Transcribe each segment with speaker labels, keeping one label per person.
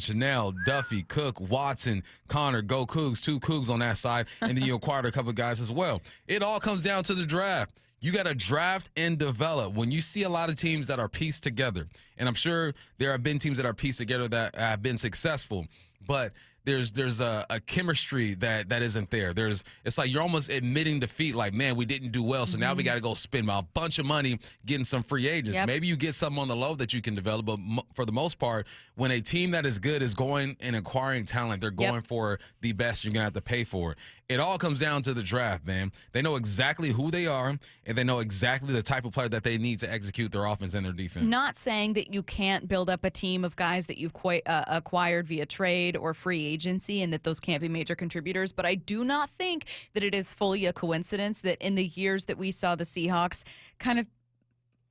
Speaker 1: Chanel, Duffy, Cook, Watson, Connor, go Cougs, 2 Cougs on that side, and then you acquired a couple of guys as well. It all comes down to the draft. You got to draft and develop. When you see a lot of teams that are pieced together, and I'm sure there have been teams that are pieced together that have been successful, but there's a chemistry that isn't there. It's like you're almost admitting defeat, like, man, we didn't do well, so now we got to go spend a bunch of money getting some free agents.
Speaker 2: Yep.
Speaker 1: Maybe you get something on the low that you can develop, but for the most part, when a team that is good is going and acquiring talent, they're going for the best. You're going to have to pay for it. It all comes down to the draft, man. They know exactly who they are, and they know exactly the type of player that they need to execute their offense and their defense.
Speaker 2: Not saying that you can't build up a team of guys that you've acquired via trade or free agency and that those can't be major contributors, but I do not think that it is fully a coincidence that in the years that we saw the Seahawks kind of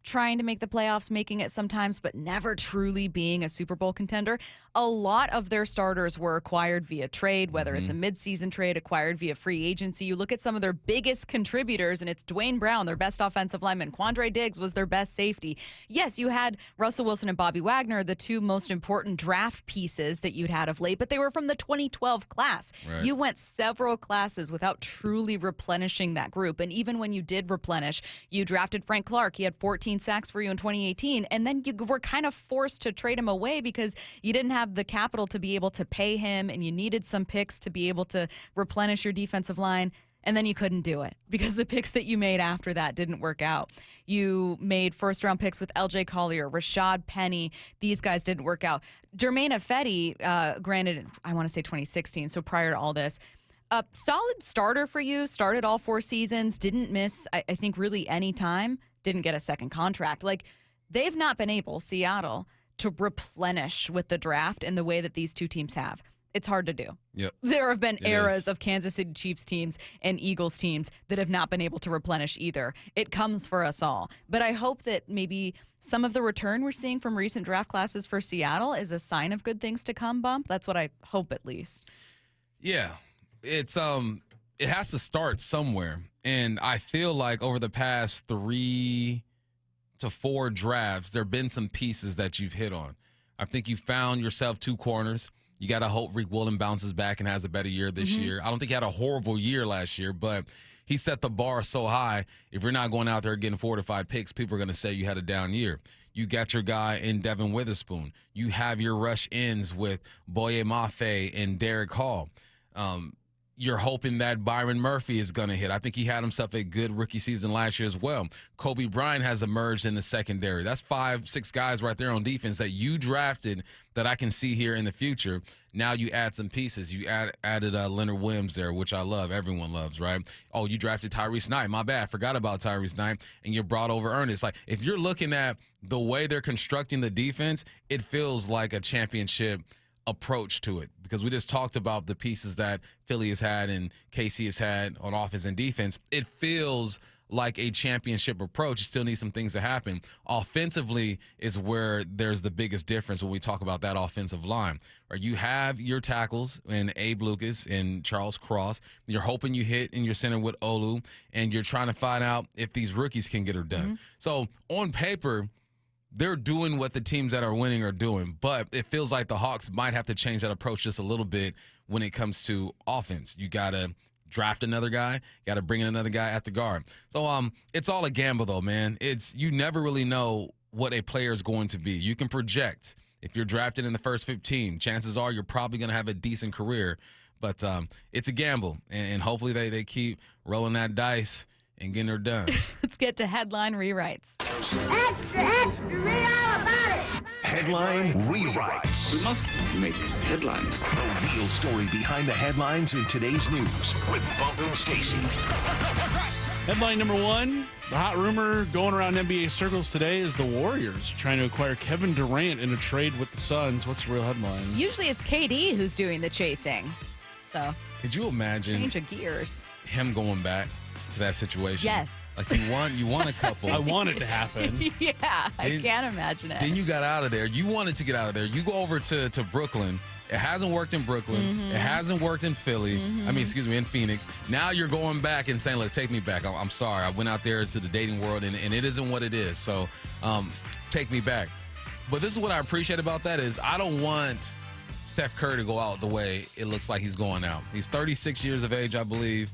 Speaker 2: trying to make the playoffs, making it sometimes, but never truly being a Super Bowl contender. A lot of their starters were acquired via trade, whether it's a midseason trade, acquired via free agency. You look at some of their biggest contributors, and it's Dwayne Brown, their best offensive lineman. Quandre Diggs was their best safety. Yes, you had Russell Wilson and Bobby Wagner, the 2 most important draft pieces that you'd had of late, but they were from the 2012 class.
Speaker 1: Right.
Speaker 2: You went several classes without truly replenishing that group, and even when you did replenish, you drafted Frank Clark. He had 14 sacks for you in 2018, and then you were kind of forced to trade him away because you didn't have the capital to be able to pay him, and you needed some picks to be able to replenish your defensive line, and then you couldn't do it because the picks that you made after that didn't work out. You made first-round picks with L.J. Collier, Rashad Penny. These guys didn't work out. Jermaine Ifedi, granted, I want to say 2016, so prior to all this, a solid starter for you, started all 4 seasons, didn't miss, I think, really any time, didn't get a second contract. Like, they've not been able, Seattle, to replenish with the draft in the way that these 2 teams have. It's hard to do.
Speaker 1: Yep.
Speaker 2: There have been eras of Kansas City Chiefs teams and Eagles teams that have not been able to replenish either. It comes for us all. But I hope that maybe some of the return we're seeing from recent draft classes for Seattle is a sign of good things to come, Bump. That's what I hope, at least.
Speaker 1: Yeah. It's it has to start somewhere. And I feel like over the past 3 to 4 drafts, there have been some pieces that you've hit on. I think you found yourself 2 corners. You got to hope Rick Willen bounces back and has a better year this year. I don't think he had a horrible year last year, but he set the bar so high. If you're not going out there getting 4 to 5 picks, people are going to say you had a down year. You got your guy in Devin Witherspoon. You have your rush ends with Boye Mafe and Derek Hall. You're hoping that Byron Murphy is going to hit. I think he had himself a good rookie season last year as well. Kobe Bryant has emerged in the secondary. That's 5, 6 guys right there on defense that you drafted that I can see here in the future. Now you add some pieces. You added Leonard Williams there, which I love. Everyone loves, right? Oh, you drafted Tyrese Knight. My bad. Forgot about Tyrese Knight. And you brought over Ernest. Like, if you're looking at the way they're constructing the defense, it feels like a championship approach to it, because we just talked about the pieces that Philly has had and KC has had on offense and defense. It feels like a championship approach. You still need some things to happen. Offensively is where there's the biggest difference when we talk about that offensive line. Right? You have your tackles in Abe Lucas and Charles Cross. You're hoping you hit in your center with Olu, and you're trying to find out if these rookies can get her done. So on paper, they're doing what the teams that are winning are doing, but it feels like the Hawks might have to change that approach just a little bit when it comes to offense. You got to draft another guy, got to bring in another guy at the guard. So it's all a gamble, though, man. You never really know what a player is going to be. You can project. If you're drafted in the first 15, chances are you're probably going to have a decent career, but it's a gamble, and hopefully they keep rolling that dice and getting her done.
Speaker 2: Let's get to headline rewrites.
Speaker 3: Extra, extra, read all about it.
Speaker 4: Headline rewrites.
Speaker 5: We must make headlines.
Speaker 4: The real story behind the headlines in today's news with Bump and Stacy.
Speaker 6: Headline number 1, the hot rumor going around NBA circles today is the Warriors trying to acquire Kevin Durant in a trade with the Suns. What's the real headline?
Speaker 2: Usually it's KD who's doing the chasing. So,
Speaker 1: Could you imagine
Speaker 2: change of gears.
Speaker 1: him going back to that situation?
Speaker 2: Yes.
Speaker 1: Like you won a couple.
Speaker 6: I want it to happen.
Speaker 2: Yeah, I can't imagine it.
Speaker 1: Then you got out of there. You wanted to get out of there. You go over to Brooklyn. It hasn't worked in Brooklyn. It hasn't worked in Philly. In Phoenix. Now you're going back and saying, look, take me back. I'm sorry. I went out there to the dating world, and it isn't what it is. So take me back. But this is what I appreciate about that is I don't want Steph Curry to go out the way it looks like he's going out. He's 36 years of age, I believe.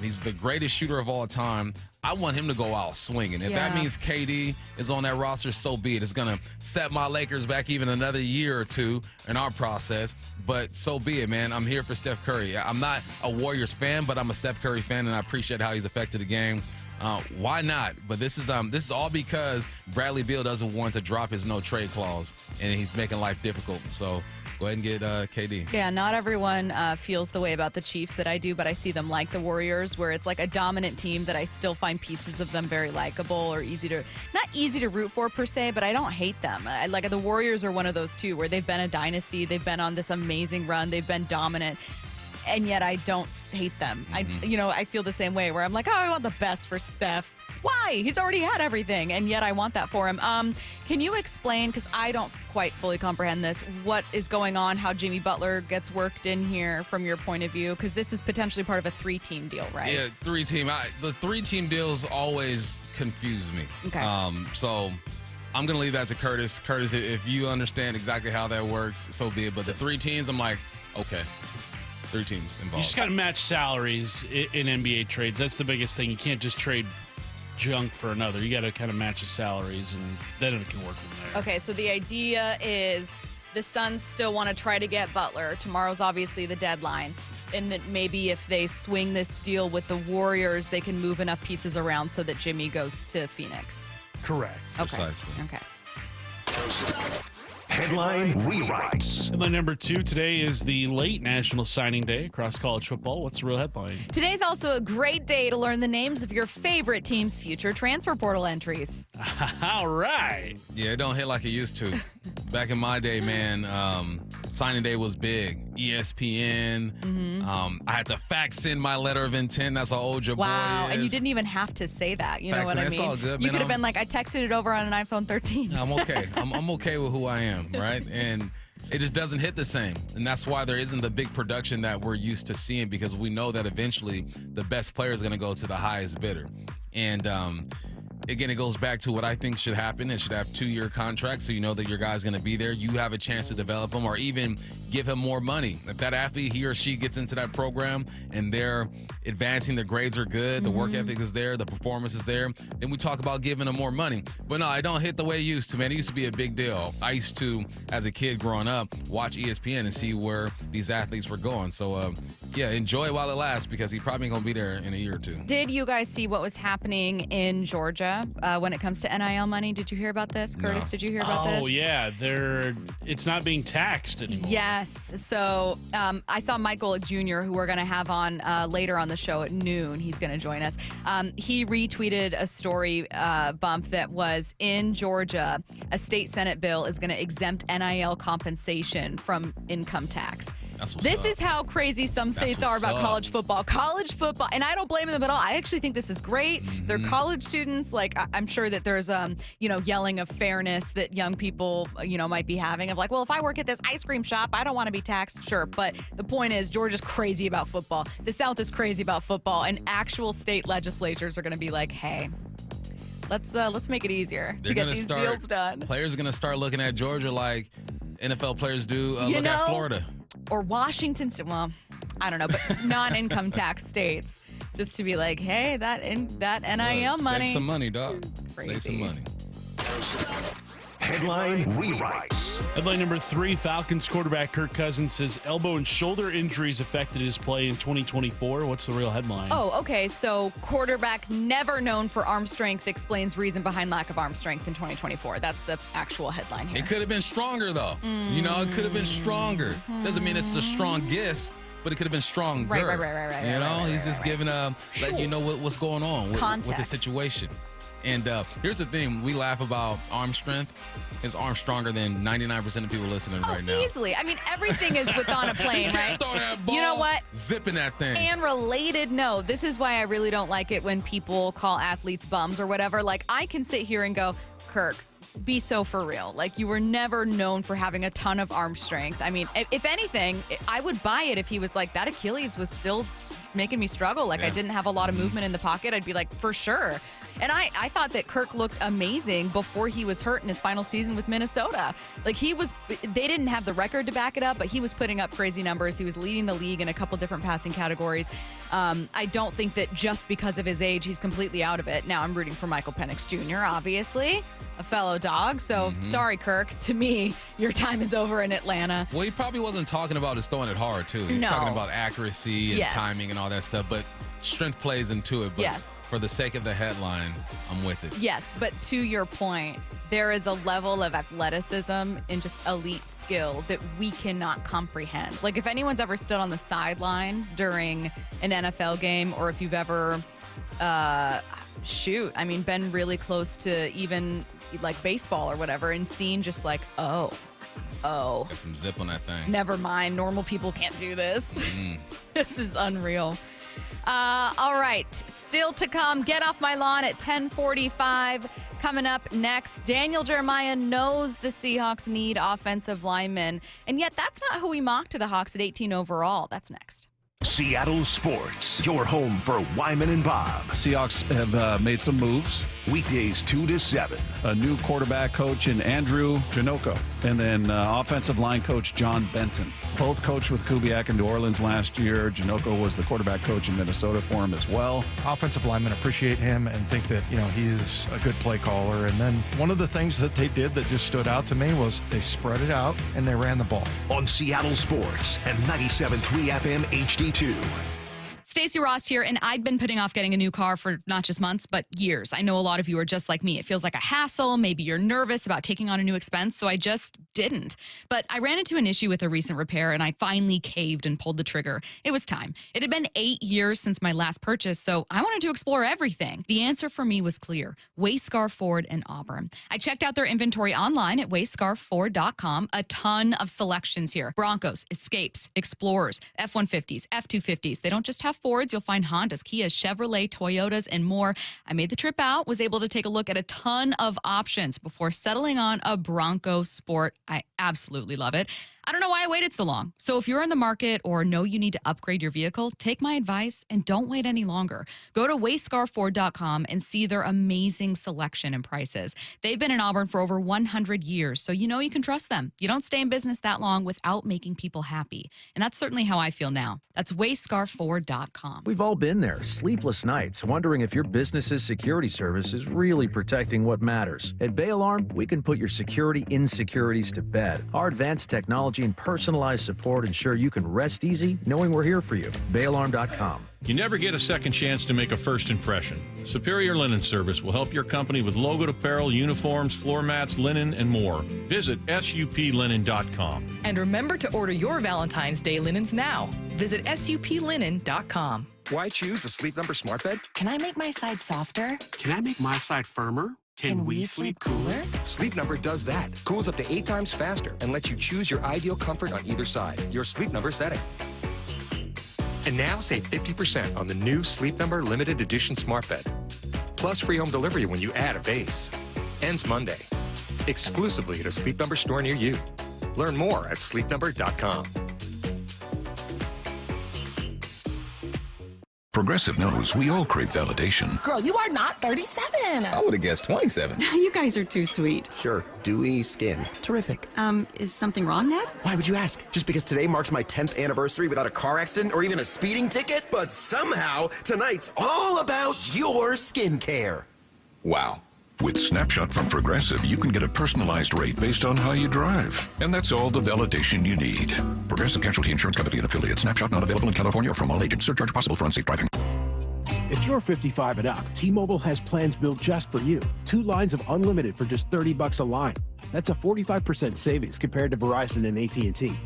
Speaker 1: He's the greatest shooter of all time. I want him to go out swinging. If that means KD is on that roster, so be it. It's going to set my Lakers back even another year or two in our process, but so be it, man. I'm here for Steph Curry. I'm not a Warriors fan, but I'm a Steph Curry fan, and I appreciate how he's affected the game. Why not? But this is all because Bradley Beal doesn't want to drop his no trade clause, and he's making life difficult. So go ahead and get KD.
Speaker 2: Yeah, not everyone feels the way about the Chiefs that I do, but I see them like the Warriors, where it's like a dominant team that I still find pieces of them very likable or not easy to root for per se, but I don't hate them. Like the Warriors are one of those too, where they've been a dynasty, they've been on this amazing run, they've been dominant. And yet I don't hate them. I feel the same way where I'm like, oh, I want the best for Steph. Why? He's already had everything, and yet I want that for him. Can you explain, because I don't quite fully comprehend this, what is going on, how Jimmy Butler gets worked in here from your point of view? Because this is potentially part of a 3-team deal, right?
Speaker 1: Yeah, 3-team. The 3-team deals always confuse me.
Speaker 2: Okay.
Speaker 1: So I'm going to leave that to Curtis. Curtis, if you understand exactly how that works, so be it. But the 3 teams, I'm like, okay. 3 teams involved.
Speaker 6: You just got to match salaries in NBA trades. That's the biggest thing. You can't just trade junk for another. You got to kind of match the salaries, and then it can work from there.
Speaker 2: Okay, so the idea is the Suns still want to try to get Butler. Tomorrow's obviously the deadline. And that maybe if they swing this deal with the Warriors, they can move enough pieces around so that Jimmy goes to Phoenix.
Speaker 6: Correct.
Speaker 2: Okay.
Speaker 1: Precisely.
Speaker 2: Okay.
Speaker 4: Headline rewrites.
Speaker 6: Headline number 2 today is the late National Signing Day across college football. What's the real headline?
Speaker 2: Today's also a great day to learn the names of your favorite team's future transfer portal entries.
Speaker 6: All right.
Speaker 1: Yeah, it don't hit like it used to. Back in my day, man, signing day was big. ESPN. I had to fax in my letter of intent. That's how old your boy is.
Speaker 2: And you didn't even have to say that. You know what I mean?
Speaker 1: That's all good, man.
Speaker 2: You could have been like, I texted it over on an iPhone 13.
Speaker 1: I'm okay. I'm okay with who I am, right? And it just doesn't hit the same. And that's why there isn't the big production that we're used to seeing, because we know that eventually the best player is going to go to the highest bidder. And again, it goes back to what I think should happen. It should have 2-year contracts, so you know that your guy's going to be there. You have a chance to develop him or even give him more money. If that athlete, he or she, gets into that program and they're advancing, the grades are good, the work ethic is there, the performance is there, then we talk about giving them more money. But no, I don't hit the way it used to, man. It used to be a big deal. I used to, as a kid growing up, watch ESPN and see where these athletes were going. So, yeah, enjoy it while it lasts, because he's probably going to be there in a year or two.
Speaker 2: Did you guys see what was happening in Georgia when it comes to NIL money? Did you hear about this? Curtis, did you hear about this?
Speaker 6: Oh, yeah. It's not being taxed anymore.
Speaker 2: Yes. So I saw Mike Golick Jr., who we're going to have on later on the show at noon. He's going to join us. He retweeted a story bump that was in Georgia. A state Senate bill is going to exempt NIL compensation from income tax. This is how crazy some states are about college football. College football, and I don't blame them at all. I actually think this is great. They're college students. Like, I'm sure that there's, yelling of fairness that young people, might be having of like, well, if I work at this ice cream shop, I don't want to be taxed. Sure. But the point is, Georgia's crazy about football. The South is crazy about football, and actual state legislatures are going to be like, hey, let's make it easier to get these deals done.
Speaker 1: Players are going to start looking at Georgia like NFL players do look at Florida.
Speaker 2: Or Washington State. Well, I don't know, but non-income tax states, just to be like, hey, that NIL money.
Speaker 1: Save some money, dog.
Speaker 2: Crazy.
Speaker 1: Save some money.
Speaker 4: Headline rewrites.
Speaker 6: Headline number 3, Falcons quarterback Kirk Cousins says elbow and shoulder injuries affected his play in 2024. What's the real headline?
Speaker 2: Oh, okay. So quarterback never known for arm strength explains reason behind lack of arm strength in 2024. That's the actual headline here.
Speaker 1: It could have been stronger, though. It could have been stronger. Doesn't mean it's the strongest, but it could have been stronger.
Speaker 2: Right.
Speaker 1: He's just giving letting you know what's going on with the situation. And here's the thing. We laugh about arm strength. His arm's stronger than 99% of people listening right now.
Speaker 2: Easily. I mean, everything is with on a plane, right?
Speaker 1: Throw that ball,
Speaker 2: you know what?
Speaker 1: Zipping that thing.
Speaker 2: And related note, this is why I really don't like it when people call athletes bums or whatever. Like, I can sit here and go, Kirk, be so for real. Like, you were never known for having a ton of arm strength. I mean, if anything, I would buy it if he was like, that Achilles was still making me struggle. Like, I didn't have a lot of movement in the pocket. I'd be like, for sure. And I thought that Kirk looked amazing before he was hurt in his final season with Minnesota. Like, they didn't have the record to back it up, but he was putting up crazy numbers. He was leading the league in a couple different passing categories. I don't think that just because of his age, he's completely out of it. Now, I'm rooting for Michael Penix Jr., obviously, a fellow dog. So, sorry, Kirk. To me, your time is over in Atlanta.
Speaker 1: Well, he probably wasn't talking about his throwing it hard, too. He's talking about accuracy and timing and all that stuff, but strength plays into it. But for the sake of the headline, I'm with it.
Speaker 2: Yes, but to your point, there is a level of athleticism and just elite skill that we cannot comprehend. Like, if anyone's ever stood on the sideline during an NFL game, or if you've ever, been really close to even like baseball or whatever and seen just like, oh.
Speaker 1: Got some zip on that thing.
Speaker 2: Never mind. Normal people can't do this. This is unreal. All right. Still to come. Get Off My Lawn at 10:45. Coming up next, Daniel Jeremiah knows the Seahawks need offensive linemen, and yet that's not who he mocked to the Hawks at 18 overall. That's next.
Speaker 4: Seattle Sports, your home for Wyman and Bob.
Speaker 7: Seahawks have made some moves.
Speaker 4: Weekdays 2 to 7.
Speaker 7: A new quarterback coach in Andrew Janocko, and then offensive line coach John Benton. Both coached with Kubiak in New Orleans last year. Janocko was the quarterback coach in Minnesota for him as well.
Speaker 8: Offensive linemen appreciate him and think that, he's a good play caller. And then one of the things that they did that just stood out to me was they spread it out and they ran the ball.
Speaker 4: On Seattle Sports and 97.3 FM HD2.
Speaker 2: Stacy Ross here, and I'd been putting off getting a new car for not just months, but years. I know a lot of you are just like me. It feels like a hassle. Maybe you're nervous about taking on a new expense, so I just didn't. But I ran into an issue with a recent repair, and I finally caved and pulled the trigger. It was time. It had been 8 years since my last purchase, so I wanted to explore everything. The answer for me was clear. Wayscar Ford in Auburn. I checked out their inventory online at wayscarford.com. A ton of selections here. Broncos, Escapes, Explorers, F-150s, F-250s. They don't just have Fords, you'll find Hondas, Kias, Chevrolet, Toyotas, and more. I made the trip out, was able to take a look at a ton of options before settling on a Bronco Sport. I absolutely love it. I don't know why I waited so long. So if you're in the market or know you need to upgrade your vehicle, take my advice and don't wait any longer. Go to wayscarford.com and see their amazing selection and prices. They've been in Auburn for over 100 years, so you know you can trust them. You don't stay in business that long without making people happy. And that's certainly how I feel now. That's wayscarford.com.
Speaker 9: We've all been there, sleepless nights, wondering if your business's security service is really protecting what matters. At Bay Alarm, we can put your security insecurities to bed. Our advanced technology and personalized support ensure you can rest easy knowing we're here for you. BayAlarm.com.
Speaker 10: You never get a second chance to make a first impression. Superior Linen Service will help your company with logoed apparel, uniforms, floor mats, linen, and more. Visit suplinen.com.
Speaker 11: And remember to order your Valentine's Day linens now. Visit suplinen.com.
Speaker 12: Why choose a Sleep Number smart bed?
Speaker 13: Can I make my side softer?
Speaker 12: Can I make my side firmer?
Speaker 13: Can we sleep cooler?
Speaker 12: Sleep Number does that. Cools up to 8 times faster and lets you choose your ideal comfort on either side. Your Sleep Number setting. And now save 50% on the new Sleep Number Limited Edition Smart Bed. Plus free home delivery when you add a base. Ends Monday. Exclusively at a Sleep Number store near you. Learn more at sleepnumber.com.
Speaker 14: Progressive knows we all crave validation.
Speaker 13: Girl, you are not 37.
Speaker 15: I would have guessed 27.
Speaker 16: You guys are too sweet.
Speaker 15: Sure, dewy skin. Terrific.
Speaker 16: Is something wrong, Ned?
Speaker 15: Why would you ask? Just because today marks my 10th anniversary without a car accident or even a speeding ticket? But somehow, tonight's all about your skincare. Wow.
Speaker 14: With Snapshot from Progressive, you can get a personalized rate based on how you drive. And that's all the validation you need. Progressive Casualty Insurance Company and affiliates. Snapshot not available in California or from all agents. Surcharge possible for unsafe driving.
Speaker 17: If you're 55 and up, T-Mobile has plans built just for you. 2 lines of unlimited for just $30 a line. That's a 45% savings compared to Verizon and AT&T.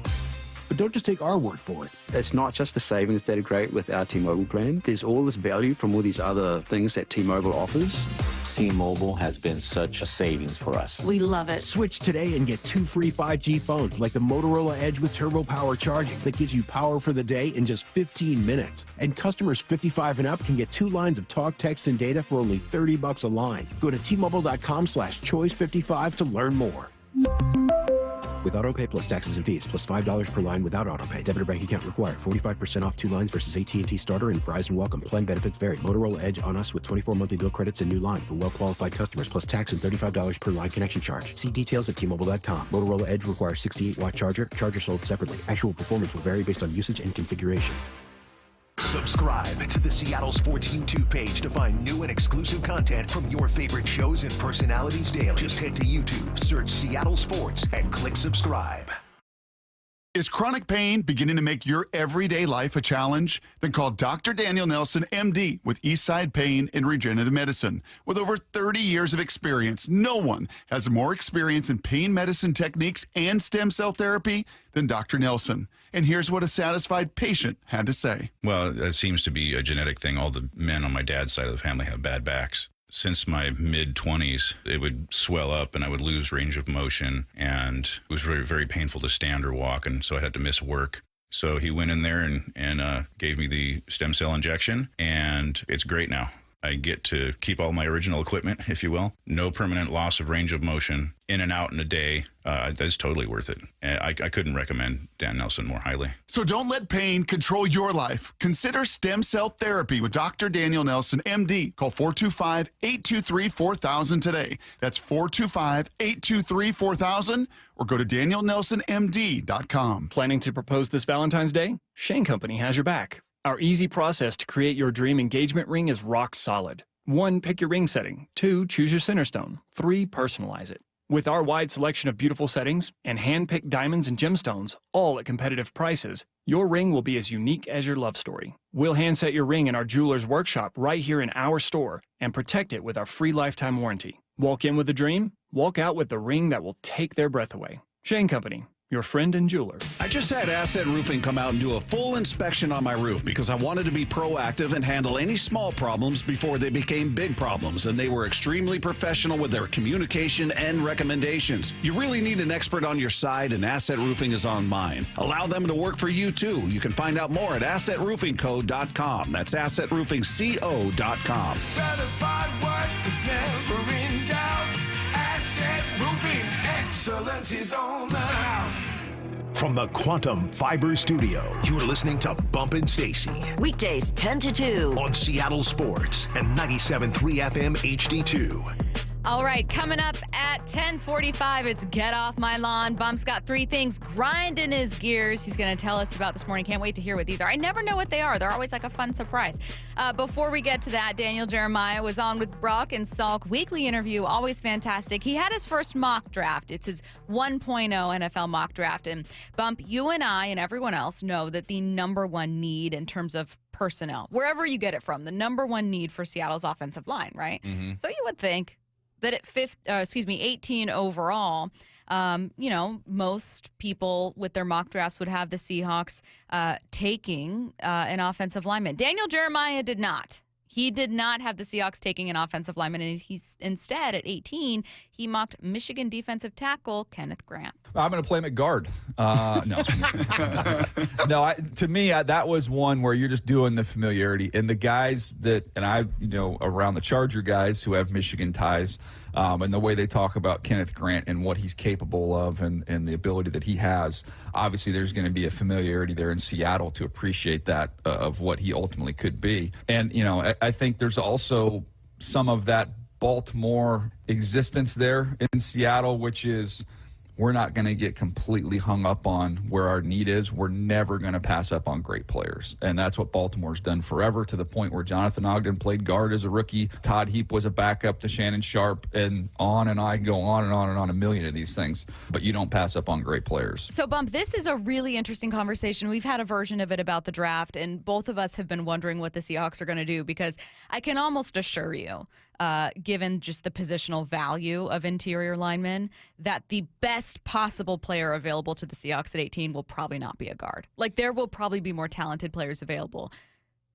Speaker 17: But don't just take our word for it.
Speaker 18: It's not just the savings that are great with our T-Mobile plan. There's all this value from all these other things that T-Mobile offers. T-Mobile has been such a savings for us.
Speaker 16: We love it.
Speaker 17: Switch today and get 2 free 5G phones like the Motorola Edge with Turbo Power charging that gives you power for the day in just 15 minutes. And customers 55 and up can get 2 lines of talk, text, and data for only $30 a line. Go to T-Mobile.com/choice55 to learn more. With AutoPay plus taxes and fees, plus $5 per line without AutoPay. Debit or bank account required. 45% off 2 lines versus AT&T Starter and Verizon Welcome. Plan benefits vary. Motorola Edge on us with 24 monthly bill credits and new line for well-qualified customers, plus tax and $35 per line connection charge. See details at T-Mobile.com. Motorola Edge requires 68-watt charger. Charger sold separately. Actual performance will vary based on usage and configuration.
Speaker 4: Subscribe to the Seattle Sports YouTube page to find new and exclusive content from your favorite shows and personalities daily. Just head to YouTube, search Seattle Sports, and click subscribe.
Speaker 19: Is chronic pain beginning to make your everyday life a challenge? Then call Dr. Daniel Nelson, MD, with Eastside Pain and Regenerative Medicine. With over 30 years of experience, no one has more experience in pain medicine techniques and stem cell therapy than Dr. Nelson. And here's what a satisfied patient had to say.
Speaker 20: Well, that seems to be a genetic thing. All the men on my dad's side of the family have bad backs. Since my mid-20s, it would swell up and I would lose range of motion, and it was very, very painful to stand or walk, and so I had to miss work. So he went in there and gave me the stem cell injection, and it's great now. I get to keep all my original equipment, if you will. No permanent loss of range of motion, in and out in a day. That's totally worth it. I couldn't recommend Dan Nelson more highly.
Speaker 19: So don't let pain control your life. Consider stem cell therapy with Dr. Daniel Nelson, MD. Call 425-823-4000 today. That's 425-823-4000, or go to danielnelsonmd.com.
Speaker 21: Planning to propose this Valentine's Day? Shane Company has your back. Our easy process to create your dream engagement ring is rock solid. 1, pick your ring setting. 2, choose your center stone. 3, personalize it. With our wide selection of beautiful settings and hand-picked diamonds and gemstones, all at competitive prices, your ring will be as unique as your love story. We'll hand-set your ring in our jeweler's workshop right here in our store and protect it with our free lifetime warranty. Walk in with a dream, walk out with the ring that will take their breath away. Shane Company, your friend and jeweler.
Speaker 7: I just had Asset Roofing come out and do a full inspection on my roof because I wanted to be proactive and handle any small problems before they became big problems, and they were extremely professional with their communication and recommendations. You really need an expert on your side, and Asset Roofing is on mine. Allow them to work for you, too. You can find out more at AssetRoofingCo.com. That's AssetRoofingCo.com.
Speaker 22: Certified work that's never in doubt. Asset Roofing, excellence is on the house.
Speaker 4: From the Quantum Fiber Studio, you're listening to Bumpin' Stacy.
Speaker 23: Weekdays 10 to 2.
Speaker 4: On Seattle Sports and 97.3 FM HD2.
Speaker 2: All right, coming up at 10:45, it's Get Off My Lawn. Bump's got 3 things grinding his gears he's going to tell us about this morning. Can't wait to hear what these are. I never know what they are. They're always like a fun surprise. Before we get to that, Daniel Jeremiah was on with Brock and Salk. Weekly interview, always fantastic. He had his first mock draft. It's his 1.0 NFL mock draft. And Bump, you and I and everyone else know that the number one need in terms of personnel, wherever you get it from, the number one need for Seattle's offensive line, right?
Speaker 1: Mm-hmm.
Speaker 2: So you would think that at 18 overall, most people with their mock drafts would have the Seahawks taking an offensive lineman. Daniel Jeremiah did not. He did not have the Seahawks taking an offensive lineman, and he's instead, at 18, he mocked Michigan defensive tackle Kenneth Grant.
Speaker 24: I'm going to play him at guard. No. To me, that was one where you're just doing the familiarity. And the guys that, and I, around the Charger guys who have Michigan ties, and the way they talk about Kenneth Grant and what he's capable of and the ability that he has, obviously there's going to be a familiarity there in Seattle to appreciate that of what he ultimately could be. And, I think there's also some of that Baltimore existence there in Seattle, which is we're not going to get completely hung up on where our need is. We're never going to pass up on great players. And that's what Baltimore's done forever, to the point where Jonathan Ogden played guard as a rookie. Todd Heap was a backup to Shannon Sharp, and on and I can go on and on and on, a million of these things. But you don't pass up on great players.
Speaker 2: So, Bump, this is a really interesting conversation. We've had a version of it about the draft, and both of us have been wondering what the Seahawks are going to do, because I can almost assure you, given just the positional value of interior linemen, that the best possible player available to the Seahawks at 18 will probably not be a guard. Like, there will probably be more talented players available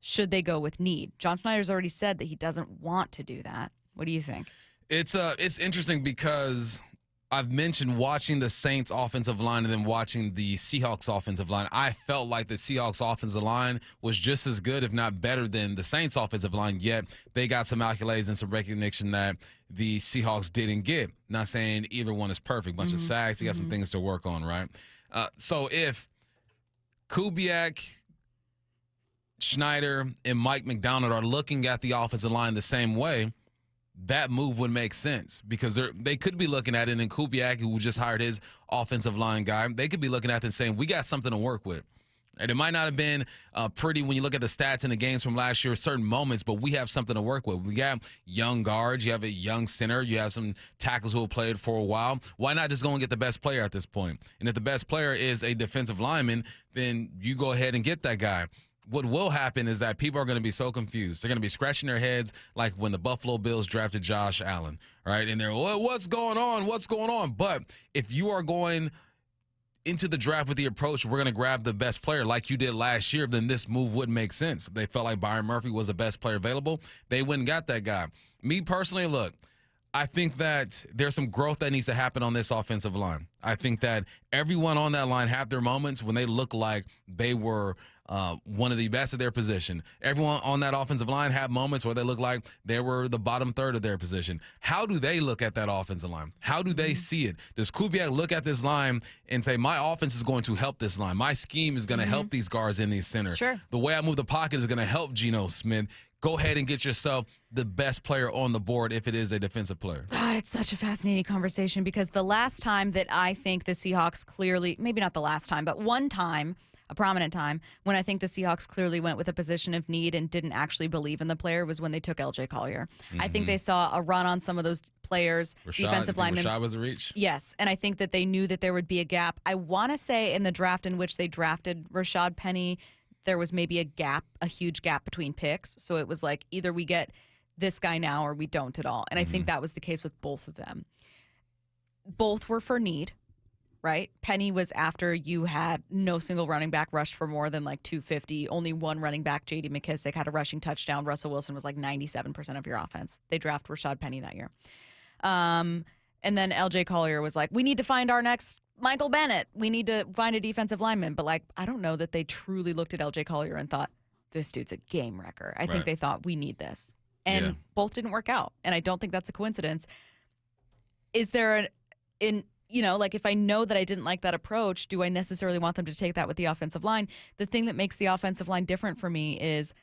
Speaker 2: should they go with need. John Schneider's already said that he doesn't want to do that. What do you think?
Speaker 1: It's interesting because I've mentioned watching the Saints offensive line and then watching the Seahawks offensive line. I felt like the Seahawks offensive line was just as good, if not better, than the Saints offensive line, yet they got some accolades and some recognition that the Seahawks didn't get. Not saying either one is perfect. Bunch of sacks. You got some things to work on, right? So if Kubiak, Schneider, and Mike McDonald are looking at the offensive line the same way, that move would make sense because they could be looking at it, and Kubiak, who just hired his offensive line guy, they could be looking at it and saying, we got something to work with. And it might not have been pretty when you look at the stats in the games from last year, certain moments, but we have something to work with. We got young guards. You have a young center. You have some tackles who have played for a while. Why not just go and get the best player at this point? And if the best player is a defensive lineman, then you go ahead and get that guy. What will happen is that people are going to be so confused. They're going to be scratching their heads like when the Buffalo Bills drafted Josh Allen, right? And they're, well, what's going on? What's going on? But if you are going into the draft with the approach, we're going to grab the best player like you did last year, then this move wouldn't make sense. If they felt like Byron Murphy was the best player available, they wouldn't got that guy. Me personally, look, I think that there's some growth that needs to happen on this offensive line. I think that everyone on that line have their moments when they look like they were one of the best at their position. Everyone on that offensive line have moments where they look like they were the bottom third of their position. How do they look at that offensive line? How do they see it? Does Kubiak look at this line and say, my offense is going to help this line. My scheme is going to help these guards in these center.
Speaker 2: Sure.
Speaker 1: The way I move the pocket is going to help Geno Smith. Go ahead and get yourself the best player on the board if it is a defensive player.
Speaker 2: God, it's such a fascinating conversation because the last time that I think the Seahawks clearly, maybe not the last time, but one time, a prominent time, when I think the Seahawks clearly went with a position of need and didn't actually believe in the player was when they took LJ Collier. I think they saw a run on some of those players, defensive linemen.
Speaker 1: Rashad was a reach?
Speaker 2: Yes, and I think that they knew that there would be a gap. I want to say in the draft in which they drafted Rashad Penny, there was maybe a gap, a huge gap between picks. So it was like either we get this guy now or we don't at all. And I think that was the case with both of them. Both were for need, right? Penny was after you had no single running back rushed for more than like 250. Only one running back, J.D. McKissick, had a rushing touchdown. Russell Wilson was like 97% of your offense. They draft Rashad Penny that year. And then LJ Collier was like, we need to find our next Michael Bennett. We need to find a defensive lineman. But like, I don't know that they truly looked at LJ Collier and thought, this dude's a game wrecker. I think they thought, we need this. And both didn't work out. And I don't think that's a coincidence. Is there like if I know that I didn't like that approach, do I necessarily want them to take that with the offensive line? The thing that makes the offensive line different for me is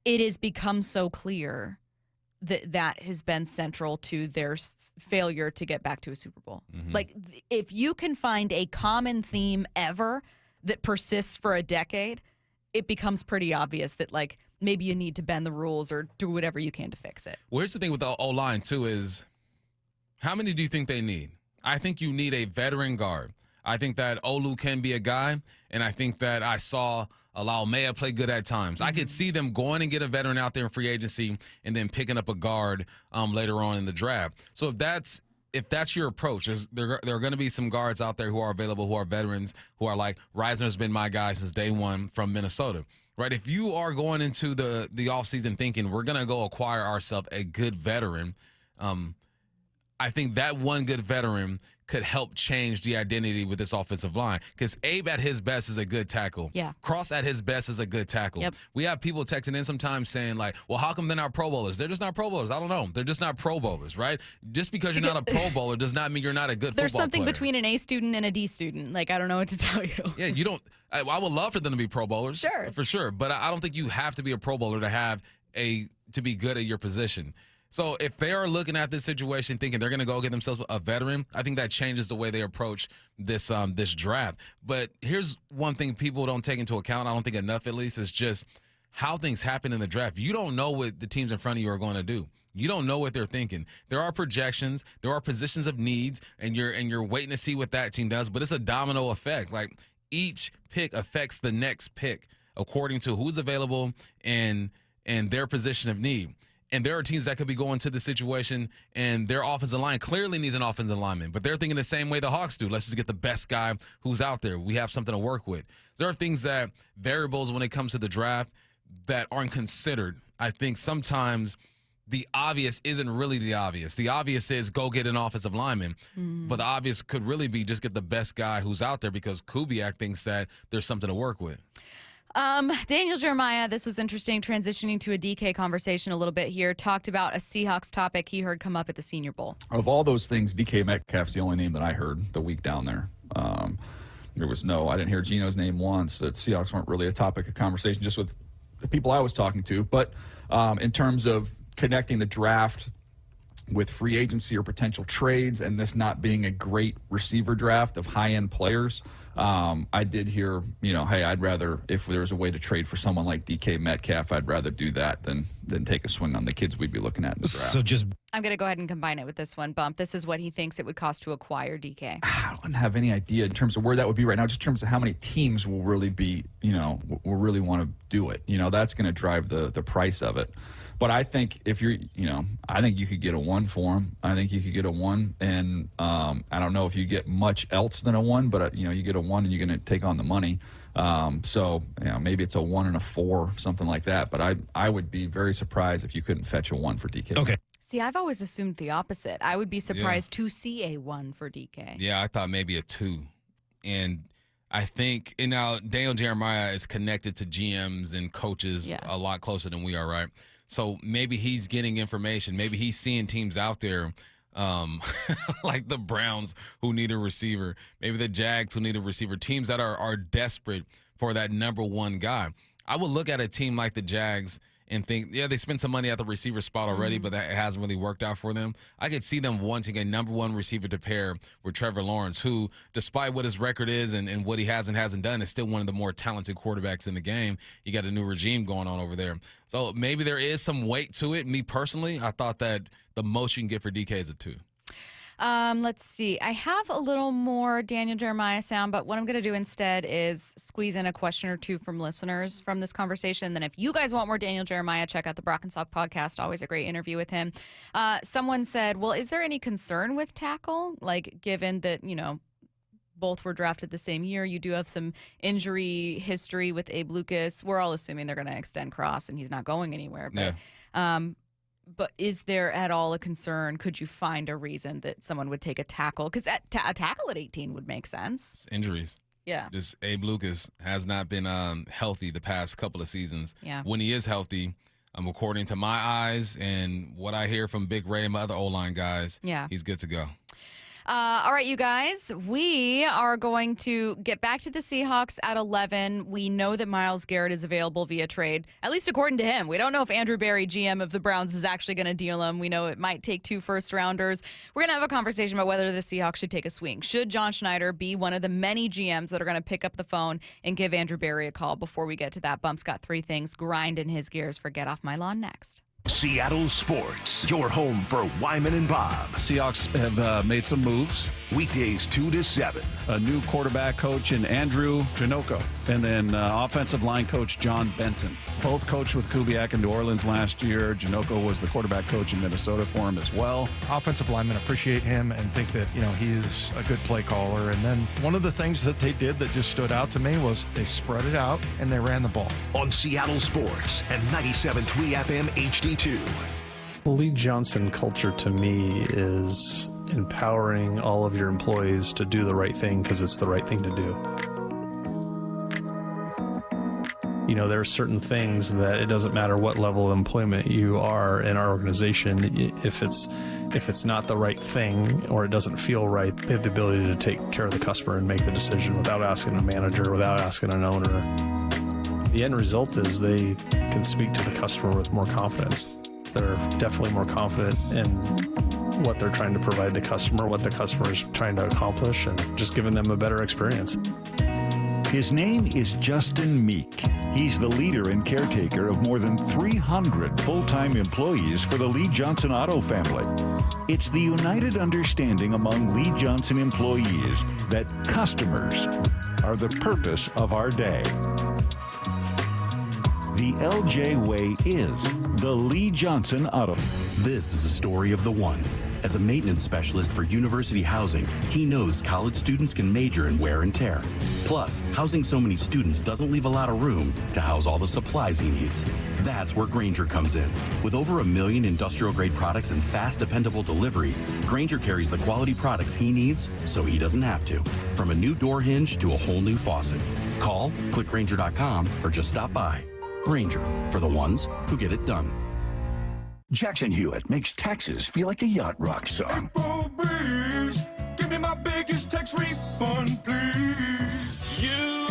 Speaker 2: it has become so clear that has been central to their failure to get back to a Super Bowl. Like, if you can find a common theme ever that persists for a decade, it becomes pretty obvious that, like, maybe you need to bend the rules or do whatever you can to fix it.
Speaker 1: Well, here's the thing with the O-line, too, is how many do you think they need? I think you need a veteran guard. I think that Olu can be a guy, and I think that I saw Laumea play good at times. I could see them going and get a veteran out there in free agency and then picking up a guard later on in the draft. So if that's your approach, there are going to be some guards out there who are available, who are veterans, who are like, Reisner's been my guy since day one from Minnesota. Right? If you are going into the offseason thinking we're going to go acquire ourselves a good veteran, I think that one good veteran could help change the identity with this offensive line. Because Abe at his best is a good tackle.
Speaker 2: Yeah.
Speaker 1: Cross at his best is a good tackle.
Speaker 2: Yep.
Speaker 1: We have people texting in sometimes saying, like, well, how come they're not Pro Bowlers? They're just not Pro Bowlers. I don't know. They're just not Pro Bowlers, right? Just because you're not a Pro Bowler does not mean you're not a good football player.
Speaker 2: There's something between an A student and a D student. Like, I don't know what to tell you.
Speaker 1: Yeah, you don't. I would love for them to be Pro Bowlers.
Speaker 2: Sure.
Speaker 1: For sure. But I don't think you have to be a Pro Bowler to be good at your position. So if they are looking at this situation thinking they're going to go get themselves a veteran, I think that changes the way they approach this draft. But here's one thing people don't take into account, I don't think enough at least, is just how things happen in the draft. You don't know what the teams in front of you are going to do. You don't know what they're thinking. There are projections, there are positions of needs, and you're waiting to see what that team does, but it's a domino effect. Like, each pick affects the next pick according to who's available and their position of need. And there are teams that could be going to the situation and their offensive line clearly needs an offensive lineman, but they're thinking the same way the Hawks do. Let's just get the best guy who's out there. We have something to work with. There are things variables when it comes to the draft that aren't considered. I think sometimes the obvious isn't really the obvious. The obvious is go get an offensive lineman. But the obvious could really be just get the best guy who's out there because Kubiak thinks that there's something to work with.
Speaker 2: Daniel Jeremiah, this was interesting, transitioning to a DK conversation a little bit here, talked about a Seahawks topic he heard come up at the Senior Bowl.
Speaker 24: Of all those things, DK Metcalf's the only name that I heard the week down there. There was I didn't hear Geno's name once. The Seahawks weren't really a topic of conversation just with the people I was talking to. But in terms of connecting the draft with free agency or potential trades and this not being a great receiver draft of high-end players, I did hear, hey, I'd rather, if there's a way to trade for someone like DK Metcalf, I'd rather do that than take a swing on the kids we'd be looking at in the draft.
Speaker 2: I'm going to go ahead and combine it with this one, Bump. This is what he thinks it would cost to acquire DK.
Speaker 24: I don't have any idea in terms of where that would be right now, just in terms of how many teams will really be, will really want to do it. That's going to drive the price of it. But I think if you're, I think you could get a 1 for him. I think you could get a 1, and I don't know if you get much else than a 1, but you get a 1 and you're going to take on the money. So maybe it's a 1 and a 4, something like that. But I would be very surprised if you couldn't fetch a 1 for DK.
Speaker 3: Okay.
Speaker 2: See, I've always assumed the opposite. I would be surprised to see a 1 for DK.
Speaker 1: Yeah, I thought maybe a 2, and I think, and now Daniel Jeremiah is connected to GMs and coaches a lot closer than we are, right? So maybe he's getting information. Maybe he's seeing teams out there like the Browns who need a receiver, maybe the Jags who need a receiver, teams that are desperate for that number 1 guy. I would look at a team like the Jags and think, they spent some money at the receiver spot already, but that hasn't really worked out for them. I could see them wanting a number 1 receiver to pair with Trevor Lawrence, who, despite what his record is and what he has and hasn't done, is still one of the more talented quarterbacks in the game. You got a new regime going on over there. So maybe there is some weight to it. Me personally, I thought that the most you can get for DK is a 2.
Speaker 2: Let's see. I have a little more Daniel Jeremiah sound, but what I'm going to do instead is squeeze in a question or two from listeners from this conversation. And then if you guys want more Daniel Jeremiah, check out the Brock and Salk podcast. Always a great interview with him. Someone said, well, is there any concern with tackle? Like, given that, both were drafted the same year. You do have some injury history with Abe Lucas. We're all assuming they're going to extend Cross and he's not going anywhere. But, but is there at all a concern? Could you find a reason that someone would take a tackle? Because a tackle at 18 would make sense.
Speaker 1: It's injuries.
Speaker 2: Yeah.
Speaker 1: Just Abe Lucas has not been healthy the past couple of seasons.
Speaker 2: Yeah.
Speaker 1: When he is healthy, according to my eyes and what I hear from Big Ray and my other O-line guys, he's good to go.
Speaker 2: All right, you guys, we are going to get back to the Seahawks at 11. We know that Myles Garrett is available via trade, at least according to him. We don't know if Andrew Berry, GM of the Browns, is actually going to deal him. We know it might take 2 first-rounders. We're going to have a conversation about whether the Seahawks should take a swing. Should John Schneider be one of the many GMs that are going to pick up the phone and give Andrew Berry a call? Before we get to that, Bump's got 3 things grinding his gears for Get Off My Lawn next.
Speaker 4: Seattle Sports, your home for Wyman and Bob.
Speaker 7: Seahawks have made some moves.
Speaker 4: Weekdays 2 to 7.
Speaker 7: A new quarterback coach in Andrew Janocko, and then offensive line coach John Benton. Both coached with Kubiak in New Orleans last year. Janocko was the quarterback coach in Minnesota for him as well.
Speaker 3: Offensive linemen appreciate him and think that, he is a good play caller. And then one of the things that they did that just stood out to me was they spread it out and they ran the ball.
Speaker 4: On Seattle Sports and 97.3 FM HD2.
Speaker 5: The Lee Johnson culture to me is empowering all of your employees to do the right thing because it's the right thing to do. There are certain things that it doesn't matter what level of employment you are in our organization. If it's not the right thing or it doesn't feel right, they have the ability to take care of the customer and make the decision without asking a manager, without asking an owner. The end result is they can speak to the customer with more confidence. They're definitely more confident in what they're trying to provide the customer, what the customer is trying to accomplish, and just giving them a better experience.
Speaker 6: His name is Justin Meek. He's the leader and caretaker of more than 300 full-time employees for the Lee Johnson Auto family. It's the united understanding among Lee Johnson employees that customers are the purpose of our day. The LJ way is the Lee Johnson Auto.
Speaker 8: This is the story of the one. As a maintenance specialist for university housing, he knows college students can major in wear and tear. Plus, housing so many students doesn't leave a lot of room to house all the supplies he needs. That's where Grainger comes in. With over 1 million industrial-grade products and fast, dependable delivery, Grainger carries the quality products he needs so he doesn't have to. From a new door hinge to a whole new faucet. Call, click Grainger.com, or just stop by. Grainger, for the ones who get it done.
Speaker 6: Jackson Hewitt makes taxes feel like a yacht rock song.
Speaker 22: April breeze, give me my biggest tax refund, please. You,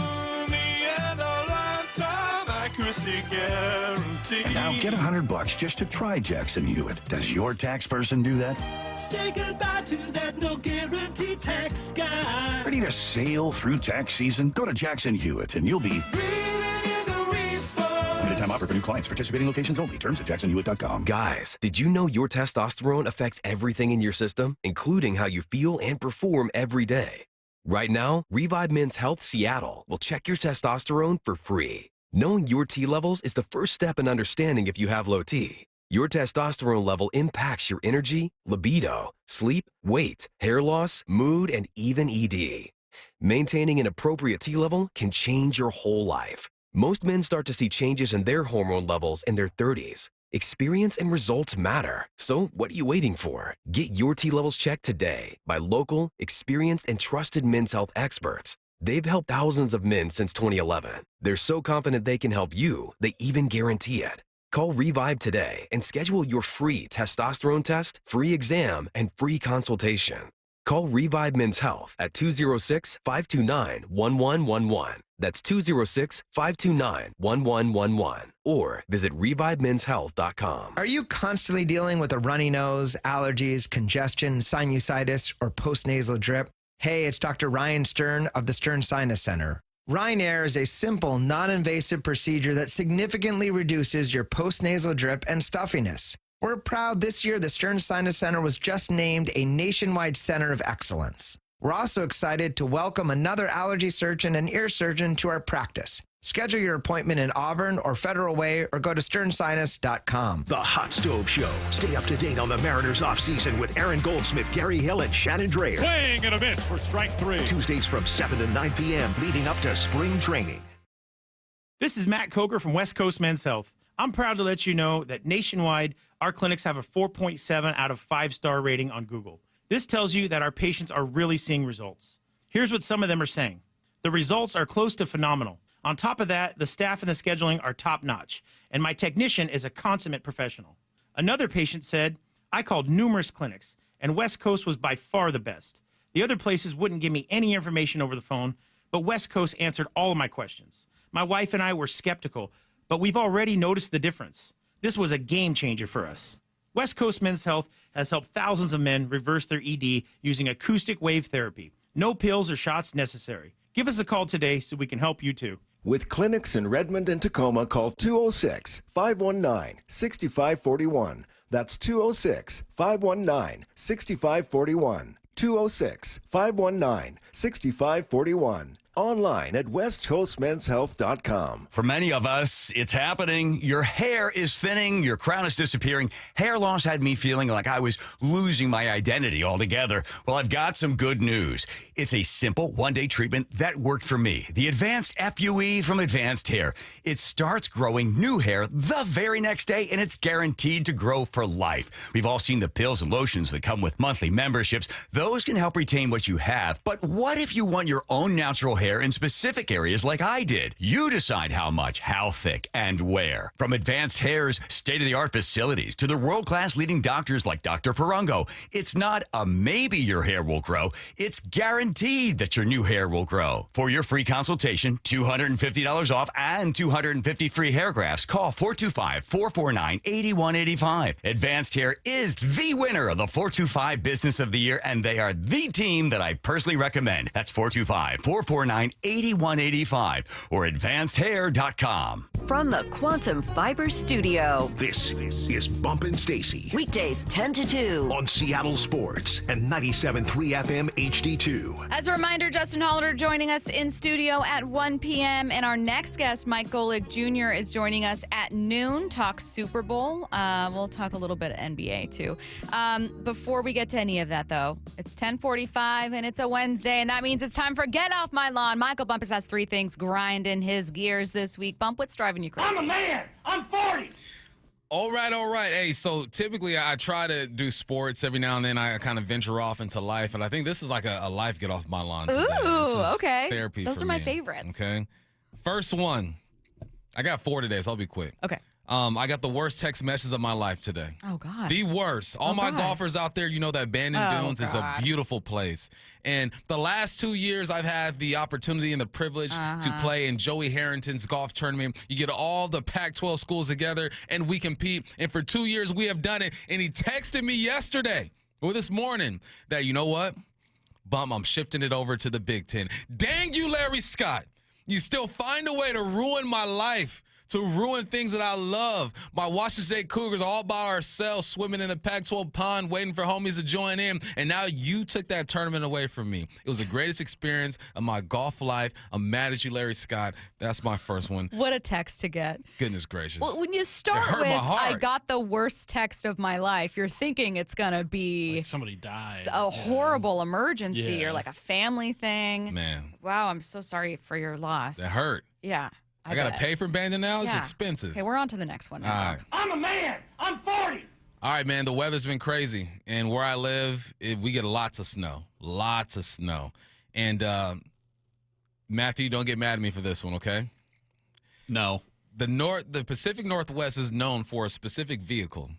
Speaker 22: me, and a lifetime accuracy guarantee.
Speaker 6: And now get $100 just to try Jackson Hewitt. Does your tax person do that?
Speaker 22: Say goodbye to that no guarantee tax guy.
Speaker 6: Ready to sail through tax season? Go to Jackson Hewitt and you'll be... Limited time offer for new clients. Participating locations only. Terms at jacksonhewitt.com.
Speaker 15: Guys, did you know your testosterone affects everything in your system, including how you feel and perform every day? Right now, Revive Men's Health Seattle will check your testosterone for free. Knowing your T levels is the first step in understanding if you have low T. Your testosterone level impacts your energy, libido, sleep, weight, hair loss, mood, and even ED. Maintaining an appropriate T level can change your whole life. Most men start to see changes in their hormone levels in their 30s. Experience and results matter. So what are you waiting for? Get your T levels checked today by local, experienced, and trusted men's health experts. They've helped thousands of men since 2011. They're so confident they can help you, they even guarantee it. Call Revive today and schedule your free testosterone test, free exam, and free consultation. Call Revive Men's Health at 206-529-1111. That's 206-529-1111. Or visit ReviveMen'sHealth.com.
Speaker 9: Are you constantly dealing with a runny nose, allergies, congestion, sinusitis, or postnasal drip? Hey, it's Dr. Ryan Stern of the Stern Sinus Center. Rhine Air is a simple, non-invasive procedure that significantly reduces your postnasal drip and stuffiness. We're proud this year the Stern Sinus Center was just named a nationwide center of excellence. We're also excited to welcome another allergy surgeon and ear surgeon to our practice. Schedule your appointment in Auburn or Federal Way or go to sternsinus.com.
Speaker 4: The Hot Stove Show. Stay up to date on the Mariners offseason with Aaron Goldsmith, Gary Hill, and Shannon Drayer.
Speaker 10: Swing and a miss for strike 3.
Speaker 4: Tuesdays from 7 to 9 p.m. leading up to spring training.
Speaker 11: This is Matt Coker from West Coast Men's Health. I'm proud to let you know that nationwide, our clinics have a 4.7 out of 5-star rating on Google. This tells you that our patients are really seeing results. Here's what some of them are saying. The results are close to phenomenal. On top of that, the staff and the scheduling are top-notch, and my technician is a consummate professional. Another patient said, I called numerous clinics, and West Coast was by far the best. The other places wouldn't give me any information over the phone, but West Coast answered all of my questions. My wife and I were skeptical, but we've already noticed the difference. This was a game changer for us. West Coast Men's Health has helped thousands of men reverse their ED using acoustic wave therapy. No pills or shots necessary. Give us a call today so we can help you too.
Speaker 25: With clinics in Redmond and Tacoma, call 206-519-6541. That's 206-519-6541. 206-519-6541. Online at westcoastmenshealth.com.
Speaker 26: For many of us, it's happening. Your hair is thinning. Your crown is disappearing. Hair loss had me feeling like I was losing my identity altogether. Well, I've got some good news. It's a simple one-day treatment that worked for me. The Advanced FUE from Advanced Hair. It starts growing new hair the very next day, and it's guaranteed to grow for life. We've all seen the pills and lotions that come with monthly memberships. Those can help retain what you have. But what if you want your own natural hair in specific areas like I did? You decide how much, how thick, and where. From Advanced Hair's state-of-the-art facilities to the world-class leading doctors like Dr. Perungo, it's not a maybe your hair will grow. It's guaranteed that your new hair will grow. For your free consultation, $250 off and 250 free hair grafts, call 425-449-8185. Advanced Hair is the winner of the 425 Business of the Year, and they are the team that I personally recommend. That's 425-449-8185 or advancedhair.com.
Speaker 23: from the Quantum Fiber Studio.
Speaker 4: This is Bumpin' Stacy.
Speaker 23: Weekdays 10 to 2
Speaker 4: on Seattle Sports and 97.3 FM HD2.
Speaker 2: As a reminder, Justin Hollander joining us in studio at 1 p.m. And our next guest, Mike Golick Jr., is joining us at noon. Talk Super Bowl. We'll talk a little bit of NBA, too. Before we get to any of that, though, it's 10:45 and it's a Wednesday, and that means it's time for Get Off My Lawn. Michael Bumpus has 3 things grinding his gears this week. Bump, what's driving you crazy?
Speaker 10: I'm a man. I'm 40.
Speaker 1: All right. Hey, so typically I try to do sports every now and then. I kind of venture off into life, and I think this is like a life get off my lawn today.
Speaker 2: Ooh, okay.
Speaker 1: Therapy.
Speaker 2: Those
Speaker 1: for
Speaker 2: are my
Speaker 1: me,
Speaker 2: favorites.
Speaker 1: Okay. First one. I got 4 today, so I'll be quick.
Speaker 2: Okay.
Speaker 1: I got the worst text messages of my life today.
Speaker 2: Oh, God.
Speaker 1: The worst. All my golfers out there, you know that Bandon Dunes is a beautiful place. And the last 2 years, I've had the opportunity and the privilege to play in Joey Harrington's golf tournament. You get all the Pac-12 schools together, and we compete. And for 2 years, we have done it. And he texted me yesterday or this morning that, you know what? Bump, I'm shifting it over to the Big Ten. Dang you, Larry Scott. You still find a way to ruin my life, to ruin things that I love. My Washington State Cougars all by ourselves swimming in the Pac-12 pond waiting for homies to join in, and now you took that tournament away from me. It was the greatest experience of my golf life. I'm mad at you, Larry Scott. That's my first one.
Speaker 2: What a text to get.
Speaker 1: Goodness gracious.
Speaker 2: Well, when you start with, I got the worst text of my life, you're thinking it's going to be
Speaker 5: like somebody died.
Speaker 2: A horrible emergency or like a family thing.
Speaker 1: Man.
Speaker 2: Wow, I'm so sorry for your loss.
Speaker 1: That hurt.
Speaker 2: Yeah.
Speaker 1: I got to pay for Bandon now? It's
Speaker 2: Yeah.
Speaker 1: expensive.
Speaker 2: Okay, we're on to the next one now.
Speaker 1: All right.
Speaker 10: I'm a man. I'm 40.
Speaker 1: All right, man, the weather's been crazy. And where I live, we get lots of snow. Lots of snow. And Matthew, don't get mad at me for this one, okay?
Speaker 5: No.
Speaker 1: The Pacific Northwest is known for a specific vehicle.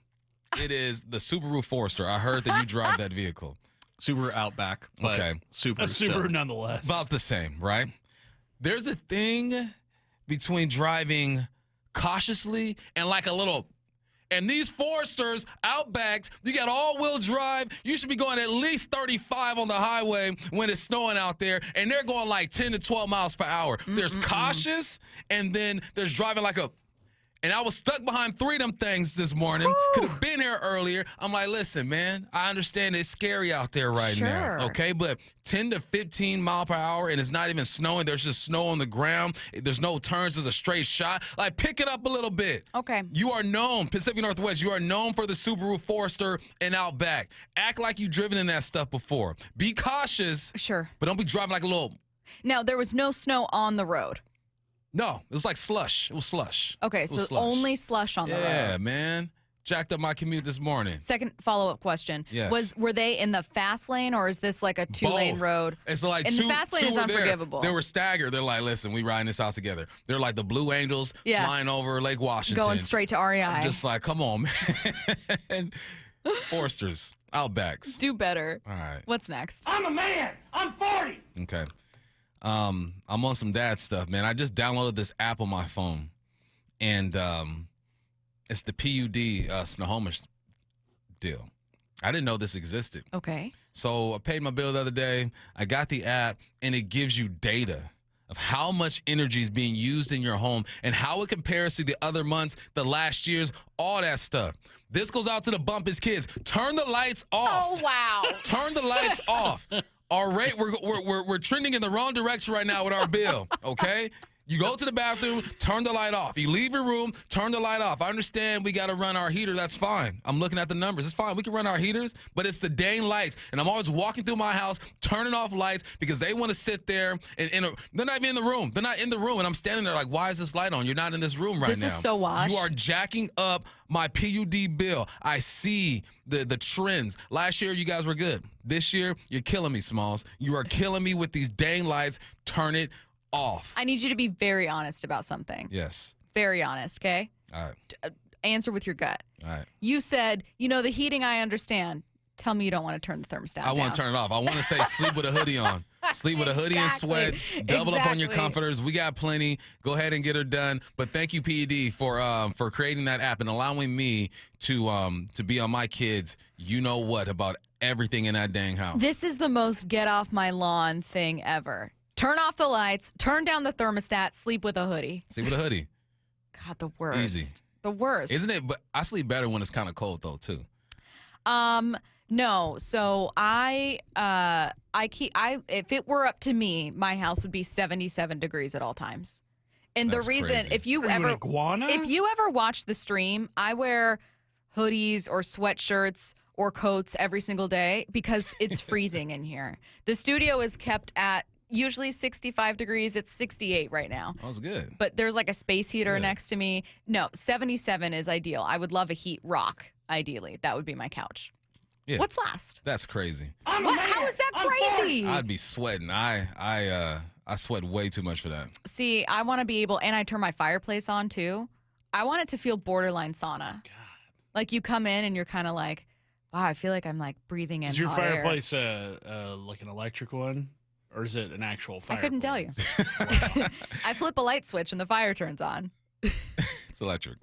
Speaker 1: It is the Subaru Forester. I heard that you drive that vehicle.
Speaker 5: Subaru Outback. But
Speaker 1: okay.
Speaker 5: Subaru,
Speaker 12: Subaru nonetheless.
Speaker 1: About the same, right? There's a thing between driving cautiously and like a little. And these Foresters, Outbacks, you got all-wheel drive. You should be going at least 35 on the highway when it's snowing out there, and they're going like 10 to 12 miles per hour. There's cautious, and then there's driving like a. And I was stuck behind 3 of them things this morning. Could have been here earlier. I'm like, listen, man, I understand it's scary out there right now, okay? But 10 to 15 mile per hour, and it's not even snowing. There's just snow on the ground. There's no turns. There's a straight shot. Like, pick it up a little bit.
Speaker 2: Okay.
Speaker 1: You are known, Pacific Northwest, you are known for the Subaru Forester and Outback. Act like you've driven in that stuff before. Be cautious.
Speaker 2: Sure.
Speaker 1: But don't be driving like a little.
Speaker 2: Now, there was no snow on the road.
Speaker 1: No, it was like slush. It was slush.
Speaker 2: Okay, so only slush on the road.
Speaker 1: Yeah, man. Jacked up my commute this morning.
Speaker 2: Second follow-up question.
Speaker 1: Yes.
Speaker 2: Were they in the fast lane, or is this like a 2-lane road?
Speaker 1: It's like
Speaker 2: and
Speaker 1: two,
Speaker 2: the fast lane
Speaker 1: two
Speaker 2: is
Speaker 1: were
Speaker 2: unforgivable.
Speaker 1: There. They were staggered. They're like, listen, we riding this house together. They're like the Blue Angels flying over Lake Washington.
Speaker 2: Going straight to REI.
Speaker 1: I'm just like, come on, man. Foresters, Outbacks.
Speaker 2: Do better.
Speaker 1: All right.
Speaker 2: What's next?
Speaker 10: I'm a man. I'm 40.
Speaker 1: Okay. I'm on some dad stuff, man. I just downloaded this app on my phone, and it's the PUD Snohomish deal. I didn't know this existed.
Speaker 2: Okay.
Speaker 1: So I paid my bill the other day. I got the app, and it gives you data of how much energy is being used in your home and how it compares to the other months, the last years, all that stuff. This goes out to the Bumpus kids. Turn the lights off.
Speaker 2: Oh, wow.
Speaker 1: Turn the lights off. Our rate, we're trending in the wrong direction right now with our bill, okay? You go to the bathroom, turn the light off. You leave your room, turn the light off. I understand we got to run our heater. That's fine. I'm looking at the numbers. It's fine. We can run our heaters, but it's the dang lights. And I'm always walking through my house, turning off lights because they want to sit there. And they're not even in the room. They're not in the room. And I'm standing there like, why is this light on? You're not in this room right now.
Speaker 2: This is so washed.
Speaker 1: You are jacking up my PUD bill. I see the trends. Last year, you guys were good. This year, you're killing me, Smalls. You are killing me with these dang lights. Turn it off.
Speaker 2: I need you to be very honest about something.
Speaker 1: Yes.
Speaker 2: Very honest, okay?
Speaker 1: All right.
Speaker 2: Answer with your gut.
Speaker 1: All right.
Speaker 2: You said, the heating I understand. Tell me you don't want to turn the thermostat down.
Speaker 1: I want to turn it off. I want to say sleep with a hoodie on. Sleep with a hoodie and sweats. Double up on your comforters. We got plenty. Go ahead and get her done. But thank you, PED, for creating that app and allowing me to be on my kids. You know what about everything in that dang house.
Speaker 2: This is the most get off my lawn thing ever. Turn off the lights, turn down the thermostat, sleep with a hoodie.
Speaker 1: Sleep with a hoodie.
Speaker 2: God, the worst.
Speaker 1: Easy.
Speaker 2: The worst.
Speaker 1: Isn't it? But I sleep better when it's kind of cold though too.
Speaker 2: No. So if it were up to me, my house would be 77 degrees at all times. And
Speaker 1: That's
Speaker 2: the reason,
Speaker 1: crazy.
Speaker 2: if you
Speaker 12: Are you
Speaker 2: ever
Speaker 12: an iguana?
Speaker 2: if you ever watch the stream, I wear hoodies or sweatshirts or coats every single day because it's freezing in here. The studio is kept at usually 65 degrees. It's 68 right now.
Speaker 1: That was good.
Speaker 2: But there's like a space heater
Speaker 1: good.
Speaker 2: next to me. No, 77 is ideal. I would love a heat rock, ideally. That would be my couch.
Speaker 1: Yeah.
Speaker 2: What's last?
Speaker 1: That's crazy.
Speaker 2: What? How is that crazy?
Speaker 1: I'd be sweating. I sweat way too much for that.
Speaker 2: See, I want to be able, and I turn my fireplace on too. I want it to feel borderline sauna. God. Like you come in and you're kind of like, wow, I feel like I'm like breathing in
Speaker 12: Is your
Speaker 2: hot air.
Speaker 12: fireplace like an electric one, or is it an actual
Speaker 2: I
Speaker 12: fireplace?
Speaker 2: couldn't tell you. I flip a light switch and the fire turns on.
Speaker 1: It's electric.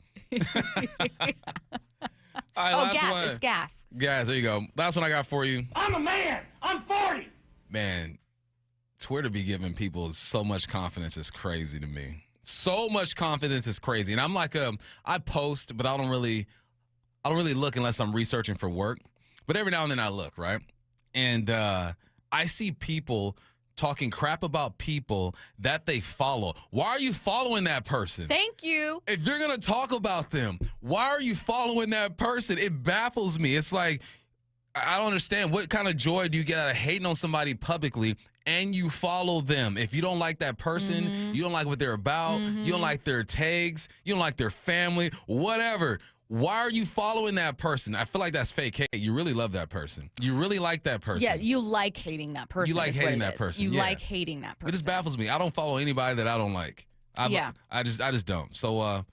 Speaker 1: All right,
Speaker 2: Oh,
Speaker 1: last
Speaker 2: gas.
Speaker 1: one.
Speaker 2: It's gas.
Speaker 1: Guys, there you go. Last one I got for you.
Speaker 10: I'm a man. I'm 40.
Speaker 1: Man, Twitter be giving people so much confidence. It's crazy to me. So much confidence is crazy. And I'm like, I post, but I don't really look unless I'm researching for work. But every now and then I look, right? And I see people talking crap about people that they follow. Why are you following that person?
Speaker 2: Thank you.
Speaker 1: If you're going to talk about them, why are you following that person? It baffles me. It's like, I don't understand. What kind of joy do you get out of hating on somebody publicly and you follow them? If you don't like that person, you don't like what they're about, you don't like their tags, you don't like their family, whatever. Why are you following that person? I feel like that's fake hate. You really love that person. You really like that person.
Speaker 2: Yeah, you like hating that person.
Speaker 1: You like
Speaker 2: is what
Speaker 1: hating
Speaker 2: it
Speaker 1: that
Speaker 2: is.
Speaker 1: person.
Speaker 2: You
Speaker 1: yeah.
Speaker 2: like hating that person.
Speaker 1: It just baffles me. I don't follow anybody that I don't like. I just don't. So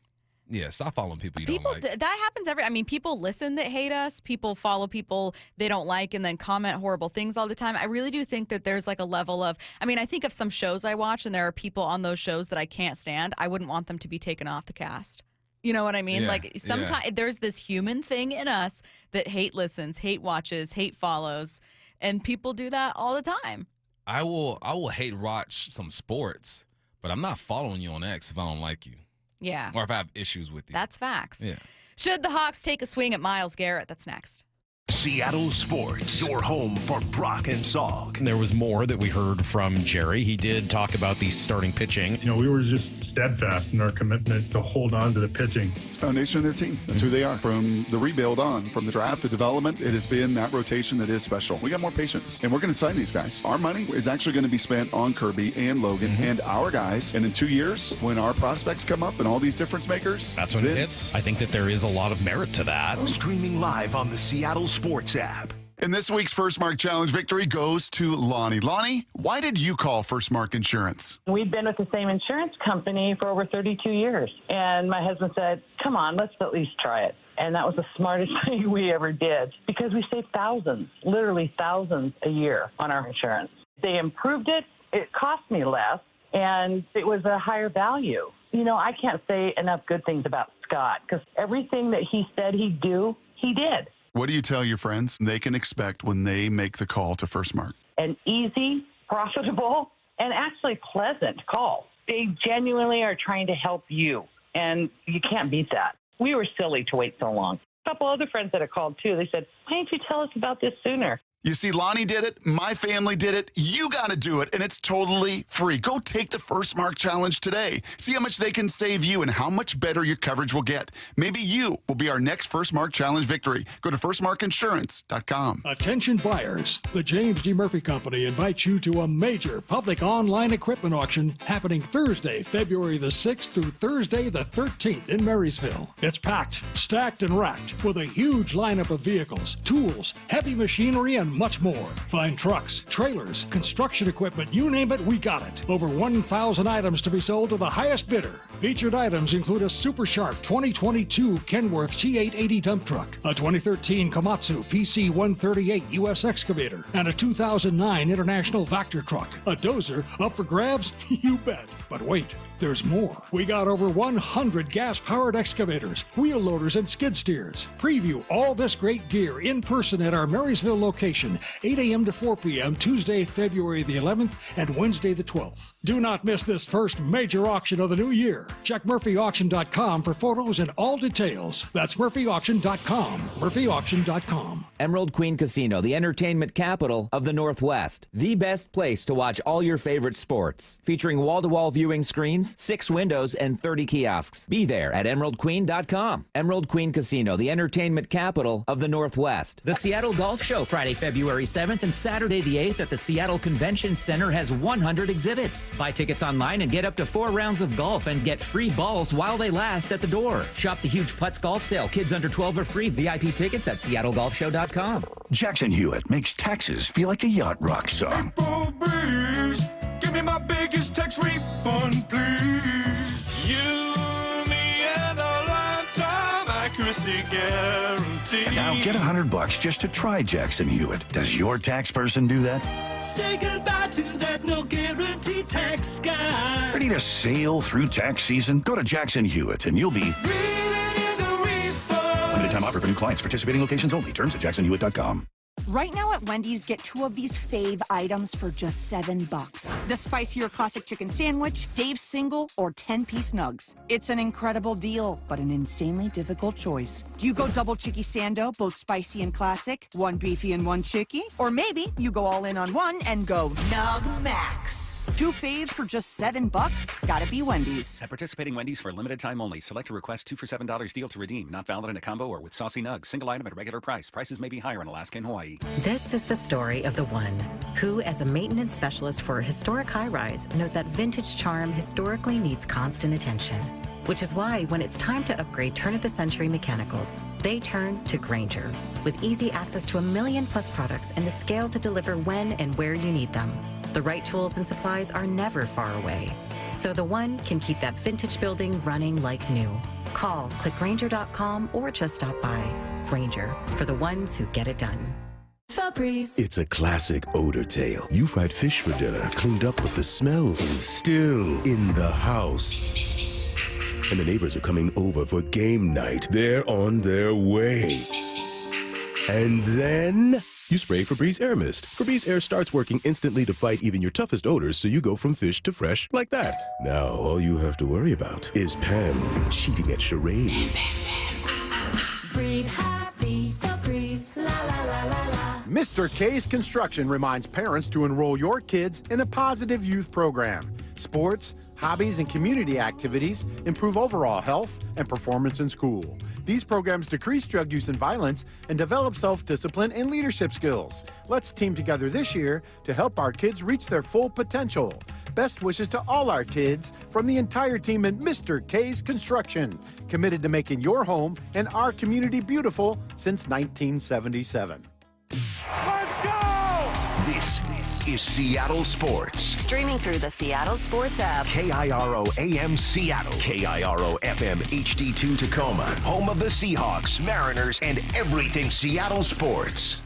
Speaker 1: yeah, stop following people you
Speaker 2: People
Speaker 1: don't like.
Speaker 2: that happens I mean, people listen that hate us. People follow people they don't like and then comment horrible things all the time. I really do think that there's like a level of, I mean, I think of some shows I watch and there are people on those shows that I can't stand. I wouldn't want them to be taken off the cast. You know what I mean?
Speaker 1: Yeah,
Speaker 2: like sometimes there's this human thing in us that hate listens, hate watches, hate follows, and people do that all the time.
Speaker 1: I will hate watch some sports, but I'm not following you on X if I don't like you.
Speaker 2: Yeah.
Speaker 1: Or if I have issues with you.
Speaker 2: That's facts.
Speaker 1: Yeah.
Speaker 2: Should the Hawks take a swing at Myles Garrett? That's next.
Speaker 4: Seattle Sports, your home for Brock and Salk.
Speaker 13: There was more that we heard from Jerry. He did talk about the starting pitching.
Speaker 14: You know, we were just steadfast in our commitment to hold on to the pitching.
Speaker 19: It's the foundation of their team. That's who they are. From the rebuild on, from the draft to development, it has been that rotation that is special. We got more patience, and we're going to sign these guys. Our money is actually going to be spent on Kirby and Logan and our guys. And in 2 years, when our prospects come up and all these difference makers,
Speaker 13: That's when it hits. I think that there is a lot of merit to that.
Speaker 4: Streaming live on the Seattle Sports app.
Speaker 19: And this week's First Mark Challenge victory goes to Lonnie. Lonnie, why did you call First Mark Insurance?
Speaker 16: We've been with the same insurance company for over 32 years. And my husband said, come on, let's at least try it. And that was the smartest thing we ever did because we saved thousands, literally thousands a year on our insurance. They improved it. It cost me less, and it was a higher value. You know, I can't say enough good things about Scott because everything that he said he'd do, he did.
Speaker 19: What do you tell your friends they can expect when they make the call to First Mark?
Speaker 16: An easy, profitable, and actually pleasant call. They genuinely are trying to help you, and you can't beat that. We were silly to wait so long. A couple other friends that have called, too, they said, why didn't you tell us about this sooner?
Speaker 19: You see, Lonnie did it. My family did it. You got to do it, and it's totally free. Go take the First Mark Challenge today. See how much they can save you and how much better your coverage will get. Maybe you will be our next First Mark Challenge victory. Go to firstmarkinsurance.com.
Speaker 17: Attention buyers. The James G. Murphy Company invites you to a major public online equipment auction happening Thursday, February the 6th through Thursday the 13th in Marysville. It's packed, stacked, and racked with a huge lineup of vehicles, tools, heavy machinery, and much more. Find trucks, trailers, construction equipment, you name it, we got it. Over 1,000 items to be sold to the highest bidder. Featured items include a Super Sharp 2022 Kenworth T880 dump truck, a 2013 Komatsu PC138 US excavator, and a 2009 International Vector truck. A dozer up for grabs? You bet. But wait, There's more. We got over 100 gas-powered excavators, wheel loaders, and skid steers. Preview all this great gear in person at our Marysville location, 8 a.m. to 4 p.m. Tuesday, February the 11th and Wednesday the 12th. Do not miss this first major auction of the new year. Check murphyauction.com for photos and all details. That's murphyauction.com. murphyauction.com.
Speaker 3: Emerald Queen Casino, the entertainment capital of the Northwest. The best place to watch all your favorite sports. Featuring wall-to-wall viewing screens, 6 windows, and 30 kiosks. Be there at emeraldqueen.com. Emerald Queen Casino, the entertainment capital of the Northwest.
Speaker 7: The Seattle Golf Show, Friday, February 7th and Saturday the 8th at the Seattle Convention Center has 100 exhibits. Buy tickets online and get up to 4 rounds of golf and get free balls while they last at the door. Shop the huge Putts Golf Sale. Kids under 12 are free. VIP tickets at seattlegolfshow.com.
Speaker 4: Jackson Hewitt makes taxes feel like a yacht rock song.
Speaker 22: Breeze, give me my biggest tax refund, please. You, me, and a lifetime accuracy guarantee.
Speaker 4: And now get $100 just to try Jackson Hewitt. Does your tax person do that?
Speaker 22: Say goodbye to that no guarantee tax guy.
Speaker 4: Ready to sail through tax season? Go to Jackson Hewitt and you'll be... Limited time offer for new clients. Participating locations only. Terms at jacksonhewitt.com.
Speaker 18: Right now at Wendy's, get 2 of these fave items for just $7. The spicier classic chicken sandwich, Dave's single, or 10-piece nugs. It's an incredible deal, but an insanely difficult choice. Do you go double chicky sando, both spicy and classic, 1 beefy and 1 chicky? Or maybe you go all in on one and go Nug Max. 2 faves for just $7? Gotta be Wendy's.
Speaker 20: At participating Wendy's for a limited time only. Select a request 2 for $7 deal to redeem. Not valid in a combo or with saucy nugs. Single item at regular price. Prices may be higher in Alaska and Hawaii.
Speaker 21: This is the story of the one who, as a maintenance specialist for a historic high-rise, knows that vintage charm historically needs constant attention. Which is why, when it's time to upgrade turn-of-the-century mechanicals, they turn to Grainger. With easy access to 1 million-plus products and the scale to deliver when and where you need them. The right tools and supplies are never far away. So the one can keep that vintage building running like new. Call, click Grainger.com, or just stop by. Grainger, for the ones who get it done. Febreze.
Speaker 24: It's a classic odor tale. You fried fish for dinner, cleaned up, but the smell is still in the house. And the neighbors are coming over for game night. They're on their way. And then you spray Febreze Air Mist. Febreze Air starts working instantly to fight even your toughest odors, so you go from fish to fresh like that. Now all you have to worry about is Pam cheating at charades.
Speaker 26: Breathe happy, Febreze, la la la la la.
Speaker 27: Mr. K's Construction reminds parents to enroll your kids in a positive youth program. Sports, hobbies, and community activities improve overall health and performance in school. These programs decrease drug use and violence and develop self-discipline and leadership skills. Let's team together this year to help our kids reach their full potential. Best wishes to all our kids from the entire team at Mr. K's Construction, committed to making your home and our community beautiful since 1977.
Speaker 4: This is Seattle Sports.
Speaker 23: Streaming through the Seattle Sports app.
Speaker 4: KIRO AM Seattle. KIRO FM HD2 Tacoma. Home of the Seahawks, Mariners, and everything Seattle sports.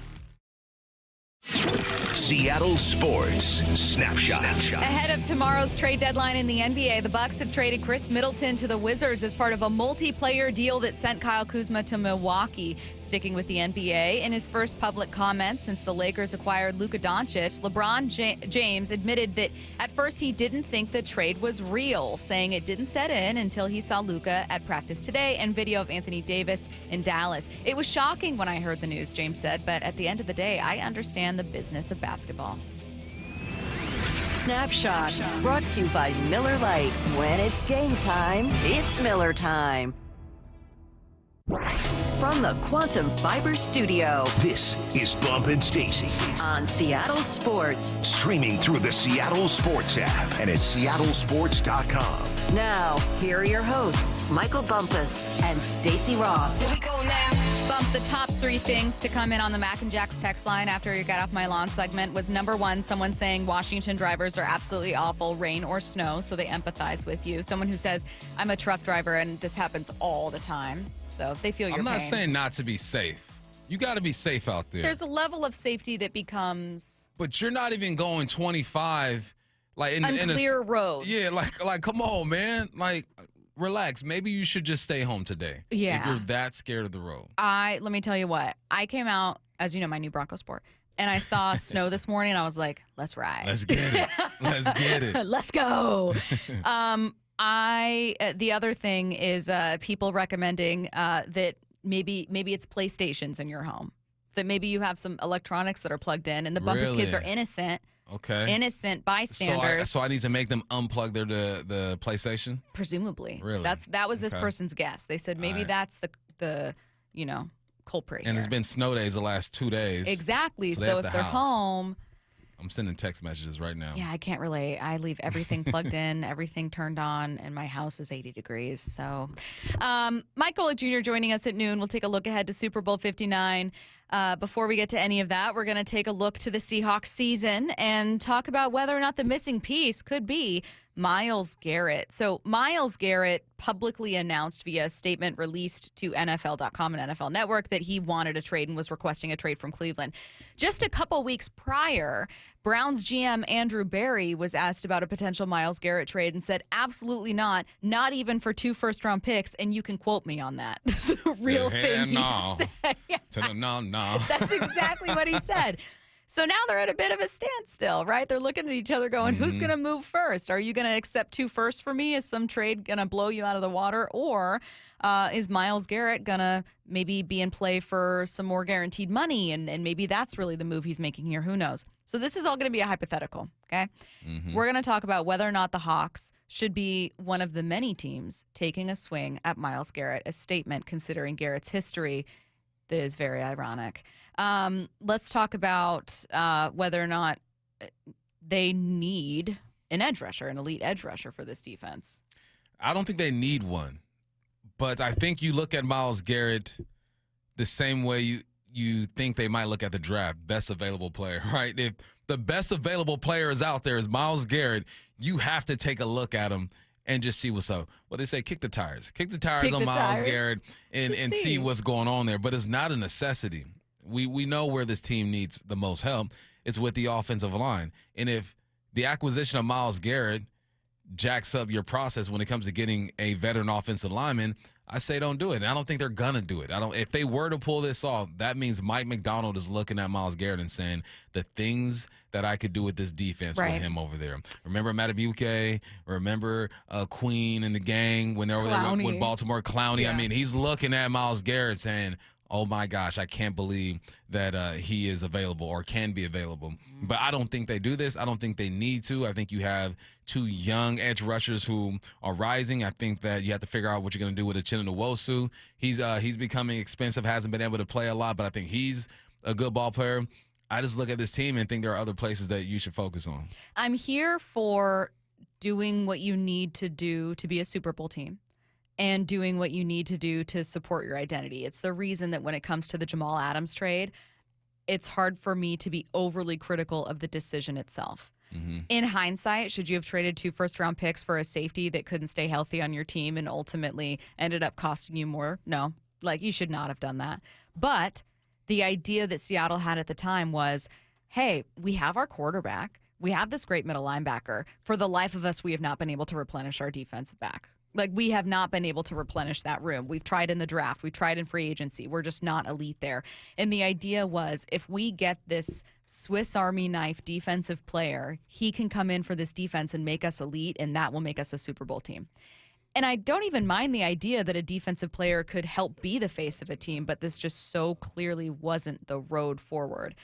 Speaker 4: Seattle Sports Snapshot.
Speaker 2: Ahead of tomorrow's trade deadline in the NBA, the Bucks have traded Chris Middleton to the Wizards as part of a multiplayer deal that sent Kyle Kuzma to Milwaukee. Sticking with the NBA, in his first public comments since the Lakers acquired Luca Doncic, LeBron James admitted that at first he didn't think the trade was real, saying it didn't set in until he saw Luca at practice today and video of Anthony Davis in Dallas. It was shocking when I heard the news, James said, but at the end of the day, I understand the business of basketball.
Speaker 23: Snapshot, brought to you by Miller Lite. When it's game time, it's Miller time. From the Quantum Fiber Studio,
Speaker 4: this is Bump and Stacy
Speaker 23: on Seattle Sports.
Speaker 4: Streaming through the Seattle Sports app and at seattlesports.com.
Speaker 23: Now, here are your hosts, Michael Bumpus and Stacy Ross.
Speaker 2: Here we go now. Bump, the top 3 things to come in on the Mac and Jack's text line after you got off my lawn segment was number 1, someone saying Washington drivers are absolutely awful, rain or snow, so they empathize with you. Someone who says, I'm a truck driver and this happens all the time. So they feel your pain.
Speaker 1: I'm not saying not to be safe. You got to be safe out there.
Speaker 2: There's a level of safety that becomes...
Speaker 1: But you're not even going 25. Like
Speaker 2: unclear roads.
Speaker 1: Yeah, like come on, man. Like relax. Maybe you should just stay home today.
Speaker 2: Yeah.
Speaker 1: If you're that scared of the road.
Speaker 2: Let me tell you what. I came out, as you know, my new Bronco Sport, and I saw snow this morning, and I was like, let's ride.
Speaker 1: Let's get it. Let's get it.
Speaker 2: Let's go. The other thing is people recommending that maybe it's PlayStations in your home. That maybe you have some electronics that are plugged in, and the Bumpus kids are innocent.
Speaker 1: Okay.
Speaker 2: Innocent bystanders.
Speaker 1: So I need to make them unplug the PlayStation?
Speaker 2: Presumably.
Speaker 1: Really?
Speaker 2: That was this person's guess. They said maybe that's the culprit.
Speaker 1: And
Speaker 2: here.
Speaker 1: it's been snow days the last 2 days.
Speaker 2: Exactly.
Speaker 1: So
Speaker 2: So if they're home.
Speaker 1: I'm sending text messages right now.
Speaker 2: Yeah, I can't relate. I leave everything plugged in, everything turned on, and my house is 80 degrees. So, Mike Golick Jr. joining us at noon. We'll take a look ahead to Super Bowl 59. Before we get to any of that, we're going to take a look to the Seahawks season and talk about whether or not the missing piece could be Myles Garrett. So Myles Garrett publicly announced via a statement released to NFL.com and NFL Network that he wanted a trade and was requesting a trade from Cleveland. Just a couple weeks prior, Browns GM Andrew Berry was asked about a potential Myles Garrett trade and said, absolutely not even for 2 first-round picks, and you can quote me on that. Real thing he said.
Speaker 1: No.
Speaker 2: That's exactly what he said. So now they're at a bit of a standstill, right? They're looking at each other going, who's going to move first? Are you going to accept 2 firsts for me? Is some trade going to blow you out of the water? Or is Myles Garrett going to maybe be in play for some more guaranteed money? And maybe that's really the move he's making here. Who knows? So this is all going to be a hypothetical, okay? We're going to talk about whether or not the Hawks should be one of the many teams taking a swing at Myles Garrett, a statement considering Garrett's history that is very ironic. Let's talk about whether or not they need an edge rusher, an elite edge rusher for this defense.
Speaker 1: I don't think they need one, but I think you look at Myles Garrett the same way you think they might look at the draft, best available player, right? If the best available player is out there is Myles Garrett, you have to take a look at him and just see what's up. Well, they say kick the tires. Kick the tires on Myles Garrett and see what's going on there, but it's not a necessity. We know where this team needs the most help. It's with the offensive line. And if the acquisition of Myles Garrett jacks up your process when it comes to getting a veteran offensive lineman, I say don't do it. And I don't think they're going to do it. If they were to pull this off, that means Mike McDonald is looking at Myles Garrett and saying the things that I could do with this defense with him over there. Remember Matabuke? Remember Queen and the gang when they were over there with Baltimore? Clowney. Yeah. I mean, he's looking at Myles Garrett saying, oh, my gosh, I can't believe that he is available or can be available. But I don't think they do this. I don't think they need to. I think you have 2 young edge rushers who are rising. I think that you have to figure out what you're going to do with Uchenna Nwosu. He's becoming expensive, hasn't been able to play a lot, but I think he's a good ball player. I just look at this team and think there are other places that you should focus on.
Speaker 2: I'm here for doing what you need to do to be a Super Bowl team. And doing what you need to do to support your identity. It's the reason that when it comes to the Jamal Adams trade, it's hard for me to be overly critical of the decision itself. In hindsight, should you have traded 2 first-round picks for a safety that couldn't stay healthy on your team and ultimately ended up costing you more? No. You should not have done that. But the idea that Seattle had at the time was, hey, we have our quarterback. We have this great middle linebacker. For the life of us, we have not been able to replenish our defensive back. We have not been able to replenish that room. We've tried in the draft. We've tried in free agency. We're just not elite there. And the idea was if we get this Swiss Army knife defensive player, he can come in for this defense and make us elite, and that will make us a Super Bowl team. And I don't even mind the idea that a defensive player could help be the face of a team, but this just so clearly wasn't the road forward.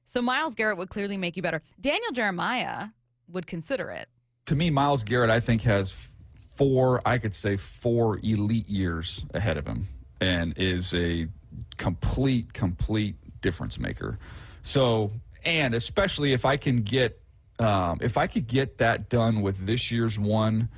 Speaker 2: So Myles Garrett would clearly make you better. Daniel Jeremiah would consider it.
Speaker 5: To me, Myles Garrett, I think, has 4 elite years ahead of him and is a complete difference maker. So, and especially if I can get, if I could get that done with this year's 1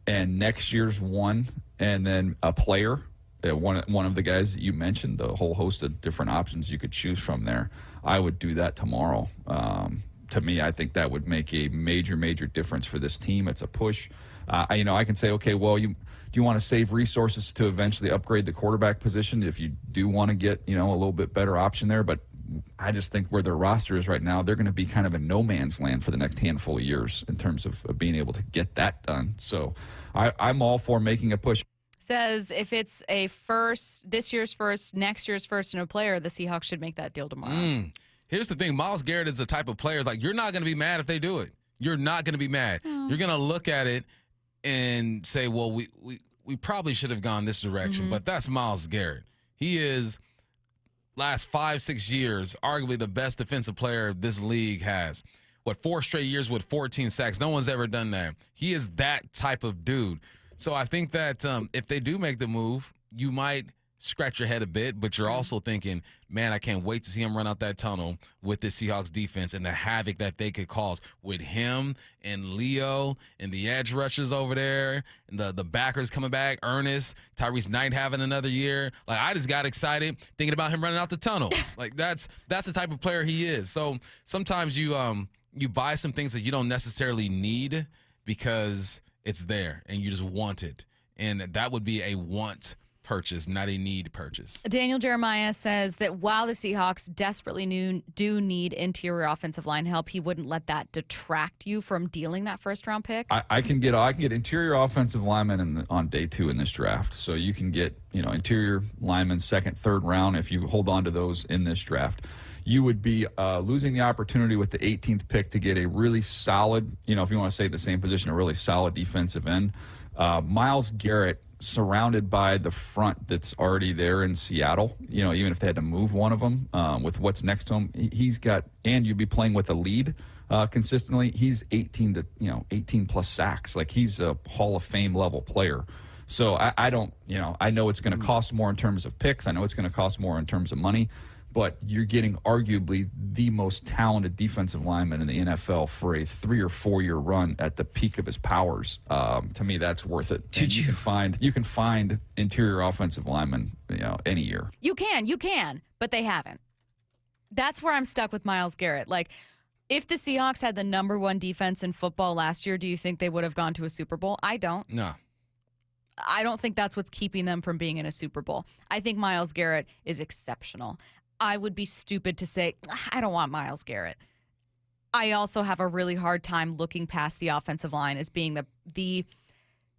Speaker 5: and next year's 1, and then a player, one of the guys that you mentioned, the whole host of different options you could choose from there, I would do that tomorrow. To me, I think that would make a major difference for this team. It's a push. I can say, okay, well, do you want to save resources to eventually upgrade the quarterback position if you do want to get, a little bit better option there? But I just think where their roster is right now, they're going to be kind of a no man's land for the next handful of years in terms of being able to get that done. So I'm all for making a push.
Speaker 2: Says if it's a first, this year's first, next year's first in a player, the Seahawks should make that deal tomorrow.
Speaker 1: Here's the thing. Myles Garrett is the type of player, like, you're not going to be mad if they do it. You're not going to be mad. You're going to look at it and say, well, we probably should have gone this direction, but that's Myles Garrett. He is, last 5-6 years, arguably the best defensive player this league has. 4 straight years with 14 sacks. No one's ever done that. He is that type of dude. So I think that if they do make the move, you might scratch your head a bit, but you're also thinking, man, I can't wait to see him run out that tunnel with this Seahawks defense and the havoc that they could cause with him and Leo and the edge rushers over there and the backers coming back, Ernest, Tyrese Knight having another year. Like, I just got excited thinking about him running out the tunnel. Like, that's the type of player he is. So sometimes you buy some things that you don't necessarily need because it's there and you just want it. And that would be a want purchase, not a need purchase.
Speaker 2: Daniel Jeremiah says that while the Seahawks desperately do need interior offensive line help, he wouldn't let that detract you from dealing that first-round pick.
Speaker 5: I can get interior offensive linemen on day 2 in this draft. So you can get interior linemen second, third round if you hold on to those in this draft. You would be losing the opportunity with the 18th pick to get a really solid, if you want to say the same position, a really solid defensive end. Myles Garrett, surrounded by the front that's already there in Seattle, even if they had to move one of them with what's next to him, he's got, and you'd be playing with a lead consistently. He's 18 plus sacks. Like, he's a Hall of Fame level player. So I don't, I know it's going to cost more in terms of picks. I know it's going to cost more in terms of money, but you're getting arguably the most talented defensive lineman in the NFL for a 3 or 4 year run at the peak of his powers. To me, that's worth it. You can find interior offensive linemen, any year.
Speaker 2: You can, but they haven't. That's where I'm stuck with Myles Garrett. Like, if the Seahawks had the number 1 defense in football last year, do you think they would have gone to a Super Bowl? I don't.
Speaker 1: No.
Speaker 2: I don't think that's what's keeping them from being in a Super Bowl. I think Myles Garrett is exceptional. I would be stupid to say, I don't want Myles Garrett. I also have a really hard time looking past the offensive line as being the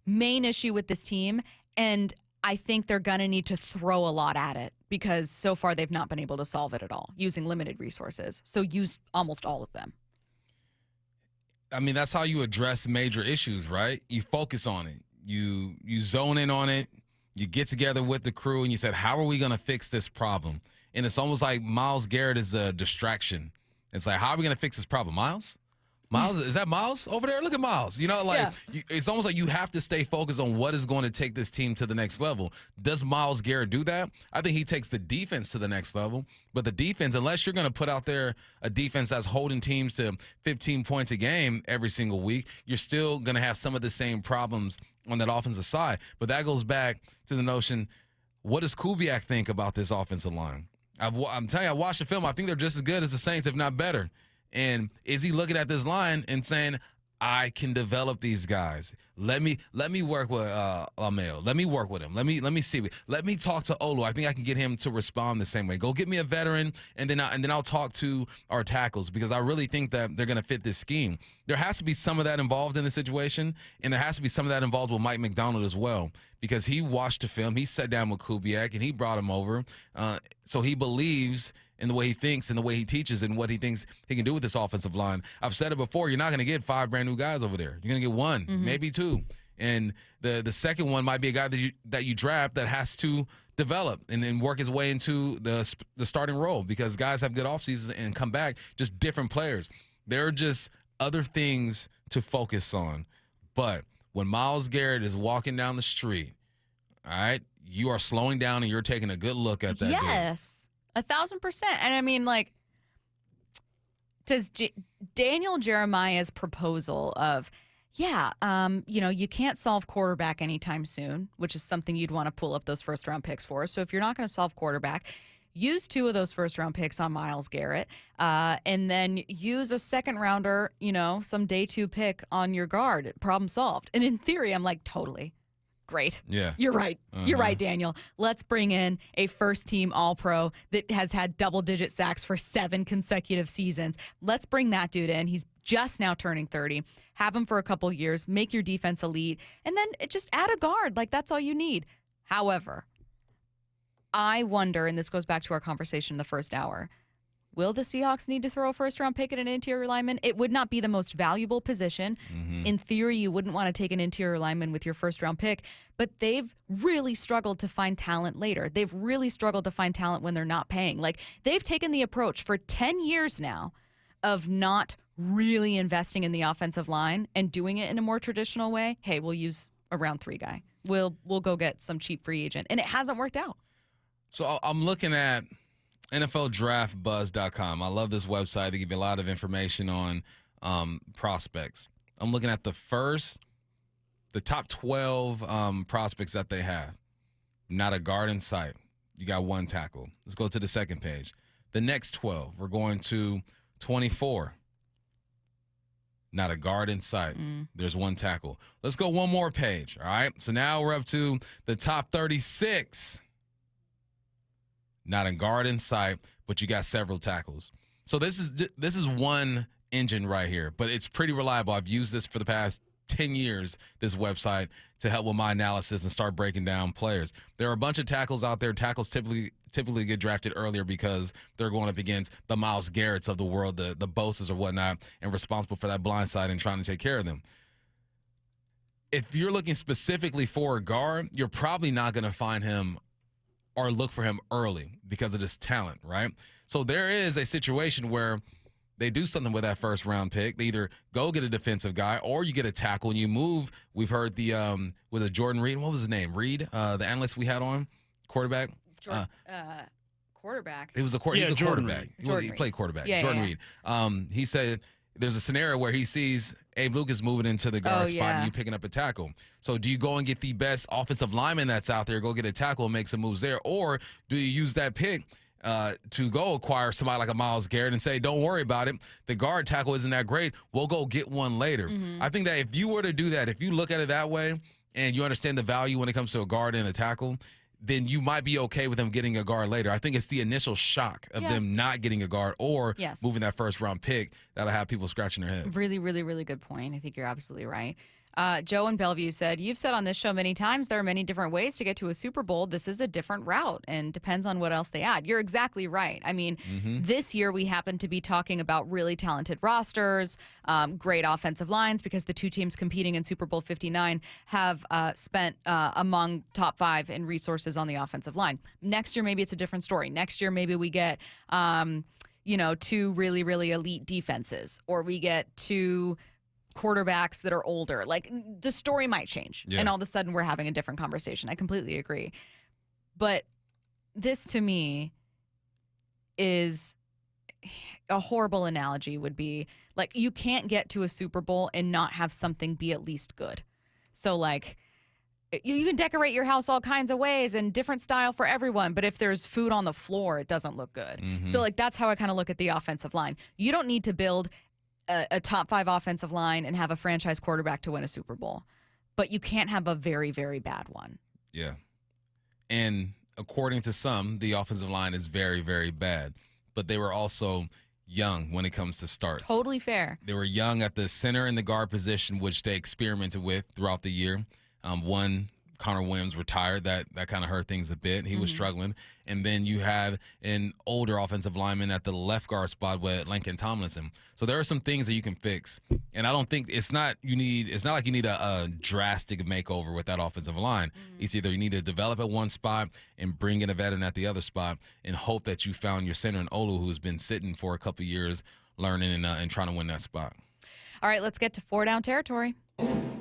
Speaker 2: main issue with this team, and I think they're going to need to throw a lot at it because so far they've not been able to solve it at all using limited resources. So use almost all of them.
Speaker 1: I mean, that's how you address major issues, right? You focus on it. You zone in on it. You get together with the crew and you said, how are we going to fix this problem? And it's almost like Myles Garrett is a distraction. It's like, how are we going to fix this problem? Myles, is that Myles over there? Look at Myles. It's almost like you have to stay focused on what is going to take this team to the next level. Does Myles Garrett do that? I think he takes the defense to the next level. But the defense, unless you're going to put out there a defense that's holding teams to 15 points a game every single week, you're still going to have some of the same problems on that offensive side. But that goes back to the notion, what does Kubiak think about this offensive line? I'm telling you, I watched the film. I think they're just as good as the Saints, if not better. And is he looking at this line and saying, I can develop these guys. Let me work with Lameo. Let me work with him. Let me see. Let me talk to Olu. I think I can get him to respond the same way. Go get me a veteran, and then I'll talk to our tackles because I really think that they're going to fit this scheme. There has to be some of that involved in the situation, and there has to be some of that involved with Mike McDonald as well because he watched the film. He sat down with Kubiak, and he brought him over. So he believes in the way he thinks and the way he teaches and what he thinks he can do with this offensive line. I've said it before, you're not going to get 5 brand new guys over there. You're going to get 1, maybe 2. And the second one might be a guy that you draft that has to develop and then work his way into the starting role because guys have good offseasons and come back, just different players. There are just other things to focus on. But when Myles Garrett is walking down the street, all right, you are slowing down and you're taking a good look at that dude.
Speaker 2: Yes. 1,000%. And I mean, like, does Daniel Jeremiah's proposal of, you can't solve quarterback anytime soon, which is something you'd want to pull up those first-round picks for. So if you're not going to solve quarterback, use 2 of those first-round picks on Myles Garrett, and then use a second-rounder, some day 2 pick on your guard. Problem solved. And in theory, I'm like, totally. Great.
Speaker 1: Yeah.
Speaker 2: You're right. You're right, Daniel. Let's bring in a first-team All-Pro that has had double-digit sacks for 7 consecutive seasons. Let's bring that dude in. He's just now turning 30. Have him for a couple years. Make your defense elite. And then just add a guard. Like, that's all you need. However, I wonder, and this goes back to our conversation in the first hour, will the Seahawks need to throw a first-round pick at an interior lineman? It would not be the most valuable position. In theory, you wouldn't want to take an interior lineman with your first-round pick, but they've really struggled to find talent later. They've really struggled to find talent when they're not paying. Like, they've taken the approach for 10 years now of not really investing in the offensive line and doing it in a more traditional way. Hey, we'll use a round 3 guy. We'll go get some cheap free agent. And it hasn't worked out.
Speaker 1: So I'm looking at NFLDraftBuzz.com. I love this website. They give you a lot of information on prospects. I'm looking at the top 12 prospects that they have. Not a guard in sight. You got 1 tackle. Let's go to the second page. The next 12, we're going to 24. Not a guard in sight. There's 1 tackle. Let's go one more page, all right? So now we're up to the top 36. Not a guard in sight, but you got several tackles. So this is one engine right here, but it's pretty reliable. I've used this for the past 10 years, this website, to help with my analysis and start breaking down players. There are a bunch of tackles out there. Tackles typically get drafted earlier because they're going up against the Myles Garretts of the world, the Bosa's or whatnot, and responsible for that blind side and trying to take care of them. If you're looking specifically for a guard, you're probably not going to find him or look for him early because of his talent, right? So there is a situation where they do something with that first round pick. They either go get a defensive guy or you get a tackle and you move. We've heard was it Jordan Reed? What was his name? Reed, the analyst we had on, quarterback.
Speaker 2: Quarterback.
Speaker 1: He was a quarterback. He played quarterback.
Speaker 2: Yeah,
Speaker 1: Jordan Reed. He said there's a scenario where he sees Abe Lucas moving into the guard spot and you picking up a tackle. So do you go and get the best offensive lineman that's out there, go get a tackle and make some moves there? Or do you use that pick to go acquire somebody like a Myles Garrett and say, don't worry about it. The guard tackle isn't that great. We'll go get one later. I think that if you were to do that, if you look at it that way and you understand the value when it comes to a guard and a tackle, then you might be okay with them getting a guard later. I think it's the initial shock of them not getting a guard or moving that first-round pick that'll have people scratching their heads.
Speaker 2: Really, really, really good point. I think you're absolutely right. Joe in Bellevue said, you've said on this show many times there are many different ways to get to a Super Bowl. This is a different route and depends on what else they add. You're exactly right. I mean, this year we happen to be talking about really talented rosters, great offensive lines, because the 2 teams competing in Super Bowl 59 have spent among top 5 in resources on the offensive line. Next year, maybe it's a different story. Next year, maybe we get 2 really, really elite defenses, or we get 2 quarterbacks that are older. Like, the story might change and all of a sudden we're having a different conversation. I completely agree. But this to me is a horrible analogy. Would be like, you can't get to a Super Bowl and not have something be at least good. So like, you can decorate your house all kinds of ways and different style for everyone, but if there's food on the floor, it doesn't look good. So like, that's how I kind of look at the offensive line. You don't need to build a top 5 offensive line and have a franchise quarterback to win a Super Bowl, but you can't have a very, very bad one.
Speaker 1: Yeah. And according to some, the offensive line is very, very bad, but they were also young when it comes to starts.
Speaker 2: Totally fair.
Speaker 1: They were young at the center and the guard position, which they experimented with throughout the year. One, Connor Williams retired. That kind of hurt things a bit. He was struggling. And then you have an older offensive lineman at the left guard spot with Lincoln Tomlinson. So there are some things that you can fix. And I don't think it's not like you need a drastic makeover with that offensive line. It's either you need to develop at one spot and bring in a veteran at the other spot and hope that you found your center in Olu, who's been sitting for a couple of years learning and trying to win that spot.
Speaker 2: All right, let's get to 4 down territory.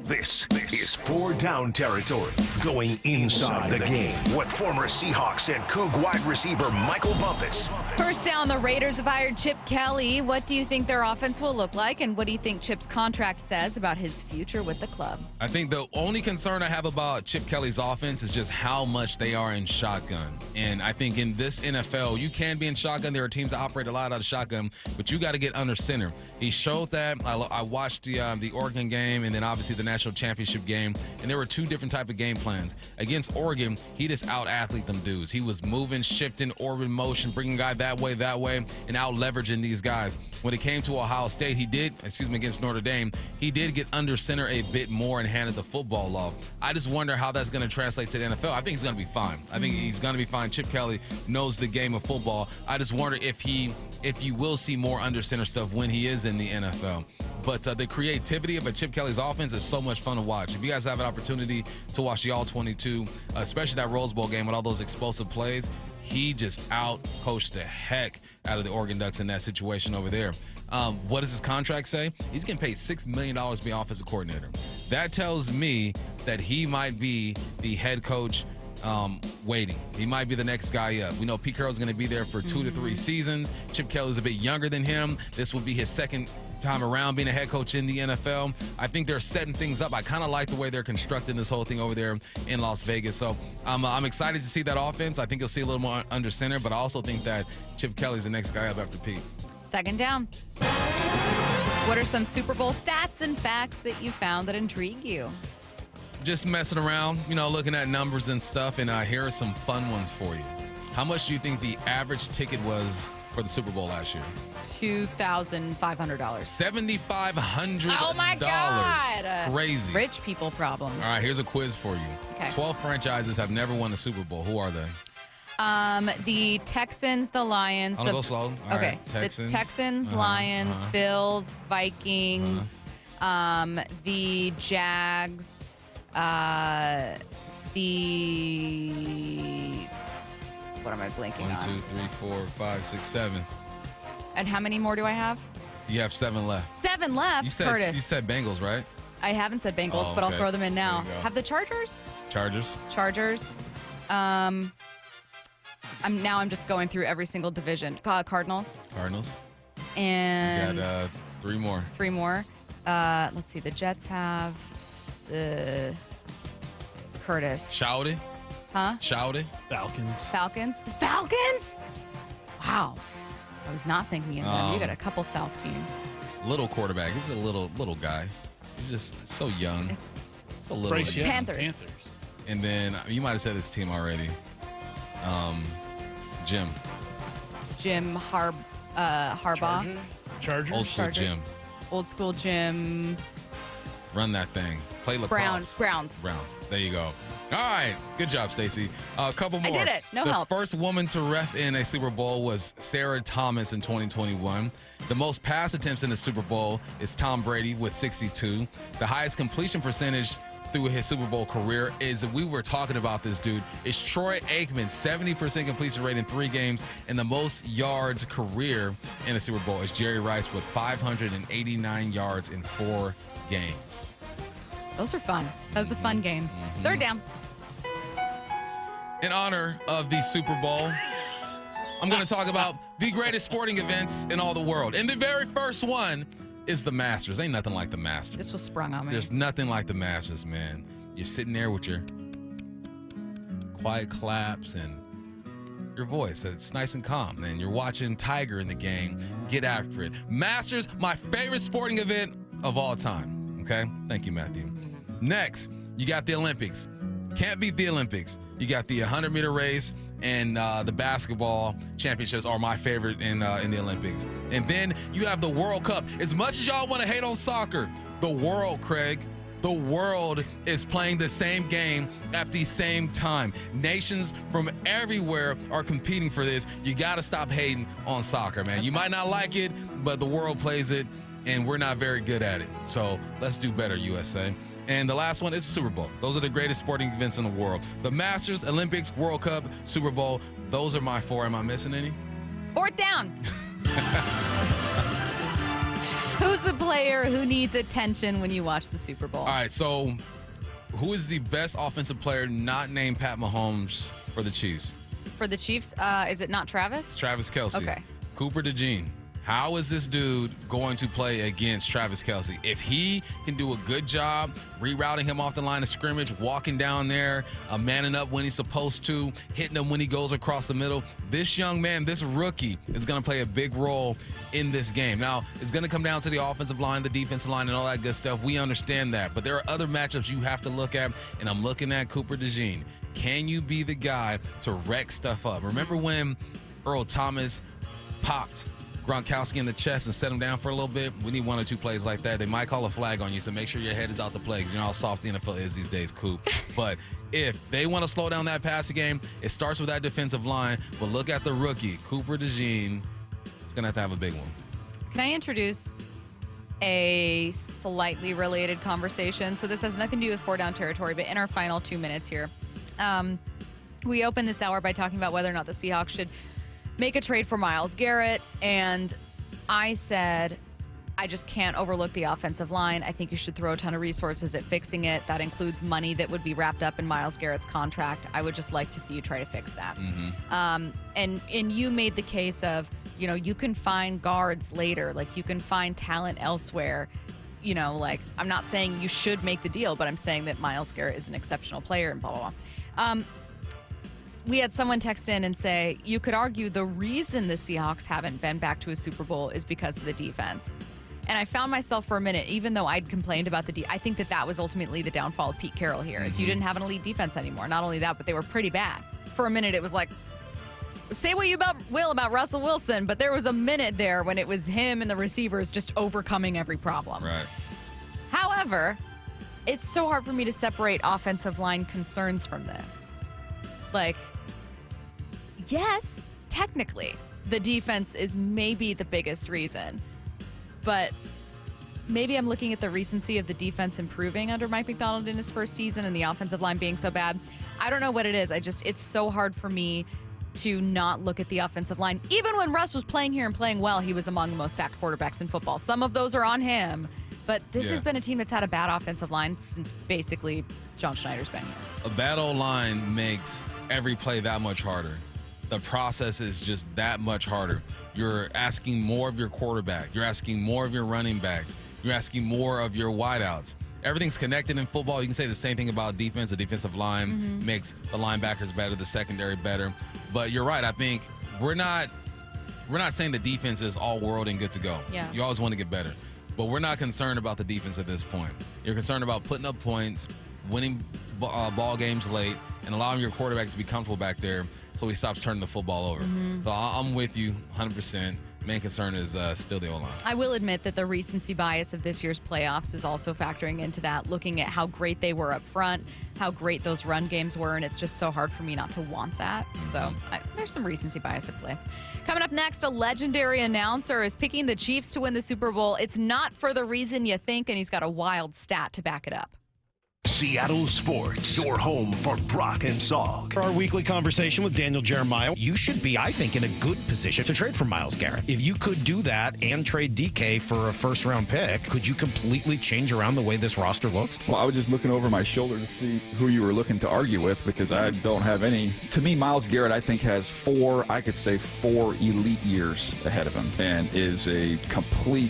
Speaker 4: This is 4 down territory. Going inside the game. What former Seahawks and Coug wide receiver Michael Bumpus.
Speaker 2: First down, the Raiders have hired Chip Kelly. What do you think their offense will look like, and what do you think Chip's contract says about his future with the club?
Speaker 1: I think the only concern I have about Chip Kelly's offense is just how much they are in shotgun. And I think in this NFL, you can be in shotgun. There are teams that operate a lot out of shotgun, but you got to get under center. He showed that. I watched the Oregon game, and then obviously the national championship game, and there were two different type of game plans. Against Oregon, he just out-athlete them dudes. He was moving, shifting, orbit motion, bringing guy that way, and out-leveraging these guys. When it came to Ohio State, against Notre Dame, he did get under center a bit more and handed the football off. I just wonder how that's going to translate to the NFL. I think he's going to be fine. I think he's going to be fine. Chip Kelly knows the game of football. I just wonder if you will see more under center stuff when he is in the NFL. But the creativity of a Chip Kelly's offense is so much fun to watch. If you guys have an opportunity to watch the All-22, especially that Rose Bowl game with all those explosive plays, he just out-coached the heck out of the Oregon Ducks in that situation over there. What does his contract say? He's getting paid $6 million to be offensive coordinator. That tells me that he might be the head coach waiting. He might be the next guy up. We know Pete Carroll's going to be there for 2 to 3 seasons. Chip Kelly's a bit younger than him. This will be his second time around being a head coach in the NFL. I think they're setting things up. I kind of like the way they're constructing this whole thing over there in Las Vegas. So I'm excited to see that offense. I think you'll see a little more under center, but I also think that Chip Kelly's the next guy up after Pete.
Speaker 2: Second down. What are some Super Bowl stats and facts that you found that intrigue you?
Speaker 1: Just messing around, looking at numbers and stuff, and here are some fun ones for you. How much do you think the average ticket was for the Super Bowl last year?
Speaker 2: $2,500.
Speaker 1: $7,500.
Speaker 2: Oh my God!
Speaker 1: Crazy.
Speaker 2: Rich people problems.
Speaker 1: All right, here's a quiz for you.
Speaker 2: Okay.
Speaker 1: 12 franchises have never won a Super Bowl. Who are they?
Speaker 2: The Texans, the Lions.
Speaker 1: I'm gonna go slow. All
Speaker 2: okay.
Speaker 1: right. Texans.
Speaker 2: The Texans, Lions, Bills, Vikings, the Jags. What am I blanking on?
Speaker 1: 1, 2, 3, 4, 5, 6, 7.
Speaker 2: And how many more do I have?
Speaker 1: You have 7 left.
Speaker 2: 7 left, Curtis.
Speaker 1: You said Bengals, right?
Speaker 2: I haven't said Bengals, but I'll throw them in now. Have the Chargers?
Speaker 1: Chargers.
Speaker 2: I'm just going through every single division. Cardinals. And
Speaker 1: you got 3 more.
Speaker 2: 3 more. Let's see. The Jets have the Curtis.
Speaker 1: Shout it.
Speaker 2: Huh?
Speaker 1: Shout it.
Speaker 6: Falcons.
Speaker 2: The Falcons? Wow. I was not thinking of them. You got a couple South teams.
Speaker 1: Little quarterback. He's a little guy. He's just so young. So little.
Speaker 2: Panthers.
Speaker 1: And then you might have said his team already. Jim
Speaker 2: Harbaugh.
Speaker 6: Chargers.
Speaker 1: Old school Jim.
Speaker 2: Old school Jim.
Speaker 1: Run that thing. Play lacrosse.
Speaker 2: Browns.
Speaker 1: There you go. All right. Good job, Stacy. A couple more.
Speaker 2: I did it. No help.
Speaker 1: The first woman to ref in a Super Bowl was Sarah Thomas in 2021. The most pass attempts in the Super Bowl is Tom Brady with 62. The highest completion percentage through his Super Bowl career is, we were talking about this dude, is Troy Aikman, 70% completion rate in 3 games, and the most yards career in a Super Bowl is Jerry Rice with 589 yards in 4 games.
Speaker 2: Those are fun. That was a fun game. Third down.
Speaker 1: In honor of the Super Bowl, I'm going to talk about the greatest sporting events in all the world. And the very first one is the Masters. Ain't nothing like the Masters.
Speaker 2: This was sprung on me.
Speaker 1: There's nothing like the Masters, man. You're sitting there with your quiet claps and your voice. It's nice and calm. And you're watching Tiger in the game. Get after it. Masters, my favorite sporting event of all time. Okay? Thank you, Matthew. Next, you got the Olympics. Can't beat the Olympics. You got the 100-meter race and the basketball championships are my favorite in the Olympics. And then you have the World Cup. As much as y'all want to hate on soccer, the world, Craig, the world is playing the same game at the same time. Nations from everywhere are competing for this. You got to stop hating on soccer, man. You might not like it, but the world plays it, and we're not very good at it. So let's do better, USA. And the last one is Super Bowl. Those are the greatest sporting events in the world. The Masters, Olympics, World Cup, Super Bowl. Those are my 4. Am I missing any?
Speaker 2: Fourth down. Who's the player who needs attention when you watch the Super Bowl?
Speaker 1: All right, so who is the best offensive player not named Pat Mahomes for the Chiefs?
Speaker 2: For the Chiefs, is it not Travis?
Speaker 1: Travis Kelce.
Speaker 2: Okay.
Speaker 1: Cooper DeJean. How is this dude going to play against Travis Kelce? If he can do a good job rerouting him off the line of scrimmage, walking down there, manning up when he's supposed to, hitting him when he goes across the middle, this young man, this rookie, is going to play a big role in this game. Now, it's going to come down to the offensive line, the defensive line, and all that good stuff. We understand that. But there are other matchups you have to look at, and I'm looking at Cooper DeJean. Can you be the guy to wreck stuff up? Remember when Earl Thomas popped Gronkowski in the chest and set him down for a little bit? We need 1 or 2 plays like that. They might call a flag on you, so make sure your head is out the play, because you know how soft the NFL is these days, Coop. But if they want to slow down that passing game, it starts with that defensive line. But look at the rookie, Cooper DeJean. He's going to have a big one.
Speaker 2: Can I introduce a slightly related conversation? So this has nothing to do with 4-down territory, but in our final 2 minutes here, we opened this hour by talking about whether or not the Seahawks should make a trade for Myles Garrett, and I said I just can't overlook the offensive line. I think you should throw a ton of resources at fixing it. That includes money that would be wrapped up in Myles Garrett's contract. I would just like to see you try to fix that. And you made the case of, you know, you can find guards later, like you can find talent elsewhere. You know, like, I'm not saying you should make the deal, but I'm saying that Myles Garrett is an exceptional player and blah, blah, blah. We had someone text in and say, you could argue the reason the Seahawks haven't been back to a Super Bowl is because of the defense. And I found myself for a minute, even though I'd complained about I think that was ultimately the downfall of Pete Carroll here, is you didn't have an elite defense anymore. Not only that, but they were pretty bad. For a minute, it was like, say what you will about Russell Wilson, but there was a minute there when it was him and the receivers just overcoming every problem.
Speaker 1: Right.
Speaker 2: However, it's so hard for me to separate offensive line concerns from this. Like, yes, technically, the defense is maybe the biggest reason, but maybe I'm looking at the recency of the defense improving under Mike Macdonald in his first season and the offensive line being so bad. I don't know what it is. It's so hard for me to not look at the offensive line. Even when Russ was playing here and playing well, he was among the most sacked quarterbacks in football. Some of those are on him, but this has been a team that's had a bad offensive line since basically John Schneider's been here.
Speaker 1: A bad O-line makes every play that much harder. The process is just that much harder. You're asking more of your quarterback. You're asking more of your running backs. You're asking more of your wideouts. Everything's connected in football. You can say the same thing about defense. The defensive line makes the linebackers better, the secondary better. But you're right. I think we're not saying the defense is all world and good to go.
Speaker 2: Yeah.
Speaker 1: You always want to get better. But we're not concerned about the defense at this point. You're concerned about putting up points, winning ball games late, and allowing your quarterback to be comfortable back there so he stops turning the football over. So I'm with you 100%. Main concern is still the O-line.
Speaker 2: I will admit that the recency bias of this year's playoffs is also factoring into that, looking at how great they were up front, how great those run games were, and it's just so hard for me not to want that. So there's some recency bias at play. Coming up next, a legendary announcer is picking the Chiefs to win the Super Bowl. It's not for the reason you think, and he's got a wild stat to back it up.
Speaker 4: Seattle Sports, your home for Brock and Salk.
Speaker 13: Our weekly conversation with Daniel Jeremiah. You should be, I think, in a good position to trade for Myles Garrett. If you could do that and trade DK for a first-round pick, could you completely change around the way this roster looks?
Speaker 5: Well, I was just looking over my shoulder to see who you were looking to argue with, because I don't have any. To me, Myles Garrett, I think, has four elite years ahead of him and is a complete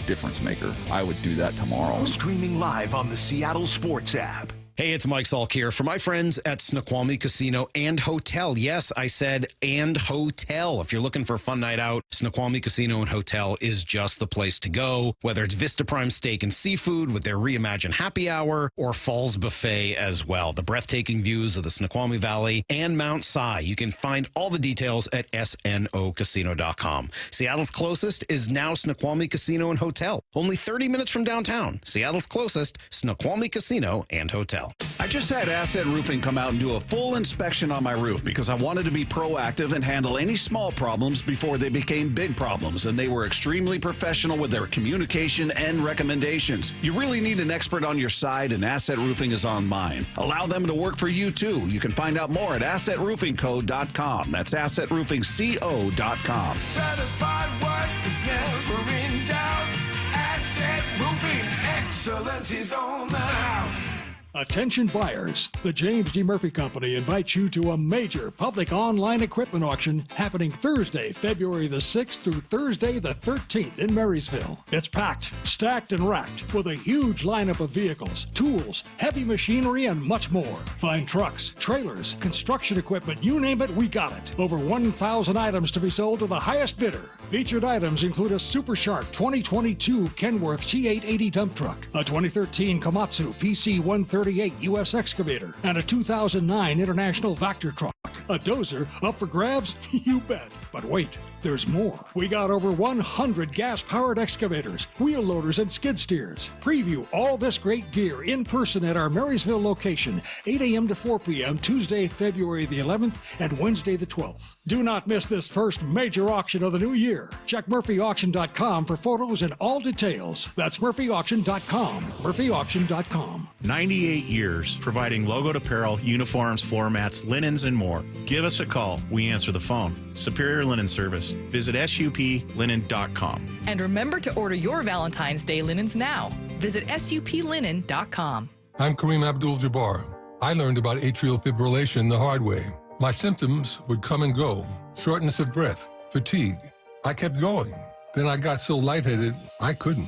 Speaker 5: difference maker. I would do that tomorrow.
Speaker 4: Streaming live on the Seattle Sports app.
Speaker 13: Hey, it's Mike Salk here for my friends at Snoqualmie Casino and Hotel. Yes, I said and hotel. If you're looking for a fun night out, Snoqualmie Casino and Hotel is just the place to go. Whether it's Vista Prime Steak and Seafood with their reimagined happy hour or Falls Buffet as well. The breathtaking views of the Snoqualmie Valley and Mount Si. You can find all the details at snocasino.com. Seattle's closest is now Snoqualmie Casino and Hotel. Only 30 minutes from downtown. Seattle's closest, Snoqualmie Casino and Hotel.
Speaker 6: I just had Asset Roofing come out and do a full inspection on my roof because I wanted to be proactive and handle any small problems before they became big problems, and they were extremely professional with their communication and recommendations. You really need an expert on your side, and Asset Roofing is on mine. Allow them to work for you too. You can find out more at assetroofingco.com. That's assetroofingco.com.
Speaker 22: Certified work that's never in doubt. Asset Roofing, excellence is on the house.
Speaker 17: Attention buyers, the James G. Murphy Company invites you to a major public online equipment auction happening Thursday, February the 6th through Thursday the 13th in Marysville. It's packed, stacked, and racked with a huge lineup of vehicles, tools, heavy machinery, and much more. Find trucks, trailers, construction equipment, you name it, we got it. Over 1,000 items to be sold to the highest bidder. Featured items include a Super Shark 2022 Kenworth T880 dump truck, a 2013 Komatsu PC-138 U.S. excavator, and a 2009 International Vector truck. A dozer up for grabs? You bet. But wait, there's more. We got over 100 gas-powered excavators, wheel loaders, and skid steers. Preview all this great gear in person at our Marysville location, 8 a.m. to 4 p.m. Tuesday, February the 11th and Wednesday the 12th. Do not miss this first major auction of the new year. Check murphyauction.com for photos and all details. That's murphyauction.com. murphyauction.com.
Speaker 8: 98 years providing logoed apparel, uniforms, floor mats, linens, and more. Give us a call. We answer the phone. Superior Linen Service. Visit suplinen.com.
Speaker 9: And remember to order your Valentine's Day linens now. Visit suplinen.com.
Speaker 10: I'm Kareem Abdul-Jabbar. I learned about atrial fibrillation the hard way. My symptoms would come and go. Shortness of breath, fatigue. I kept going. Then I got so lightheaded, I couldn't.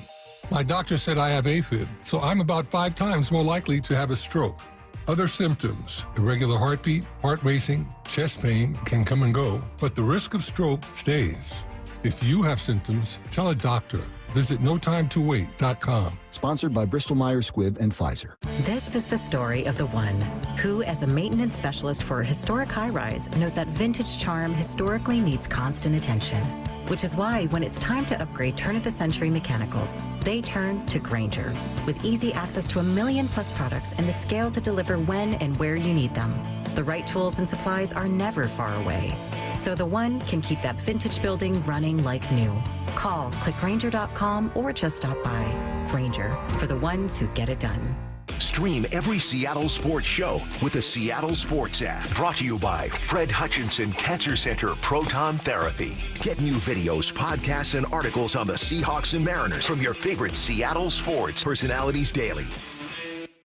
Speaker 10: My doctor said I have AFib, so I'm about 5 times more likely to have a stroke. Other symptoms, irregular heartbeat, heart racing, chest pain can come and go, but the risk of stroke stays. If you have symptoms, tell a doctor. Visit notimetowait.com.
Speaker 11: Sponsored by Bristol-Myers Squibb and Pfizer.
Speaker 21: This is the story of the one who, as a maintenance specialist for a historic high-rise, knows that vintage charm historically needs constant attention. Which is why when it's time to upgrade turn-of-the-century mechanicals, they turn to Grainger. With easy access to 1 million+ products and the scale to deliver when and where you need them. The right tools and supplies are never far away. So the one can keep that vintage building running like new. Call, click Grainger.com, or just stop by. Grainger, for the ones who get it done.
Speaker 4: Stream every Seattle sports show with the Seattle Sports app. Brought to you by Fred Hutchinson Cancer Center Proton Therapy. Get new videos, podcasts, and articles on the Seahawks and Mariners from your favorite Seattle sports personalities daily.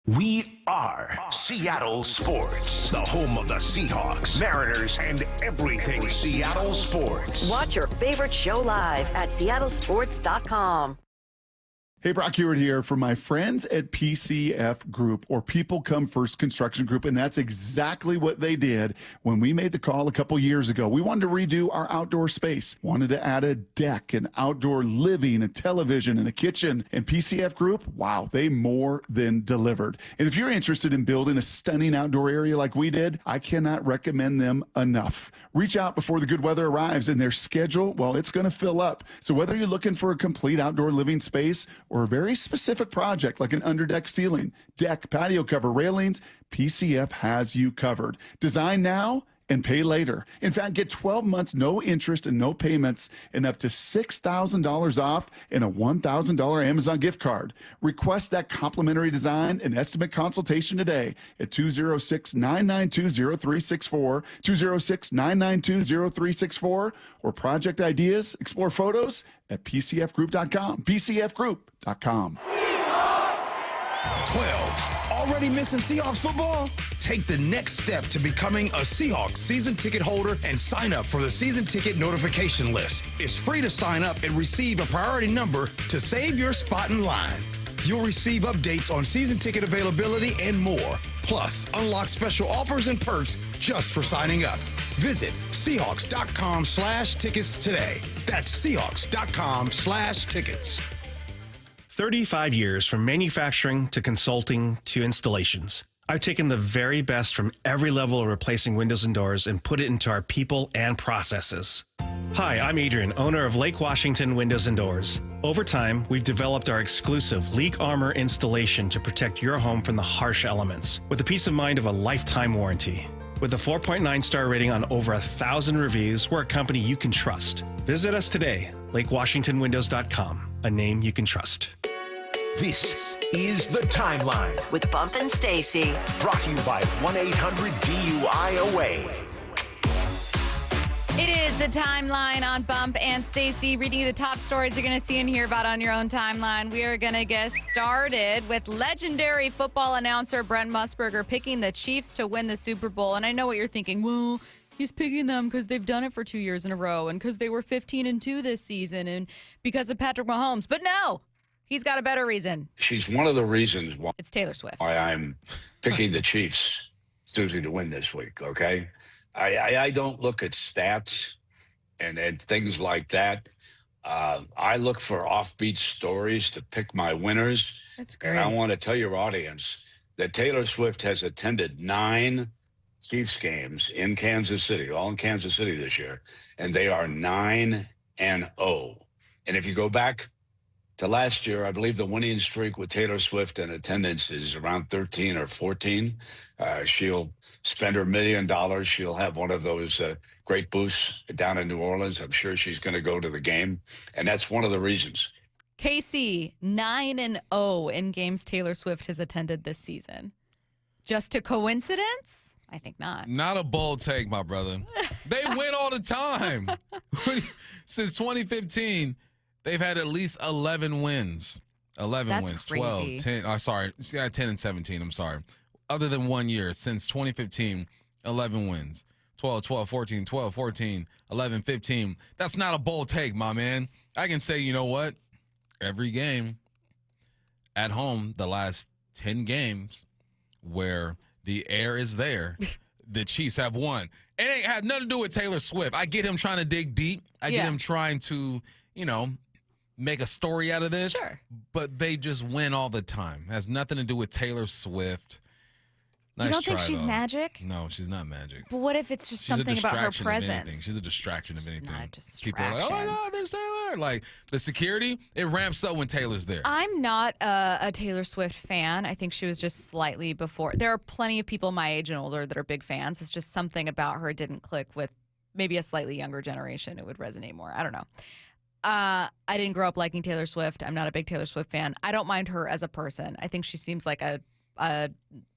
Speaker 4: We are Seattle Sports, the home of the Seahawks, Mariners, and everything Seattle sports.
Speaker 23: Watch your favorite show live at seattlesports.com.
Speaker 19: Hey, Brock Hewitt here for my friends at PCF Group, or People Come First Construction Group, and that's exactly what they did when we made the call a couple years ago. We wanted to redo our outdoor space, wanted to add a deck, an outdoor living, a television, and a kitchen, and PCF Group, wow, they more than delivered. And if you're interested in building a stunning outdoor area like we did, I cannot recommend them enough. Reach out before the good weather arrives, and their schedule, well, it's going to fill up. So whether you're looking for a complete outdoor living space or a very specific project like an underdeck ceiling, deck, patio cover, railings, PCF has you covered. Design now and pay later. In fact, get 12 months, no interest and no payments, and up to $6,000 off and a $1,000 Amazon gift card. Request that complimentary design and estimate consultation today at 206-992-0364, 206-992-0364, or project ideas, explore photos at pcfgroup.com, pcfgroup.com.
Speaker 12: 12s. Already missing Seahawks football? Take the next step to becoming a Seahawks season ticket holder and sign up for the season ticket notification list. It's free to sign up and receive a priority number to save your spot in line. You'll receive updates on season ticket availability and more. Plus, unlock special offers and perks just for signing up. Visit Seahawks.com/tickets today. That's Seahawks.com/tickets.
Speaker 15: 35 years from manufacturing to consulting to installations. I've taken the very best from every level of replacing windows and doors and put it into our people and processes. Hi, I'm Adrian, owner of Lake Washington Windows and Doors. Over time, we've developed our exclusive Leak Armor installation to protect your home from the harsh elements, with the peace of mind of a lifetime warranty. With a 4.9-star rating on over 1,000 reviews, we're a company you can trust. Visit us today, lakewashingtonwindows.com, a name you can trust.
Speaker 4: This is The Timeline
Speaker 23: with Bump and Stacy.
Speaker 4: Brought to you by 1-800-DUI-AWAY.
Speaker 2: It It is the timeline on Bump and Stacy, reading you the top stories you're going to see and hear about on your own timeline. We are going to get started with legendary football announcer Brent Musburger picking the Chiefs to win the Super Bowl. And I know what you're thinking. Well, he's picking them because they've done it for 2 years in a row and because they were 15-2 this season and because of Patrick Mahomes. But no, he's got a better reason.
Speaker 3: She's one of the reasons why
Speaker 2: It's Taylor Swift.
Speaker 3: I'm picking the Chiefs, Susie, to win this week, okay? I don't look at stats and things like that. I look for offbeat stories to pick my winners.
Speaker 2: That's great.
Speaker 3: And I want to tell your audience that Taylor Swift has attended 9 Chiefs games in Kansas City, all in Kansas City this year, and they are 9-0. And if you go back to last year, I believe the winning streak with Taylor Swift in attendance is around 13 or 14. She'll spend her $1 million. She'll have one of those great booths down in New Orleans. I'm sure she's going to go to the game. And that's one of the reasons.
Speaker 2: KC, 9-0 in games Taylor Swift has attended this season. Just a coincidence? I think not.
Speaker 1: Not a bold take, my brother. They win all the time. Since 2015, they've had at least 11 wins. 11
Speaker 2: That's
Speaker 1: wins.
Speaker 2: crazy.
Speaker 1: 12, 10. Sorry. Yeah, 10 and 17. I'm sorry. Other than 1 year, since 2015, 11 wins. 12, 14, 12, 14, 11, 15. That's not a bold take, my man. I can say, you know what? Every game at home, the last 10 games where the air is there, the Chiefs have won. It ain't had nothing to do with Taylor Swift. I get him trying to dig deep. I get him trying to, make a story out of this.
Speaker 2: Sure.
Speaker 1: But they just win all the time. Has nothing to do with Taylor Swift. Nice
Speaker 2: You don't think
Speaker 1: try,
Speaker 2: she's
Speaker 1: though.
Speaker 2: magic?
Speaker 1: No, she's not magic.
Speaker 2: But what if it's just
Speaker 1: She's
Speaker 2: something
Speaker 1: a
Speaker 2: about her
Speaker 1: distraction of
Speaker 2: presence?
Speaker 1: anything. She's a distraction of anything.
Speaker 2: not a
Speaker 1: People are like, oh my God, there's Taylor. Like the security, it ramps up when Taylor's there.
Speaker 2: I'm not a Taylor Swift fan. I think she was just slightly before. There are plenty of people my age and older that are big fans. It's just something about her didn't click with maybe a slightly younger generation. It would resonate more. I don't know. I didn't grow up liking Taylor Swift. I'm not a big Taylor Swift fan. I don't mind her as a person. I think she seems like a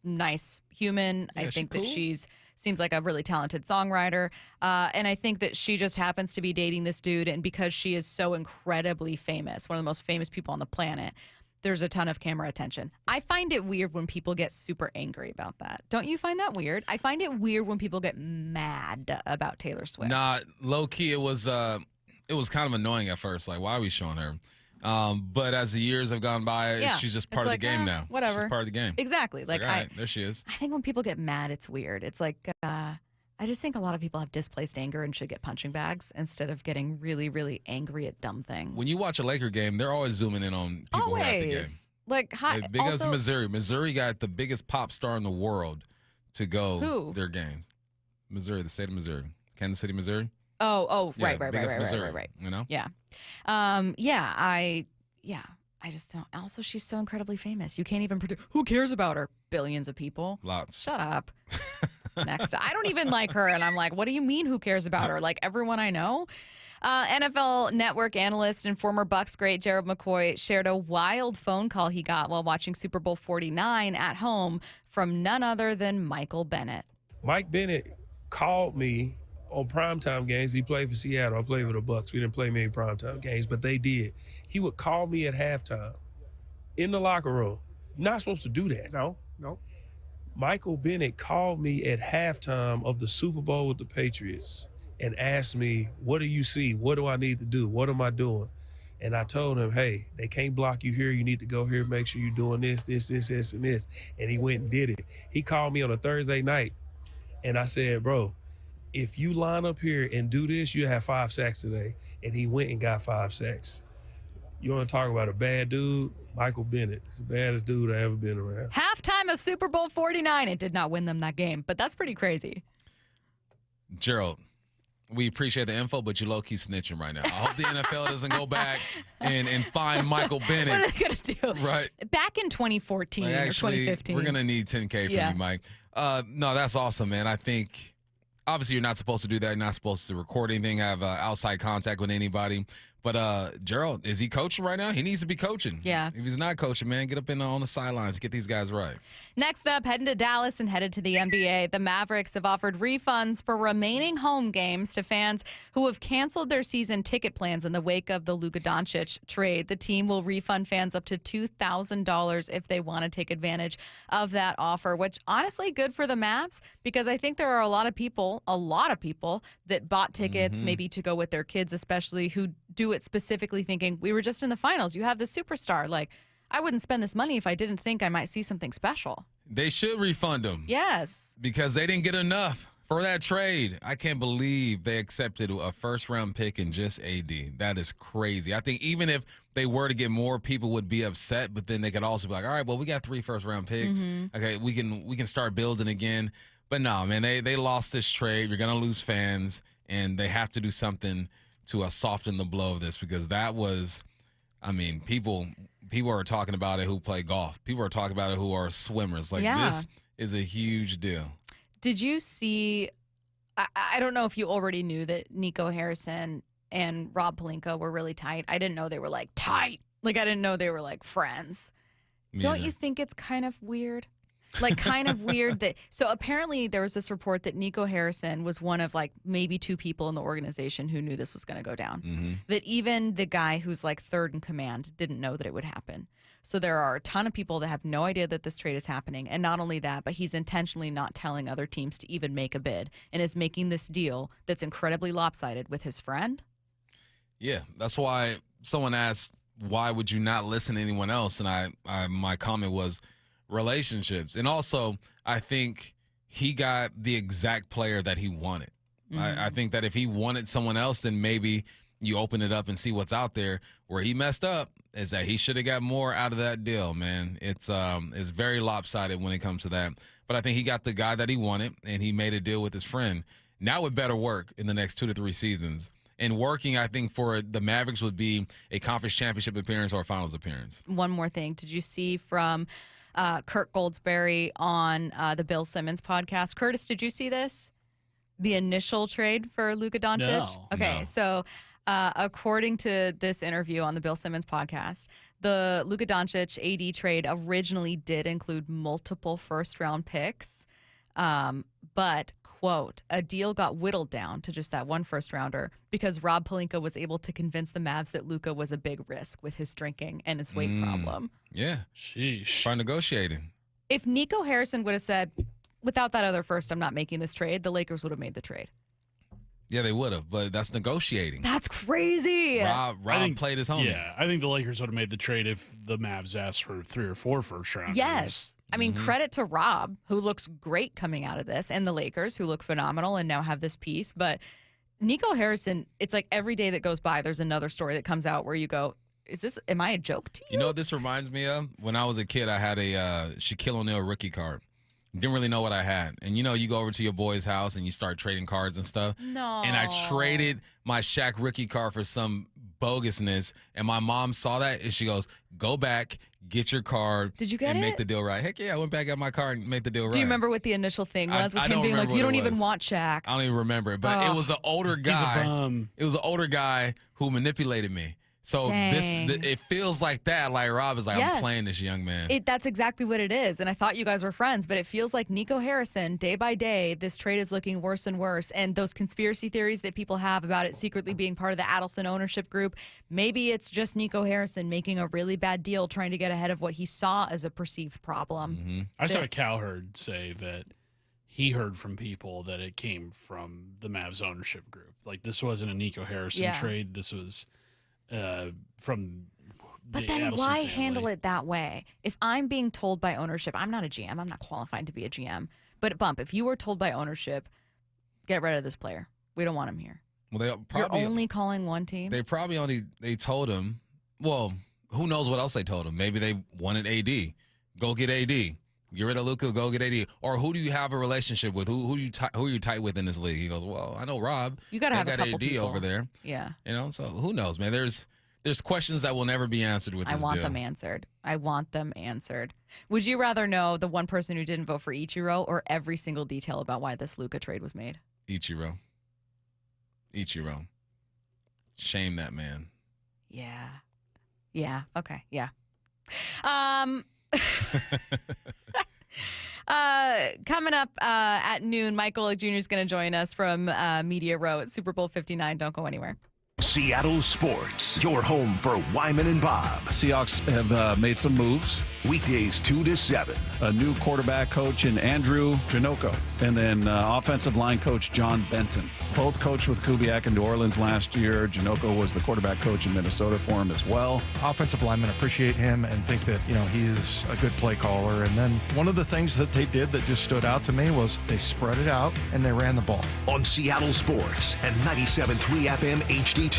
Speaker 2: nice human.
Speaker 1: Yeah,
Speaker 2: I think
Speaker 1: cool?
Speaker 2: that seems like a really talented songwriter. And I think that she just happens to be dating this dude. And because she is so incredibly famous, one of the most famous people on the planet, there's a ton of camera attention. I find it weird when people get super angry about that. Don't you find that weird? I find it weird when people get mad about Taylor Swift.
Speaker 1: Nah, low key, it was kind of annoying at first. Like, why are we showing her? But as the years have gone by, she's just part of the game now.
Speaker 2: Whatever.
Speaker 1: She's part of the game.
Speaker 2: Exactly.
Speaker 1: It's like, all right, there she is.
Speaker 2: I think when people get mad, it's weird. It's like, I just think a lot of people have displaced anger and should get punching bags instead of getting really, really angry at dumb things.
Speaker 1: When you watch a Laker game, they're always zooming in on people who are at the game.
Speaker 2: Like,
Speaker 1: Big as Missouri. Missouri got the biggest pop star in the world to go to their games. Missouri, the state of Missouri. Kansas City, Missouri.
Speaker 2: Oh,
Speaker 1: Yeah,
Speaker 2: right.
Speaker 1: Missouri, you know?
Speaker 2: Yeah. I just don't. Also, she's so incredibly famous. You can't even predict. Who cares about her? Billions of people.
Speaker 1: Lots.
Speaker 2: Shut up. Next. I don't even like her. And I'm like, what do you mean who cares about her? Like everyone I know? NFL Network analyst and former Bucs great Gerald McCoy shared a wild phone call he got while watching Super Bowl 49 at home from none other than Michael Bennett.
Speaker 7: Mike Bennett called me on primetime games. He played for Seattle. I played for the Bucs. We didn't play many primetime games, but they did. He would call me at halftime in the locker room. You're not supposed to do that. No. Michael Bennett called me at halftime of the Super Bowl with the Patriots and asked me, what do you see? What do I need to do? What am I doing? And I told him, hey, they can't block you here. You need to go here, make sure you're doing this, and this. And he went and did it. He called me on a Thursday night, and I said, bro, if you line up here and do this, you have 5 sacks today. And he went and got 5 sacks. You want to talk about a bad dude? Michael Bennett. He's the baddest dude I've ever been around.
Speaker 2: Halftime of Super Bowl 49. It did not win them that game, but that's pretty crazy.
Speaker 1: Gerald, we appreciate the info, but you're low-key snitching right now. I hope the NFL doesn't go back and find Michael Bennett.
Speaker 2: What are they going to do?
Speaker 1: Right.
Speaker 2: Back in 2014 or 2015.
Speaker 1: We're going to need 10K from you, Mike. No, that's awesome, man. I think, obviously, you're not supposed to do that. You're not supposed to record anything, have outside contact with anybody. But Gerald, is he coaching right now? He needs to be coaching.
Speaker 2: Yeah.
Speaker 1: If he's not coaching, man, get up on the sidelines, get these guys right.
Speaker 2: Next up, heading to Dallas and headed to the NBA, the Mavericks have offered refunds for remaining home games to fans who have canceled their season ticket plans in the wake of the Luca Doncic trade. The team will refund fans up to $2,000 if they want to take advantage of that offer, which honestly good for the Mavs because I think there are a lot of people that bought tickets maybe to go with their kids, especially who do it specifically thinking we were just in the finals. You have the superstar. Like, I wouldn't spend this money if I didn't think I might see something special.
Speaker 1: They should refund them.
Speaker 2: Yes.
Speaker 1: Because they didn't get enough for that trade. I can't believe they accepted a first-round pick and just AD. That is crazy. I think even if they were to get more, people would be upset, but then they could also be like, all right, well, we got 3 first-round picks. Okay, we can start building again. But no, man, they lost this trade. You're going to lose fans, and they have to do something to soften the blow of this because that was, I mean, people are talking about it who play golf. People are talking about it who are swimmers. Like, this is a huge deal.
Speaker 2: Did you see, I don't know if you already knew that Nico Harrison and Rob Pelinka were really tight. I didn't know they were, like, tight. Like, I didn't know they were, like, friends. Don't you think it's kind of weird? Like, kind of weird that – so apparently there was this report that Nico Harrison was one of, like, maybe 2 people in the organization who knew this was going to go down. That even the guy who's, like, third in command didn't know that it would happen. So there are a ton of people that have no idea that this trade is happening. And not only that, but he's intentionally not telling other teams to even make a bid and is making this deal that's incredibly lopsided with his friend.
Speaker 1: Yeah, that's why someone asked, why would you not listen to anyone else? And my comment was – relationships. And also, I think he got the exact player that he wanted. I think that if he wanted someone else, then maybe you open it up and see what's out there. Where he messed up is that he should have got more out of that deal, man. It's very lopsided when it comes to that. But I think he got the guy that he wanted, and he made a deal with his friend. Now it better work in the next 2 to 3 seasons. And working, I think, for the Mavericks would be a conference championship appearance or a finals appearance.
Speaker 2: One more thing. Did you see from Kirk Goldsberry on the Bill Simmons podcast? Curtis, did you see this? The initial trade for Luca Doncic?
Speaker 14: No.
Speaker 2: Okay,
Speaker 14: No.
Speaker 2: So according to this interview on the Bill Simmons podcast, the Luca Doncic AD trade originally did include multiple first-round picks, but, quote, a deal got whittled down to just that one first-rounder because Rob Pelinka was able to convince the Mavs that Luca was a big risk with his drinking and his weight problem.
Speaker 1: Yeah.
Speaker 14: Sheesh.
Speaker 1: By negotiating.
Speaker 2: If Nico Harrison would have said, without that other first, I'm not making this trade, the Lakers would have made the trade.
Speaker 1: Yeah, they would have, but that's negotiating.
Speaker 2: That's crazy.
Speaker 1: Rob played his home.
Speaker 14: Yeah, I think the Lakers would have made the trade if the Mavs asked for 3 or 4 first rounders.
Speaker 2: Yes. I mean, credit to Rob, who looks great coming out of this, and the Lakers, who look phenomenal and now have this piece. But Nico Harrison, it's like every day that goes by, there's another story that comes out where you go, am I a joke to you?
Speaker 1: You know what this reminds me of? When I was a kid, I had a Shaquille O'Neal rookie card. Didn't really know what I had. And, you know, you go over to your boy's house and you start trading cards and stuff.
Speaker 2: No.
Speaker 1: And I traded my Shaq rookie card for some bogusness. And my mom saw that and she goes, go back, get your card.
Speaker 2: Did you get
Speaker 1: and
Speaker 2: it?
Speaker 1: make the deal right. Heck yeah, I went back, got my card and made the deal right.
Speaker 2: Do you remember what the initial thing was with him being like, you don't even want Shaq?
Speaker 1: I don't even remember it. But it was an older guy.
Speaker 14: He's a bum.
Speaker 1: It was an older guy who manipulated me. So it feels like that. Like Rob is like,
Speaker 2: Yes.
Speaker 1: I'm playing this young man.
Speaker 2: That's exactly what it is. And I thought you guys were friends, but it feels like Nico Harrison, day by day, this trade is looking worse and worse. And those conspiracy theories that people have about it secretly being part of the Adelson ownership group, maybe it's just Nico Harrison making a really bad deal, trying to get ahead of what he saw as a perceived problem.
Speaker 14: I saw a Cowherd say that he heard from people that it came from the Mavs ownership group. Like, this wasn't a Nico Harrison trade. This was from
Speaker 2: But
Speaker 14: the
Speaker 2: then
Speaker 14: Adelson
Speaker 2: why
Speaker 14: family.
Speaker 2: handle it that way? If I'm being told by ownership, I'm not a GM. I'm not qualified to be a GM. But Bump, if you were told by ownership, get rid of this player. We don't want him here.
Speaker 1: Well, they probably
Speaker 2: You're only calling one team?
Speaker 1: They probably they told him. Well, who knows what else they told him? Maybe they wanted AD. Go get AD. Get rid of Luca. Go get AD. Or who do you have a relationship with? Who are you tight with in this league? He goes, well, I know Rob.
Speaker 2: You got to have a
Speaker 1: got
Speaker 2: couple
Speaker 1: AD
Speaker 2: people
Speaker 1: over there.
Speaker 2: Yeah.
Speaker 1: You know, so who knows, man? There's questions that will never be answered with this deal.
Speaker 2: I want them answered. I want them answered. Would you rather know the one person who didn't vote for Ichiro or every single detail about why this Luca trade was made?
Speaker 1: Ichiro. Shame that man.
Speaker 2: Yeah. Okay. Yeah. Coming up at noon, Mike Golick Jr. is going to join us from Media Row at Super Bowl 59. Don't go anywhere.
Speaker 4: Seattle Sports, your home for Wyman and Bob.
Speaker 6: Seahawks have made some moves.
Speaker 4: Weekdays 2 to 7.
Speaker 6: A new quarterback coach in Andrew Janocko, and then offensive line coach John Benton. Both coached with Kubiak in New Orleans last year. Janocko was the quarterback coach in Minnesota for him as well.
Speaker 16: Offensive linemen appreciate him and think that, he is a good play caller. And then one of the things that they did that just stood out to me was they spread it out and they ran the ball.
Speaker 4: On Seattle Sports and 97.3 FM HD2.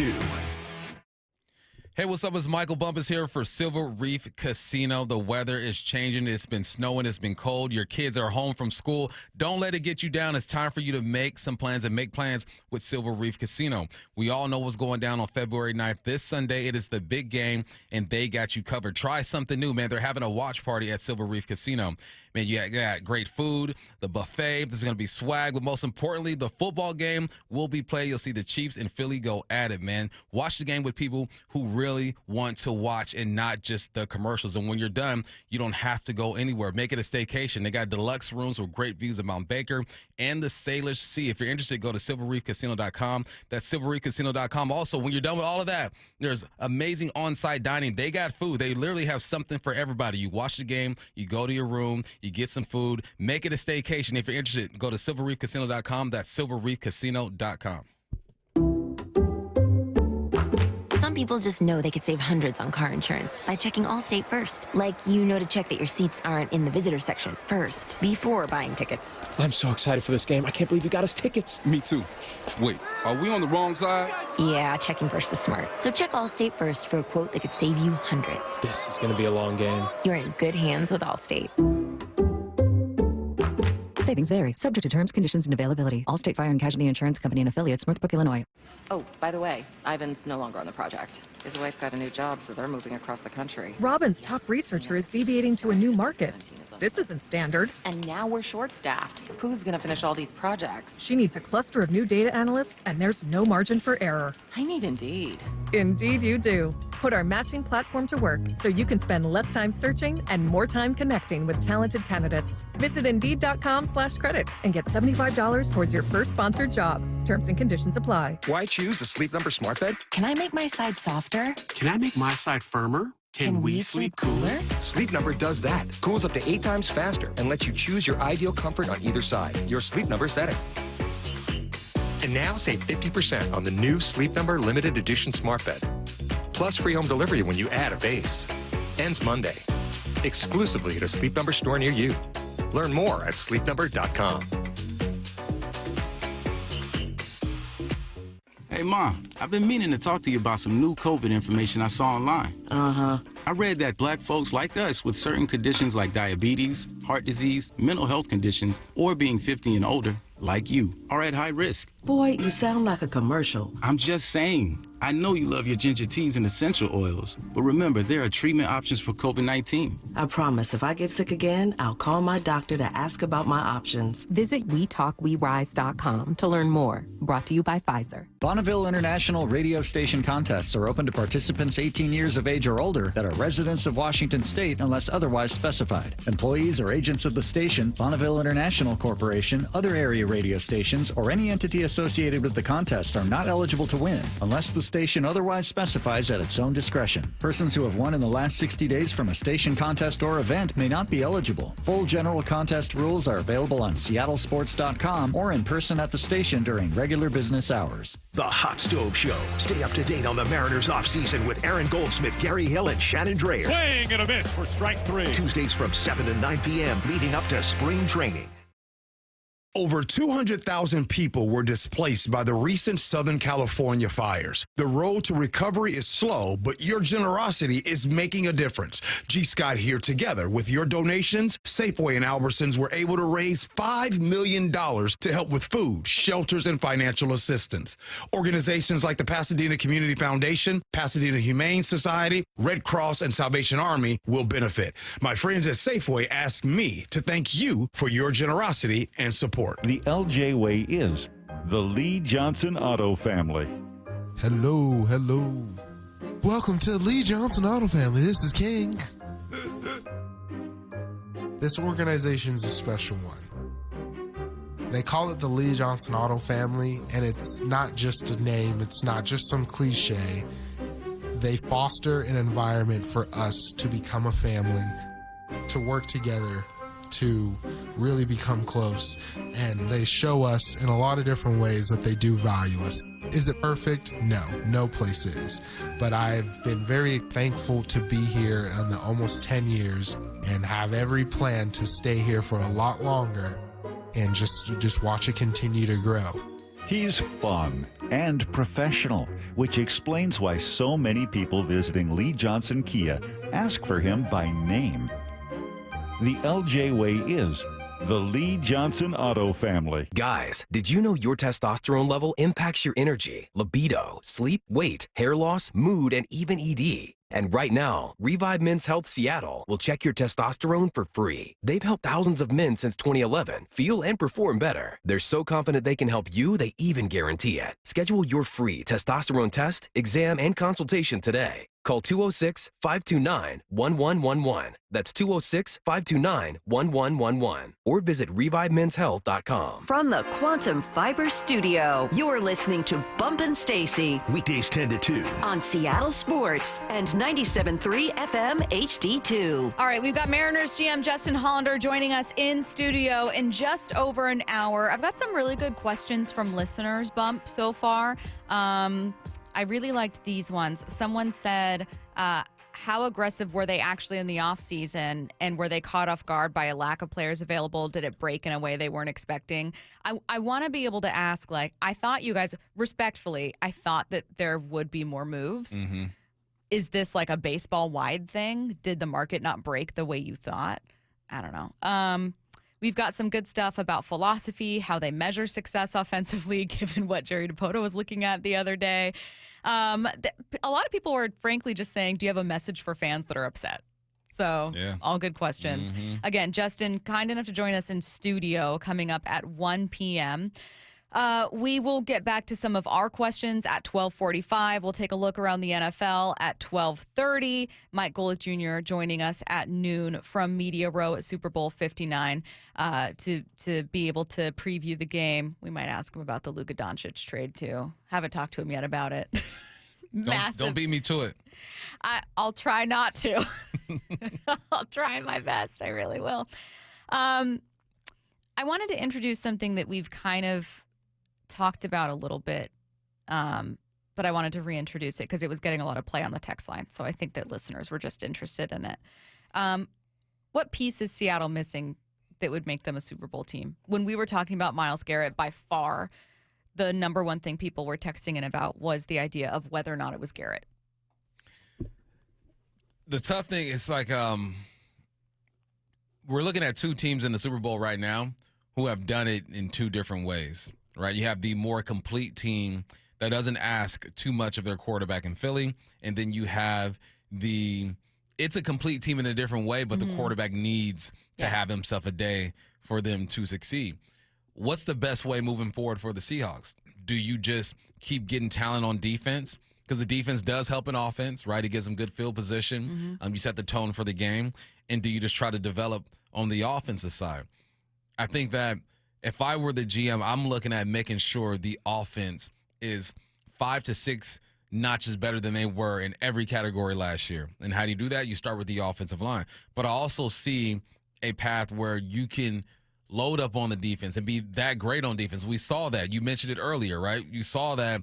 Speaker 1: Hey, what's up? It's Michael Bumpus here for Silver Reef Casino. The weather is changing. It's been snowing. It's been cold. Your kids are home from school. Don't let it get you down. It's time for you to make some plans and make plans with Silver Reef Casino. We all know what's going down on February 9th. This Sunday, it is the big game, and they got you covered. Try something new, man. They're having a watch party at Silver Reef Casino. Man, you got great food, the buffet. There's going to be swag, but most importantly, the football game will be played. You'll see the Chiefs and Philly go at it, man. Watch the game with people who really want to watch and not just the commercials. And when you're done, you don't have to go anywhere. Make it a staycation. They got deluxe rooms with great views of Mount Baker and the Salish Sea. If you're interested, go to silverreefcasino.com. That's silverreefcasino.com. Also, when you're done with all of that, there's amazing on-site dining. They got food. They literally have something for everybody. You watch the game, you go to your room, you get some food, make it a staycation. If you're interested, go to silverreefcasino.com. That's silverreefcasino.com.
Speaker 18: Some people just know they could save hundreds on car insurance by checking Allstate first. Like, to check that your seats aren't in the visitor section first before buying tickets.
Speaker 20: I'm so excited for this game. I can't believe you got us tickets.
Speaker 24: Me too. Wait, are we on the wrong side?
Speaker 18: Yeah, checking first is smart. So check Allstate first for a quote that could save you hundreds.
Speaker 20: This is going to be a long game.
Speaker 18: You're in good hands with Allstate.
Speaker 25: Savings vary, subject to terms, conditions, and availability. Allstate Fire and Casualty Insurance Company and affiliates, Northbrook, Illinois.
Speaker 26: Oh, by the way, Ivan's no longer on the project. His wife got a new job, so they're moving across the country.
Speaker 27: Robin's top researcher is deviating to a new market. This isn't standard.
Speaker 26: And now we're short-staffed. Who's going to finish all these projects?
Speaker 27: She needs a cluster of new data analysts, and there's no margin for error.
Speaker 26: I need Indeed.
Speaker 27: Indeed you do. Put our matching platform to work so you can spend less time searching and more time connecting with talented candidates. Visit Indeed.com/credit and get $75 towards your first sponsored job. Terms and conditions apply.
Speaker 28: Why choose a Sleep Number smart bed?
Speaker 26: Can I make my side softer?
Speaker 28: Can I make my side firmer? Can we sleep cooler? Sleep Number does that. Cools up to 8 times faster and lets you choose your ideal comfort on either side. Your Sleep Number setting. And now save 50% on the new Sleep Number limited edition smart bed. Plus free home delivery when you add a base. Ends Monday. Exclusively at a Sleep Number store near you. Learn more at sleepnumber.com.
Speaker 29: Hey, Mom, I've been meaning to talk to you about some new COVID information I saw online. I read that black folks like us with certain conditions like diabetes, heart disease, mental health conditions, or being 50 and older, like you, are at high risk.
Speaker 26: Boy, you sound like a commercial.
Speaker 29: I'm just saying. I know you love your ginger teas and essential oils, but remember, there are treatment options for COVID-19.
Speaker 26: I promise if I get sick again, I'll call my doctor to ask about my options.
Speaker 21: Visit WeTalkWeRise.com to learn more. Brought to you by Pfizer.
Speaker 30: Bonneville International radio station contests are open to participants 18 years of age or older that are residents of Washington State unless otherwise specified. Employees or agents of the station, Bonneville International Corporation, other area radio stations, or any entity associated with the contests are not eligible to win unless the station otherwise specifies at its own discretion. Persons who have won in the last 60 days from a station contest or event may not be eligible. Full general contest rules are available on seattlesports.com or in person at the station during regular business hours.
Speaker 4: The Hot Stove Show. Stay up to date on the Mariners offseason with Aaron Goldsmith, Gary Hill, and Shannon Dreyer.
Speaker 31: Swing and a miss for strike 3.
Speaker 4: Tuesdays from 7 to 9 p.m. leading up to spring training.
Speaker 12: Over 200,000 people were displaced by the recent Southern California fires. The road to recovery is slow, but your generosity is making a difference. G. Scott here. Together with your donations, Safeway and Albertsons were able to raise $5 million to help with food, shelters, and financial assistance. Organizations like the Pasadena Community Foundation, Pasadena Humane Society, Red Cross, and Salvation Army will benefit. My friends at Safeway asked me to thank you for your generosity and support.
Speaker 32: The LJ Way is the Lee Johnson Auto family.
Speaker 33: Hello, hello.
Speaker 3: Welcome to Lee Johnson Auto Family. This is King. This organization's a special one. They call it the Lee Johnson Auto Family, and it's not just a name. It's not just some cliche. They foster an environment for us to become a family, to work together, to really become close. And they show us in a lot of different ways that they do value us. Is it perfect? No, no place is. But I've been very thankful to be here in the almost 10 years and have every plan to stay here for a lot longer and just watch it continue to grow.
Speaker 6: He's fun and professional, which explains why so many people visiting Lee Johnson Kia ask for him by name. The LJ way is the Lee Johnson Auto Family.
Speaker 28: Guys, did you know your testosterone level impacts your energy, libido, sleep, weight, hair loss, mood, and even ED? And right now, Revive Men's Health Seattle will check your testosterone for free. They've helped thousands of men since 2011 feel and perform better. They're so confident they can help you, they even guarantee it. Schedule your free testosterone test, exam, and consultation today. Call 206-529-1111. That's 206-529-1111. Or visit ReviveMen'sHealth.com.
Speaker 5: From the Quantum Fiber Studio, you're listening to Bumpin' Stacy.
Speaker 4: Weekdays 10 to 2.
Speaker 5: On Seattle Sports and 97.3 FM HD2.
Speaker 2: All right, we've got Mariners GM Justin Hollander joining us in studio in just over an hour. I've got some really good questions from listeners, Bump, so far. I really liked these ones. Someone said, how aggressive were they actually in the offseason, and were they caught off guard by a lack of players available? Did it break in a way they weren't expecting? I want to be able to ask, like, I thought you guys, respectfully, I thought that there would be more moves.
Speaker 1: Mm-hmm.
Speaker 2: Is this like a baseball-wide thing? Did the market not break the way you thought? I don't know. We've got some good stuff about philosophy, how they measure success offensively, given what Jerry DiPoto was looking at the other day. A lot of people were frankly just saying, do you have a message for fans that are upset? So all good questions.
Speaker 1: Mm-hmm.
Speaker 2: Again, Justin, kind enough to join us in studio coming up at 1 p.m. We will get back to some of our questions at 12:45. We'll take a look around the NFL at 12:30. Mike Golick Jr. joining us at noon from Media Row at Super Bowl 59 to be able to preview the game. We might ask him about the Luca Doncic trade too. Haven't talked to him yet about it.
Speaker 1: Don't beat me to it.
Speaker 2: I'll try not to. I'll try my best. I really will. I wanted to introduce something that we've kind of talked about a little bit, but I wanted to reintroduce it because it was getting a lot of play on the text line. So I think that listeners were just interested in it. What piece is Seattle missing that would make them a Super Bowl team? When we were talking about Myles Garrett, by far, the number one thing people were texting in about was the idea of whether or not it was Garrett.
Speaker 1: The tough thing is like we're looking at two teams in the Super Bowl right now who have done it in two different ways, right? You have the more complete team that doesn't ask too much of their quarterback in Philly, and then you have it's a complete team in a different way, but the quarterback needs to have himself a day for them to succeed. What's the best way moving forward for the Seahawks? Do you just keep getting talent on defense? Because the defense does help an offense, right? It gives them good field position. You set the tone for the game. And do you just try to develop on the offensive side? I think that if I were the GM, I'm looking at making sure the offense is 5 to 6 notches better than they were in every category last year. And how do you do that? You start with the offensive line. But I also see a path where you can load up on the defense and be that great on defense. We saw that. You mentioned it earlier, right? You saw that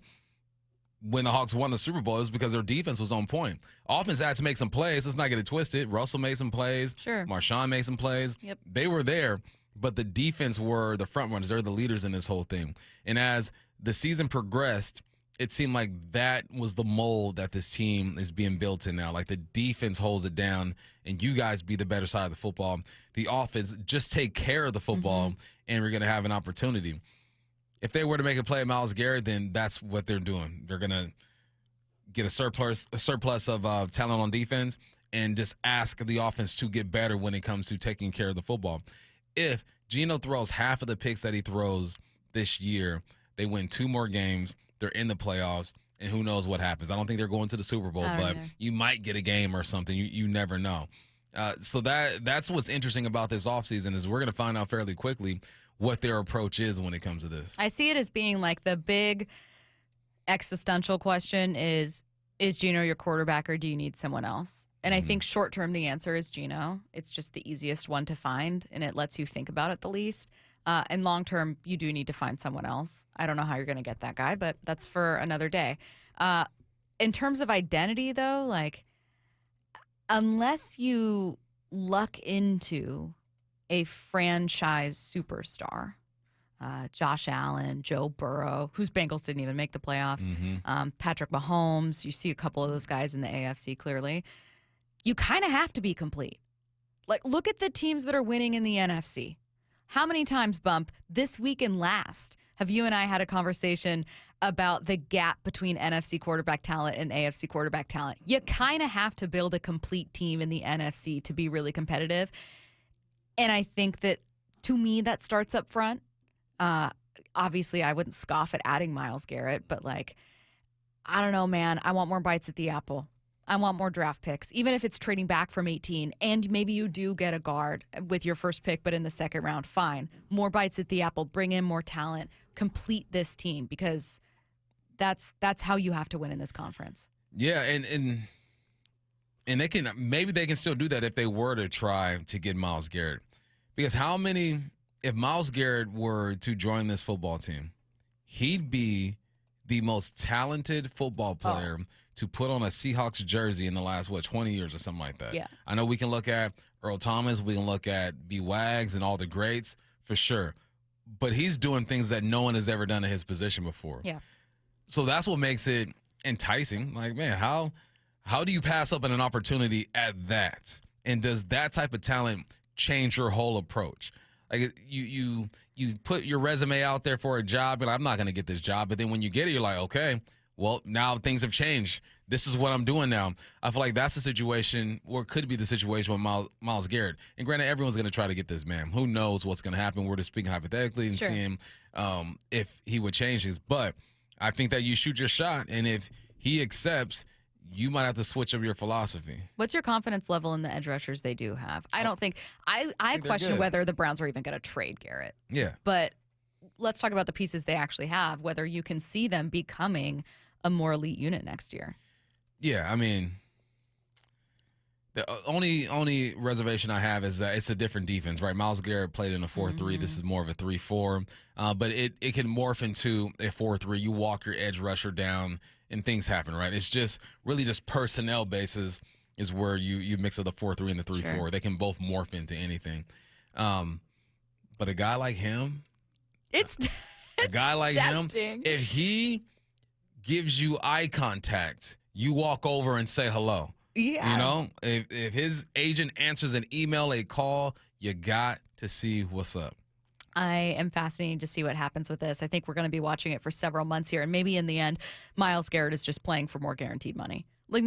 Speaker 1: when the Hawks won the Super Bowl, it was because their defense was on point. Offense had to make some plays. Let's not get it twisted. Russell made some plays.
Speaker 2: Sure.
Speaker 1: Marshawn made some plays.
Speaker 2: Yep.
Speaker 1: They were there, but the defense were the front runners. They're the leaders in this whole thing. And as the season progressed, it seemed like that was the mold that this team is being built in now. Like the defense holds it down, and you guys be the better side of the football. The offense just take care of the football, and we're going to have an opportunity. If they were to make a play at Myles Garrett, then that's what they're doing. They're going to get a surplus of talent on defense and just ask the offense to get better when it comes to taking care of the football. If Geno throws half of the picks that he throws this year, they win 2 more games, they're in the playoffs, and who knows what happens. I don't think they're going to the Super Bowl, but you might get a game or something. You never know. So that's what's interesting about this offseason is we're going to find out fairly quickly what their approach is when it comes to this.
Speaker 2: I see it as being like the big existential question is Geno your quarterback or do you need someone else? And I think short term the answer is Geno. It's just the easiest one to find, and it lets you think about it the least. And long term, you do need to find someone else. I don't know how you're going to get that guy, but that's for another day. In terms of identity, though, like unless you luck into a franchise superstar, Josh Allen, Joe Burrow, whose Bengals didn't even make the playoffs, Patrick Mahomes, you see a couple of those guys in the AFC clearly. You kind of have to be complete. Like, look at the teams that are winning in the NFC. How many times, Bump, this week and last, have you and I had a conversation about the gap between NFC quarterback talent and AFC quarterback talent? You kind of have to build a complete team in the NFC to be really competitive. And I think that, to me, that starts up front. Obviously, I wouldn't scoff at adding Myles Garrett, but, like, I don't know, man. I want more bites at the apple. I want more draft picks, even if it's trading back from 18, and maybe you do get a guard with your first pick, but in the second round, fine. More bites at the apple, bring in more talent, complete this team, because that's how you have to win in this conference.
Speaker 1: Yeah, and they can still do that if they were to try to get Myles Garrett. Because if Myles Garrett were to join this football team, he'd be the most talented football player to put on a Seahawks jersey in the last, 20 years or something like that.
Speaker 2: Yeah.
Speaker 1: I know we can look at Earl Thomas, we can look at B. Wags and all the greats, for sure. But he's doing things that no one has ever done in his position before.
Speaker 2: Yeah.
Speaker 1: So that's what makes it enticing. Like, man, how do you pass up on an opportunity at that? And does that type of talent change your whole approach? Like, you put your resume out there for a job, and I'm not going to get this job. But then when you get it, you're like, okay, well, now things have changed. This is what I'm doing now. I feel like that's the situation, or could be the situation with Myles Garrett. And granted, everyone's going to try to get this man. Who knows what's going to happen? We're just speaking hypothetically and seeing if he would change his. But I think that you shoot your shot, and if he accepts, you might have to switch up your philosophy.
Speaker 2: What's your confidence level in the edge rushers they do have? I don't think I question whether the Browns are even going to trade Garrett.
Speaker 1: Yeah.
Speaker 2: But let's talk about the pieces they actually have, whether you can see them becoming a more elite unit next year.
Speaker 1: Yeah, I mean, the only reservation I have is that it's a different defense, right? Myles Garrett played in a 4-3. This is more of a 3-4. But it can morph into a 4-3. You walk your edge rusher down and things happen, right? It's just really just personnel basis is where you mix up the 4-3 and the 3-4. Sure. They can both morph into anything. But a guy like him,
Speaker 2: tempting.
Speaker 1: If he gives you eye contact, you walk over and say hello.
Speaker 2: Yeah.
Speaker 1: You know, if his agent answers an email, a call, you got to see what's up.
Speaker 2: I am fascinated to see what happens with this. I think we're going to be watching it for several months here, and maybe in the end, Myles Garrett is just playing for more guaranteed money. Like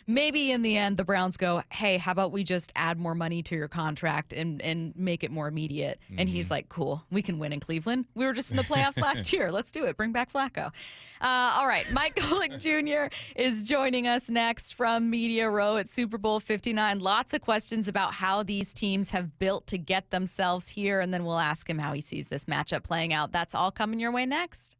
Speaker 2: maybe in the end, the Browns go, hey, how about we just add more money to your contract and make it more immediate? And he's like, cool, we can win in Cleveland. We were just in the playoffs last year. Let's do it. Bring back Flacco. All right, Mike Golick Jr. is joining us next from Media Row at Super Bowl 59. Lots of questions about how these teams have built to get themselves here, and then we'll ask him how he sees this matchup playing out. That's all coming your way next.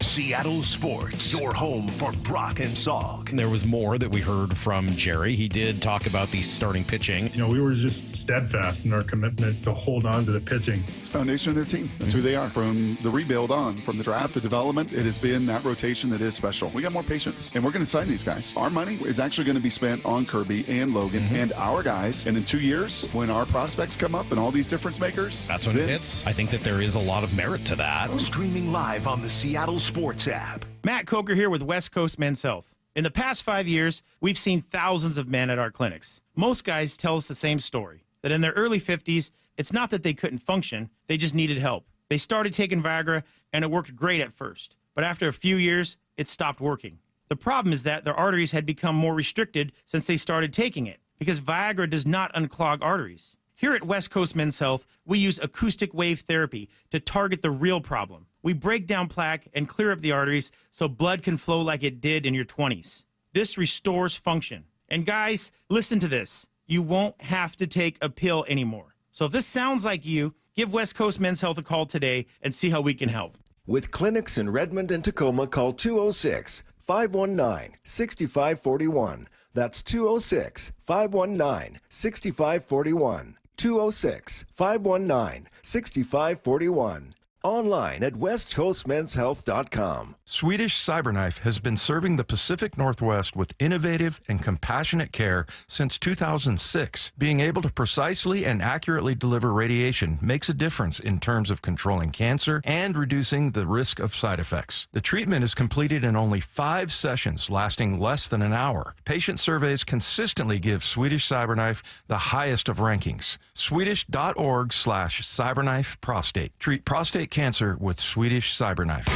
Speaker 4: Seattle Sports, your home for Brock and Salk.
Speaker 7: There was more that we heard from Jerry. He did talk about the starting pitching.
Speaker 31: You know, we were just steadfast in our commitment to hold on to the pitching.
Speaker 8: It's the foundation of their team. That's who they are. From the rebuild on, from the draft to development, it has been that rotation that is special. We got more patience, and we're going to sign these guys. Our money is actually going to be spent on Kirby and Logan and our guys. And in 2 years, when our prospects come up and all these difference makers,
Speaker 7: that's when it hits. I think that there is a lot of merit to that.
Speaker 4: Streaming live on the Seattle Sports app.
Speaker 9: Matt Coker here with West Coast Men's Health. In the past 5 years, we've seen thousands of men at our clinics. Most guys tell us the same story, that in their early 50s, it's not that they couldn't function, they just needed help. They started taking Viagra, and it worked great at first. But after a few years, it stopped working. The problem is that their arteries had become more restricted since they started taking it, because Viagra does not unclog arteries. Here at West Coast Men's Health, we use acoustic wave therapy to target the real problem, We break down plaque and clear up the arteries so blood can flow like it did in your 20s. This restores function. And guys, listen to this. You won't have to take a pill anymore. So if this sounds like you, give West Coast Men's Health a call today and see how we can help.
Speaker 10: With clinics in Redmond and Tacoma, call 206-519-6541. That's 206-519-6541. 206-519-6541. Online at westcoastmenshealth.com.
Speaker 11: Swedish Cyberknife has been serving the Pacific Northwest with innovative and compassionate care since 2006. Being able to precisely and accurately deliver radiation makes a difference in terms of controlling cancer and reducing the risk of side effects. The treatment is completed in only 5 sessions, lasting less than an hour. Patient surveys consistently give Swedish Cyberknife the highest of rankings. Swedish.org/cyberknife prostate. Treat prostate cancer with Swedish Cyberknife.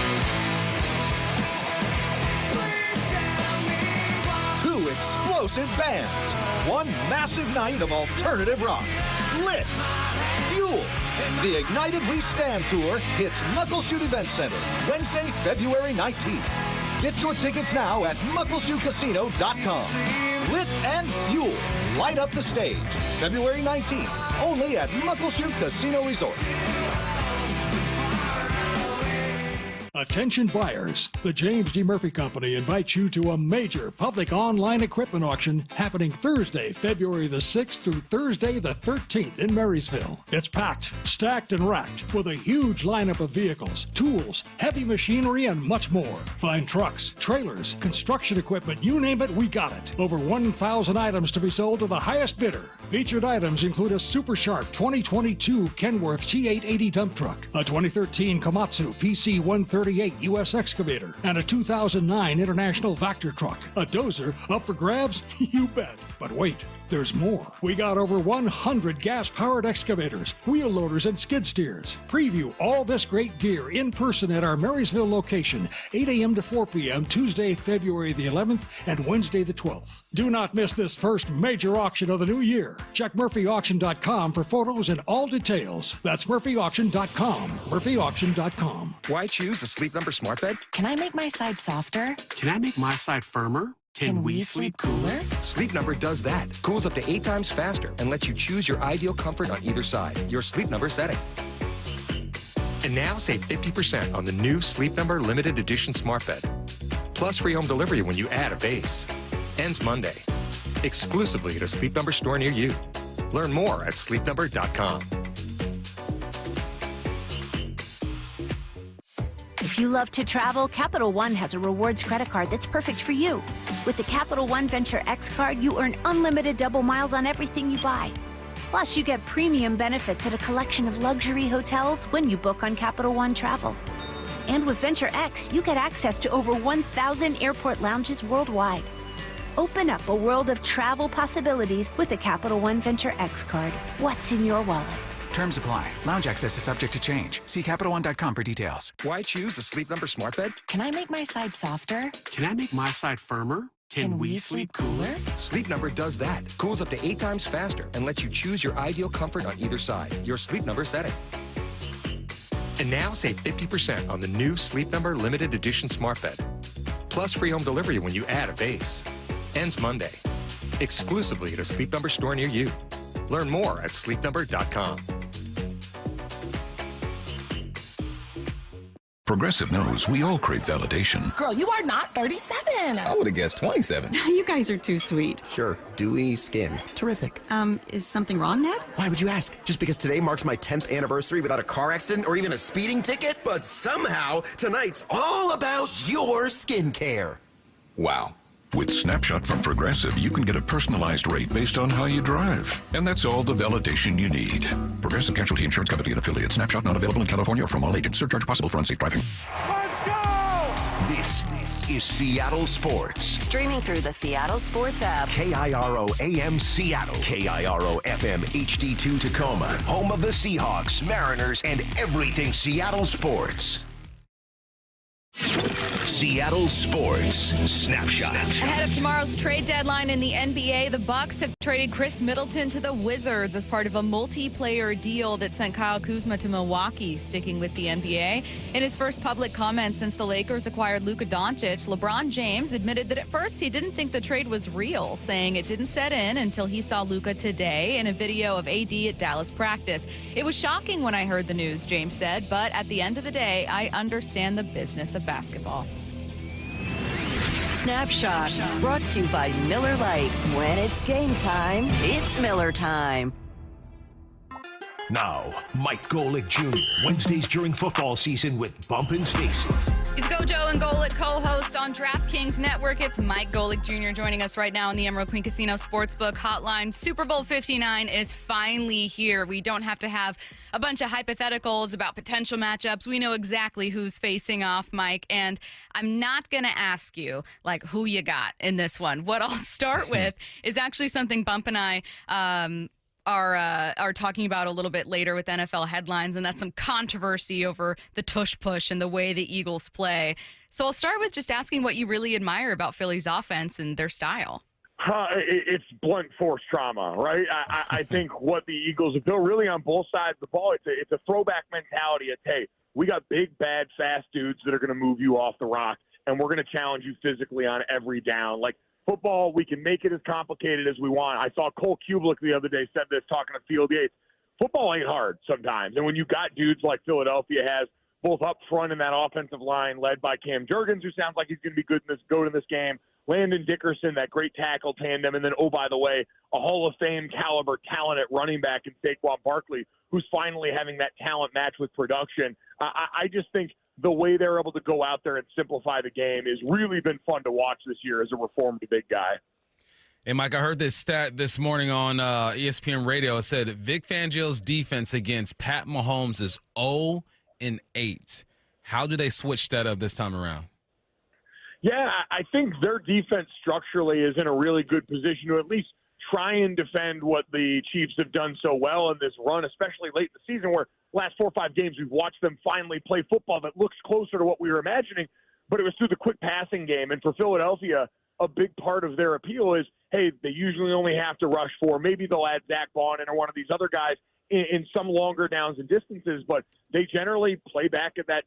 Speaker 13: 2 explosive bands. 1 massive night of alternative rock. Lit. Fuel. The Ignited We Stand Tour hits Muckleshoot Event Center Wednesday, February 19th. Get your tickets now at muckleshootcasino.com. Lit and Fuel. Light up the stage. February 19th. Only at Muckleshoot Casino Resort.
Speaker 14: Attention buyers, the James D. Murphy Company invites you to a major public online equipment auction happening Thursday, February the 6th through Thursday the 13th in Marysville. It's packed, stacked, and racked with a huge lineup of vehicles, tools, heavy machinery, and much more. Find trucks, trailers, construction equipment, you name it, we got it. Over 1,000 items to be sold to the highest bidder. Featured items include a Super Sharp 2022 Kenworth T880 dump truck, a 2013 Komatsu PC-138 U.S. excavator, and a 2009 International Vector truck. A dozer up for grabs? You bet. But wait, there's more. We got over 100 gas-powered excavators, wheel loaders, and skid steers. Preview all this great gear in person at our Marysville location, 8 a.m. to 4 p.m. Tuesday, February the 11th and Wednesday the 12th. Do not miss this first major auction of the new year. Check murphyauction.com for photos and all details. That's murphyauction.com. murphyauction.com.
Speaker 28: Why choose a Sleep Number smart bed?
Speaker 15: Can I make my side softer?
Speaker 28: Can I make my side firmer?
Speaker 15: Can we sleep cooler?
Speaker 28: Sleep Number does that. Cools up to 8 times faster and lets you choose your ideal comfort on either side. Your Sleep Number setting. And now save 50% on the new Sleep Number Limited Edition Smart Bed. Plus free home delivery when you add a base. Ends Monday. Exclusively at a Sleep Number store near you. Learn more at sleepnumber.com.
Speaker 16: If you love to travel, Capital One has a rewards credit card that's perfect for you. With the Capital One Venture X card, you earn unlimited double miles on everything you buy. Plus, you get premium benefits at a collection of luxury hotels when you book on Capital One Travel. And with Venture X, you get access to over 1,000 airport lounges worldwide. Open up a world of travel possibilities with the Capital One Venture X card. What's in your wallet?
Speaker 17: Terms apply. Lounge access is subject to change. See CapitalOne.com for details.
Speaker 28: Why choose a Sleep Number smart bed?
Speaker 15: Can I make my side softer?
Speaker 28: Can I make my side firmer?
Speaker 15: Can we sleep cooler?
Speaker 28: Sleep Number does that. Cools up to 8 times faster and lets you choose your ideal comfort on either side. Your Sleep Number setting. And now save 50% on the new Sleep Number Limited Edition Smart Bed. Plus free home delivery when you add a base. Ends Monday. Exclusively at a Sleep Number store near you. Learn more at sleepnumber.com.
Speaker 19: Progressive knows we all crave validation.
Speaker 20: Girl, you are not 37.
Speaker 22: I would have guessed 27.
Speaker 20: You guys are too sweet.
Speaker 22: Sure, dewy skin.
Speaker 20: Terrific. Is something wrong, Ned?
Speaker 22: Why would you ask? Just because today marks my 10th anniversary without a car accident or even a speeding ticket? But somehow, tonight's all about your skincare. Wow.
Speaker 19: With Snapshot from Progressive, you can get a personalized rate based on how you drive. And that's all the validation you need. Progressive Casualty Insurance Company and affiliates. Snapshot not available in California or from all agents. Surcharge possible for unsafe driving.
Speaker 4: This is Seattle Sports.
Speaker 5: Streaming through the Seattle Sports app.
Speaker 4: KIRO AM Seattle. KIRO FM HD2 Tacoma. Home of the Seahawks, Mariners, and everything Seattle sports. Seattle Sports Snapshot.
Speaker 2: Ahead of tomorrow's trade deadline in the NBA, the Bucks have traded Chris Middleton to the Wizards as part of a multi-player deal that sent Kyle Kuzma to Milwaukee, sticking with the NBA. In his first public comments since the Lakers acquired Luca Doncic, LeBron James admitted that at first he didn't think the trade was real, saying it didn't set in until he saw Luca today in a video of AD at Dallas practice. It was shocking when I heard the news, James said, but at the end of the day, I understand the business of basketball.
Speaker 5: Snapshot, brought to you by Miller Lite. When it's game time, it's Miller time.
Speaker 4: Now, Mike Golick Jr. Wednesdays during football season with Bump and Stacy.
Speaker 2: He's Gojo and Golick, co-host on DraftKings Network. It's Mike Golick Jr. joining us right now on the Emerald Queen Casino Sportsbook Hotline. Super Bowl 59 is finally here. We don't have to have a bunch of hypotheticals about potential matchups. We know exactly who's facing off, Mike. And I'm not going to ask you, like, who you got in this one. What I'll start with is actually something Bump and I are talking about a little bit later with NFL headlines, and that's some controversy over the tush push and the way the Eagles play. So I'll start with just asking what you really admire about Philly's offense and their style.
Speaker 3: It's blunt force trauma, right? I think what the Eagles have built really on both sides of the ball, it's a throwback mentality. It's, hey, we got big, bad, fast dudes that are going to move you off the rock, and we're going to challenge you physically on every down. Like, football, we can make it as complicated as we want. I saw Cole Kubelik the other day said this, talking to Field Yates. Football ain't hard sometimes. And when you got dudes like Philadelphia has, both up front in that offensive line led by Cam Jurgens, who sounds like he's going to be good in this game, Landon Dickerson, that great tackle tandem, and then, oh, by the way, a Hall of Fame caliber talent at running back in Saquon Barkley, who's finally having that talent match with production. I just think the way they're able to go out there and simplify the game has really been fun to watch this year as a reformed big guy.
Speaker 1: Hey, Mike, I heard this stat this morning on ESPN Radio. It said Vic Fangio's defense against Pat Mahomes is 0-8. How do they switch that up this time around?
Speaker 3: Yeah, I think their defense structurally is in a really good position to at least try and defend what the Chiefs have done so well in this run, especially late in the season where last 4 or 5 games we've watched them finally play football that looks closer to what we were imagining, but it was through the quick passing game. And for Philadelphia, a big part of their appeal is, hey, they usually only have to rush 4. Maybe they'll add Zach Bond or one of these other guys in some longer downs and distances, but they generally play back at that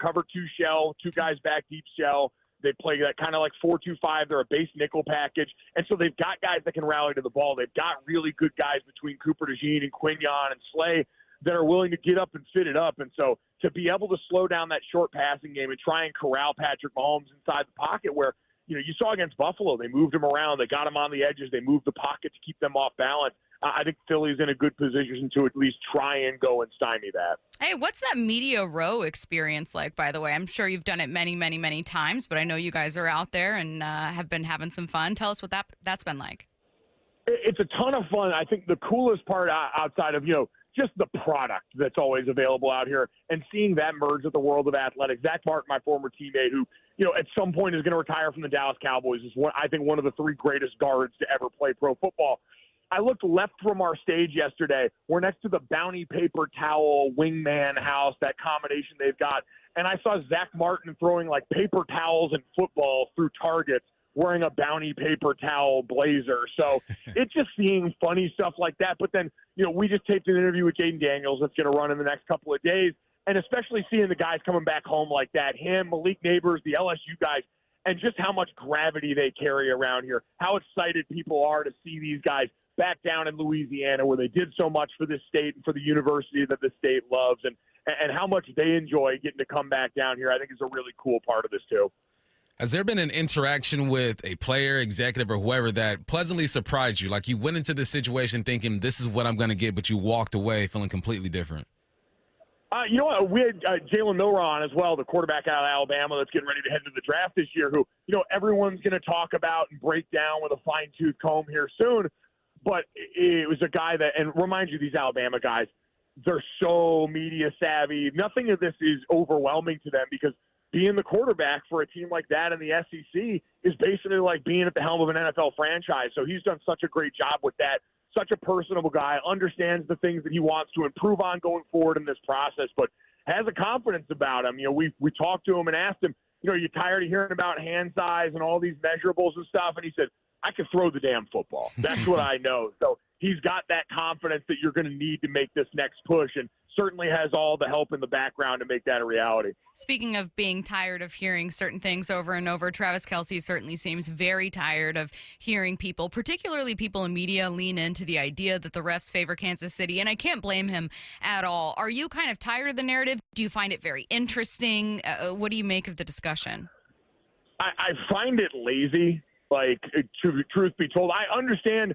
Speaker 3: cover 2 shell, 2 guys back deep shell. They play that kind of like 4-2-5. They're a base nickel package. And so they've got guys that can rally to the ball. They've got really good guys between Cooper DeJean and Quignon and Slay that are willing to get up and fit it up. And so to be able to slow down that short passing game and try and corral Patrick Mahomes inside the pocket where, you saw against Buffalo, they moved him around. They got him on the edges. They moved the pocket to keep them off balance. I think Philly's in a good position to at least try and go and stymie that.
Speaker 2: Hey, what's that media row experience like, by the way? I'm sure you've done it many, many, many times, but I know you guys are out there and have been having some fun. Tell us what that's been like.
Speaker 3: It's a ton of fun. I think the coolest part outside of, just the product that's always available out here and seeing that merge with the world of athletics. Zach Martin, my former teammate, who, at some point is going to retire from the Dallas Cowboys, is I think one of the 3 greatest guards to ever play pro football. I looked left from our stage yesterday. We're next to the Bounty Paper Towel Wingman house, that combination they've got. And I saw Zach Martin throwing like paper towels and football through targets wearing a Bounty Paper Towel blazer. So it's just seeing funny stuff like that. But then, we just taped an interview with Jaden Daniels that's going to run in the next couple of days. And especially seeing the guys coming back home like that, him, Malik Neighbors, the LSU guys, and just how much gravity they carry around here, how excited people are to see these guys back down in Louisiana where they did so much for this state and for the university that the state loves, and how much they enjoy getting to come back down here, I think is a really cool part of this too.
Speaker 1: Has there been an interaction with a player, executive, or whoever that pleasantly surprised you? Like you went into this situation thinking this is what I'm going to get, but you walked away feeling completely different?
Speaker 3: You know what? We had Jalen Milroe on as well, the quarterback out of Alabama that's getting ready to head into the draft this year, who, everyone's going to talk about and break down with a fine-tooth comb here soon. But it was a guy that, and remind you, these Alabama guys, they're so media savvy. Nothing of this is overwhelming to them because being the quarterback for a team like that in the SEC is basically like being at the helm of an NFL franchise. So he's done such a great job with that. Such a personable guy, understands the things that he wants to improve on going forward in this process, but has a confidence about him. We talked to him and asked him, you're tired of hearing about hand size and all these measurables and stuff. And he said, I can throw the damn football. That's what I know. So he's got that confidence that you're going to need to make this next push, and certainly has all the help in the background to make that a reality.
Speaker 2: Speaking of being tired of hearing certain things over and over, Travis Kelce certainly seems very tired of hearing people, particularly people in media, lean into the idea that the refs favor Kansas City, and I can't blame him at all. Are you kind of tired of the narrative? Do you find it very interesting? What do you make of the discussion?
Speaker 3: I find it lazy. Like, truth be told, I understand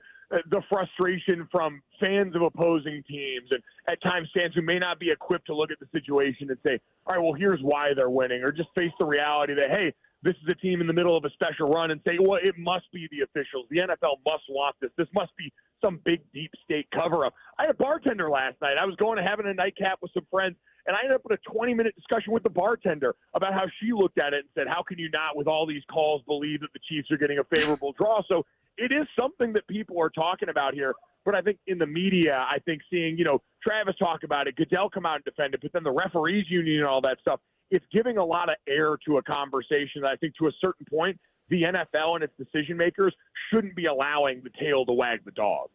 Speaker 3: the frustration from fans of opposing teams and at times fans who may not be equipped to look at the situation and say, all right, well, here's why they're winning, or just face the reality that, hey, this is a team in the middle of a special run, and say, well, it must be the officials. The NFL must want this. This must be some big deep state cover-up. I had a bartender last night. I was going to having a nightcap with some friends, and I ended up with a 20-minute discussion with the bartender about how she looked at it and said, how can you not, with all these calls, believe that the Chiefs are getting a favorable draw? So it is something that people are talking about here. But I think in the media, I think seeing, Travis talk about it, Goodell come out and defend it, but then the referees union and all that stuff, it's giving a lot of air to a conversation that I think to a certain point, the NFL and its decision makers shouldn't be allowing the tail to wag the dog.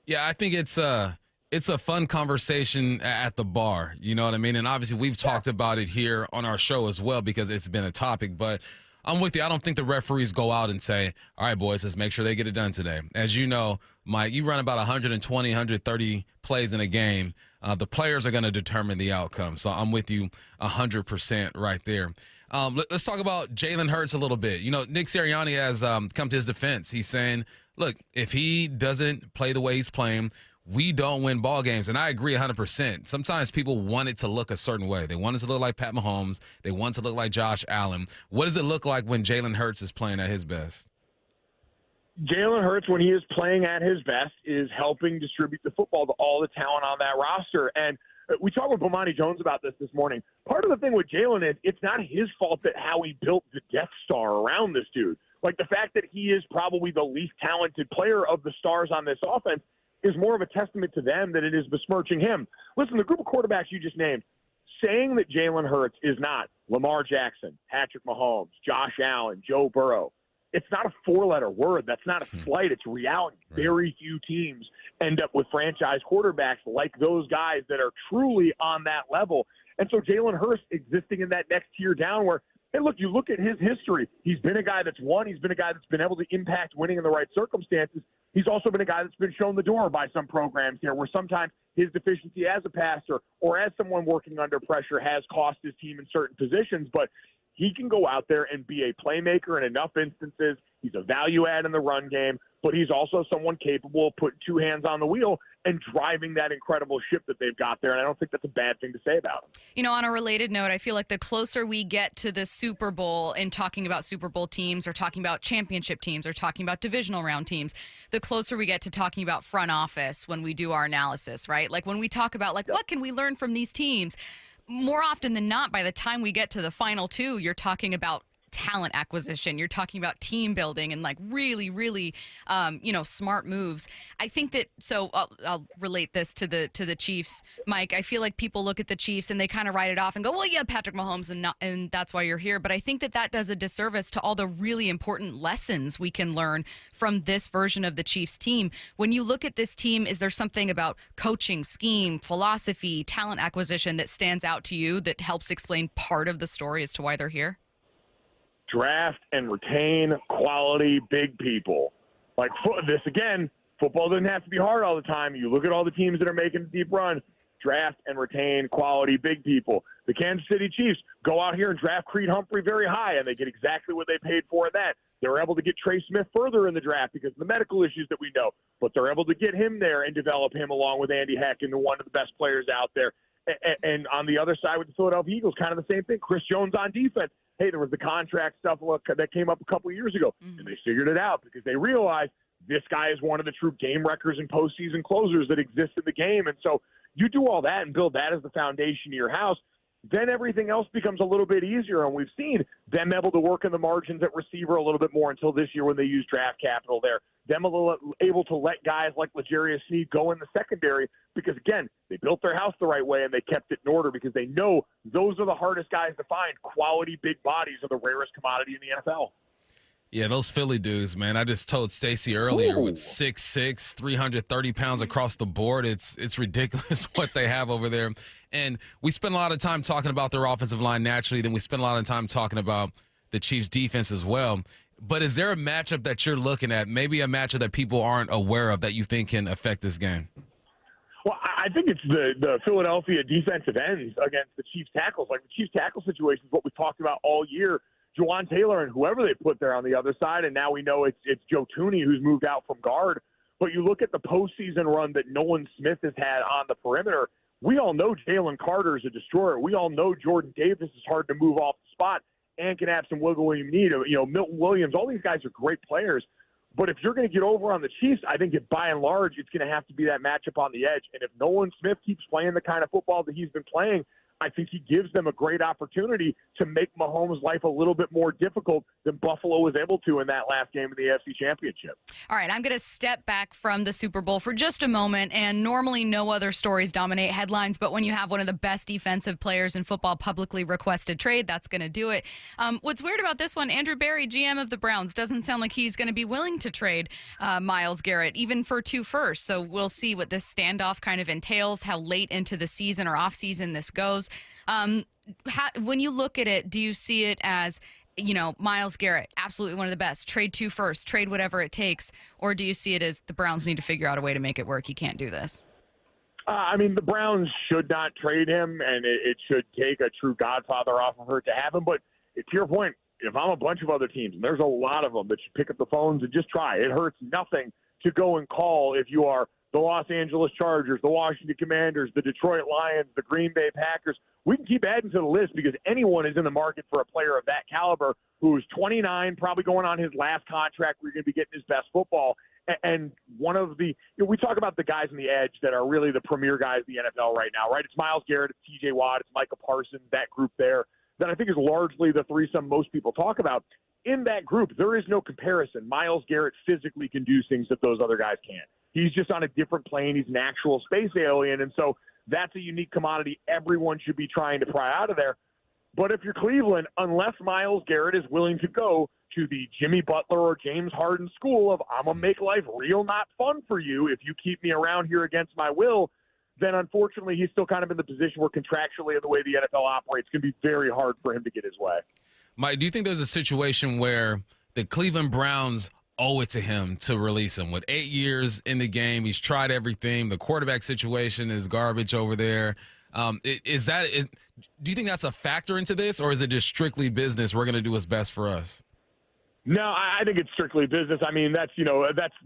Speaker 1: Yeah, I think it's a fun conversation at the bar. You know what I mean? And obviously we've talked about it here on our show as well because it's been a topic. But I'm with you. I don't think the referees go out and say, all right, boys, let's make sure they get it done today. As you know, Mike, you run about 120, 130 plays in a game. The players are going to determine the outcome. So I'm with you 100% right there. Let's talk about Jalen Hurts a little bit. Nick Sirianni has come to his defense. He's saying, look, if he doesn't play the way he's playing, we don't win ball games. And I agree 100%. Sometimes people want it to look a certain way. They want it to look like Pat Mahomes. They want it to look like Josh Allen. What does it look like when Jalen Hurts is playing at his best?
Speaker 3: Jalen Hurts, when he is playing at his best, is helping distribute the football to all the talent on that roster. And we talked with Bomani Jones about this morning. Part of the thing with Jalen is it's not his fault that how he built the Death Star around this dude. Like, the fact that he is probably the least talented player of the stars on this offense is more of a testament to them than it is besmirching him. Listen, the group of quarterbacks you just named, saying that Jalen Hurts is not Lamar Jackson, Patrick Mahomes, Josh Allen, Joe Burrow, it's not a four-letter word. That's not a slight. It's reality. Right. Very few teams end up with franchise quarterbacks like those guys that are truly on that level. And so Jalen Hurts existing in that next tier down where, hey, look, you look at his history. He's been a guy that's won. He's been a guy that's been able to impact winning in the right circumstances. He's also been a guy that's been shown the door by some programs here where sometimes his deficiency as a passer or as someone working under pressure has cost his team in certain positions. But he can go out there and be a playmaker in enough instances. He's a value add in the run game, but he's also someone capable of putting two hands on the wheel and driving that incredible ship that they've got there. And I don't think that's a bad thing to say about him.
Speaker 2: On a related note, I feel like the closer we get to the Super Bowl and talking about Super Bowl teams or talking about championship teams or talking about divisional round teams, the closer we get to talking about front office when we do our analysis, right? Like when we talk about what can we learn from these teams? More often than not, by the time we get to the final two, you're talking about talent acquisition. You're talking about team building and really, really, smart moves. I think that, so I'll relate this to the Chiefs, Mike. I feel like people look at the Chiefs and they kind of write it off and go, well, yeah, Patrick Mahomes and that's why you're here. But I think that does a disservice to all the really important lessons we can learn from this version of the Chiefs team. When you look at this team, is there something about coaching, scheme, philosophy, talent acquisition that stands out to you that helps explain part of the story as to why they're here?
Speaker 3: Draft and retain quality big people. Like this again, football doesn't have to be hard all the time. You look at all the teams that are making a deep run, draft and retain quality big people. The Kansas City Chiefs go out here and draft Creed Humphrey very high, and they get exactly what they paid for that. They're able to get Trey Smith further in the draft because of the medical issues that we know, but they're able to get him there and develop him along with Andy Heck and one of the best players out there. And on the other side with the Philadelphia Eagles, kind of the same thing. Chris Jones on defense. Hey, there was the contract stuff that came up a couple of years ago, and they figured it out because they realized this guy is one of the true game wreckers and postseason closers that exist in the game. And so you do all that and build that as the foundation of your house. then everything else becomes a little bit easier. And we've seen them able to work in the margins at receiver a little bit more until this year when they use draft capital there. Them able to let guys like L'Jarius Sneed go in the secondary because, again, they built their house the right way and they kept it in order because they know those are the hardest guys to find. Quality big bodies are the rarest commodity in the NFL.
Speaker 1: Yeah, those Philly dudes, man. I just told Stacy earlier with 6'6", 330 pounds across the board. It's ridiculous what they have over there. And we spend a lot of time talking about their offensive line naturally. Then we spend a lot of time talking about the Chiefs' defense as well. But is there a matchup that you're looking at, maybe a matchup that people aren't aware of that you think can affect this game?
Speaker 3: Well, I think it's the Philadelphia defensive ends against the Chiefs tackles. Like the Chiefs tackle situation is what we've talked about all year. Juwan Taylor and whoever they put there on the other side, and now we know it's Joe Tooney who's moved out from guard. But you look at the postseason run that Nolan Smith has had on the perimeter, we all know Jalen Carter is a destroyer. We all know Jordan Davis is hard to move off the spot and can have some wiggle when you need him. You know, Milton Williams, all these guys are great players. But if you're going to get over on the Chiefs, I think by and large it's going to have to be that matchup on the edge. And if Nolan Smith keeps playing the kind of football that he's been playing, I think he gives them a great opportunity to make Mahomes' life a little bit more difficult than Buffalo was able to in that last game of the AFC Championship.
Speaker 2: All right, I'm going to step back from the Super Bowl for just a moment, and normally no other stories dominate headlines, but when you have one of the best defensive players in football publicly requested trade, that's going to do it. What's weird about this one, Andrew Berry, GM of the Browns, doesn't sound like he's going to be willing to trade Myles Garrett, even for 2 firsts. So we'll see what this standoff kind of entails, how late into the season or offseason this goes. When you look at it, do you see it as, you know, Myles Garrett, absolutely one of the best, trade 2 firsts, trade whatever it takes, or do you see it as the Browns need to figure out a way to make it work? You can't do this.
Speaker 3: I mean, the Browns should not trade him, and it should take a true godfather off of her to have him. But to your point, if I'm a bunch of other teams, and there's a lot of them that should pick up the phones and just try. It hurts nothing to go and call if you are the Los Angeles Chargers, the Washington Commanders, the Detroit Lions, the Green Bay Packers. We can keep adding to the list because anyone is in the market for a player of that caliber who's 29, probably going on his last contract where you're going to be getting his best football. And one of the, we talk about the guys on the edge that are really the premier guys in the NFL right now, right? It's Myles Garrett, it's T.J. Watt, it's Micah Parsons, that group there, that I think is largely the threesome most people talk about. In that group, there is no comparison. Myles Garrett physically can do things that those other guys can't. He's just on a different plane. He's an actual space alien. And so that's a unique commodity everyone should be trying to pry out of there. But if you're Cleveland, unless Myles Garrett is willing to go to the Jimmy Butler or James Harden school of I'm going to make life real not fun for you if you keep me around here against my will, then unfortunately he's still kind of in the position where contractually the way the NFL operates, it's going to be very hard for him to get his way.
Speaker 1: Mike, do you think there's a situation where the Cleveland Browns owe it to him to release him? With 8 years in the game, he's tried everything. The quarterback situation is garbage over there. Do you think that's a factor into this, or is it just strictly business? We're going to do what's best for us.
Speaker 3: No, I think it's strictly business. I mean, that's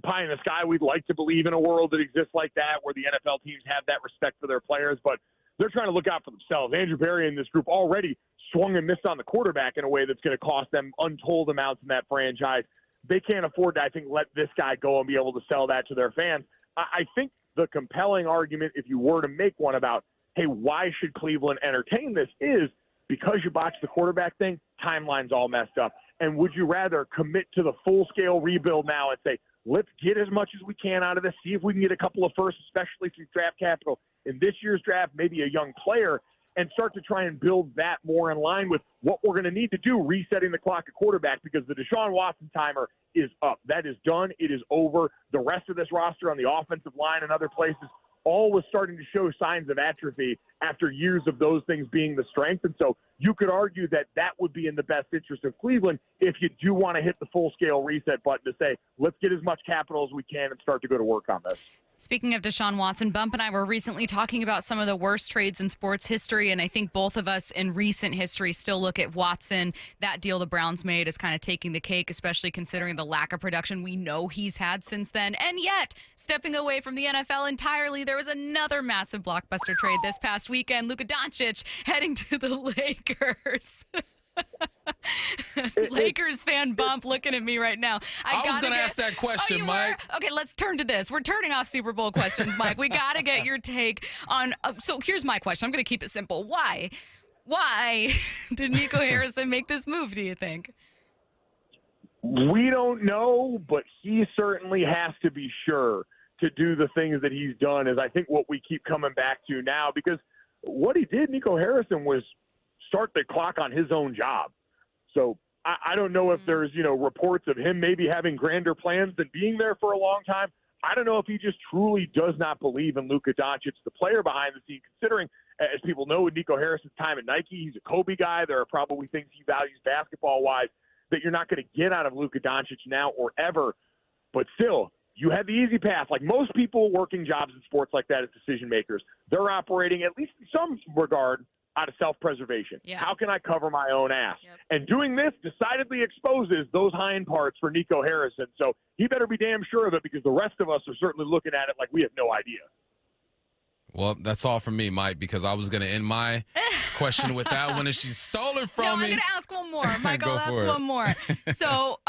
Speaker 3: pie in the sky. We'd like to believe in a world that exists like that, where the NFL teams have that respect for their players, but they're trying to look out for themselves. Andrew Berry and this group already swung and missed on the quarterback in a way that's going to cost them untold amounts in that franchise. They can't afford to, I think, let this guy go and be able to sell that to their fans. I think the compelling argument, if you were to make one about, hey, why should Cleveland entertain this, is because you botched the quarterback thing, timeline's all messed up. And would you rather commit to the full-scale rebuild now and say, let's get as much as we can out of this, see if we can get a couple of firsts, especially through draft capital in this year's draft, maybe a young player, and start to try and build that more in line with what we're going to need to do, resetting the clock at quarterback, because the Deshaun Watson timer is up. That is done. It is over. The rest of this roster on the offensive line and other places all was starting to show signs of atrophy after years of those things being the strength. And so you could argue that that would be in the best interest of Cleveland if you do want to hit the full-scale reset button to say, let's get as much capital as we can and start to go to work on this.
Speaker 2: Speaking of Deshaun Watson, Bump and I were recently talking about some of the worst trades in sports history, and I think both of us in recent history still look at Watson. That deal the Browns made is kind of taking the cake, especially considering the lack of production we know he's had since then. And yet, stepping away from the NFL entirely, there was another massive blockbuster trade this past weekend. Luca Doncic heading to the Lakers. Lakers fan Bump looking at me right now.
Speaker 1: I was going to ask that question, Mike.
Speaker 2: Okay, let's turn to this. We're turning off Super Bowl questions, Mike. We got to get your take on. So here's my question. I'm going to keep it simple. Why Why did Nico Harrison make this move, do you think?
Speaker 3: We don't know, but he certainly has to be sure to do the things that he's done is I think what we keep coming back to now, because what he did, Nico Harrison, was start the clock on his own job. So I don't know if there's, reports of him maybe having grander plans than being there for a long time. I don't know if he just truly does not believe in Luca Doncic, the player behind the scene, considering, as people know, with Nico Harrison's time at Nike, he's a Kobe guy. There are probably things he values basketball-wise that you're not going to get out of Luca Doncic now or ever. But still, you had the easy path. Like most people working jobs in sports like that as decision makers, they're operating, at least in some regard, out of self-preservation.
Speaker 2: Yeah.
Speaker 3: How can I cover my own ass? Yep. And doing this decidedly exposes those hind parts for Nico Harrison. So he better be damn sure of it, because the rest of us are certainly looking at it like we have no idea.
Speaker 1: Well, that's all from me, Mike, because I was going to end my question with that one, and she stole it from me.
Speaker 2: I'm going to ask one more. Mike, I'll ask one more. So,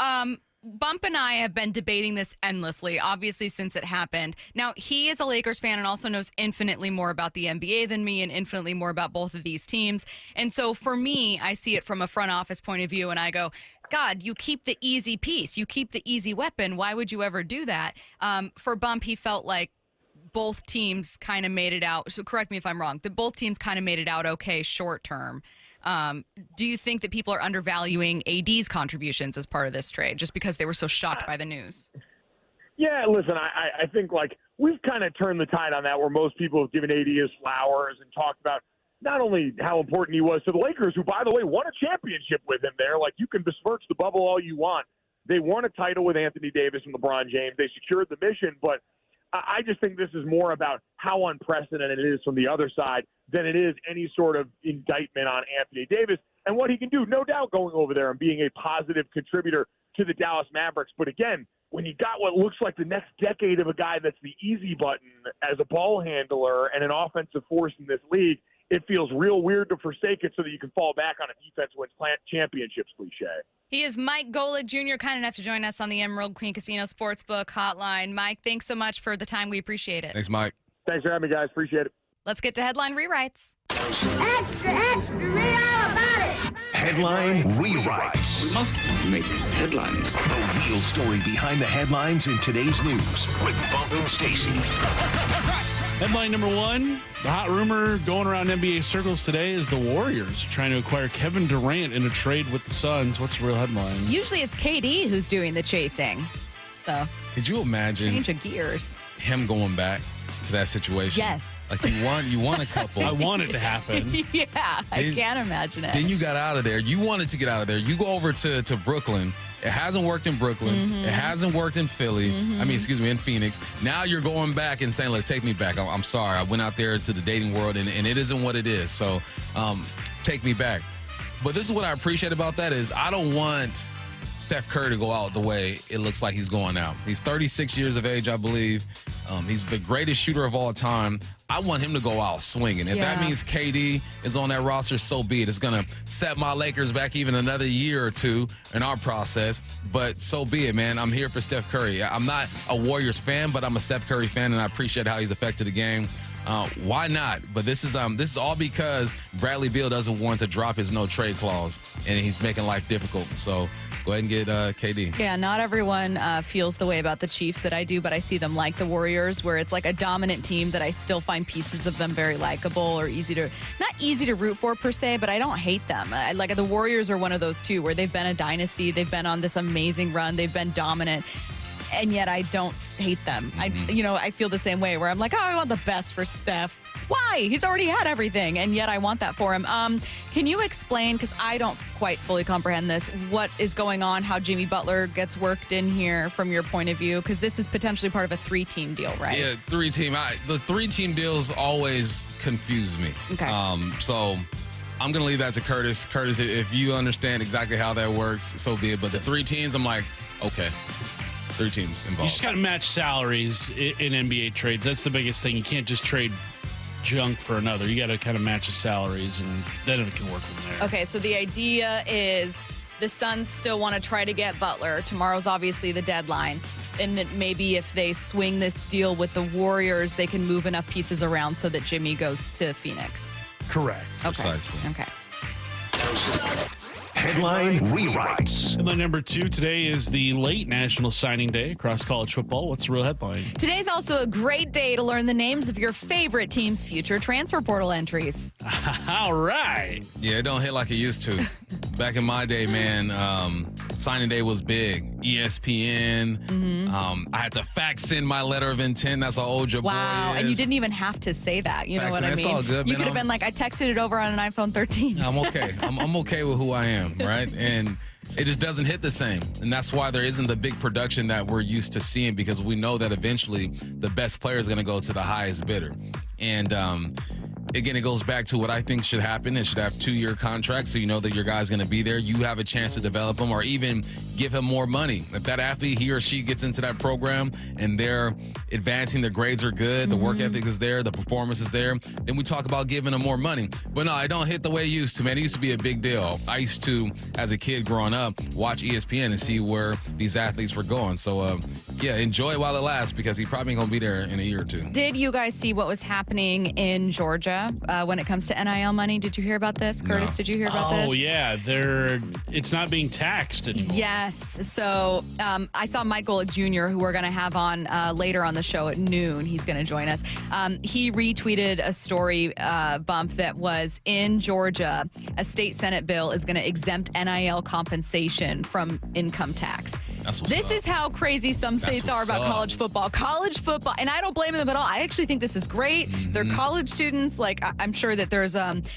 Speaker 2: Bump and I have been debating this endlessly, obviously, since it happened. Now, he is a Lakers fan and also knows infinitely more about the NBA than me and infinitely more about both of these teams. And so for me, I see it from a front office point of view, and I go, God, you keep the easy piece. You keep the easy weapon. Why would you ever do that? For Bump, he felt like both teams kind of made it out. So correct me if I'm wrong. Both teams kind of made it out okay short term. Do you think that people are undervaluing AD's contributions as part of this trade just because they were so shocked by the news?
Speaker 3: Yeah, listen, I think like we've kind of turned the tide on that, where most people have given AD his flowers and talked about not only how important he was to the Lakers, who, by the way, won a championship with him there. Like, you can besmirch the bubble all you want. They won a title with Anthony Davis and LeBron James. They secured the mission, but I just think this is more about how unprecedented it is from the other side than it is any sort of indictment on Anthony Davis and what he can do, no doubt, going over there and being a positive contributor to the Dallas Mavericks. But again, when you got what looks like the next decade of a guy that's the easy button as a ball handler and an offensive force in this league, it feels real weird to forsake it so that you can fall back on a defense wins championships cliche.
Speaker 2: He is Mike Golick Jr., kind enough to join us on the Emerald Queen Casino Sportsbook Hotline. Mike, thanks so much for the time. We appreciate it.
Speaker 1: Thanks, Mike.
Speaker 3: Thanks for having me, guys. Appreciate it.
Speaker 2: Let's get to headline rewrites.
Speaker 6: Extra, extra, read all about it.
Speaker 4: Headline rewrites.
Speaker 19: We must make headlines.
Speaker 4: The real story behind the headlines in today's news with Bump and Stacy.
Speaker 12: Headline number one, the hot rumor going around NBA circles today is the Warriors trying to acquire Kevin Durant in a trade with the Suns. What's the real headline?
Speaker 2: Usually it's KD who's doing the chasing. So
Speaker 1: could you imagine
Speaker 2: change of gears,
Speaker 1: him going back to that situation?
Speaker 2: Yes.
Speaker 1: Like you won a couple.
Speaker 12: I want it to happen.
Speaker 2: Yeah, I can't imagine it.
Speaker 1: Then you got out of there. You wanted to get out of there. You go over to Brooklyn. It hasn't worked in Brooklyn.
Speaker 2: Mm-hmm.
Speaker 1: It hasn't worked in Philly.
Speaker 2: Mm-hmm.
Speaker 1: In Phoenix. Now you're going back and saying, look, take me back. I'm sorry. I went out there to the dating world, and it isn't what it is. So take me back. But this is what I appreciate about that is I don't want Steph Curry to go out the way it looks like he's going out. He's 36 years of age, I believe. He's the greatest shooter of all time. I want him to go out swinging. If that means KD is on that roster, so be it. It's going to set my Lakers back even another year or two in our process, but so be it, man. I'm here for Steph Curry. I'm not a Warriors fan, but I'm a Steph Curry fan, and I appreciate how he's affected the game. Why not? But this is all because Bradley Beal doesn't want to drop his no-trade clause, and he's making life difficult. So go ahead and get KD.
Speaker 2: Yeah, not everyone feels the way about the Chiefs that I do, but I see them like the Warriors, where it's like a dominant team that I still find pieces of them very likable or not easy to root for per se, but I don't hate them. Like the Warriors are one of those too, where they've been a dynasty, they've been on this amazing run, they've been dominant. And yet I don't hate them. I feel the same way where I'm like, I want the best for Steph. Why? He's already had everything, and yet I want that for him. Can you explain, because I don't quite fully comprehend this, what is going on, how Jimmy Butler gets worked in here from your point of view? Because this is potentially part of a 3-team deal, right?
Speaker 1: Yeah, 3-team. The 3-team deals always confuse me.
Speaker 2: Okay.
Speaker 1: So I'm going to leave that to Curtis. Curtis, if you understand exactly how that works, so be it. But the 3 teams, I'm like, okay. 3 teams involved.
Speaker 12: You just got to match salaries in NBA trades. That's the biggest thing. You can't just trade junk for another. You got to kind of match the salaries, and then it can work from there.
Speaker 2: Okay, so the idea is the Suns still want to try to get Butler. Tomorrow's obviously the deadline. And that maybe if they swing this deal with the Warriors, they can move enough pieces around so that Jimmy goes to Phoenix.
Speaker 12: Correct.
Speaker 2: Okay.
Speaker 1: Precisely.
Speaker 2: Okay.
Speaker 4: Headline rewrites.
Speaker 12: Headline number 2 today is the late National Signing Day across college football. What's the real headline?
Speaker 2: Today's also a great day to learn the names of your favorite team's future transfer portal entries.
Speaker 12: All right.
Speaker 1: Yeah, it don't hit like it used to. Back in my day, man, signing day was big. ESPN. I had to fax in my letter of intent. That's how old your boy is.
Speaker 2: And you didn't even have to say that. You know what I mean?
Speaker 1: That's all good,
Speaker 2: you
Speaker 1: man.
Speaker 2: could have been like, I texted it over on an iPhone 13.
Speaker 1: I'm okay. I'm okay with who I am, right? And it just doesn't hit the same. And that's why there isn't the big production that we're used to seeing, because we know that eventually the best player is going to go to the highest bidder. And again, it goes back to what I think should happen. It should have 2-year contracts, so you know that your guy's going to be there. You have a chance to develop him or even give him more money. If that athlete, he or she gets into that program and they're advancing, the grades are good, the work ethic is there, the performance is there, then we talk about giving them more money. But no, I don't hit the way it used to, man. It used to be a big deal. I used to, as a kid growing up, watch ESPN and see where these athletes were going. So, yeah, enjoy it while it lasts, because he probably ain't going to be there in a year or two.
Speaker 2: Did you guys see what was happening in Georgia when it comes to NIL money? Did you hear about this? Curtis, did you hear about this?
Speaker 12: Oh, yeah. It's not being taxed anymore.
Speaker 2: Yes. So I saw Mike Golick Jr., who we're going to have on later on the show at noon. He's going to join us. He retweeted a story bump that was in Georgia. A state Senate bill is going to exempt NIL compensation from income tax. This is how crazy some states are about college football. College football, and I don't blame them at all. I actually think this is great. They're college students. Like, I'm sure that there's,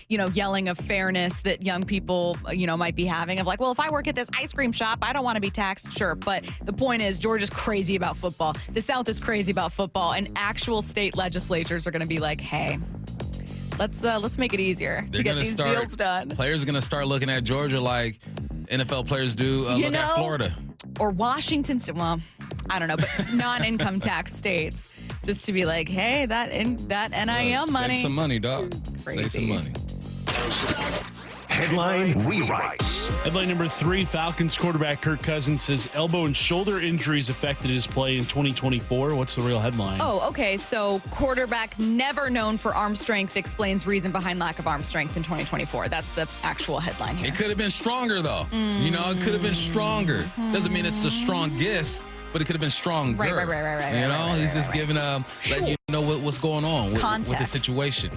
Speaker 2: yelling of fairness that young people, might be having of like, well, if I work at this ice cream shop, I don't want to be taxed. Sure. But the point is, Georgia's crazy about football. The South is crazy about football, and actual state legislatures are going to be like, hey, let's make it easier to get these deals done.
Speaker 1: Players are going to start looking at Georgia like NFL players do look at Florida.
Speaker 2: Or Washington State. Well, I don't know, but non-income tax states, just to be like, hey, that NIL money.
Speaker 1: Save some money, dog.
Speaker 2: Crazy.
Speaker 1: Save some money.
Speaker 4: Headline rewrites.
Speaker 12: Headline number 3, Falcons quarterback Kirk Cousins says elbow and shoulder injuries affected his play in 2024. What's the real headline?
Speaker 2: Oh, okay. So quarterback never known for arm strength explains reason behind lack of arm strength in 2024. That's the actual headline here.
Speaker 1: It could have been stronger, though. It could have been stronger. Doesn't mean it's the strongest, but it could have been stronger.
Speaker 2: Right.
Speaker 1: He's just giving letting you know what's going on with the situation.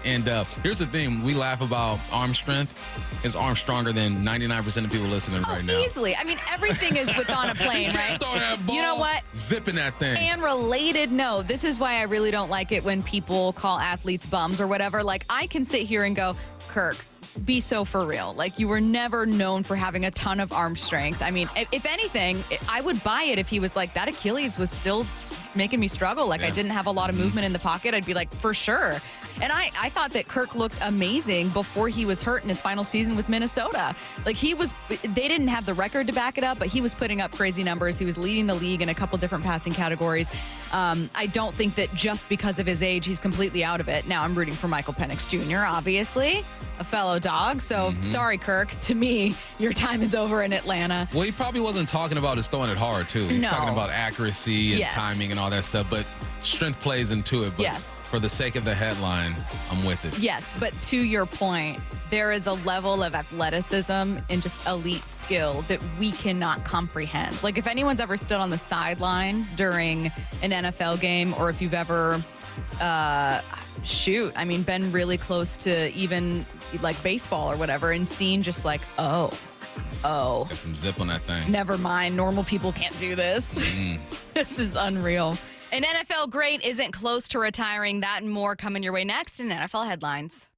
Speaker 1: And here's the thing. We laugh about arm strength. His arm's stronger than 99% of people listening right now.
Speaker 2: Easily. I mean, everything is with on a plane, right?
Speaker 1: Throw that ball,
Speaker 2: you know what?
Speaker 1: Zipping that thing.
Speaker 2: And related note, this is why I really don't like it when people call athletes bums or whatever. Like, I can sit here and go, Kirk, be so for real. Like, you were never known for having a ton of arm strength. I mean, if anything, I would buy it if he was like, that Achilles was still making me struggle. Like, I didn't have a lot of movement in the pocket. I'd be like, for sure. And I thought that Kirk looked amazing before he was hurt in his final season with Minnesota. Like, they didn't have the record to back it up, but he was putting up crazy numbers. He was leading the league in a couple different passing categories. I don't think that just because of his age, he's completely out of it. Now, I'm rooting for Michael Penix Jr., obviously, a fellow dog. So, sorry, Kirk. To me, your time is over in Atlanta.
Speaker 1: Well, he probably wasn't talking about his throwing it hard, too. He's talking about accuracy and timing and all that stuff, but strength plays into it. But for the sake of the headline, I'm with it.
Speaker 2: Yes, but to your point, there is a level of athleticism and just elite skill that we cannot comprehend. Like, if anyone's ever stood on the sideline during an NFL game, or if you've ever, been really close to even like baseball or whatever and seen just like, oh.
Speaker 1: Got some zip on that thing.
Speaker 2: Never mind. Normal people can't do this. This is unreal. An NFL great isn't close to retiring. That and more coming your way next in NFL Headlines.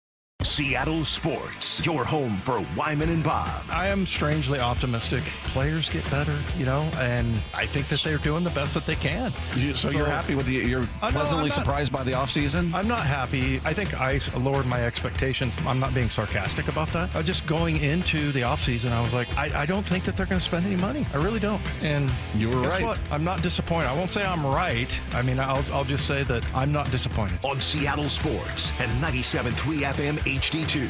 Speaker 4: Seattle Sports, your home for Wyman and Bob.
Speaker 11: I am strangely optimistic. Players get better, and I think that they're doing the best that they can.
Speaker 8: So you're happy with you're pleasantly surprised by the offseason?
Speaker 11: I'm not happy. I think I lowered my expectations. I'm not being sarcastic about that. Just going into the offseason, I was like, I don't think that they're going to spend any money. I really don't. And
Speaker 8: you were
Speaker 11: guess
Speaker 8: right.
Speaker 11: What? I'm not disappointed. I won't say I'm right. I mean, I'll just say that I'm not disappointed.
Speaker 4: On Seattle Sports and 97.3 FM HD2.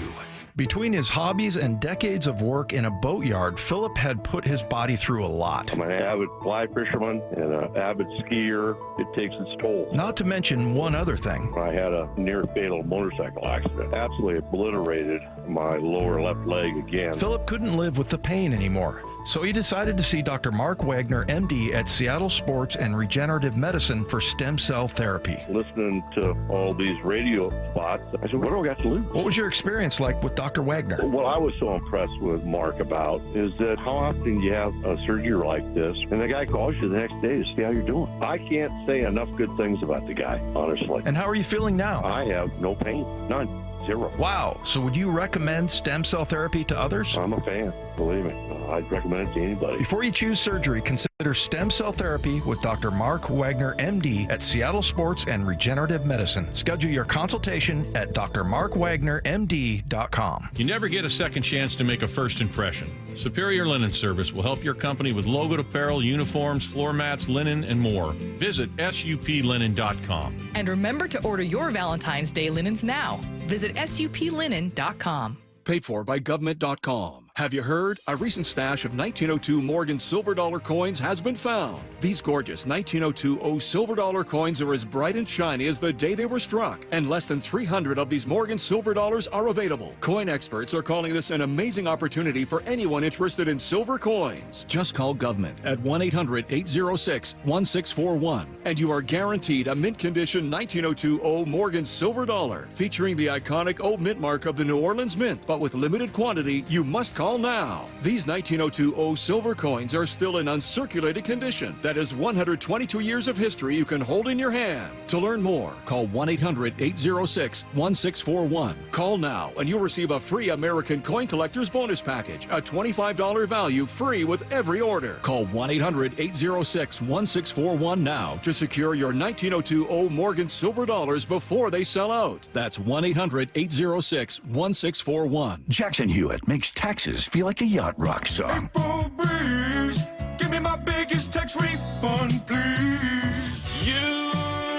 Speaker 11: Between his hobbies and decades of work in a boatyard, Philip had put his body through a lot.
Speaker 7: I'm an avid fly fisherman and an avid skier. It takes its toll.
Speaker 11: Not to mention one other thing.
Speaker 7: I had a near-fatal motorcycle accident. Absolutely obliterated my lower left leg again.
Speaker 11: Philip couldn't live with the pain anymore, so he decided to see Dr. Mark Wagner, MD, at Seattle Sports and Regenerative Medicine for stem cell therapy.
Speaker 7: Listening to all these radio spots, I said, what do I got to lose?
Speaker 11: What was your experience like with Dr. Wagner?
Speaker 7: What I was so impressed with Mark about is that how often you have a surgery like this, and the guy calls you the next day to see how you're doing. I can't say enough good things about the guy, honestly.
Speaker 11: And how are you feeling now?
Speaker 7: I have no pain, none. Zero.
Speaker 11: Wow. So would you recommend stem cell therapy to others?
Speaker 7: I'm a fan, believe me. I'd recommend it to anybody.
Speaker 11: Before you choose surgery, consider stem cell therapy with Dr. Mark Wagner, MD, at Seattle Sports and Regenerative Medicine. Schedule your consultation at drmarkwagnermd.com.
Speaker 18: You never get a second chance to make a first impression. Superior Linen Service will help your company with logoed apparel, uniforms, floor mats, linen, and more. Visit suplinen.com.
Speaker 21: And remember to order your Valentine's Day linens now. Visit suplinen.com.
Speaker 23: Paid for by government.com. Have you heard? A recent stash of 1902 Morgan silver dollar coins has been found. These gorgeous 1902 silver dollar coins are as bright and shiny as the day they were struck, and less than 300 of these Morgan silver dollars are available. Coin experts are calling this an amazing opportunity for anyone interested in silver coins. Just call government at 1-800-806-1641, and you are guaranteed a mint condition 1902 Morgan silver dollar featuring the iconic old mint mark of the New Orleans Mint, but with limited quantity. You must call now. These 1902 silver coins are still in uncirculated condition. That is 122 years of history you can hold in your hand. To learn more, call 1-800-806-1641. Call now and you'll receive a free American Coin Collector's Bonus Package, a $25 value free with every order. Call 1-800-806-1641 now to secure your 1902 Morgan silver dollars before they sell out. That's 1-800-806-1641.
Speaker 4: Jackson Hewitt makes taxes feel like a yacht rock song.
Speaker 24: April breeze, give me my biggest tax refund, please. You,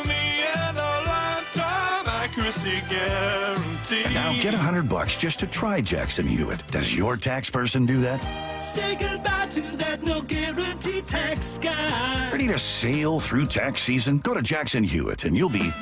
Speaker 24: me, and a lifetime accuracy guarantee.
Speaker 4: And now get $100 just to try Jackson Hewitt. Does your tax person do that?
Speaker 24: Say goodbye to that no guarantee tax guy.
Speaker 4: Ready to sail through tax season? Go to Jackson Hewitt and you'll be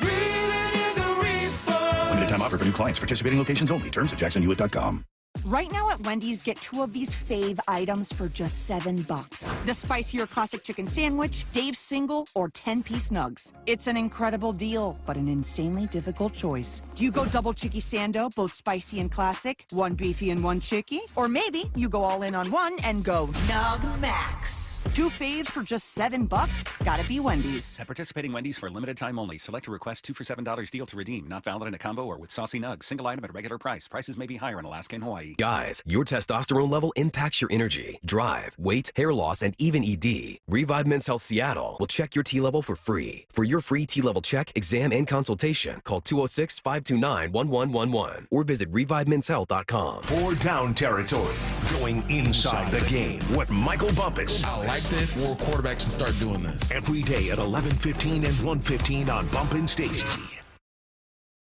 Speaker 4: limited time offer for new clients. Participating locations only. Terms at jacksonhewitt.com.
Speaker 25: Right now at Wendy's, get 2 of these fave items for just $7. The spicier classic chicken sandwich, Dave's single, or 10-piece nugs. It's an incredible deal, but an insanely difficult choice. Do you go double chicky sando, both spicy and classic, 1 beefy and 1 chicky? Or maybe you go all in on one and go Nug Max. 2 faves for just $7? Gotta be Wendy's.
Speaker 26: At participating Wendy's for a limited time only. Select a request 2 for $7 deal to redeem. Not valid in a combo or with saucy nugs. Single item at regular price. Prices may be higher in Alaska and Hawaii.
Speaker 27: Guys, your testosterone level impacts your energy, drive, weight, hair loss, and even ED. Revive Men's Health Seattle will check your T level for free. For your free T level check, exam, and consultation, call 206-529-1111 or visit ReviveMen'sHealth.com.
Speaker 4: 4 down territory, going inside the game with Michael Bumpus.
Speaker 1: I like this. More quarterbacks should start doing this.
Speaker 4: Every day at 11:15 and 1:15 on Bumpin' Stacy.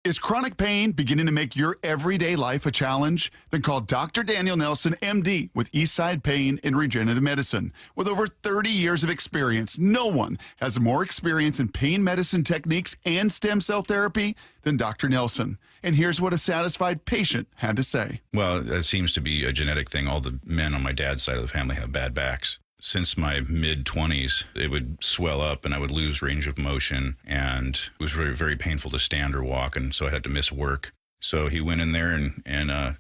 Speaker 29: Is chronic pain beginning to make your everyday life a challenge? Then call Dr. Daniel Nelson, MD, with Eastside Pain and Regenerative Medicine. With over 30 years of experience, no one has more experience in pain medicine techniques and stem cell therapy than Dr. Nelson. And here's what a satisfied patient had to say.
Speaker 30: Well, that seems to be a genetic thing. All the men on my dad's side of the family have bad backs. Since my mid-20s, it would swell up and I would lose range of motion, and it was very, very painful to stand or walk, and so I had to miss work. So he went in there and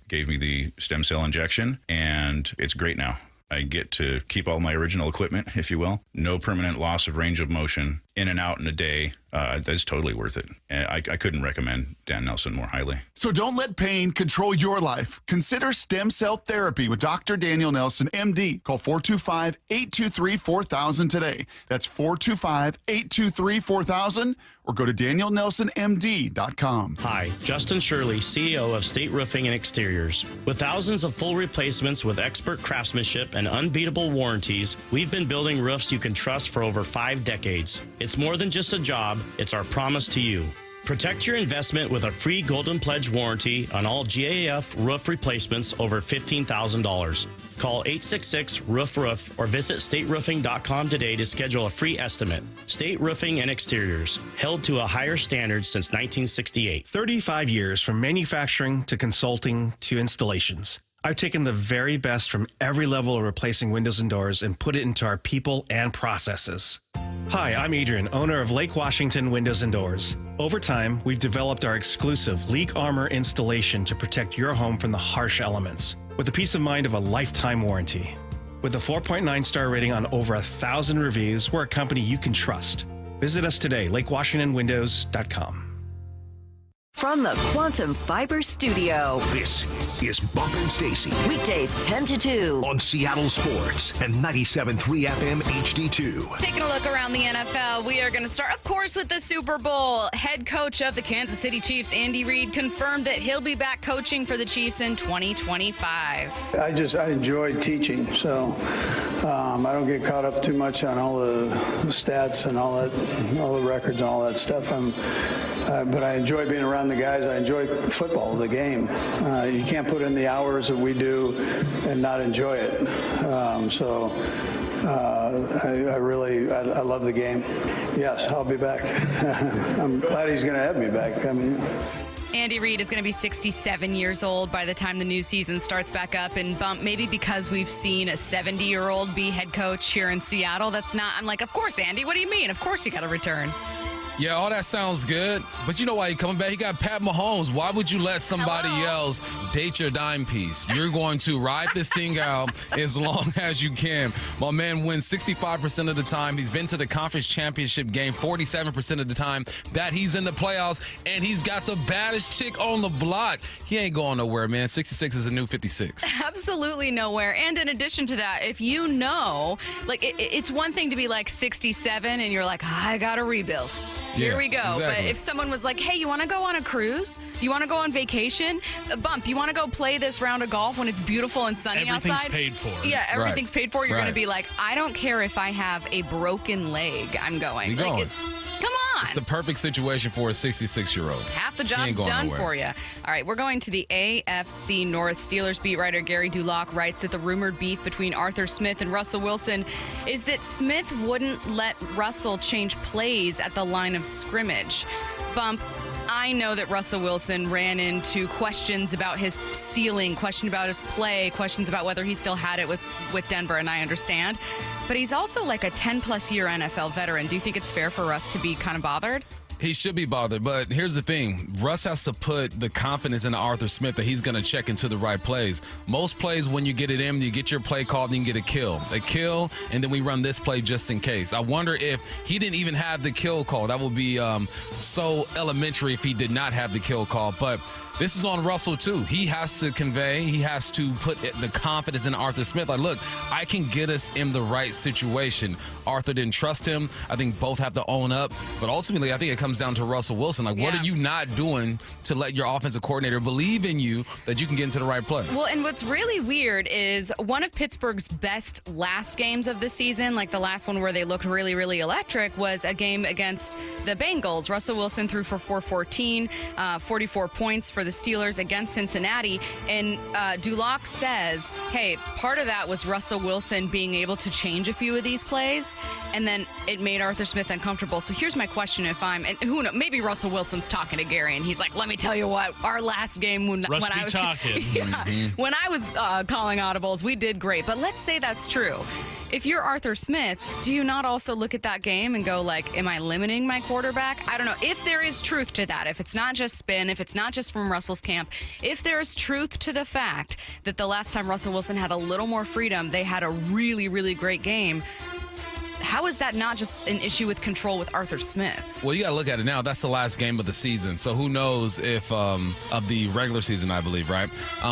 Speaker 30: gave me the stem cell injection, and it's great now. I get to keep all my original equipment, if you will. No permanent loss of range of motion, in and out in a day. That's totally worth it. I couldn't recommend Dan Nelson more highly.
Speaker 29: So don't let pain control your life. Consider stem cell therapy with Dr. Daniel Nelson, MD. Call 425-823-4000 today. That's 425-823-4000, or go to danielnelsonmd.com.
Speaker 31: Hi, Justin Shirley, CEO of State Roofing and Exteriors. With thousands of full replacements with expert craftsmanship and unbeatable warranties, we've been building roofs you can trust for over 5 decades. It's more than just a job, it's our promise to you. Protect your investment with a free Golden Pledge warranty on all GAF roof replacements over $15,000. Call 866-ROOF-ROOF or visit stateroofing.com today to schedule a free estimate. State Roofing and Exteriors, held to a higher standard since 1968.
Speaker 5: 35 years from manufacturing to consulting to installations. I've taken the very best from every level of replacing windows and doors and put it into our people and processes. Hi, I'm Adrian, owner of Lake Washington Windows and Doors. Over time, we've developed our exclusive Leak Armor installation to protect your home from the harsh elements, with the peace of mind of a lifetime warranty. With a 4.9-star rating on over 1,000 reviews, we're a company you can trust. Visit us today, lakewashingtonwindows.com.
Speaker 9: From the Quantum Fiber Studio,
Speaker 4: This is Bumpin' Stacy.
Speaker 9: weekdays 10 to 2.
Speaker 4: On Seattle Sports and 97.3 FM HD2.
Speaker 2: Taking a look around the NFL, we are going to start, of course, with the Super Bowl. Head coach of the Kansas City Chiefs, Andy Reid, confirmed that he'll be back coaching for the Chiefs in 2025.
Speaker 10: I enjoy teaching, so I don't get caught up too much on all the stats and all the records and all that stuff. But I enjoy being around the guys. I enjoy football, the game. You can't put in the hours that we do and not enjoy it. I love the game. Yes, I'll be back. I'm glad he's going to have me back.
Speaker 2: Andy Reid is going to be 67 years old by the time the new season starts back up. And Bump, maybe because we've seen a 70-year-old be head coach here in Seattle, I'm like, of course, Andy, what do you mean? Of course you got to return.
Speaker 1: Yeah, all that sounds good, but you know why he's coming back? He got Pat Mahomes. Why would you let somebody else date your dime piece? You're going to ride this thing out as long as you can. My man wins 65% of the time. He's been to the conference championship game 47% of the time that he's in the playoffs, and he's got the baddest chick on the block. He ain't going nowhere, man. 66 is a new 56.
Speaker 2: Absolutely nowhere. And in addition to that, if you know, like, it's one thing to be like 67 and you're like, I got to rebuild. Here we go.
Speaker 1: Exactly.
Speaker 2: But if someone was like, hey, you want to go on a cruise? You want to go on vacation? Bump, you want to go play this round of golf when it's beautiful and sunny outside?
Speaker 12: Everything's paid for.
Speaker 2: Yeah, everything's paid for. You're
Speaker 1: Right.
Speaker 2: going to be like, I don't care if I have a broken leg. I'm going.
Speaker 1: We going.
Speaker 2: Come on.
Speaker 1: It's the perfect situation for a 66-year-old.
Speaker 2: Half the
Speaker 1: He
Speaker 2: job's
Speaker 1: ain't going
Speaker 2: done
Speaker 1: nowhere.
Speaker 2: for you. All right, we're going to the AFC North. Steelers beat writer Gary Dulac writes that the rumored beef between Arthur Smith and Russell Wilson is that Smith wouldn't let Russell change plays at the line of scrimmage. Bump, I know that Russell Wilson ran into questions about his ceiling, questions about his play, questions about whether he still had it with Denver, and I understand. But he's also like a 10-plus year NFL veteran. Do you think it's fair for Russ to be kind of bothered?
Speaker 1: He should be bothered, but here's the thing. Russ has to put the confidence in Arthur Smith that he's going to check into the right plays. Most plays, when you get it in, you get your play called and you get a kill, and then we run this play just in case. I wonder if he didn't even have the kill call. That would be so elementary if he did not have the kill call, but this is on Russell, too. He has to convey, he has to put the confidence in Arthur Smith. Like, look, I can get us in the right situation. Arthur didn't trust him. I think both have to own up. But ultimately, I think it comes down to Russell Wilson. Like, what are you not doing to let your offensive coordinator believe in you that you can get into the right play?
Speaker 2: Well, and what's really weird is one of Pittsburgh's best last games of the season, like the last one where they looked really, really electric, was a game against the Bengals. Russell Wilson threw for 414, 44 points for the Steelers against Cincinnati. And Dulac says, hey, part of that was Russell Wilson being able to change a few of these plays, and then it made Arthur Smith uncomfortable. So here's my question: and who knows, maybe Russell Wilson's talking to Gary, and he's like, let me tell you what, our last game when I was
Speaker 12: talking.
Speaker 2: when I was calling audibles, we did great. But let's say that's true. If you're Arthur Smith, do you not also look at that game and go like, am I limiting my quarterback? I don't know. If there is truth to that, if it's not just spin, if it's not just from Russell's camp, if there's truth to the fact that the last time Russell Wilson had a little more freedom, they had a really, really great game, how is that not just an issue with control with Arthur Smith?
Speaker 1: Well, you got to look at it now. That's the last game of the season. So who knows if of the regular season, I believe, right?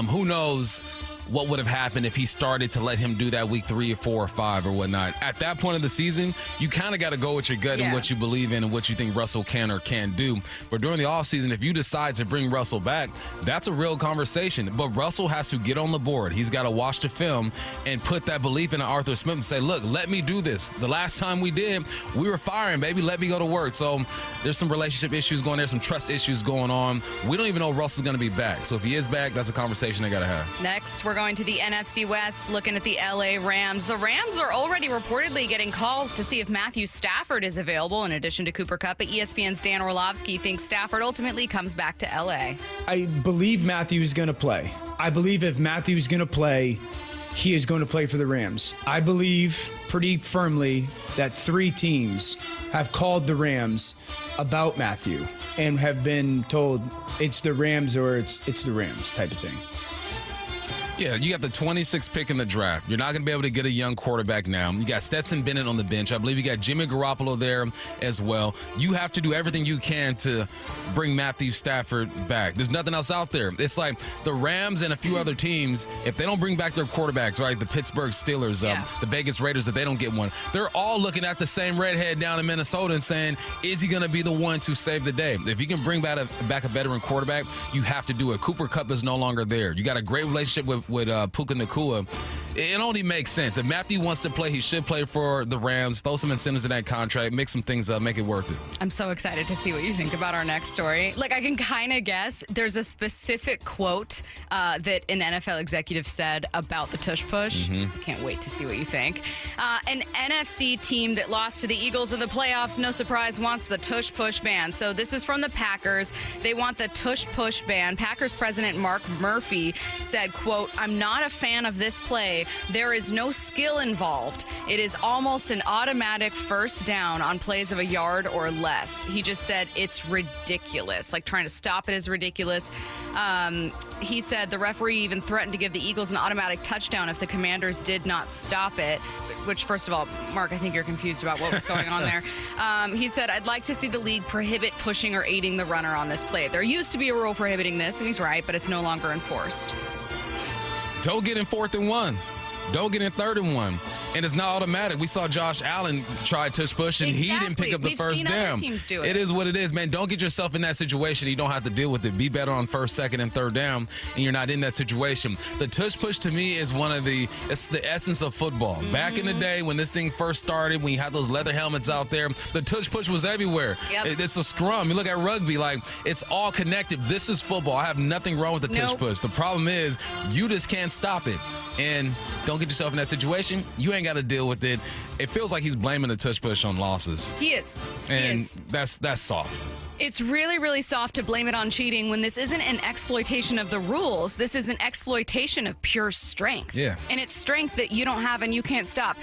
Speaker 1: Who knows what would have happened if he started to let him do that week 3 or 4 or 5 or whatnot. At that point of the season, you kind of got to go with your gut and what you believe in and what you think Russell can or can't do. But during the offseason, if you decide to bring Russell back, that's a real conversation. But Russell has to get on the board. He's got to watch the film and put that belief in Arthur Smith and say, look, let me do this. The last time we did, we were firing, baby. Let me go to work. So there's some relationship issues going there, some trust issues going on. We don't even know if Russell's going to be back. So if he is back, that's a conversation they got to have.
Speaker 3: Next, we're going to the NFC West, looking at the LA Rams. The Rams are already reportedly getting calls to see if Matthew Stafford is available in addition to Cooper Kupp. But ESPN's Dan Orlovsky thinks Stafford ultimately comes back to LA.
Speaker 6: I believe Matthew's going to play. I believe if Matthew's going to play, he is going to play for the Rams. I believe pretty firmly that 3 teams have called the Rams about Matthew and have been told it's the Rams or it's the Rams type of thing.
Speaker 1: Yeah, you got the 26th pick in the draft. You're not going to be able to get a young quarterback now. You got Stetson Bennett on the bench. I believe you got Jimmy Garoppolo there as well. You have to do everything you can to bring Matthew Stafford back. There's nothing else out there. It's like the Rams and a few other teams, if they don't bring back their quarterbacks, right, the Pittsburgh Steelers, the Vegas Raiders, if they don't get one, they're all looking at the same redhead down in Minnesota and saying, is he going to be the one to save the day? If you can bring back a veteran quarterback, you have to do it. Cooper Kupp is no longer there. You got a great relationship with Puka Nacua. It only makes sense. If Matthew wants to play, he should play for the Rams. Throw some incentives in that contract. Make some things up. Make it worth it.
Speaker 3: I'm so excited to see what you think about our next story. Like, I can kind of guess. There's a specific quote that an NFL executive said about the tush push. Can't wait to see what you think. An NFC team that lost to the Eagles in the playoffs, no surprise, wants the tush push ban. So this is from the Packers. They want the tush push ban. Packers president Mark Murphy said, quote, "I'm not a fan of this play. There is no skill involved. It is almost an automatic first down on plays of a yard or less." He just said it's ridiculous. Like, trying to stop it is ridiculous. He said the referee even threatened to give the Eagles an automatic touchdown if the Commanders did not stop it. Which, first of all, Mark, I think you're confused about what was going on there. He said, "I'd like to see the league prohibit pushing or aiding the runner on this play. There used to be a rule prohibiting this," and he's right, "but it's no longer enforced."
Speaker 1: Don't get in 4th and 1. Don't get in 3rd and 1. And it's not automatic. We saw Josh Allen try tush push, and he didn't pick up the first down.
Speaker 3: Other teams do it.
Speaker 1: It is what it is, man. Don't get yourself in that situation. You don't have to deal with it. Be better on 1st, 2nd, and 3rd down, and you're not in that situation. The tush push, to me, is it's the essence of football. Back in the day when this thing first started, when you had those leather helmets out there, the tush push was everywhere. It's a scrum. You look at rugby, like, it's all connected. This is football. I have nothing wrong with the tush push. The problem is you just can't stop it. And don't get yourself in that situation. You ain't got to deal with it. It feels like he's blaming the tush push on losses.
Speaker 3: He is.
Speaker 1: And that's soft.
Speaker 3: It's really, really soft to blame it on cheating when this isn't an exploitation of the rules. This is an exploitation of pure strength.
Speaker 1: Yeah.
Speaker 3: And it's strength that you don't have and you can't stop.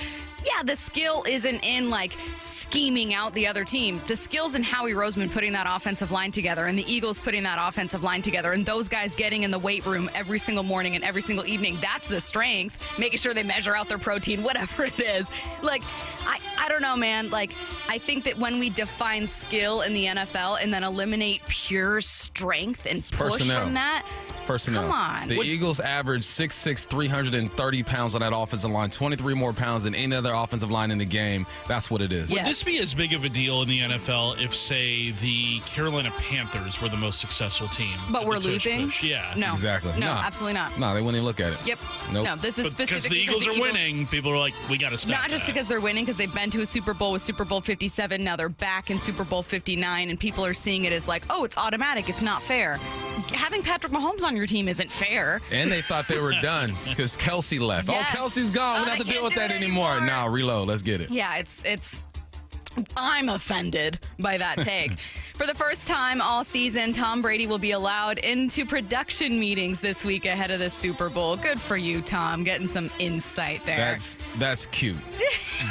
Speaker 3: Yeah, the skill isn't in, like, scheming out the other team. The skill's in Howie Roseman putting that offensive line together and the Eagles putting that offensive line together and those guys getting in the weight room every single morning and every single evening. That's the strength. Making sure they measure out their protein, whatever it is. Like, I don't know, man. Like, I think that when we define skill in the NFL and then eliminate pure strength and push from that,
Speaker 1: it's personnel.
Speaker 3: Come on.
Speaker 1: The Eagles average 6'6", 330 pounds on that offensive line, 23 more pounds than any other offensive line in the game. That's what it is.
Speaker 12: Would this be as big of a deal in the NFL if, say, the Carolina Panthers were the most successful team?
Speaker 3: But we're losing?
Speaker 12: Yeah.
Speaker 3: No.
Speaker 1: Exactly.
Speaker 3: No, absolutely not.
Speaker 1: No, they wouldn't even look at it.
Speaker 3: Yep.
Speaker 1: Nope.
Speaker 3: No, this is specifically
Speaker 12: because the Eagles are winning. People are like, we got to stop
Speaker 3: Not just because they're winning, because they've been to a Super Bowl with Super Bowl 57. Now they're back in Super Bowl 59, and people are seeing it as like, oh, it's automatic. It's not fair. Having Patrick Mahomes on your team isn't fair.
Speaker 1: And they thought they were done because Kelsey left.
Speaker 3: Yes.
Speaker 1: Oh, Kelsey's gone. We don't have to deal with that anymore. Now reload. Let's get it.
Speaker 3: Yeah, it's I'm offended by that take. For the first time all season, Tom Brady will be allowed into production meetings this week ahead of the Super Bowl. Good for you, Tom, getting some insight there.
Speaker 1: That's cute.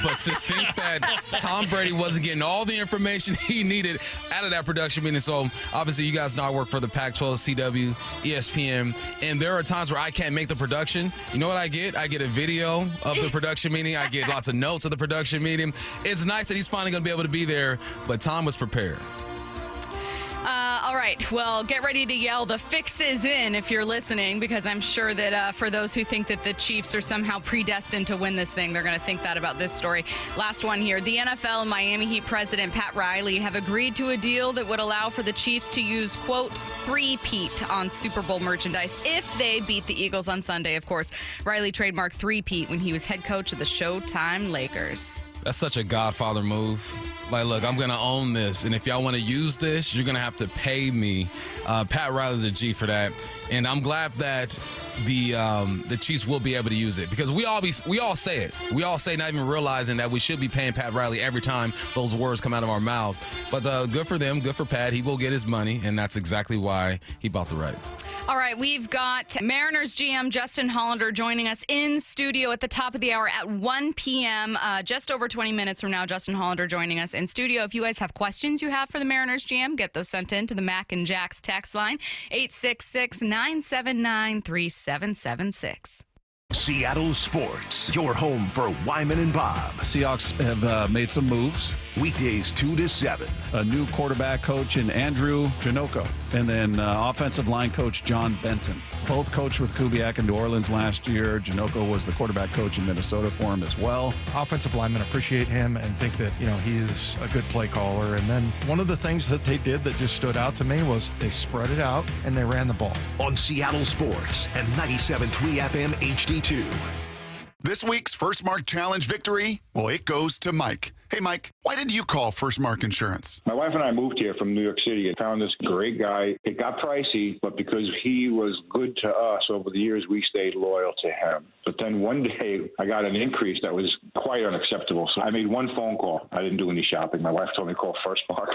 Speaker 1: But to think that Tom Brady wasn't getting all the information he needed out of that production meeting. So obviously you guys know I work for the Pac-12, CW, ESPN, and there are times where I can't make the production. You know what I get? I get a video of the production meeting. I get lots of notes of the production meeting. It's nice that he's finally going to be able to be there, but Tom was prepared.
Speaker 3: All right. right. Well, get ready to yell the fix is in if you're listening, because I'm sure that for those who think that the Chiefs are somehow predestined to win this thing, they're going to think that about this story. Last one here. The NFL and Miami Heat president Pat Riley have agreed to a deal that would allow for the Chiefs to use, quote, three-peat on Super Bowl merchandise if they beat the Eagles on Sunday, of course. Riley trademarked three-peat when he was head coach of the Showtime Lakers.
Speaker 1: That's such a Godfather move. Like, look, I'm going to own this. And if y'all want to use this, you're going to have to pay me. Pat Riley's a G for that. And I'm glad that the Chiefs will be able to use it, because we all say it. We all say, not even realizing that we should be paying Pat Riley every time those words come out of our mouths. But good for them. Good for Pat. He will get his money. And that's exactly why he bought the rights.
Speaker 3: All right. We've got Mariners GM Justin Hollander joining us in studio at the top of the hour at 1 p.m. Just over 20 minutes from now, Justin Hollander joining us in studio. If you guys have questions you have for the Mariners GM, get those sent in to the Mac and Jack's text line, 866-979-3776.
Speaker 4: Seattle Sports, your home for Wyman and Bob.
Speaker 7: Seahawks have made some moves.
Speaker 4: Weekdays 2 to 7.
Speaker 7: A new quarterback coach in Andrew Janocko, and then offensive line coach John Benton. Both coached with Kubiak in New Orleans last year. Janocko was the quarterback coach in Minnesota for him as well.
Speaker 11: Offensive linemen appreciate him and think that, he is a good play caller. And then one of the things that they did that just stood out to me was they spread it out and they ran the ball.
Speaker 4: On Seattle Sports and 97.3 FM HD2.
Speaker 29: This week's First Mark Challenge victory, well, it goes to Mike. Hey, Mike, why did you call First Mark Insurance?
Speaker 8: My wife and I moved here from New York City and found this great guy. It got pricey, but because he was good to us over the years, we stayed loyal to him. But then one day I got an increase that was quite unacceptable. So I made one phone call. I didn't do any shopping. My wife told me to call First Mark.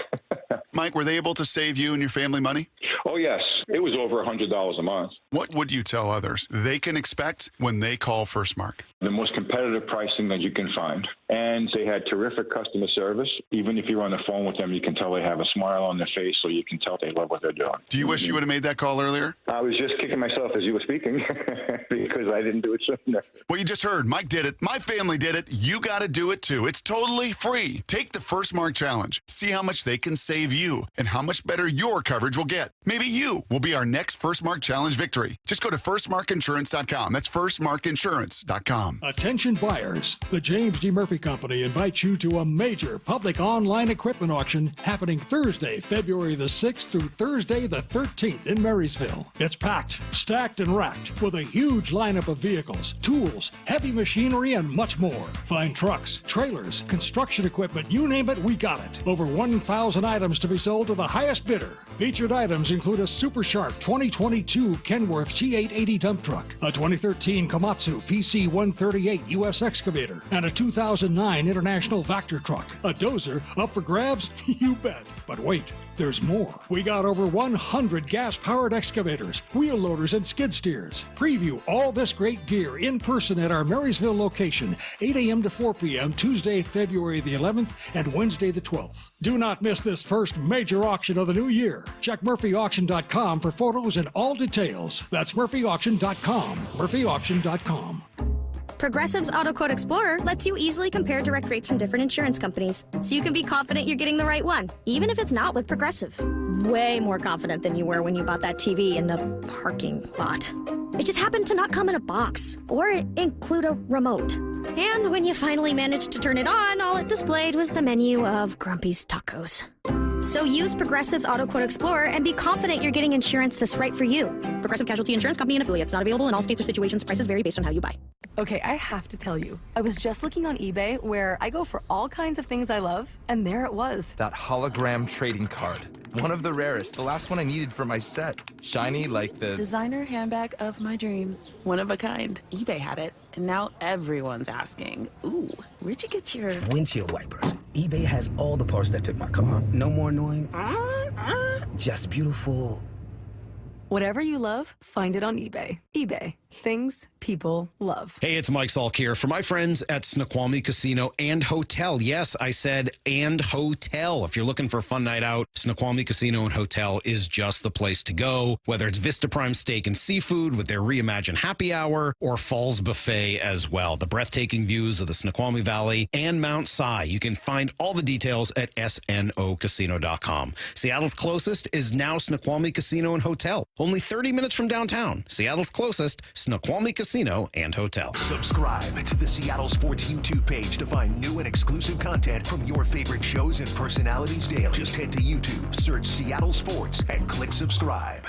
Speaker 29: Mike, were they able to save you and your family money?
Speaker 8: Oh, yes. It was over $100 a month.
Speaker 29: What would you tell others they can expect when they call First Mark?
Speaker 8: The most competitive pricing that you can find. And they had terrific customer service. Even if you're on the phone with them, you can tell they have a smile on their face, so you can tell they love what they're doing.
Speaker 29: Do you wish you would have made that call earlier?
Speaker 8: I was just kicking myself as you were speaking because I didn't do it sooner.
Speaker 29: Well, you just heard. Mike did it. My family did it. You got to do it, too. It's totally free. Take the First Mark Challenge. See how much they can save you and how much better your coverage will get. Maybe you will be our next First Mark Challenge victory. Just go to firstmarkinsurance.com. That's firstmarkinsurance.com.
Speaker 13: Attention buyers. The James D. Murphy Company invites you to a major public online equipment auction happening Thursday, February the 6th through Thursday the 13th in Marysville. It's packed, stacked, and racked with a huge lineup of vehicles, tools, heavy machinery, and much more. Find trucks, trailers, construction equipment, you name it, we got it. Over 1,000 items to be sold to the highest bidder. Featured items include a Super Sharp 2022 Kenworth G880 dump truck, a 2013 Komatsu PC-138 U.S. excavator, and a 2009 International Vector truck. A dozer up for grabs? You bet. But wait, there's more. We got over 100 gas-powered excavators, wheel loaders, and skid steers. Preview all this great gear in person at our Marysville location, 8 a.m. to 4 p.m. Tuesday, February the 11th and Wednesday the 12th. Do not miss this first major auction of the new year. Check murphyauction.com for photos and all details. That's murphyauction.com. murphyauction.com.
Speaker 14: Progressive's Auto Quote Explorer lets you easily compare direct rates from different insurance companies, so you can be confident you're getting the right one, even if it's not with Progressive. Way more confident than you were when you bought that TV in a parking lot. It just happened to not come in a box, or include a remote. And when you finally managed to turn it on, all it displayed was the menu of Grumpy's Tacos. So use Progressive's Auto Quote Explorer and be confident you're getting insurance that's right for you. Progressive Casualty Insurance Company and affiliates. Not available in all states or situations. Prices vary based on how you buy.
Speaker 15: Okay, I have to tell you. I was just looking on eBay where I go for all kinds of things I love, and there it was.
Speaker 16: That hologram trading card. One of the rarest. The last one I needed for my set. Shiny like the...
Speaker 17: designer handbag of my dreams. One of a kind. eBay had it, and now everyone's asking, ooh, where'd you get your...
Speaker 19: windshield wipers. eBay has all the parts that fit my car. No more annoying... just beautiful...
Speaker 15: Whatever you love, find it on eBay. eBay. Things people love.
Speaker 18: Hey, it's Mike Salk here for my friends at Snoqualmie Casino and Hotel. Yes, I said and hotel. If you're looking for a fun night out, Snoqualmie Casino and Hotel is just the place to go. Whether it's Vista Prime Steak and Seafood with their reimagined happy hour or Falls Buffet as well. The breathtaking views of the Snoqualmie Valley and Mount Si. You can find all the details at snocasino.com. Seattle's closest is now Snoqualmie Casino and Hotel. Only 30 minutes from downtown. Seattle's closest, Snoqualmie Casino and Hotel.
Speaker 4: Subscribe to the Seattle Sports YouTube page to find new and exclusive content from your favorite shows and personalities daily. Just head to YouTube, search Seattle Sports, and click subscribe.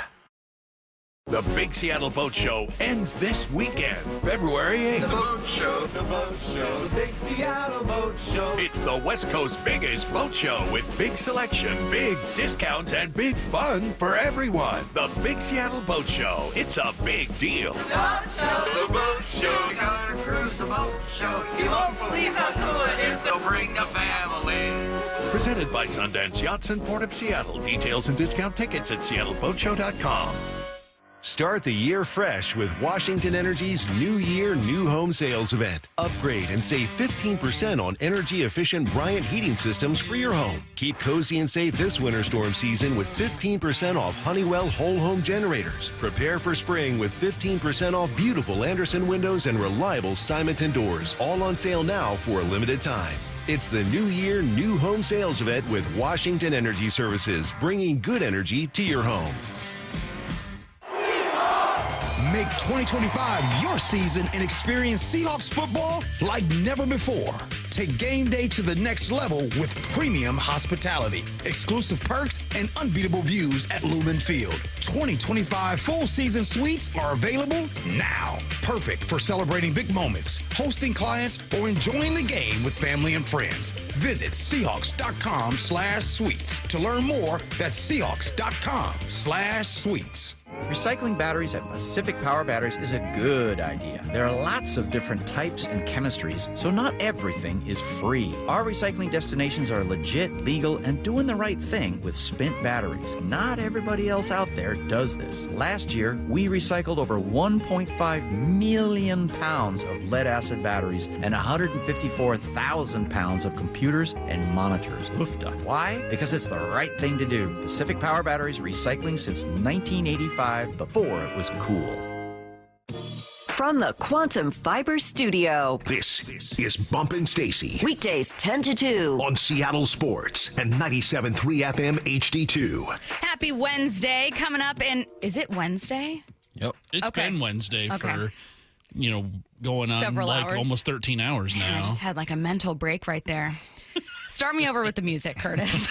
Speaker 20: The Big Seattle Boat Show ends this weekend, February 8th.
Speaker 21: The Boat Show, the Boat Show, the Big Seattle Boat Show.
Speaker 20: It's the West Coast's biggest boat show with big selection, big discounts, and big fun for everyone. The Big Seattle Boat Show. It's a big deal.
Speaker 21: The Boat Show, the Boat Show. You're gonna cruise the boat show. You won't believe how cool it is, so bring the family.
Speaker 20: Presented by Sundance Yachts and Port of Seattle. Details and discount tickets at seattleboatshow.com.
Speaker 22: Start the year fresh with Washington Energy's New Year, New Home Sales event. Upgrade and save 15% on energy-efficient Bryant heating systems for your home. Keep cozy and safe this winter storm season with 15% off Honeywell whole home generators. Prepare for spring with 15% off beautiful Anderson windows and reliable Simonton doors. All on sale now for a limited time. It's the New Year, New Home Sales event with Washington Energy Services, bringing good energy to your home.
Speaker 23: Make 2025 your season and experience Seahawks football like never before. Take game day to the next level with premium hospitality, exclusive perks, and unbeatable views at Lumen Field. 2025 full season suites are available now. Perfect for celebrating big moments, hosting clients, or enjoying the game with family and friends. Visit Seahawks.com/suites. To learn more, that's Seahawks.com/suites.
Speaker 24: Recycling batteries at Pacific Power Batteries is a good idea. There are lots of different types and chemistries, so not everything is free. Our recycling destinations are legit, legal, and doing the right thing with spent batteries. Not everybody else out there does this. Last year, we recycled over 1.5 million pounds of lead-acid batteries and 154,000 pounds of computers and monitors. Oofda. Why? Because it's the right thing to do. Pacific Power Batteries recycling since 1985. Before it was cool.
Speaker 9: From the Quantum Fiber Studio.
Speaker 4: This is Bumpin' Stacy.
Speaker 9: Weekdays 10 to 2.
Speaker 4: On Seattle Sports and 97.3 FM HD2.
Speaker 3: Happy Wednesday coming up. And is it Wednesday?
Speaker 1: Yep.
Speaker 12: It's been Wednesday for, going on
Speaker 3: several
Speaker 12: like
Speaker 3: hours.
Speaker 12: Almost 13 hours now.
Speaker 3: I just had like a mental break right there. Start me over with the music, Curtis.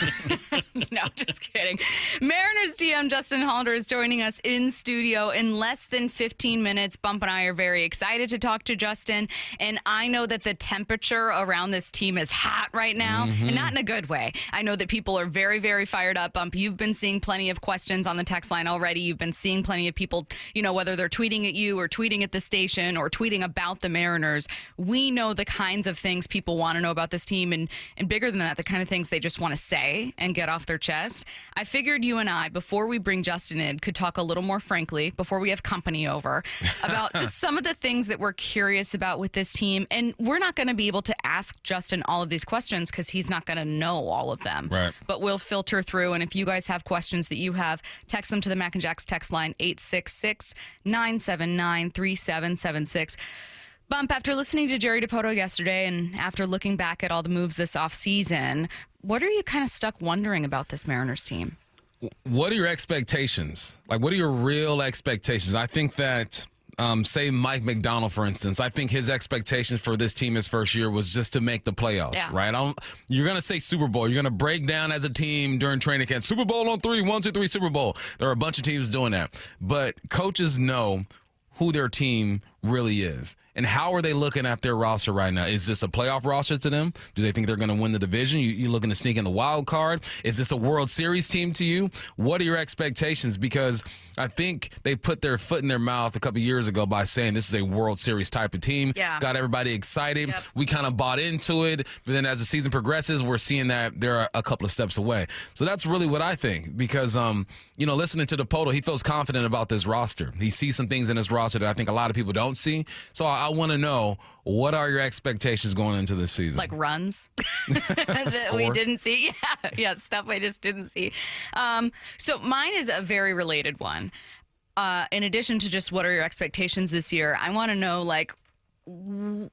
Speaker 3: No, just kidding. Mariners GM Justin Halder is joining us in studio in less than 15 minutes. Bump and I are very excited to talk to Justin, and I know that the temperature around this team is hot right now, and not in a good way. I know that people are very, very fired up. Bump, you've been seeing plenty of questions on the text line already. You've been seeing plenty of people, whether they're tweeting at you or tweeting at the station or tweeting about the Mariners. We know the kinds of things people want to know about this team, and bigger than that, the kind of things they just want to say and get off their chest. I figured you and I, before we bring Justin in, could talk a little more frankly, before we have company over, about just some of the things that we're curious about with this team. And we're not going to be able to ask Justin all of these questions because he's not going to know all of them.
Speaker 1: Right.
Speaker 3: But we'll filter through, and if you guys have questions that you have, text them to the Mac and Jacks text line 866-979-3776. Bump, after listening to Jerry Dipoto yesterday and after looking back at all the moves this offseason, what are you kind of stuck wondering about this Mariners team?
Speaker 1: What are your expectations? Like, what are your real expectations? I think that, say Mike McDonald, for instance, I think his expectations for this team his first year was just to make the playoffs, right? You're going to say Super Bowl. You're going to break down as a team during training camp. Super Bowl on 3, 1, 2, 3, Super Bowl. There are a bunch of teams doing that. But coaches know who their team really is. And how are they looking at their roster right now? Is this a playoff roster to them? Do they think they're going to win the division? You looking to sneak in the wild card? Is this a World Series team to you? What are your expectations? Because I think they put their foot in their mouth a couple years ago by saying this is a World Series type of team.
Speaker 3: Yeah.
Speaker 1: Got everybody excited.
Speaker 3: Yep.
Speaker 1: We kind of bought into it. But then as the season progresses, we're seeing that they're a couple of steps away. So that's really what I think. Because, listening to DePoto, he feels confident about this roster. He sees some things in this roster that I think a lot of people don't see. So I want to know, what are your expectations going into this season?
Speaker 3: Like runs that we didn't see. Yeah, stuff we just didn't see. So mine is a very related one. In addition to just what are your expectations this year, I want to know, like, where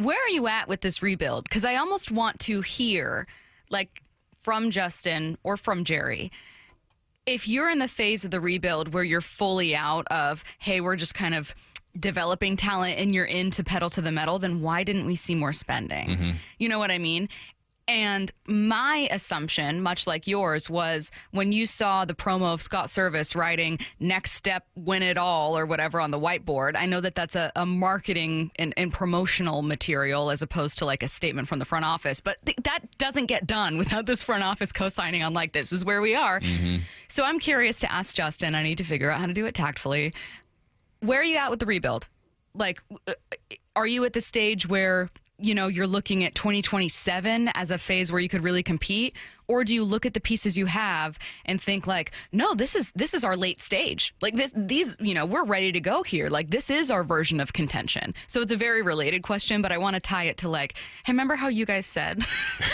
Speaker 3: are you at with this rebuild? Because I almost want to hear, like, from Justin or from Jerry, if you're in the phase of the rebuild where you're fully out of, hey, we're just kind of developing talent and you're into pedal to the metal, then why didn't we see more spending?
Speaker 1: Mm-hmm.
Speaker 3: You know what I mean? And my assumption, much like yours, was when you saw the promo of Scott Service writing "next step, win it all" or whatever on the whiteboard. I know that that's a marketing and promotional material as opposed to like a statement from the front office. But that doesn't get done without this front office co-signing on, like, this is where we are.
Speaker 1: Mm-hmm.
Speaker 3: So I'm curious to ask Justin. I need to figure out how to do it tactfully. Where are you at with the rebuild? Like, are you at the stage where, you're looking at 2027 as a phase where you could really compete? Or do you look at the pieces you have and think, like, no, this is our late stage. Like, these, we're ready to go here. Like, this is our version of contention. So it's a very related question, but I want to tie it to, like, hey, remember how you guys said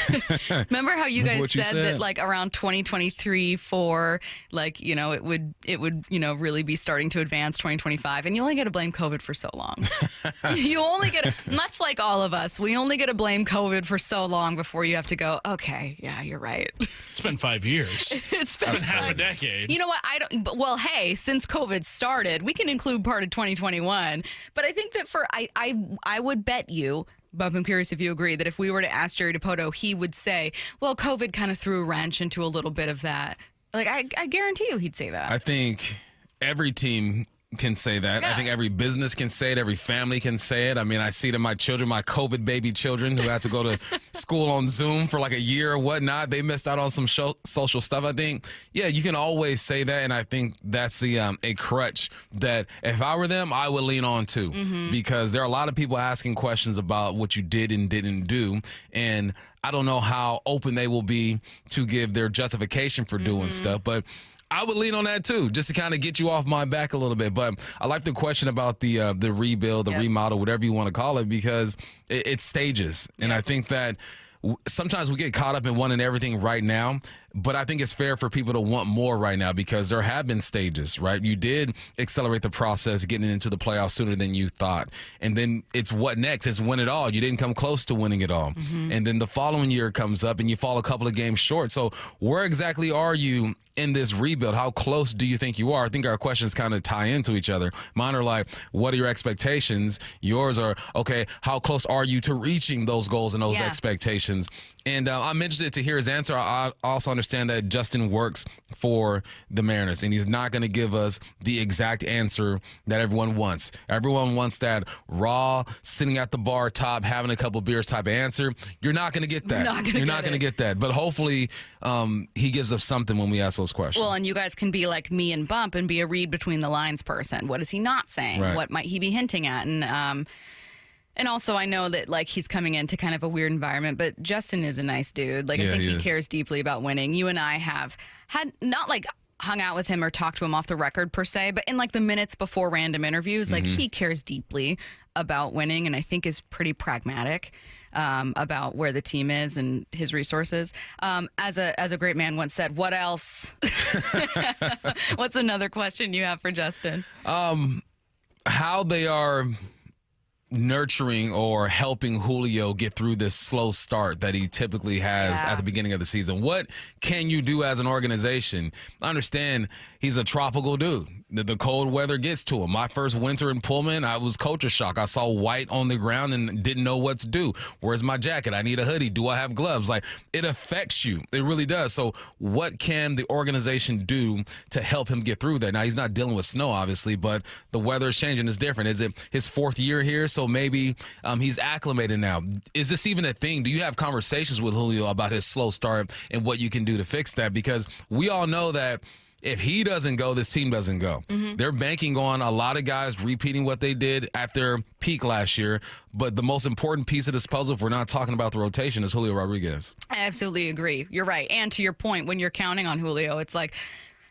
Speaker 3: that, like, around 2023 for, like, it would really be starting to advance 2025, and you only get to blame COVID for so long. You only get much like all of us, we only get to blame COVID for so long before you have to go, okay, yeah, you're right.
Speaker 12: It's been 5 years.
Speaker 3: It's been
Speaker 12: half a decade.
Speaker 3: You know what? Well, hey, since COVID started, we can include part of 2021. But I think that I would bet you, Bob, I'm curious if you agree, that if we were to ask Jerry DePoto, he would say, well, COVID kind of threw a wrench into a little bit of that. Like, I guarantee you he'd say that.
Speaker 1: I think every team can say that.
Speaker 3: Yeah.
Speaker 1: I think every business can say it. Every family can say it. I mean, I see it in my children, my COVID baby children who had to go to school on Zoom for like a year or whatnot. They missed out on some social stuff. I think, yeah, you can always say that. And I think that's a crutch that if I were them, I would lean on too.
Speaker 3: Mm-hmm.
Speaker 1: Because there are a lot of people asking questions about what you did and didn't do. And I don't know how open they will be to give their justification for doing stuff. But I would lean on that too, just to kind of get you off my back a little bit. But I like the question about the rebuild, the remodel, whatever you want to call it, because it's stages. And I think that sometimes we get caught up in wanting everything right now. But I think it's fair for people to want more right now because there have been stages, right? You did accelerate the process getting into the playoffs sooner than you thought. And then it's what next? It's win it all. You didn't come close to winning it all. Mm-hmm. And then the following year comes up and you fall a couple of games short. So where exactly are you in this rebuild? How close do you think you are? I think our questions kind of tie into each other. Mine are like, what are your expectations? Yours are, okay, how close are you to reaching those goals and those expectations? And I'm interested to hear his answer. I also understand that Justin works for the Mariners, and he's not going to give us the exact answer that everyone wants. Everyone wants that raw, sitting at the bar top, having a couple beers type of answer. You're not going to get that. You're not going to get that. But hopefully he gives us something when we ask those questions.
Speaker 3: Well, and you guys can be like me and Bump and be a read between the lines person. What is he not saying?
Speaker 1: Right.
Speaker 3: What might he be hinting at? And also, I know that, like, he's coming into kind of a weird environment, but Justin is a nice dude. Like, I think he cares deeply about winning. You and I have had not, like, hung out with him or talked to him off the record, per se, but in, like, the minutes before random interviews, like, he cares deeply about winning and I think is pretty pragmatic about where the team is and his resources. As a great man once said, what else? What's another question you have for Justin?
Speaker 1: How they are nurturing or helping Julio get through this slow start that he typically has at the beginning of the season. What can you do as an organization? I understand he's a tropical dude. the cold weather gets to him. My first winter in Pullman, I was culture shock. I saw white on the ground and didn't know what to do. Where's my jacket? I need a hoodie. Do I have gloves? Like, it affects you. It really does. So what can the organization do to help him get through that? Now, he's not dealing with snow, obviously, but the weather is changing. It's different. Is it his 4th year here? So maybe he's acclimated now. Is this even a thing? Do you have conversations with Julio about his slow start and what you can do to fix that? Because we all know that if he doesn't go, this team doesn't go. They're banking on a lot of guys repeating what they did at their peak last year. But the most important piece of this puzzle, if we're not talking about the rotation, is Julio Rodriguez.
Speaker 3: I absolutely agree. You're right. And to your point, when you're counting on Julio, it's like,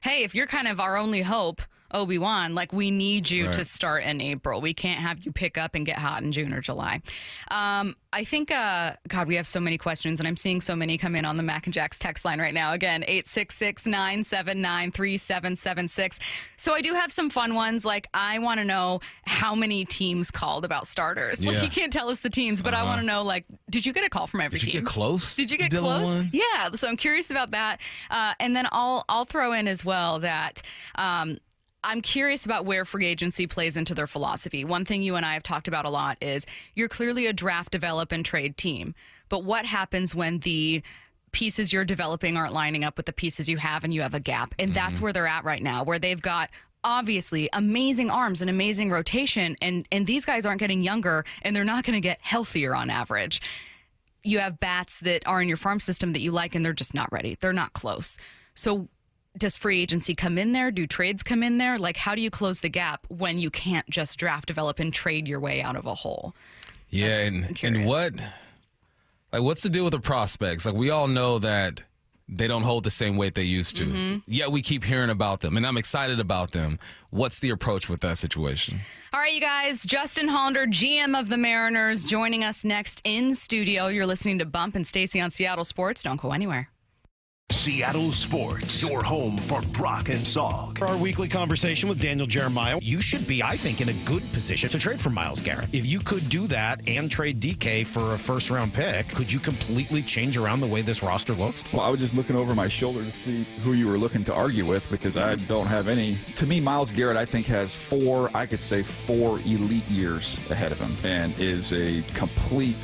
Speaker 3: hey, if you're kind of our only hope, Obi-Wan, like, we need you to start in April. We can't have you pick up and get hot in June or July. I think, God, we have so many questions, and I'm seeing so many come in on the Mac and Jack's text line right now. Again, 866-979-3776. So I do have some fun ones. Like, I want to know how many teams called about starters. Like, he can't tell us the teams, but I want to know, like, did you get a call from every team?
Speaker 1: Did you get close?
Speaker 3: Did you get close? Yeah, so I'm curious about that. And then I'll throw in as well that I'm curious about where free agency plays into their philosophy. One thing you and I have talked about a lot is you're clearly a draft, develop, and trade team. But what happens when the pieces you're developing aren't lining up with the pieces you have and you have a gap? And that's where they're at right now, where they've got obviously amazing arms and amazing rotation. And these guys aren't getting younger, and they're not going to get healthier on average. You have bats that are in your farm system that you like, and they're just not ready. They're not close. So does free agency come in there? Do trades come in there? Like, how do you close the gap when you can't just draft, develop, and trade your way out of a hole?
Speaker 1: Yeah, and what's the deal with the prospects? Like, we all know that they don't hold the same weight they used to. Yet we keep hearing about them, and I'm excited about them. What's the approach with that situation?
Speaker 3: All right, you guys. Justin Hollander, GM of the Mariners, joining us next in studio. You're listening to Bump and Stacy on Seattle Sports. Don't go anywhere.
Speaker 4: Seattle Sports, your home for Brock and Salk.
Speaker 18: Our weekly conversation with Daniel Jeremiah. You should be, I think, in a good position to trade for Myles Garrett. If you could do that and trade DK for a first-round pick, could you completely change around the way this roster looks?
Speaker 2: Well, I was just looking over my shoulder to see who you were looking to argue with, because I don't have any. To me, Myles Garrett, I think, has four elite years ahead of him and is a complete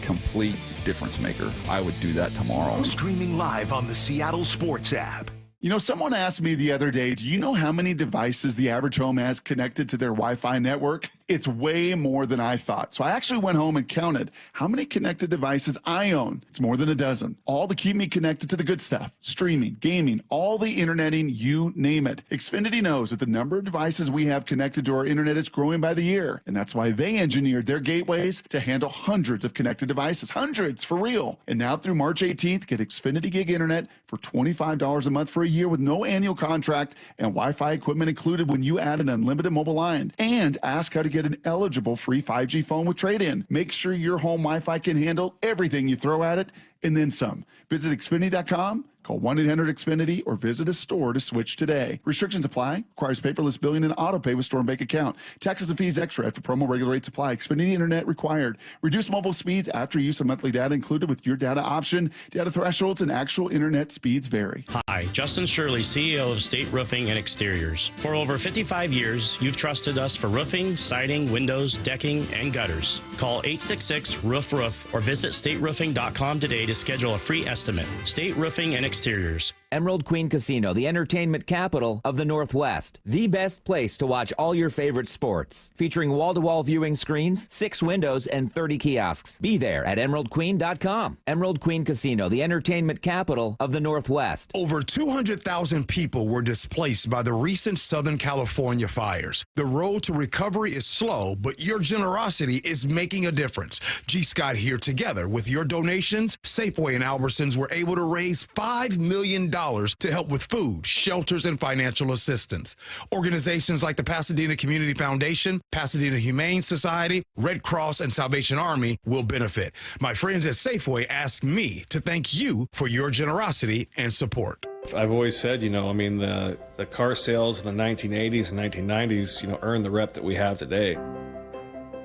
Speaker 2: difference maker. I would do that tomorrow.
Speaker 4: Streaming live on the Seattle Sports app.
Speaker 29: You know, someone asked me the other day, do you know how many devices the average home has connected to their Wi-Fi network? It's way more than I thought. So I actually went home and counted how many connected devices I own. It's more than a dozen. All to keep me connected to the good stuff. Streaming, gaming, all the interneting, you name it. Xfinity knows that the number of devices we have connected to our internet is growing by the year. And that's why they engineered their gateways to handle hundreds of connected devices. Hundreds, for real. And now through March 18th, get Xfinity Gig Internet for $25 a month for a year with no annual contract and Wi-Fi equipment included when you add an unlimited mobile line. And ask how to get an eligible free 5G phone with trade-in. Make sure your home Wi-Fi can handle everything you throw at it and then some. Visit Xfinity.com, call 1-800-XFINITY, or visit a store to switch today. Restrictions apply. Requires paperless billing and auto pay with store and bank account. Taxes and fees extra after promo regular rates apply. Xfinity Internet required. Reduce mobile speeds after use of monthly data included with your data option. Data thresholds and actual internet speeds vary.
Speaker 5: Hi, Justin Shirley, CEO of State Roofing and Exteriors. For over 55 years, you've trusted us for roofing, siding, windows, decking, and gutters. Call 866-ROOF-ROOF or visit stateroofing.com today to schedule a free estimate. State Roofing and Exteriors.
Speaker 6: Emerald Queen Casino, the entertainment capital of the Northwest. The best place to watch all your favorite sports. Featuring wall-to-wall viewing screens, 6 windows, and 30 kiosks. Be there at emeraldqueen.com. Emerald Queen Casino, the entertainment capital of the Northwest.
Speaker 23: Over 200,000 people were displaced by the recent Southern California fires. The road to recovery is slow, but your generosity is making a difference. G. Scott here. Together with your donations, Safeway and Albertsons were able to raise $5 million to help with food, shelters, and financial assistance. Organizations like the Pasadena Community Foundation, Pasadena Humane Society, Red Cross, and Salvation Army will benefit. My friends at Safeway asked me to thank you for your generosity and support.
Speaker 7: I've always said, the car sales in the 1980s and 1990s, earned the rep that we have today.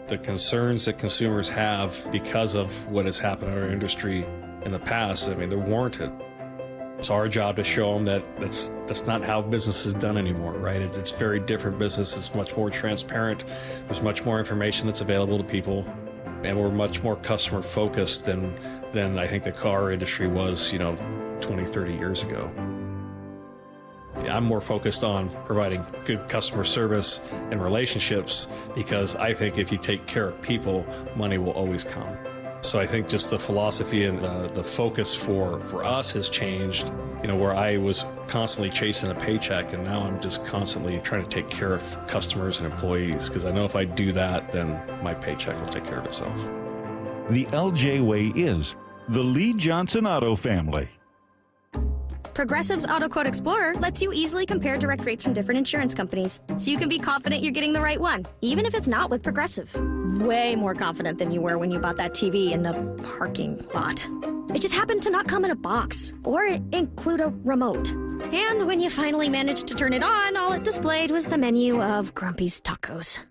Speaker 7: The concerns that consumers have because of what has happened in our industry in the past, they're warranted. It's our job to show them that that's not how business is done anymore, right? It's very different business. It's much more transparent. There's much more information that's available to people, and we're much more customer focused than I think the car industry was, 20, 30 years ago. I'm more focused on providing good customer service and relationships, because I think if you take care of people, money will always come. So I think just the philosophy and the focus for us has changed, where I was constantly chasing a paycheck, and now I'm just constantly trying to take care of customers and employees, because I know if I do that, then my paycheck will take care of itself.
Speaker 8: The LJ way is the Lee Johnson Auto family.
Speaker 10: Progressive's Auto Quote Explorer lets you easily compare direct rates from different insurance companies, so you can be confident you're getting the right one, even if it's not with Progressive. Way more confident than you were when you bought that TV in a parking lot. It just happened to not come in a box or include a remote. And when you finally managed to turn it on, all it displayed was the menu of Grumpy's Tacos.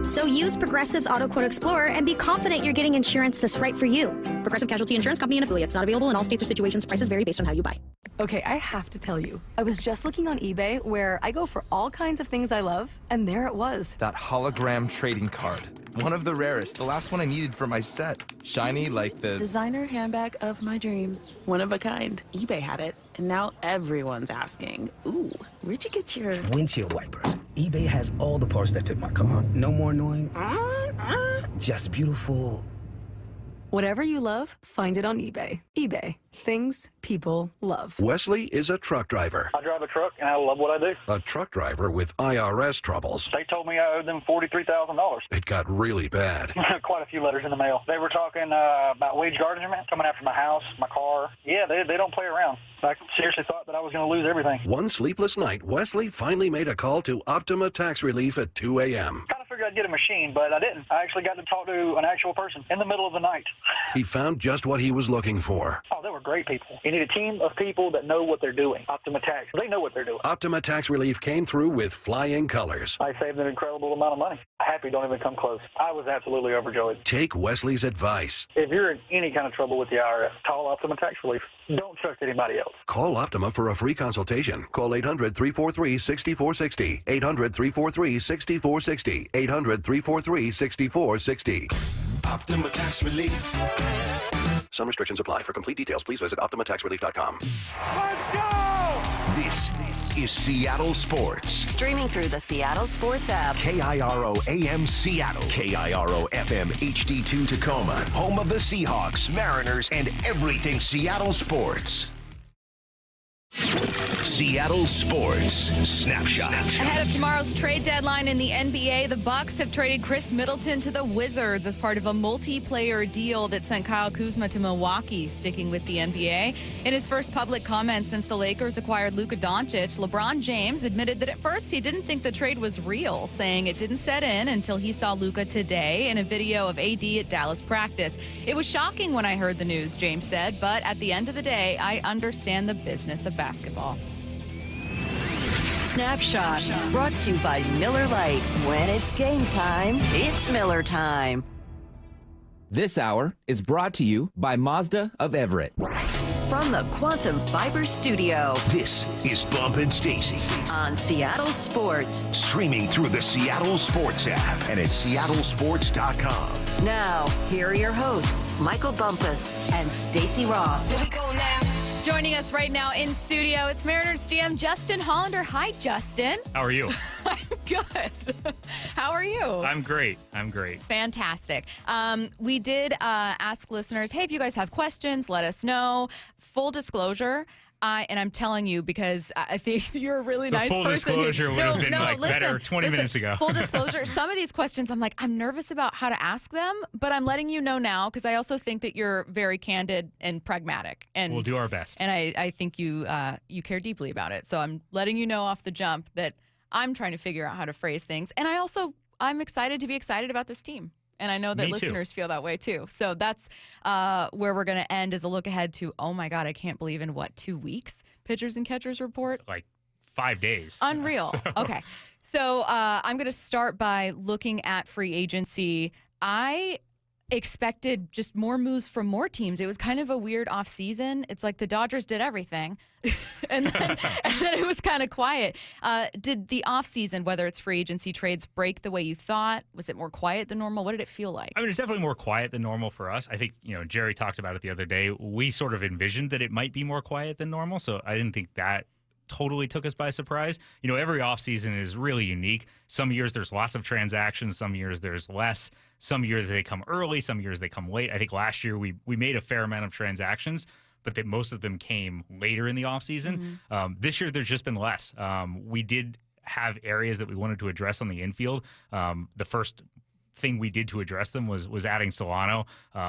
Speaker 10: So use Progressive's Auto Quote Explorer and be confident you're getting insurance that's right for you. Progressive Casualty Insurance Company and affiliates. Not available in all states or situations. Prices vary based on how you buy.
Speaker 15: Okay, I have to tell you, I was just looking on eBay where I go for all kinds of things I love, and there it was.
Speaker 16: That hologram trading card. One of the rarest. The last one I needed for my set. Shiny like the
Speaker 17: designer handbag of my dreams. One of a kind. eBay had it, and now everyone's asking, ooh, where'd you get your
Speaker 19: windshield wipers? eBay has all the parts that fit my car. No more annoying. Just beautiful.
Speaker 15: Whatever you love, find it on eBay. eBay. Things people love.
Speaker 22: Wesley is a truck driver.
Speaker 11: I drive a truck, and I love what I do.
Speaker 22: A truck driver with IRS troubles.
Speaker 11: They told me I owed them $43,000.
Speaker 22: It got really bad.
Speaker 11: Quite a few letters in the mail. They were talking about wage garnishment, coming after my house, my car. Yeah, they don't play around. I seriously thought that I was going to lose everything.
Speaker 22: One sleepless night, Wesley finally made a call to Optima Tax Relief at 2 a.m.
Speaker 11: Kind of figured I'd get a machine, but I didn't. I actually got to talk to an actual person in the middle of the night.
Speaker 22: He found just what he was looking for.
Speaker 11: Oh, they were great people. You need a team of people that know what they're doing. Optima Tax. They know what they're doing.
Speaker 22: Optima Tax Relief came through with flying colors.
Speaker 11: I saved an incredible amount of money. Happy don't even come close. I was absolutely overjoyed.
Speaker 22: Take Wesley's advice.
Speaker 11: If you're in any kind of trouble with the IRS, call Optima Tax Relief. Don't trust anybody else.
Speaker 22: Call Optima for a free consultation. Call 800-343-6460. 800-343-6460. 800-343-6460. Optima Tax Relief. Some restrictions apply. For complete details, please visit OptimaTaxRelief.com.
Speaker 4: Let's go! This is Seattle Sports.
Speaker 9: Streaming through the Seattle Sports app.
Speaker 4: KIRO AM Seattle. KIRO FM HD2 Tacoma. Home of the Seahawks, Mariners, and everything Seattle sports. Seattle Sports Snapshot.
Speaker 3: Ahead of tomorrow's trade deadline in the NBA, the Bucks have traded Chris Middleton to the Wizards as part of a multiplayer deal that sent Kyle Kuzma to Milwaukee, sticking with the NBA. In his first public comment since the Lakers acquired Luca Doncic, LeBron James admitted that at first he didn't think the trade was real, saying it didn't set in until he saw Luca today in a video of AD at Dallas practice. It was shocking when I heard the news, James said, but at the end of the day, I understand the business of basketball.
Speaker 9: Snapshot, brought to you by Miller Lite. When it's game time, it's Miller time.
Speaker 6: This hour is brought to you by Mazda of Everett.
Speaker 9: From the Quantum Fiber Studio.
Speaker 4: This is Bump and Stacy.
Speaker 9: On Seattle Sports.
Speaker 4: Streaming through the Seattle Sports app and at seattlesports.com.
Speaker 9: Now, here are your hosts, Michael Bumpus and Stacy Ross.
Speaker 3: Here we go now. Joining us right now in studio, it's Mariners GM Justin Hollander. Hi, Justin.
Speaker 13: How are you?
Speaker 3: I'm good. How are you?
Speaker 13: I'm great.
Speaker 3: Fantastic. We did ask listeners, hey, if you guys have questions, let us know. Full disclosure, I'm telling you because I think you're a really nice person.
Speaker 13: Full disclosure would have been better 20 minutes ago.
Speaker 3: Full disclosure, some of these questions, I'm nervous about how to ask them, but I'm letting you know now because I also think that you're very candid and pragmatic. And
Speaker 13: we'll do our best.
Speaker 3: And I think you care deeply about it. So I'm letting you know off the jump that I'm trying to figure out how to phrase things. And I'm excited to be excited about this team. And I know that listeners feel that way too. So that's where we're going to end as a look ahead to, oh my God, I can't believe in 2 weeks? Pitchers and catchers report?
Speaker 13: Like 5 days.
Speaker 3: Unreal. Okay. So I'm going to start by looking at free agency. expected just more moves from more teams. It was kind of a weird offseason. It's like the Dodgers did everything, and then it was kind of quiet. Did the offseason, whether it's free agency trades, break the way you thought? Was it more quiet than normal? What did it feel like?
Speaker 13: I mean, it's definitely more quiet than normal for us. I think, Jerry talked about it the other day. We sort of envisioned that it might be more quiet than normal, so I didn't think that totally took us by surprise. Every offseason is really unique. Some years there's lots of transactions. Some years there's less. Some years they come early. Some years they come late. I think last year we made a fair amount of transactions, but that most of them came later in the offseason. This year there's just been less. We did have areas that we wanted to address on the infield. The first thing we did to address them was adding Solano.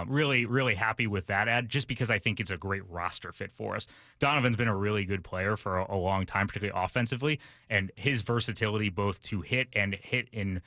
Speaker 13: Really, really happy with that add, just because I think it's a great roster fit for us. Donovan's been a really good player for a long time, particularly offensively, and his versatility both to hit in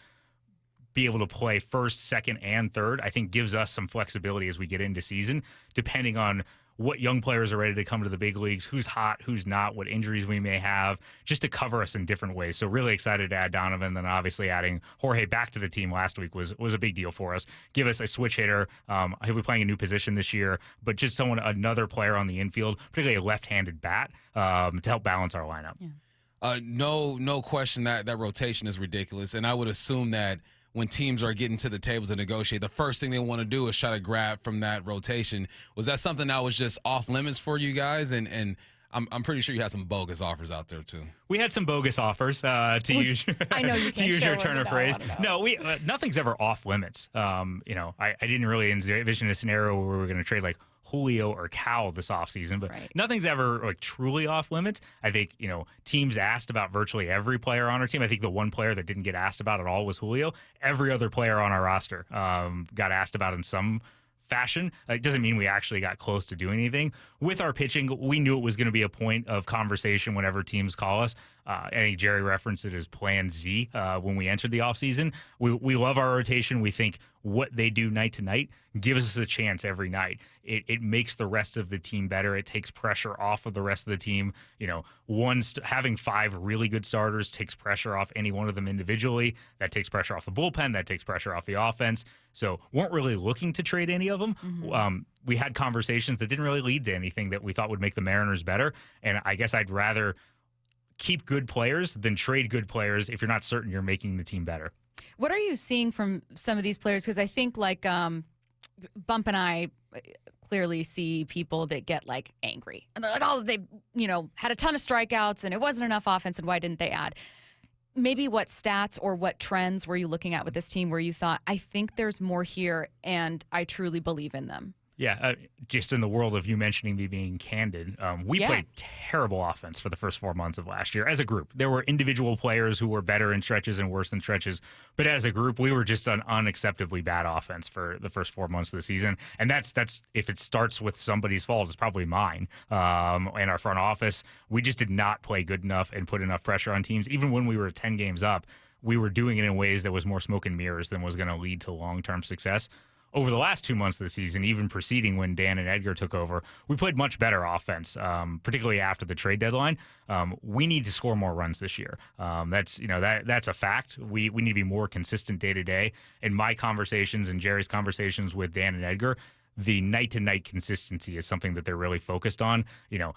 Speaker 13: be able to play first, second, and third, I think gives us some flexibility as we get into season, depending on what young players are ready to come to the big leagues, who's hot, who's not, what injuries we may have, just to cover us in different ways. So really excited to add Donovan. Then obviously adding Jorge back to the team last week was a big deal for us. Give us a switch hitter. He'll be playing a new position this year, but just another player on the infield, particularly a left-handed bat, to help balance our lineup.
Speaker 1: Yeah. No question that rotation is ridiculous, and I would assume that when teams are getting to the table to negotiate, the first thing they want to do is try to grab from that rotation. Was that something that was just off limits for you guys? And I'm pretty sure you had some bogus offers out there too.
Speaker 13: We had some bogus offers to use your turn of phrase. No, nothing's ever off limits. I didn't really envision a scenario where we were going to trade like Julio or Cal this offseason, but nothing's ever like truly off limits. I think, teams asked about virtually every player on our team. I think the one player that didn't get asked about at all was Julio. Every other player on our roster got asked about in some fashion. It doesn't mean we actually got close to doing anything. With our pitching, we knew it was going to be a point of conversation whenever teams call us. I think Jerry referenced it as Plan Z when we entered the offseason. We love our rotation. We think what they do night to night gives us a chance every night. It makes the rest of the team better. It takes pressure off of the rest of the team. Having 5 really good starters takes pressure off any one of them individually. That takes pressure off the bullpen. That takes pressure off the offense. So weren't really looking to trade any of them. Mm-hmm. We had conversations that didn't really lead to anything that we thought would make the Mariners better. And I guess I'd rather keep good players than trade good players if you're not certain you're making the team better.
Speaker 3: What are you seeing from some of these players? Because I think like Bump and I clearly see people that get like angry and they're like, oh, they had a ton of strikeouts and it wasn't enough offense and why didn't they add? Maybe what stats or what trends were you looking at with this team where you thought, I think there's more here and I truly believe in them?
Speaker 13: Yeah, just in the world of you mentioning me being candid, we played terrible offense for the first 4 months of last year as a group. There were individual players who were better in stretches and worse in stretches, but as a group, we were just an unacceptably bad offense for the first 4 months of the season. And that's if it starts with somebody's fault, it's probably mine. And our front office, we just did not play good enough and put enough pressure on teams. Even when we were 10 games up, we were doing it in ways that was more smoke and mirrors than was going to lead to long-term success. Over the last 2 months of the season, even preceding when Dan and Edgar took over, we played much better offense, particularly after the trade deadline. We need to score more runs this year. That's a fact. We need to be more consistent day to day. In my conversations and Jerry's conversations with Dan and Edgar, the night-to-night consistency is something that they're really focused on.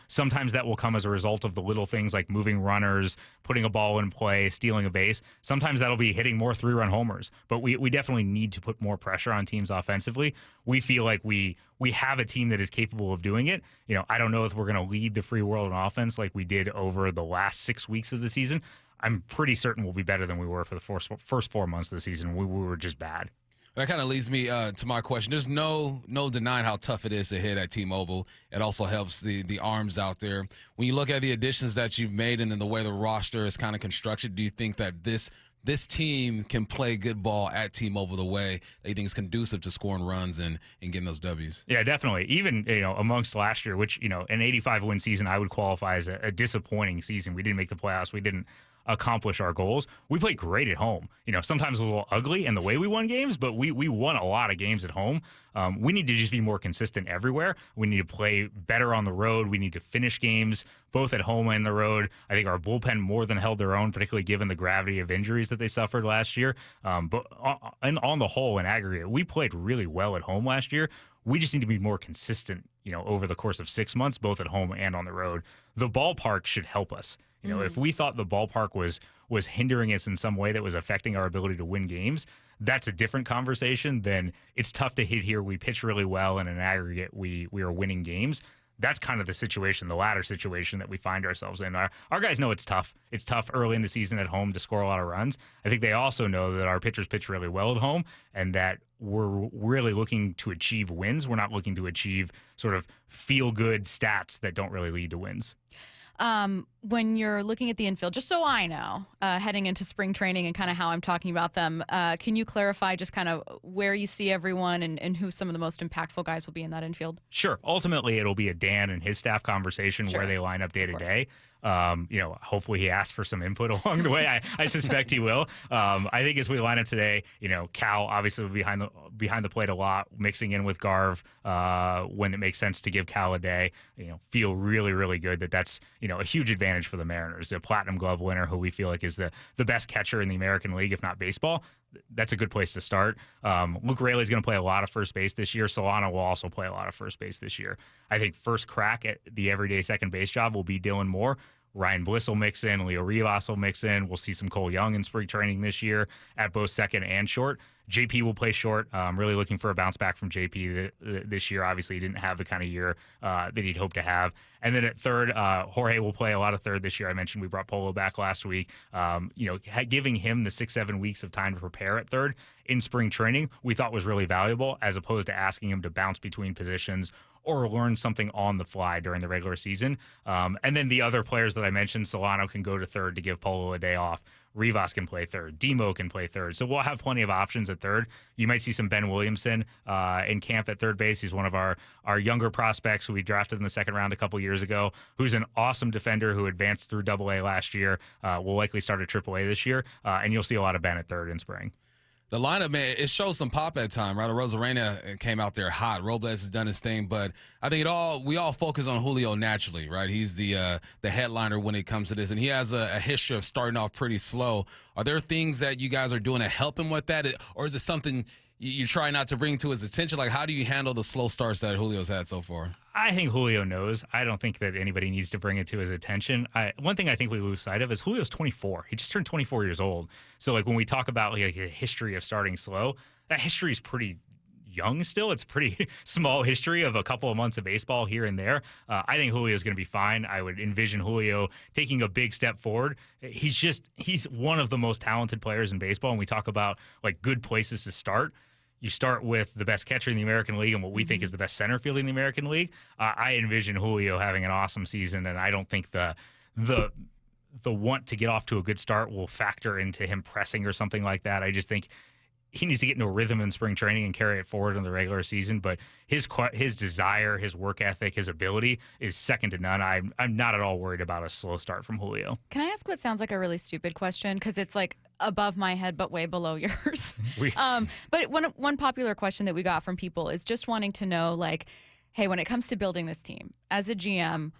Speaker 13: Sometimes that will come as a result of the little things like moving runners, putting a ball in play, stealing a base. Sometimes that'll be hitting more 3-run homers. But we definitely need to put more pressure on teams offensively. We feel like we have a team that is capable of doing it. I don't know if we're going to lead the free world in offense like we did over the last 6 weeks of the season. I'm pretty certain we'll be better than we were for the first 4 months of the season. We were just bad.
Speaker 1: That kind of leads me to my question. There's no denying how tough it is to hit at T-Mobile. It also helps the arms out there. When you look at the additions that you've made and then the way the roster is kind of constructed, do you think that this team can play good ball at T-Mobile the way they think is conducive to scoring runs and getting those W's?
Speaker 13: Yeah, definitely. Even amongst last year, which an 85-win season I would qualify as a disappointing season. We didn't make the playoffs. We didn't accomplish our goals. We played great at home. Sometimes a little ugly in the way we won games, but we won a lot of games at home. We need to just be more consistent everywhere. We need to play better on the road. We need to finish games both at home and the road. I think our bullpen more than held their own, particularly given the gravity of injuries that they suffered last year. But on the whole, in aggregate, we played really well at home last year. We just need to be more consistent, over the course of 6 months, both at home and on the road. The ballpark should help us. If we thought the ballpark was hindering us in some way that was affecting our ability to win games, that's a different conversation than it's tough to hit here. We pitch really well, and in aggregate, we are winning games. That's kind of the situation, the latter situation that we find ourselves in. Our guys know it's tough. It's tough early in the season at home to score a lot of runs. I think they also know that our pitchers pitch really well at home and that we're really looking to achieve wins. We're not looking to achieve sort of feel-good stats that don't really lead to wins.
Speaker 3: When you're looking at the infield, just so I know, heading into spring training and kind of how I'm talking about them, can you clarify just kind of where you see everyone and who some of the most impactful guys will be in that infield?
Speaker 13: Sure. Ultimately, it'll be a Dan and his staff conversation where they line up day to day. Hopefully he asks for some input along the way. I suspect he will. I think as we line up today, Cal obviously will be behind the plate a lot, mixing in with Garv when it makes sense to give Cal a day. Feel really, really good that's a huge advantage for the Mariners. The Platinum Glove winner, who we feel like is the best catcher in the American League, if not baseball. That's a good place to start. Luke Raley is going to play a lot of first base this year. Solano will also play a lot of first base this year. I think first crack at the everyday second base job will be Dylan Moore. Ryan Bliss will mix in. Leo Rivas will mix in. We'll see some Cole Young in spring training this year at both second and short. JP will play short. Really looking for a bounce back from JP this year. Obviously, he didn't have the kind of year that he'd hoped to have. And then at third, Jorge will play a lot of third this year. I mentioned we brought Polo back last week. Giving him the 6-7 weeks of time to prepare at third in spring training, we thought was really valuable, as opposed to asking him to bounce between positions or learn something on the fly during the regular season. And then the other players that I mentioned, Solano can go to third to give Polo a day off. Rivas can play third. Demo can play third. So we'll have plenty of options at third. You might see some Ben Williamson in camp at third base. He's one of our younger prospects who we drafted in the second round a couple years ago, who's an awesome defender who advanced through AA last year. Will likely start at AAA this year. And you'll see a lot of Ben at third in spring.
Speaker 1: The lineup, man, it shows some pop at time, right? Rosarena came out there hot. Robles has done his thing, but I think we all focus on Julio naturally, right? He's the headliner when it comes to this, and he has a history of starting off pretty slow. Are there things that you guys are doing to help him with that, or is it something you try not to bring to his attention? Like, how do you handle the slow starts that Julio's had so far?
Speaker 13: I think Julio knows. I don't think that anybody needs to bring it to his attention. One thing I think we lose sight of is Julio's 24. He just turned 24 years old. So, when we talk about a history of starting slow, that history is pretty young still. It's a pretty small history of a couple of months of baseball here and there. I think Julio is going to be fine. I would envision Julio taking a big step forward. He's one of the most talented players in baseball. And we talk about good places to start. You start with the best catcher in the American League and what we think is the best center fielder in the American League. I envision Julio having an awesome season, and I don't think the want to get off to a good start will factor into him pressing or something like that. I just think he needs to get into a rhythm in spring training and carry it forward in the regular season. But his desire, his work ethic, his ability is second to none. I'm not at all worried about a slow start from Julio.
Speaker 3: Can I ask what sounds like a really stupid question? Because it's above my head but way below yours. But one popular question that we got from people is just wanting to know, hey, when it comes to building this team, as a GM,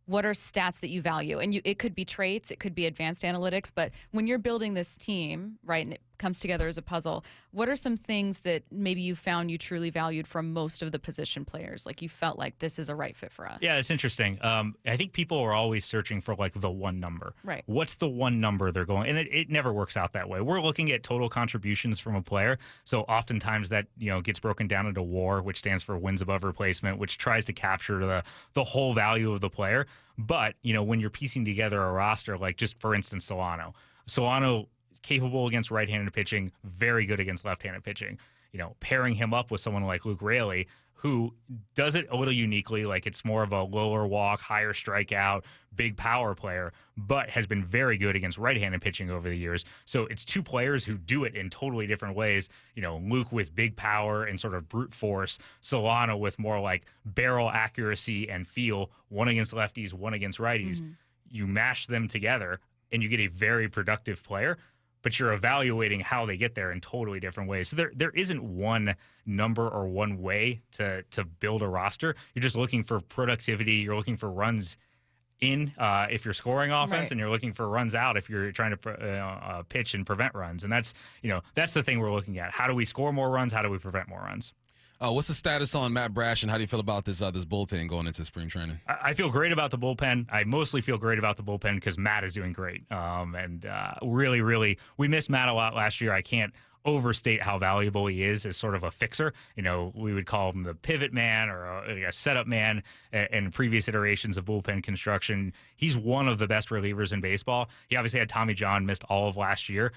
Speaker 3: what are stats that you value? And it could be traits, it could be advanced analytics, but when you're building this team, right, and it comes together as a puzzle, what are some things that maybe you found you truly valued from most of the position players? You felt like this is a right fit for us.
Speaker 13: Yeah, it's interesting. I think people are always searching for the one number.
Speaker 3: Right.
Speaker 13: What's the one number they're going? And it never works out that way. We're looking at total contributions from a player. So oftentimes that, gets broken down into WAR, which stands for wins above replacement, which tries to capture the whole value of the player. But, when you're piecing together a roster, just for instance, Solano capable against right-handed pitching, very good against left-handed pitching. Pairing him up with someone like Luke Raley, who does it a little uniquely, it's more of a lower walk, higher strikeout, big power player, but has been very good against right-handed pitching over the years. So it's two players who do it in totally different ways. Luke with big power and sort of brute force, Solano with more barrel accuracy and feel, one against lefties, one against righties. Mm-hmm. You mash them together. and you get a very productive player, but you're evaluating how they get there in totally different ways. So there isn't one number or one way to build a roster. You're just looking for productivity. You're looking for runs in if you're scoring offense,
Speaker 3: Right.
Speaker 13: and you're looking for runs out if you're trying to pitch and prevent runs. And that's the thing we're looking at. How do we score more runs? How do we prevent more runs?
Speaker 1: What's the status on Matt Brash, and how do you feel about this bullpen going into spring training?
Speaker 13: I feel great about the bullpen. I mostly feel great about the bullpen because Matt is doing great. Really, really, we missed Matt a lot last year. I can't overstate how valuable he is as sort of a fixer. We would call him the pivot man or a setup man in previous iterations of bullpen construction. He's one of the best relievers in baseball. He obviously had Tommy John, missed all of last year.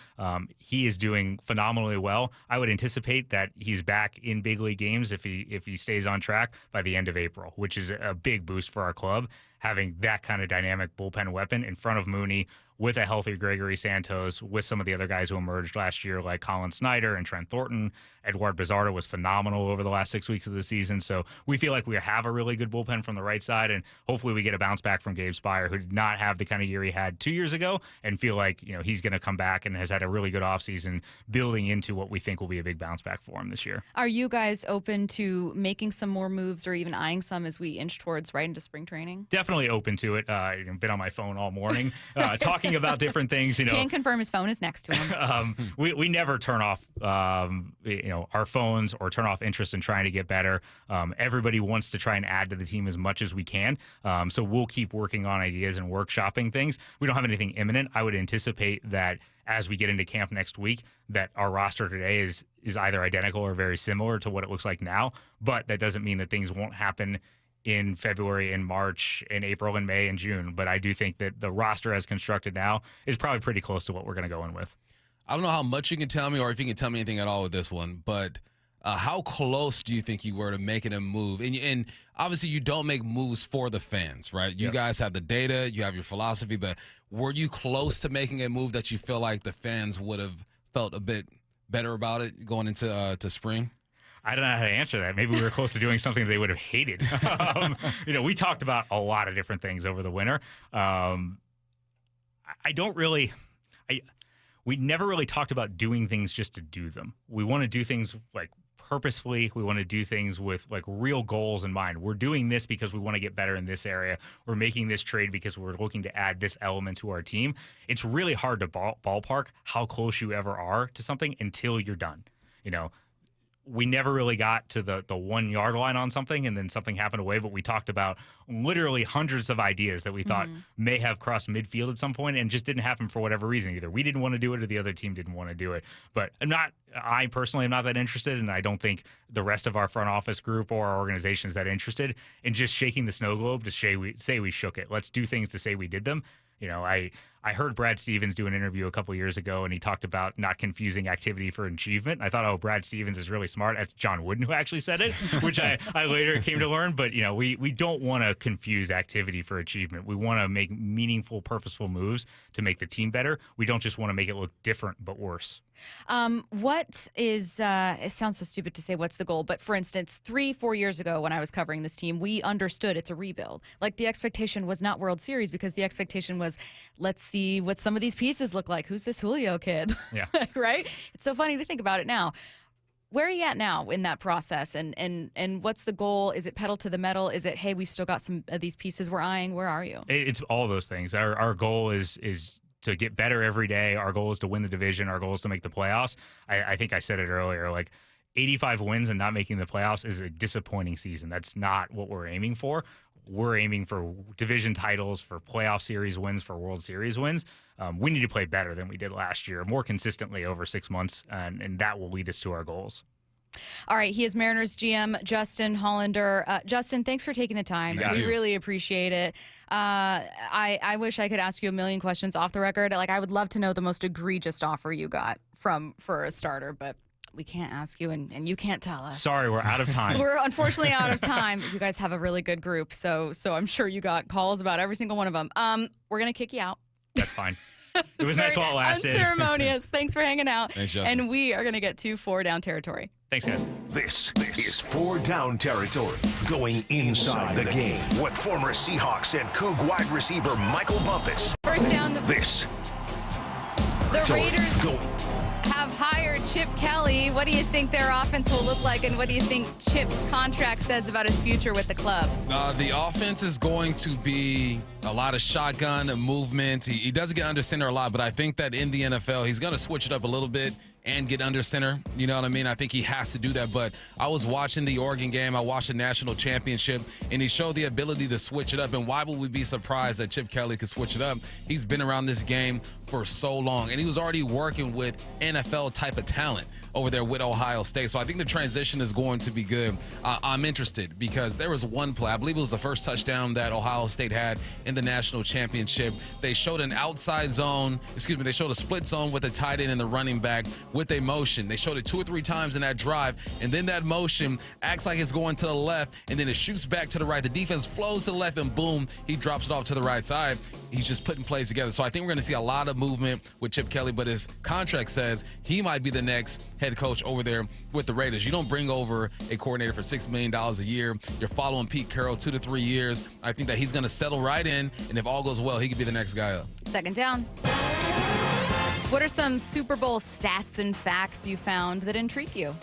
Speaker 13: He is doing phenomenally well. I would anticipate that he's back in big league games if he stays on track by the end of April, which is a big boost for our club, having that kind of dynamic bullpen weapon in front of Mooney with a healthy Gregory Santos, with some of the other guys who emerged last year like Colin Snyder and Trent Thornton. Eduard Bizardo was phenomenal over the last 6 weeks of the season. So we feel like we have a really good bullpen from the right side, and hopefully we get a bounce back from Gabe Spire, who did not have the kind of year he had 2 years ago, and feel like he's going to come back and has had a really good offseason building into what we think will be a big bounce back for him this year.
Speaker 3: Are you guys open to making some more moves or even eyeing some as we inch towards right into spring training?
Speaker 13: Definitely open to it. Been on my phone all morning talking about different things.
Speaker 3: Can confirm his phone is next to him.
Speaker 13: We never turn off our phones or turn off interest in trying to get better. Everybody wants to try and add to the team as much as we can. So we'll keep working on ideas and workshopping things. We don't have anything imminent. I would anticipate that as we get into camp next week, that our roster today is either identical or very similar to what it looks like now. But that doesn't mean that things won't happen in February and March and April and May and June. But I do think that the roster as constructed now is probably pretty close to what we're going to go in with.
Speaker 1: I don't know how much you can tell me or if you can tell me anything at all with this one, but how close do you think you were to making a move? And obviously you don't make moves for the fans, right? You guys have the data, you have your philosophy, but were you close to making a move that you feel like the fans would have felt a bit better about it going into to spring?
Speaker 13: I don't know how to answer that. Maybe we were close to doing something they would have hated. We talked about a lot of different things over the winter. We never really talked about doing things just to do them. We want to do things like purposefully. We want to do things with like real goals in mind. We're doing this because we want to get better in this area. We're making this trade because we're looking to add this element to our team. It's really hard to ballpark how close you ever are to something until you're done. We never really got to the 1 yard line on something, and then something happened away. But we talked about literally hundreds of ideas that we thought may have crossed midfield at some point and just didn't happen for whatever reason. Either we didn't want to do it or the other team didn't want to do it. But I personally am not that interested, and I don't think the rest of our front office group or our organization is that interested in just shaking the snow globe to say we shook it. Let's do things to say we did them. I heard Brad Stevens do an interview a couple years ago, and he talked about not confusing activity for achievement. I thought, Brad Stevens is really smart. That's John Wooden who actually said it, which I later came to learn. But, we don't want to confuse activity for achievement. We want to make meaningful, purposeful moves to make the team better. We don't just want to make it look different but worse.
Speaker 3: What is, it sounds so stupid to say what's the goal, but for instance, 3-4 years ago when I was covering this team, we understood it's a rebuild. Like the expectation was not World Series because the expectation was, let's see what some of these pieces look like. Who's this Julio kid?
Speaker 13: Yeah.
Speaker 3: Right? It's so funny to think about it now. Where are you at now in that process? And what's the goal? Is it pedal to the metal? Is it, hey, we've still got some of these pieces we're eyeing? Where are you?
Speaker 13: It's all those things. Our goal is to get better every day. Our goal is to win the division. Our goal is to make the playoffs. I think I said it earlier, like 85 wins and not making the playoffs is a disappointing season. That's not what we're aiming for. We're aiming for division titles, for playoff series wins, for World Series wins. We need to play better than we did last year, more consistently over 6 months, and that will lead us to our goals.
Speaker 3: All right, he is Mariners GM Justin Hollander. Justin, thanks for taking the time. We really appreciate it. I wish I could ask you a million questions off the record. Like, I would love to know the most egregious offer you got for a starter, but we can't ask you, and you can't tell us.
Speaker 13: Sorry, we're out of time.
Speaker 3: We're unfortunately out of time. You guys have a really good group, so I'm sure you got calls about every single one of them. We're gonna kick you out.
Speaker 13: That's fine. It was nice while it lasted.
Speaker 3: Unceremonious. Thanks for hanging out.
Speaker 1: Thanks, Justin.
Speaker 3: And we are gonna get to 4 down territory.
Speaker 13: Thanks, guys.
Speaker 4: This is 4 down territory, going inside the game with former Seahawks and Coug wide receiver Michael Bumpus.
Speaker 3: First down.
Speaker 4: This
Speaker 3: The Raiders have hired Chip Kelly. What do you think their offense will look like, and what do you think Chip's contract says about his future with the club?
Speaker 1: The offense is going to be a lot of shotgun movement. He doesn't get under center a lot, but I think that in the NFL, he's going to switch it up a little bit and get under center. You know what I mean? I think he has to do that. But I was watching the Oregon game. I watched the national championship, and he showed the ability to switch it up. And why would we be surprised that Chip Kelly could switch it up? He's been around this game for so long, and he was already working with NFL type of talent over there with Ohio State. So I think the transition is going to be good. I'm interested because there was one play, I believe it was the first touchdown that Ohio State had in the national championship. They showed an outside zone, they showed a split zone with a tight end and the running back with a motion. They showed it 2 or 3 times in that drive, and then that motion acts like it's going to the left, and then it shoots back to the right. The defense flows to the left, and boom, he drops it off to the right side. He's just putting plays together. So I think we're going to see a lot of movement with Chip Kelly, but his contract says he might be the next head coach over there with the Raiders. You don't bring over a coordinator for $6 million a year. You're following Pete Carroll 2 to 3 years. I think that he's going to settle right in, and if all goes well, he could be the next guy up.
Speaker 3: Second down. What are some Super Bowl stats and facts you found that intrigue you?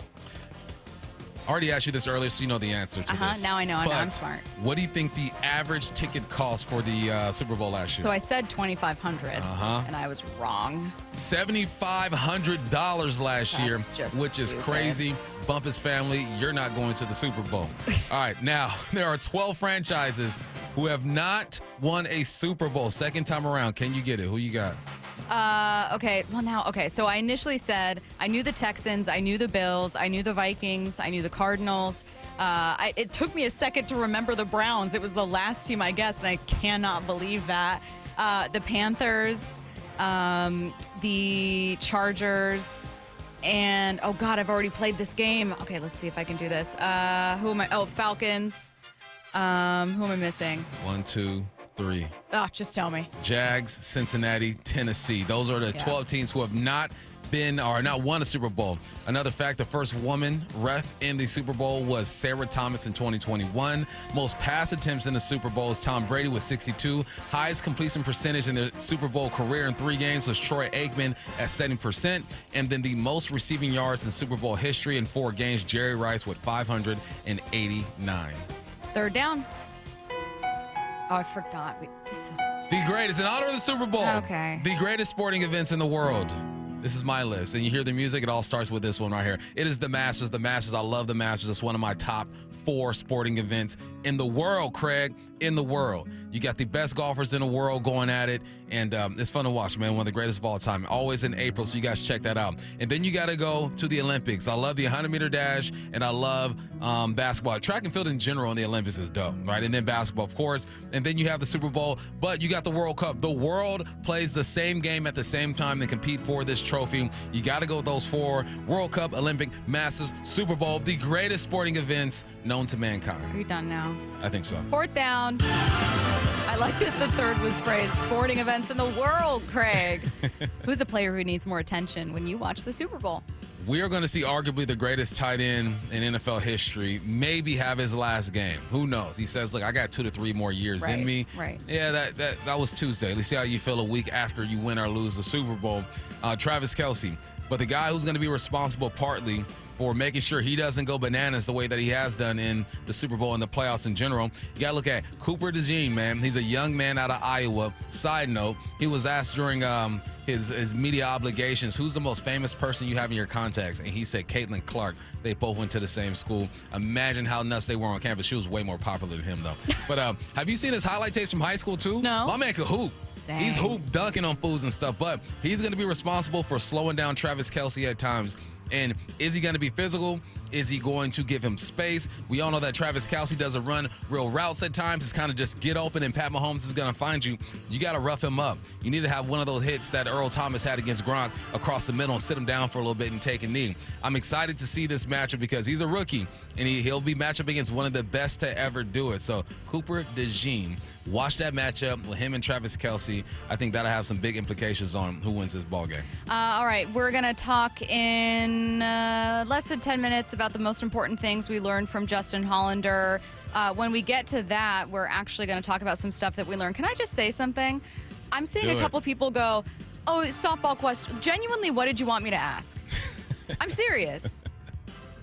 Speaker 1: I already asked you this earlier, so you know the answer to this.
Speaker 3: Now I know.
Speaker 1: But
Speaker 3: I'm smart.
Speaker 1: What do you think the average ticket cost for the Super Bowl last year?
Speaker 3: So I said $2,500, and I was wrong.
Speaker 1: $7,500 last year, which is
Speaker 3: stupid.
Speaker 1: Crazy. Bump his family. You're not going to the Super Bowl. All right, now there are 12 franchises who have not won a Super Bowl. Second time around. Can you get it? Who you got?
Speaker 3: Okay. So I initially said I knew the Texans, I knew the Bills, I knew the Vikings, I knew the Cardinals. It took me a second to remember the Browns. It was the last team I guessed, and I cannot believe that. The Panthers, the Chargers, and oh God, I've already played this game. Okay, let's see if I can do this. Who am I? Oh, Falcons. Who am I missing?
Speaker 1: 1, 2, 3.
Speaker 3: Oh, just tell me.
Speaker 1: Jags, Cincinnati, Tennessee. Those are the 12 teams who have not been or not won a Super Bowl. Another fact, the first woman ref in the Super Bowl was Sarah Thomas in 2021. Most pass attempts in the Super Bowl is Tom Brady with 62. Highest completion percentage in their Super Bowl career in 3 games was Troy Aikman at 70%. And then the most receiving yards in Super Bowl history in 4 games, Jerry Rice with 589.
Speaker 3: Third down. Oh, I forgot. This is
Speaker 1: the greatest, in honor of the Super Bowl.
Speaker 3: Okay.
Speaker 1: The greatest sporting events in the world. This is my list. And you hear the music, it all starts with this one right here. It is the Masters. The Masters, I love the Masters. It's one of my top 4 sporting events in the world, Craig. In the world. You got the best golfers in the world going at it, and it's fun to watch, man. One of the greatest of all time. Always in April, so you guys check that out. And then you got to go to the Olympics. I love the 100-meter dash, and I love basketball. Track and field in general in the Olympics is dope, right? And then basketball, of course. And then you have the Super Bowl, but you got the World Cup. The world plays the same game at the same time. They compete for this trophy. You got to go with those 4: World Cup, Olympic, Masters, Super Bowl, the greatest sporting events known to mankind.
Speaker 3: Are you done now?
Speaker 1: I think so.
Speaker 3: 4th down. I like that the third was phrased sporting events in the world, Craig. Who's a player who needs more attention when you watch the Super Bowl?
Speaker 1: We are going to see arguably the greatest tight end in NFL history maybe have his last game. Who knows? He says, look, I got 2 to 3 more years in me.
Speaker 3: Right.
Speaker 1: Yeah, that was Tuesday. Let's see how you feel a week after you win or lose the Super Bowl. Travis Kelce. But the guy who's going to be responsible partly for making sure he doesn't go bananas the way that he has done in the Super Bowl and the playoffs in general. You got to look at Cooper DeJean, man. He's a young man out of Iowa. Side note, he was asked during his media obligations, who's the most famous person you have in your contacts? And he said Caitlin Clark. They both went to the same school. Imagine how nuts they were on campus. She was way more popular than him, though. But have you seen his highlight tapes from high school, too?
Speaker 3: No.
Speaker 1: My man could hoop.
Speaker 3: Dang.
Speaker 1: He's hoop dunking on fools and stuff, but he's going to be responsible for slowing down Travis Kelce at times. And is he going to be physical? Is he going to give him space? We all know that Travis Kelce doesn't run real routes at times. It's kind of just get open and Pat Mahomes is going to find you. You got to rough him up. You need to have one of those hits that Earl Thomas had against Gronk across the middle and sit him down for a little bit and take a knee. I'm excited to see this matchup because he's a rookie and he'll be matched up against one of the best to ever do it. So Cooper DeJean, watch that matchup with him and Travis Kelce. I think that'll have some big implications on who wins this ball game.
Speaker 3: All right, we're going to talk in less than 10 minutes about the most important things we learned from Justin Hollander. When we get to that, we're actually going to talk about some stuff that we learned. Can I just say something? I'm seeing a couple people go, Oh, softball question. Genuinely, what did you want me to ask? I'm serious.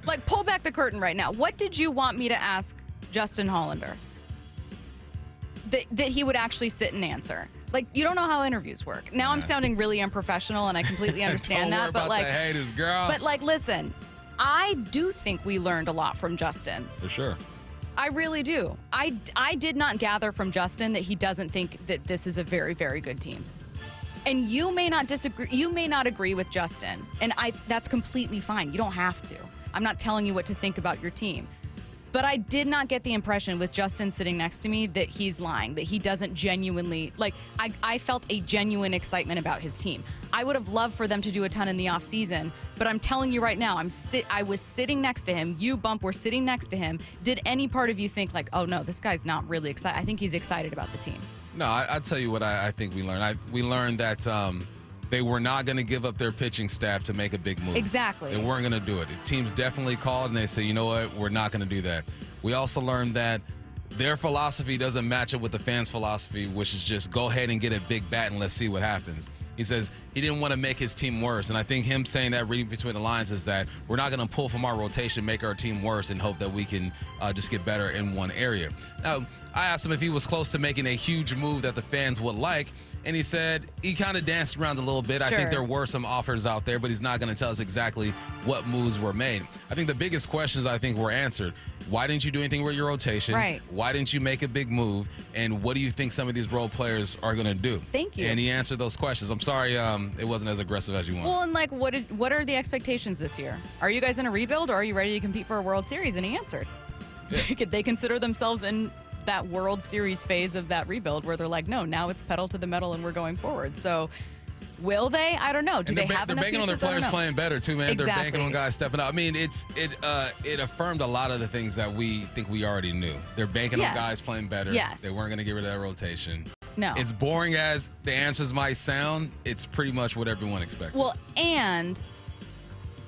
Speaker 3: Like, pull back the curtain right now. What did you want me to ask Justin Hollander? That he would actually sit and answer. Like, you don't know how interviews work. Now I'm sounding really unprofessional, and I completely understand
Speaker 1: Don't
Speaker 3: that.
Speaker 1: worry
Speaker 3: But
Speaker 1: about
Speaker 3: like,
Speaker 1: the haters, girl.
Speaker 3: But like, listen, I do think we learned a lot from Justin.
Speaker 1: For sure.
Speaker 3: I really do. I did not gather from Justin that he doesn't think that this is a very, very good team. And you may not disagree. You may not agree with Justin, and that's completely fine. You don't have to. I'm not telling you what to think about your team. But I did not get the impression with Justin sitting next to me that he's lying, that he doesn't genuinely, like, I felt a genuine excitement about his team. I would have loved for them to do a ton in the offseason, but I'm telling you right now, I was sitting next to him. You, Bump, were sitting next to him. Did any part of you think, like, oh, no, this guy's not really excited? I think he's excited about the team.
Speaker 1: No, I'll tell you what I think we learned. We learned that they were not going to give up their pitching staff to make a big move.
Speaker 3: Exactly.
Speaker 1: They weren't going to do it. The teams definitely called, and they said, you know what, we're not going to do that. We also learned that their philosophy doesn't match up with the fans' philosophy, which is just go ahead and get a big bat and let's see what happens. He says he didn't want to make his team worse, and I think him saying that, reading between the lines, is that we're not going to pull from our rotation, make our team worse, and hope that we can just get better in one area. Now, I asked him if he was close to making a huge move that the fans would like, and he said he kind of danced around a little bit.
Speaker 3: Sure.
Speaker 1: I think there were some offers out there, but he's not going to tell us exactly what moves were made. I think the biggest questions, I think, were answered. Why didn't you do anything with your rotation?
Speaker 3: Right.
Speaker 1: Why didn't you make a big move? And what do you think some of these role players are going to do?
Speaker 3: Thank you.
Speaker 1: And he answered those questions. I'm sorry it wasn't as aggressive as you wanted.
Speaker 3: Well, and like, what are the expectations this year? Are you guys in a rebuild, or are you ready to compete for a World Series? And he answered. Yeah. They consider themselves in that World Series phase of that rebuild where they're like, no, now it's pedal to the metal and we're going forward. So will they? I don't know. Do they have enough
Speaker 1: They're banking on their
Speaker 3: pieces?
Speaker 1: players playing better too, man.
Speaker 3: Exactly.
Speaker 1: They're banking on guys stepping up. I mean, it affirmed a lot of the things that we think we already knew. They're banking on guys playing better.
Speaker 3: Yes.
Speaker 1: They weren't going to get rid of that rotation.
Speaker 3: No.
Speaker 1: As boring as the answers might sound, it's pretty much what everyone expected.
Speaker 3: Well, and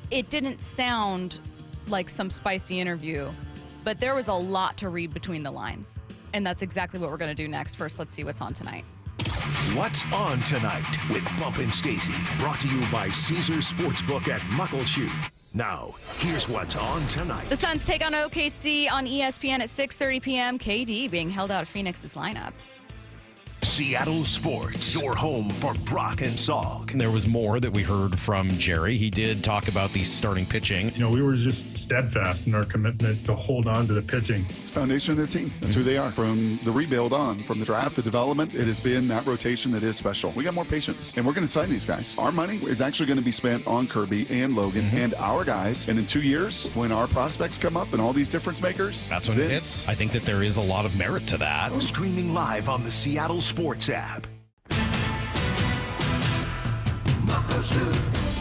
Speaker 3: it didn't sound like some spicy interview, but there was a lot to read between the lines. And that's exactly what we're going to do next. First, let's see what's on tonight.
Speaker 4: What's on tonight with Bump and Stacy, brought to you by Caesars Sportsbook at Muckleshoot. Now, here's what's on tonight.
Speaker 3: The Suns take on OKC on ESPN at 6:30 p.m. KD being held out of Phoenix's lineup.
Speaker 4: Seattle Sports, your home for Brock and Salk.
Speaker 18: There was more that we heard from Jerry. He did talk about the starting pitching.
Speaker 12: You know, we were just steadfast in our commitment to hold on to the pitching.
Speaker 29: It's the foundation of their team. That's who they are. From the rebuild on, from the draft to development, it has been that rotation that is special. We got more patience, and we're going to sign these guys. Our money is actually going to be spent on Kirby and Logan and our guys. And in 2 years, when our prospects come up and all these difference makers,
Speaker 18: that's when it hits. I think that there is a lot of merit to that.
Speaker 4: Streaming live on the Seattle Sports app.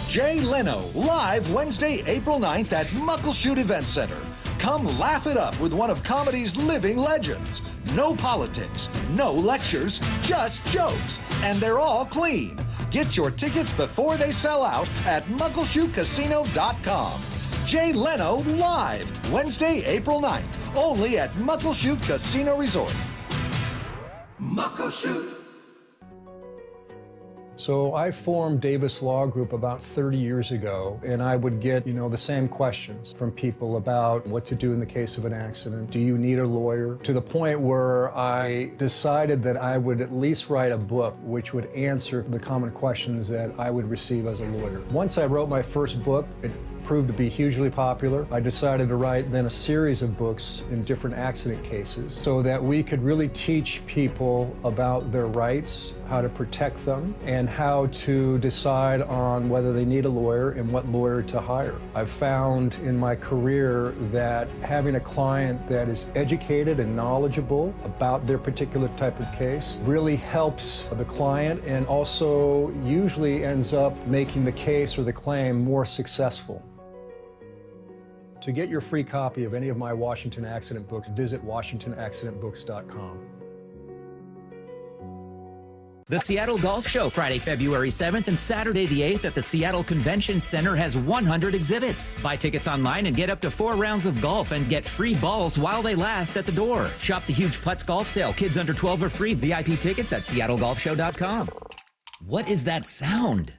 Speaker 14: Jay Leno, live Wednesday, April 9th at Muckleshoot Event Center. Come laugh it up with one of comedy's living legends. No politics, no lectures, just jokes, and they're all clean. Get your tickets before they sell out at muckleshootcasino.com. Jay Leno live Wednesday, April 9th, only at Muckleshoot Casino Resort. Muckleshoot.
Speaker 20: So I formed Davis Law Group about 30 years ago, and I would get, the same questions from people about what to do in the case of an accident. Do you need a lawyer? To the point where I decided that I would at least write a book which would answer the common questions that I would receive as a lawyer. Once I wrote my first book, it proved to be hugely popular. I decided to write then a series of books in different accident cases so that we could really teach people about their rights, how to protect them, and how to decide on whether they need a lawyer and what lawyer to hire. I've found in my career that having a client that is educated and knowledgeable about their particular type of case really helps the client and also usually ends up making the case or the claim more successful. To get your free copy of any of my Washington accident books, visit WashingtonAccidentBooks.com.
Speaker 6: The Seattle Golf Show, Friday, February 7th and Saturday the 8th at the Seattle Convention Center has 100 exhibits. Buy tickets online and get up to 4 rounds of golf and get free balls while they last at the door. Shop the huge Putts golf sale. Kids under 12 are free. VIP tickets at SeattleGolfShow.com. What is that sound?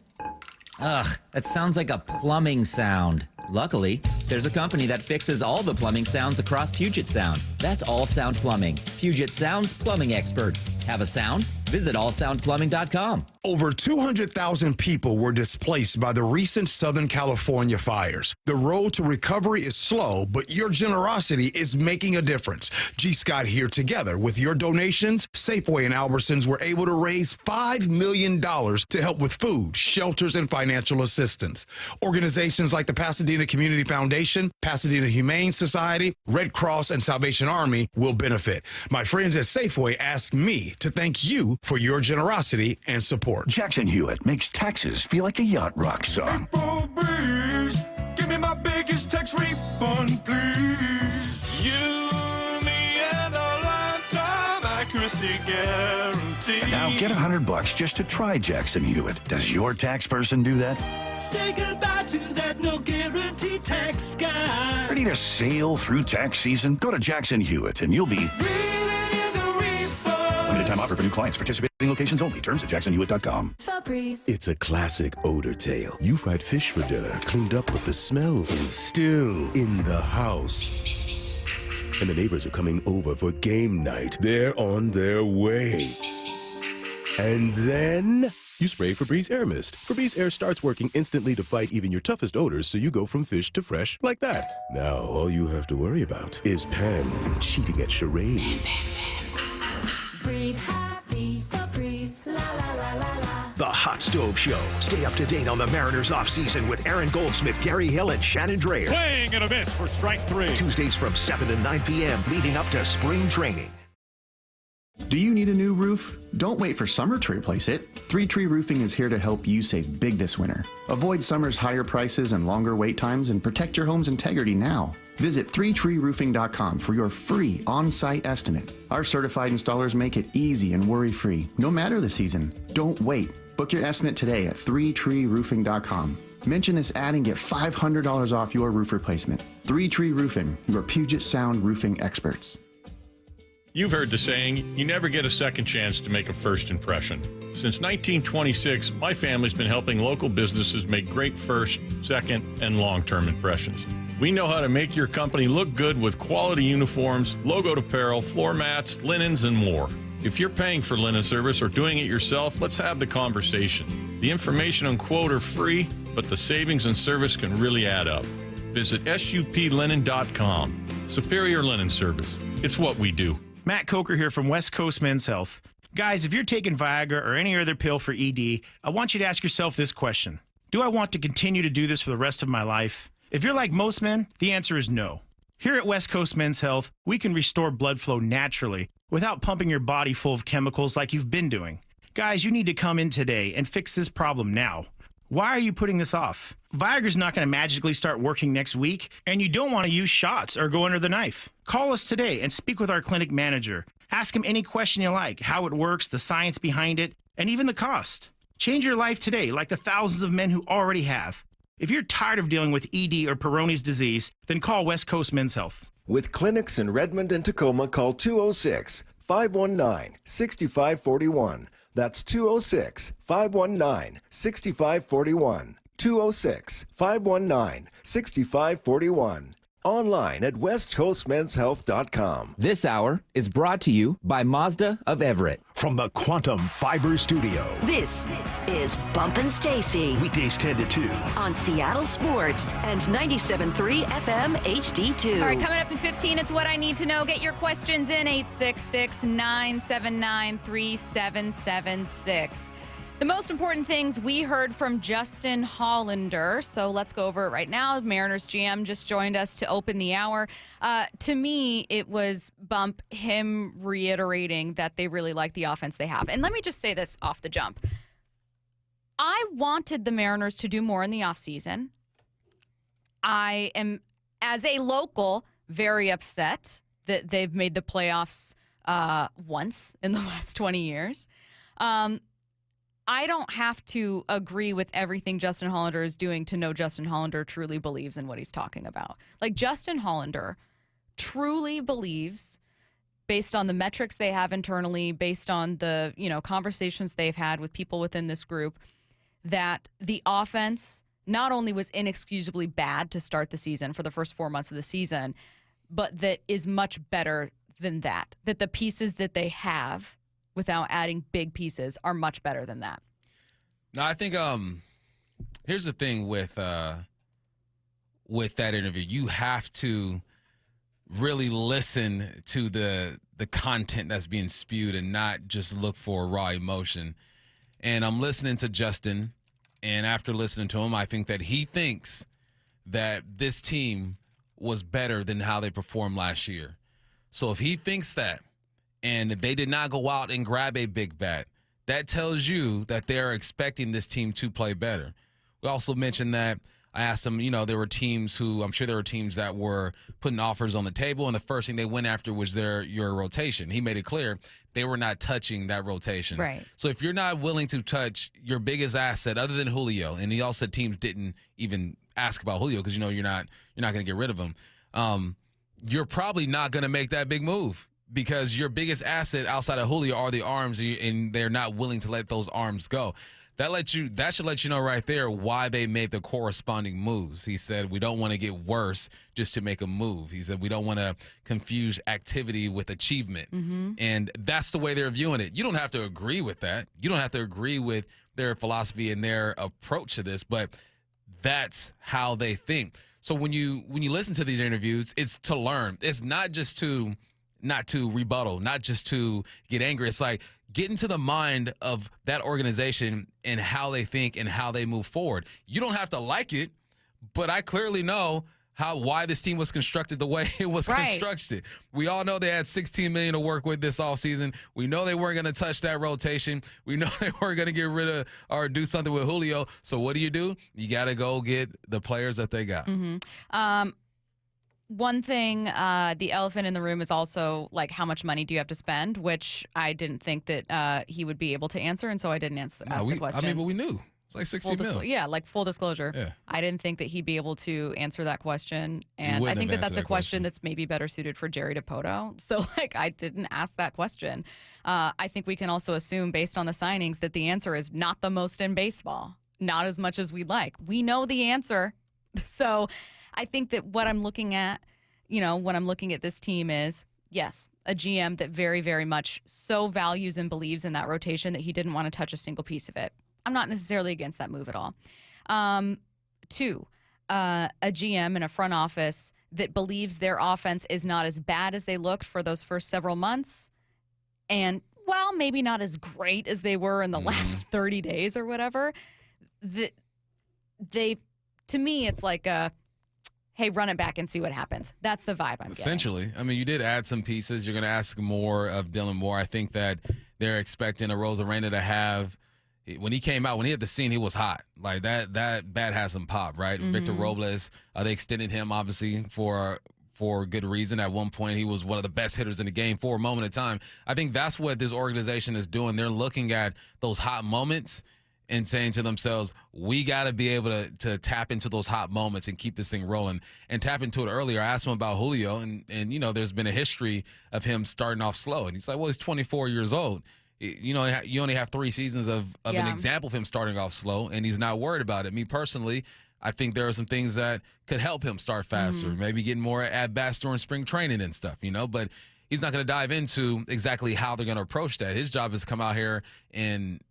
Speaker 6: Ugh, that sounds like a plumbing sound. Luckily, there's a company that fixes all the plumbing sounds across Puget Sound. That's All Sound Plumbing. Puget Sound's plumbing experts. Have a sound? Visit allsoundplumbing.com.
Speaker 22: Over 200,000 people were displaced by the recent Southern California fires. The road to recovery is slow, but your generosity is making a difference. G. Scott here. Together with your donations, Safeway and Albertsons were able to raise $5 million to help with food, shelters, and financial assistance. Organizations like the Pasadena Community Foundation, Pasadena Humane Society, Red Cross, and Salvation Army will benefit. My friends at Safeway asked me to thank you for your generosity and support.
Speaker 2: Jackson Hewitt makes taxes feel like a yacht rock song.
Speaker 5: April breeze, give me my biggest tax refund, please. You, me, and a lifetime accuracy guarantee.
Speaker 2: And now get $100 just to try Jackson Hewitt. Does your tax person do that?
Speaker 5: Say goodbye to that no guarantee tax guy.
Speaker 2: Ready to sail through tax season? Go to Jackson Hewitt and you'll be limited time offer for new clients. Participating locations only. Terms at jacksonhewitt.com.
Speaker 21: It's a classic odor tale. You fried fish for dinner, cleaned up, but the smell is still in the house. And the neighbors are coming over for game night. They're on their way. And then you spray Febreze Air Mist. Febreze Air starts working instantly to fight even your toughest odors, so you go from fish to fresh like that. Now all you have to worry about is Pam cheating at charades.
Speaker 5: Breathe happy, Febreze, la la la la la.
Speaker 4: The Hot Stove Show. Stay up to date on the Mariners offseason with Aaron Goldsmith, Gary Hill, and Shannon Dreyer.
Speaker 23: Swing and a miss for strike 3.
Speaker 4: Tuesdays from 7 to 9 p.m. leading up to spring training.
Speaker 24: Do you need a new roof? Don't wait for summer to replace it. 3Tree Roofing is here to help you save big this winter. Avoid summer's higher prices and longer wait times and protect your home's integrity now. Visit 3treeroofing.com for your free on-site estimate. Our certified installers make it easy and worry-free, no matter the season. Don't wait. Book your estimate today at 3treeroofing.com. Mention this ad and get $500 off your roof replacement. 3Tree Roofing, your Puget Sound roofing experts.
Speaker 25: You've heard the saying, you never get a second chance to make a first impression. Since 1926, my family's been helping local businesses make great first, second, and long-term impressions. We know how to make your company look good with quality uniforms, logoed apparel, floor mats, linens, and more. If you're paying for linen service or doing it yourself, let's have the conversation. The information and quote are free, but the savings and service can really add up. Visit suplinen.com. Superior Linen Service. It's what we do.
Speaker 26: Matt Coker here from West Coast Men's Health. Guys, if you're taking Viagra or any other pill for ED, I want you to ask yourself this question. Do I want to continue to do this for the rest of my life? If you're like most men, the answer is no. Here at West Coast Men's Health, we can restore blood flow naturally without pumping your body full of chemicals like you've been doing. Guys, you need to come in today and fix this problem now. Why are you putting this off? Viagra's not going to magically start working next week, and you don't want to use shots or go under the knife. Call us today and speak with our clinic manager. Ask him any question you like, how it works, the science behind it, and even the cost. Change your life today like the thousands of men who already have. If you're tired of dealing with ED or Peyronie's disease, then call West Coast Men's Health.
Speaker 27: With clinics in Redmond and Tacoma, call 206-519-6541. That's 206-519-6541. 206-519-6541. Online at westcoastmenshealth.com.
Speaker 6: This hour is brought to you by Mazda of Everett.
Speaker 4: From the Quantum Fiber Studio.
Speaker 9: This is Bumpin' Stacy.
Speaker 4: Weekdays 10 to 2.
Speaker 9: On Seattle Sports and 97.3 FM HD2.
Speaker 3: All right, coming up in 15, it's What I Need to Know. Get your questions in, 866-979-3776. The most important things we heard from Justin Hollander. So let's go over it right now. Mariners GM just joined us to open the hour. To me, it was Bump, him reiterating that they really like the offense they have. And let me just say this off the jump. I wanted the Mariners to do more in the offseason. I am, as a local, very upset that they've made the playoffs once in the last 20 years. I don't have to agree with everything Justin Hollander is doing to know Justin Hollander truly believes in what he's talking about. Like, Justin Hollander truly believes based on the metrics they have internally, based on the, conversations they've had with people within this group, that the offense not only was inexcusably bad to start the season for the first 4 months of the season, but that is much better than that. That the pieces that they have, without adding big pieces, are much better than that.
Speaker 1: No, I think here's the thing with that interview. You have to really listen to the content that's being spewed and not just look for raw emotion. And I'm listening to Justin, and after listening to him, I think that he thinks that this team was better than how they performed last year. So if he thinks that, and if they did not go out and grab a big bat, that tells you that they're expecting this team to play better. We also mentioned that I asked him, there were teams who, I'm sure there were teams that were putting offers on the table, and the first thing they went after was your rotation. He made it clear they were not touching that rotation.
Speaker 3: Right.
Speaker 1: So if you're not willing to touch your biggest asset other than Julio, and he also said teams didn't even ask about Julio because you're not going to get rid of him, you're probably not going to make that big move because your biggest asset outside of Julio are the arms, and they're not willing to let those arms go. That should let you know right there why they made the corresponding moves. He said, we don't want to get worse just to make a move. He said, we don't want to confuse activity with achievement.
Speaker 3: Mm-hmm.
Speaker 1: And that's the way they're viewing it. You don't have to agree with that. You don't have to agree with their philosophy and their approach to this, but that's how they think. So when you listen to these interviews, it's to learn. It's not just not to rebuttal, not just to get angry. It's like, get into the mind of that organization and how they think and how they move forward. You don't have to like it, but I clearly know why this team was constructed the way it was constructed. We all know they had $16 million to work with this offseason. We know they weren't going to touch that rotation. We know they weren't going to get rid of or do something with Julio. So what do? You got to go get the players that they got.
Speaker 3: Mm-hmm. One thing, the elephant in the room is also like how much money do you have to spend, which I didn't think that he would be able to answer, and so I didn't ask the question.
Speaker 1: But we knew. It's like $16 million.
Speaker 3: Yeah, like full disclosure.
Speaker 1: Yeah.
Speaker 3: I didn't think that he'd be able to answer that question, and I think that's a question that's maybe better suited for Jerry DiPoto. So, I didn't ask that question. I think we can also assume, based on the signings, that the answer is not the most in baseball, not as much as we'd like. We know the answer, so I think that what I'm looking at, when I'm looking at this team is, yes, a GM that very, very much so values and believes in that rotation that he didn't want to touch a single piece of it. I'm not necessarily against that move at all. 2, a GM in a front office that believes their offense is not as bad as they looked for those first several months, and, well, maybe not as great as they were in the last 30 days or whatever. To me, it's like hey, run it back and see what happens. That's the vibe I'm getting.
Speaker 1: Essentially. I mean, you did add some pieces. You're going to ask more of Dylan Moore. I think that they're expecting Arozarena to have, when he came out, when he hit the scene, he was hot. Like that bat has some pop, right?
Speaker 3: Mm-hmm.
Speaker 1: Victor Robles, they extended him, obviously, for good reason. At one point, he was one of the best hitters in the game for a moment of time. I think that's what this organization is doing. They're looking at those hot moments and saying to themselves, we got to be able to tap into those hot moments and keep this thing rolling and tap into it earlier. I asked him about Julio, and there's been a history of him starting off slow. And he's like, well, he's 24 years old. You only have 3 seasons of an example of him starting off slow, and he's not worried about it. Me personally, I think there are some things that could help him start faster, maybe getting more at-bats during spring training and stuff, but he's not going to dive into exactly how they're going to approach that. His job is to come out here and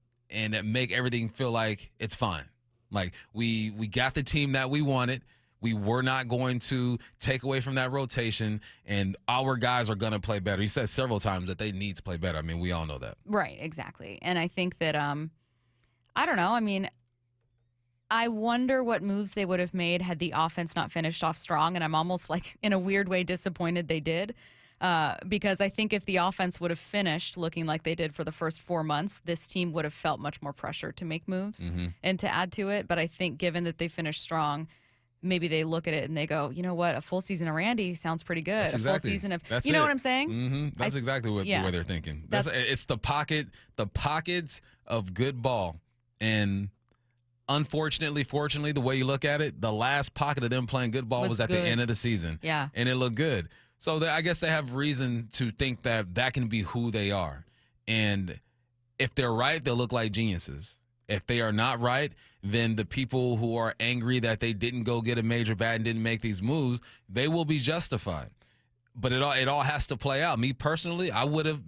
Speaker 1: make everything feel like it's fine. Like we got the team that we wanted. We were not going to take away from that rotation, and our guys are going to play better. He said several times that they need to play better. I mean, we all know that.
Speaker 3: Right, exactly. And I think that, I don't know. I mean, I wonder what moves they would have made had the offense not finished off strong, and I'm almost like in a weird way disappointed they did. Because I think if the offense would have finished looking like they did for the first 4 months, this team would have felt much more pressure to make moves and to add to it. But I think given that they finished strong, maybe they look at it and they go, you know what, a full season of Randy sounds pretty good. Full season of, what I'm saying?
Speaker 1: Mm-hmm. That's exactly the way they're thinking. It's the pockets of good ball. And unfortunately, fortunately, the way you look at it, the last pocket of them playing good ball was at the end of the season.
Speaker 3: Yeah.
Speaker 1: And it looked good. So I guess they have reason to think that can be who they are. And if they're right, they'll look like geniuses. If they are not right, then the people who are angry that they didn't go get a major bat and didn't make these moves, they will be justified. But it all has to play out. Me personally, I would have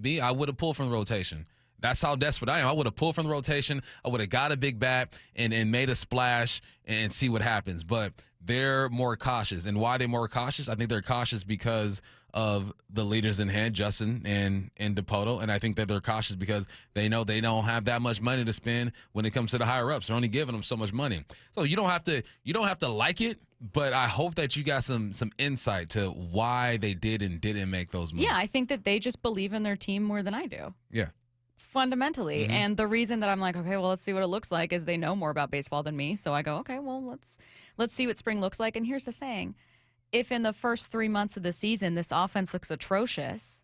Speaker 1: pulled from the rotation. That's how desperate I am. I would have pulled from the rotation. I would have got a big bat and made a splash and see what happens. But they're more cautious. And why are they more cautious? I think they're cautious because of the leaders in hand, Justin and DePoto. And I think that they're cautious because they know they don't have that much money to spend when it comes to the higher ups. They're only giving them so much money. So you don't have to like it, but I hope that you got some insight to why they did and didn't make those moves.
Speaker 3: Yeah, I think that they just believe in their team more than I do.
Speaker 1: Yeah.
Speaker 3: Fundamentally. Mm-hmm. And the reason that I'm like, okay, well, let's see what it looks like is they know more about baseball than me. So I go, okay, well, let's see what spring looks like. And here's the thing. If in the first 3 months of the season this offense looks atrocious,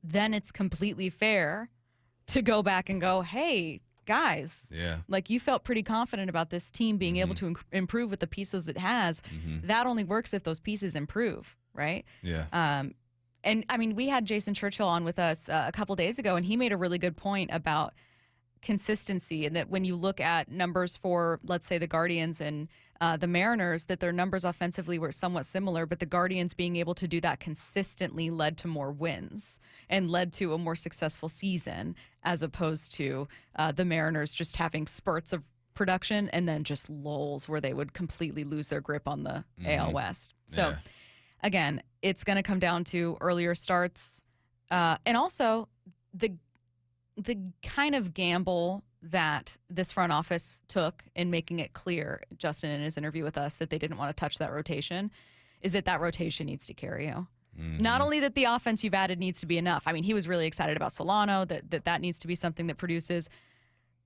Speaker 3: then it's completely fair to go back and go, hey, guys, like you felt pretty confident about this team being able to improve with the pieces it has. Mm-hmm. That only works if those pieces improve, right?
Speaker 1: Yeah.
Speaker 3: And, I mean, we had Jason Churchill on with us a couple days ago, and he made a really good point about consistency and that when you look at numbers for, let's say, the Guardians and the Mariners, that their numbers offensively were somewhat similar, but the Guardians being able to do that consistently led to more wins and led to a more successful season as opposed to the Mariners just having spurts of production and then just lulls where they would completely lose their grip on the AL West. So, again, it's going to come down to earlier starts and also the kind of gamble that this front office took in making it clear, Justin in his interview with us, that they didn't want to touch that rotation, is that rotation needs to carry you. Mm-hmm. Not only that the offense you've added needs to be enough. I mean, he was really excited about Solano, that needs to be something that produces,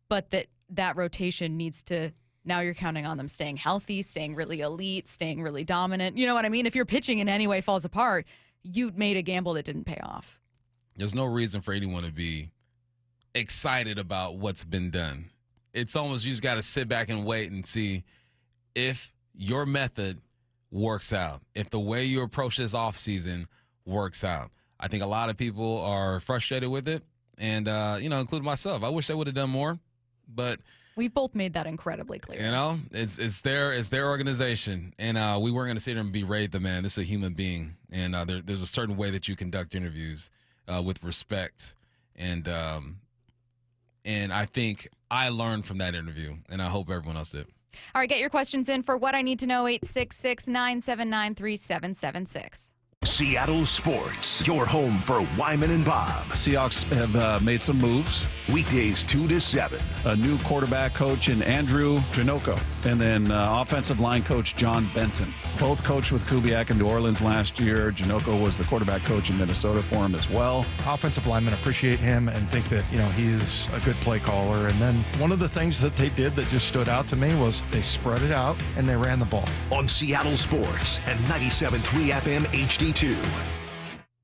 Speaker 3: but that rotation needs to, now you're counting on them staying healthy, staying really elite, staying really dominant. You know what I mean? If your pitching in any way falls apart, you made a gamble that didn't pay off.
Speaker 1: There's no reason for anyone to be excited about what's been done. It's almost you just got to sit back and wait and see if your method works out, if the way you approach this offseason works out. I think a lot of people are frustrated with it, and including myself. I wish I would have done more, but
Speaker 3: we've both made that incredibly clear.
Speaker 1: It's their organization, and we weren't going to sit here and berate the man. This is a human being, and there's a certain way that you conduct interviews with respect, and I think I learned from that interview, and I hope everyone else did.
Speaker 3: All right, get your questions in for What I Need to Know, 866-979-3776.
Speaker 4: Seattle Sports, your home for Wyman and Bob.
Speaker 7: Seahawks have made some moves.
Speaker 4: Weekdays 2 to 7.
Speaker 7: A new quarterback coach in Andrew Janocko, and then offensive line coach John Benton. Both coached with Kubiak in New Orleans last year. Janocko was the quarterback coach in Minnesota for him as well.
Speaker 29: Offensive linemen appreciate him and think that, he's a good play caller. And then one of the things that they did that just stood out to me was they spread it out and they ran the ball.
Speaker 4: On Seattle Sports and 97.3 FM HD2.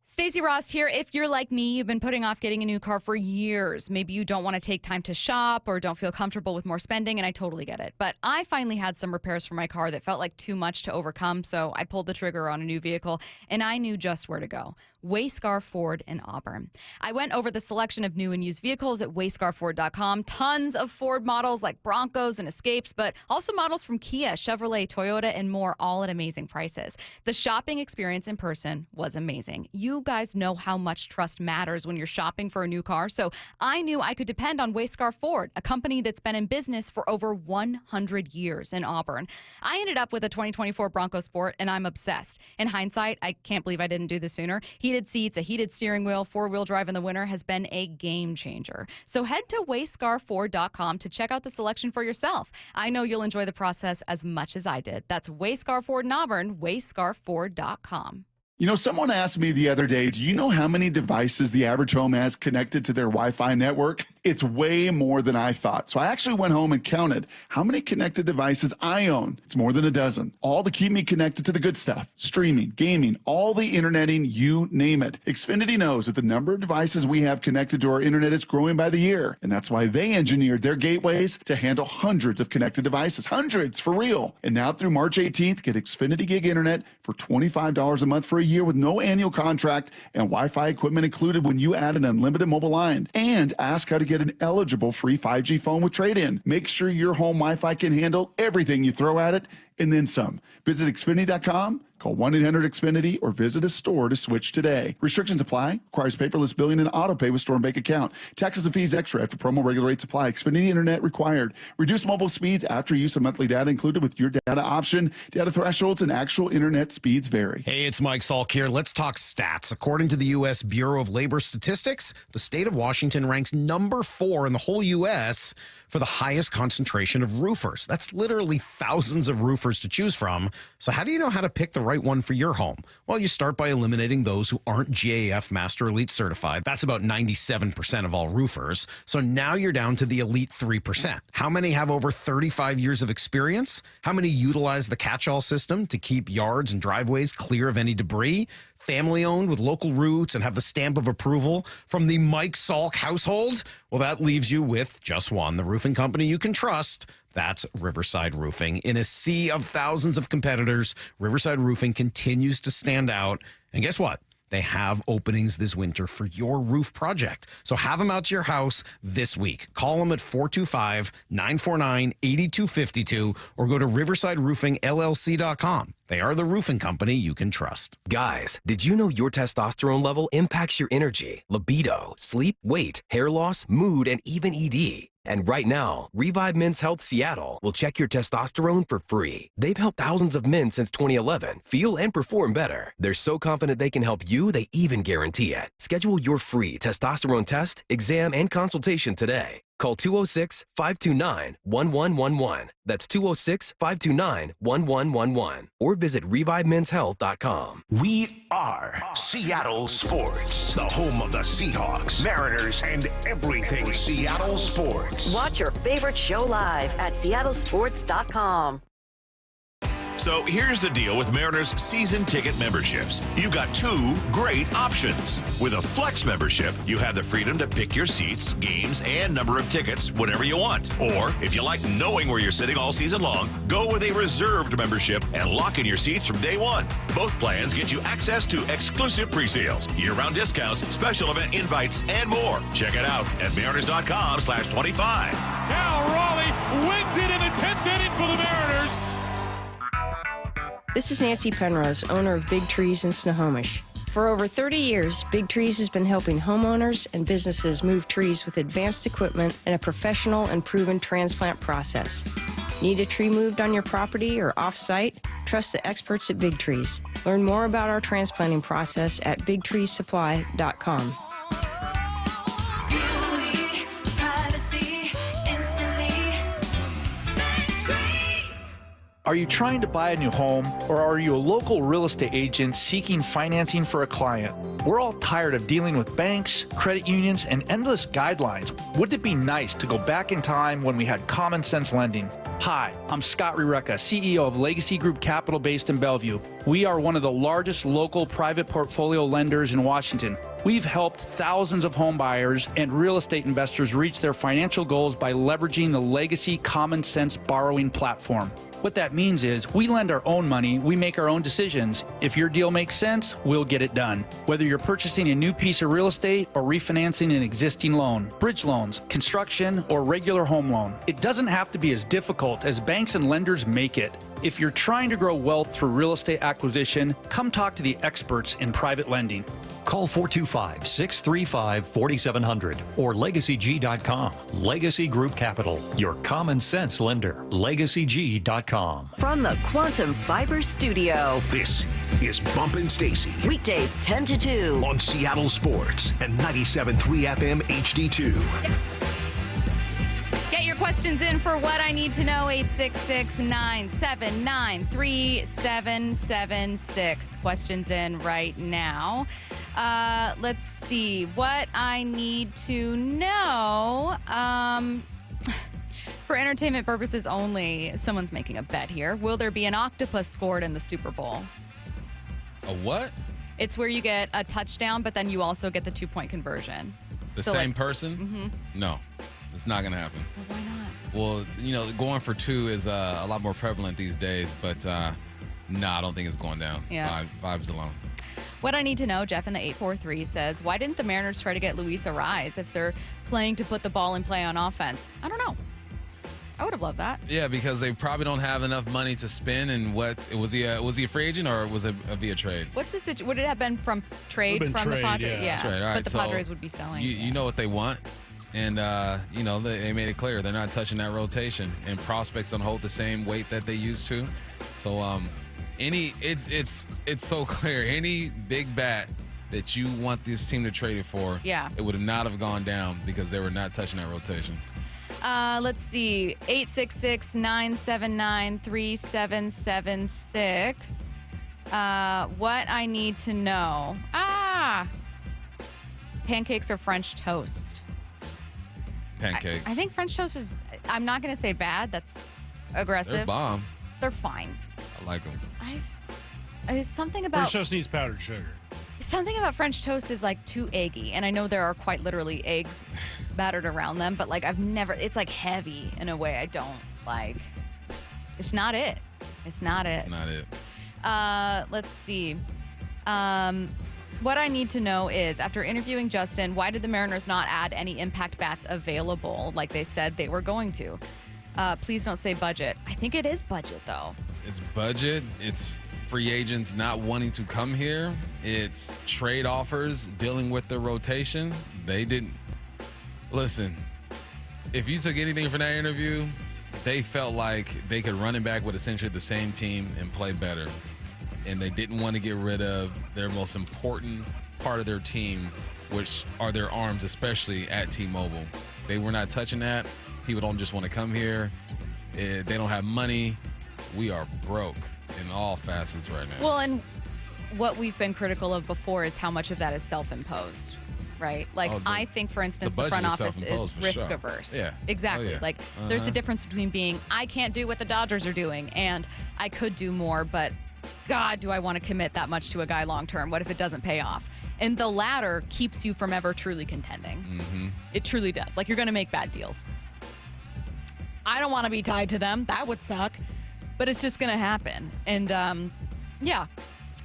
Speaker 3: Stacy Ross here. If you're like me, you've been putting off getting a new car for years. Maybe you don't want to take time to shop or don't feel comfortable with more spending, and I totally get it. But I finally had some repairs for my car that felt like too much to overcome, so I pulled the trigger on a new vehicle, and I knew just where to go. Wayscar Ford in Auburn. I went over the selection of new and used vehicles at wayscarford.com. Tons of Ford models like Broncos and Escapes, but also models from Kia, Chevrolet, Toyota, and more, all at amazing prices. The shopping experience in person was amazing. You guys know how much trust matters when you're shopping for a new car, so I knew I could depend on Wayscar Ford, a company that's been in business for over 100 years in Auburn. I ended up with a 2024 Bronco Sport, and I'm obsessed. In hindsight, I can't believe I didn't do this sooner. Heated seats, a heated steering wheel, four-wheel drive in the winter has been a game changer. So head to wayscarford.com to check out the selection for yourself. I know you'll enjoy the process as much as I did. That's Wayscar Ford in Auburn, wayscarford.com.
Speaker 29: Someone asked me the other day, do you know how many devices the average home has connected to their Wi-Fi network? It's way more than I thought. So I actually went home and counted how many connected devices I own. It's more than a dozen. All to keep me connected to the good stuff. Streaming, gaming, all the interneting, you name it. Xfinity knows that the number of devices we have connected to our internet is growing by the year. And that's why they engineered their gateways to handle hundreds of connected devices. Hundreds, for real. And now through March 18th, get Xfinity Gig Internet for $25 a month for a year with no annual contract and Wi-Fi equipment included when you add an unlimited mobile line. And ask how to get an eligible free 5G phone with trade-in. Make sure your home Wi-Fi can handle everything you throw at it and then some. Visit Xfinity.com, call 1-800-XFINITY, or visit a store to switch today. Restrictions apply. Requires paperless billing and auto pay with store and bank account. Taxes and fees extra after promo regular rates apply. Xfinity Internet required. Reduce mobile speeds after use of monthly data included with your data option. Data thresholds and actual internet speeds vary.
Speaker 18: Hey, it's Mike Salk here. Let's talk stats. According to the U.S. Bureau of Labor Statistics, the state of Washington ranks number 4 in the whole U.S. for the highest concentration of roofers. That's literally thousands of roofers to choose from. So how do you know how to pick the right one for your home? Well, you start by eliminating those who aren't GAF Master Elite certified. That's about 97% of all roofers. So now you're down to the elite 3%. How many have over 35 years of experience? How many utilize the catch-all system to keep yards and driveways clear of any debris? Family-owned with local roots and have the stamp of approval from the Mike Salk household? Well, that leaves you with just one, the roofing company you can trust. That's Riverside Roofing. In a sea of thousands of competitors, Riverside Roofing continues to stand out. And guess what? They have openings this winter for your roof project. So have them out to your house this week. Call them at 425-949-8252 or go to riversideroofingllc.com. They are the roofing company you can trust.
Speaker 8: Guys, did you know your testosterone level impacts your energy, libido, sleep, weight, hair loss, mood, and even ED? And right now, Revive Men's Health Seattle will check your testosterone for free. They've helped thousands of men since 2011 feel and perform better. They're so confident they can help you, they even guarantee it. Schedule your free testosterone test, exam, and consultation today. Call 206-529-1111. That's 206-529-1111. Or visit ReviveMen'sHealth.com.
Speaker 4: We are Seattle Sports, the home of the Seahawks, Mariners, and everything Seattle sports.
Speaker 9: Watch your favorite show live at seattlesports.com.
Speaker 10: So here's the deal with Mariners season ticket memberships. You've got two great options. With a Flex membership, you have the freedom to pick your seats, games, and number of tickets whenever you want. Or if you like knowing where you're sitting all season long, go with a reserved membership and lock in your seats from day one. Both plans get you access to exclusive pre-sales, year-round discounts, special event invites, and more. Check it out at mariners.com/25.
Speaker 23: Now Raleigh wins it in the 10th inning for the Mariners.
Speaker 11: This is Nancy Penrose, owner of Big Trees in Snohomish. For over 30 years, Big Trees has been helping homeowners and businesses move trees with advanced equipment and a professional and proven transplant process. Need a tree moved on your property or off-site? Trust the experts at Big Trees. Learn more about our transplanting process at bigtreesupply.com.
Speaker 13: Are you trying to buy a new home, or are you a local real estate agent seeking financing for a client? We're all tired of dealing with banks, credit unions, and endless guidelines. Wouldn't it be nice to go back in time when we had common sense lending? Hi, I'm Scott Rureka, CEO of Legacy Group Capital based in Bellevue. We are one of the largest local private portfolio lenders in Washington. We've helped thousands of home buyers and real estate investors reach their financial goals by leveraging the Legacy Common Sense borrowing platform. What that means is we lend our own money, we make our own decisions. If your deal makes sense, we'll get it done. Whether you're purchasing a new piece of real estate or refinancing an existing loan, bridge loans, construction, or regular home loan, it doesn't have to be as difficult as banks and lenders make it. If you're trying to grow wealth through real estate acquisition, come talk to the experts in private lending.
Speaker 15: Call 425-635-4700 or LegacyG.com. Legacy Group Capital, your common sense lender. LegacyG.com.
Speaker 9: From the Quantum Fiber Studio,
Speaker 4: this is Bumpin' Stacy.
Speaker 9: Weekdays 10 to 2
Speaker 4: on Seattle Sports and 97.3 FM HD2.
Speaker 3: Get your questions in for What I Need to Know, 866-979-3776. Questions in right now. Let's see. What I need to know For entertainment purposes only, someone's making a bet here. Will there be an octopus scored in the Super Bowl?
Speaker 1: A what?
Speaker 3: It's where you get a touchdown, but then you also get the 2-point conversion.
Speaker 1: The
Speaker 3: So,
Speaker 1: same
Speaker 3: like-
Speaker 1: person?
Speaker 3: Mhm.
Speaker 1: No, it's not going to happen.
Speaker 3: Well, why not?
Speaker 1: Well, going for 2 is a lot more prevalent these days, but no, I don't think it's going down.
Speaker 3: Yeah.
Speaker 1: Vibes alone.
Speaker 3: What I need to know, Jeff in the 843 says, why didn't the Mariners try to get Luis Ariz if they're playing to put the ball in play on offense? I don't know. I would have loved that.
Speaker 1: Yeah, because they probably don't have enough money to spend. And was he a free agent or was it via trade?
Speaker 3: What's the situation? Would it have been from trade
Speaker 1: Would've been
Speaker 3: from the
Speaker 1: trade,
Speaker 3: Padres?
Speaker 1: yeah. Trade, all right,
Speaker 3: But the
Speaker 1: so
Speaker 3: Padres would be selling.
Speaker 1: You know what they want. And, they made it clear they're not touching that rotation. And prospects don't hold the same weight that they used to. So it's so clear. Any big bat that you want this team to trade it for,
Speaker 3: Yeah.
Speaker 1: it would not have gone down because they were not touching that rotation.
Speaker 3: Let's see. 866-979-3776. What I need to know. Pancakes or French toast?
Speaker 1: Pancakes.
Speaker 3: I think French toast is, I'm not going to say bad. That's aggressive.
Speaker 1: They're bomb.
Speaker 3: They're fine.
Speaker 1: I like them.
Speaker 3: Something about
Speaker 2: French toast needs powdered sugar.
Speaker 3: Something about French toast is like too eggy, and I know there are quite literally eggs battered around them, but like it's like heavy in a way I don't like. It's not it. It's not it.
Speaker 1: It's not it.
Speaker 3: Let's see. What I need to know is, after interviewing Justin, why did the Mariners not add any impact bats available like they said they were going to? Please don't say budget. I think it is budget, though.
Speaker 1: It's budget. It's free agents not wanting to come here. It's trade offers dealing with the rotation. They didn't. Listen, if you took anything from that interview, they felt like they could run it back with essentially the same team and play better. And they didn't want to get rid of their most important part of their team, which are their arms, especially at T-Mobile. They were not touching that. People don't just want to come here. They don't have money. We are broke in all facets right now.
Speaker 3: Well, and what we've been critical of before is how much of that is self-imposed, right? Like, I think, for instance, the front office is risk-averse.
Speaker 1: Yeah.
Speaker 3: Exactly. Like, there's a difference between being, I can't do what the Dodgers are doing, and I could do more, but God, do I want to commit that much to a guy long-term? What if it doesn't pay off? And the latter keeps you from ever truly contending.
Speaker 1: Mm-hmm.
Speaker 3: It truly does. Like, you're going to make bad deals. I don't want to be tied to them. That would suck. But it's just going to happen. And, yeah,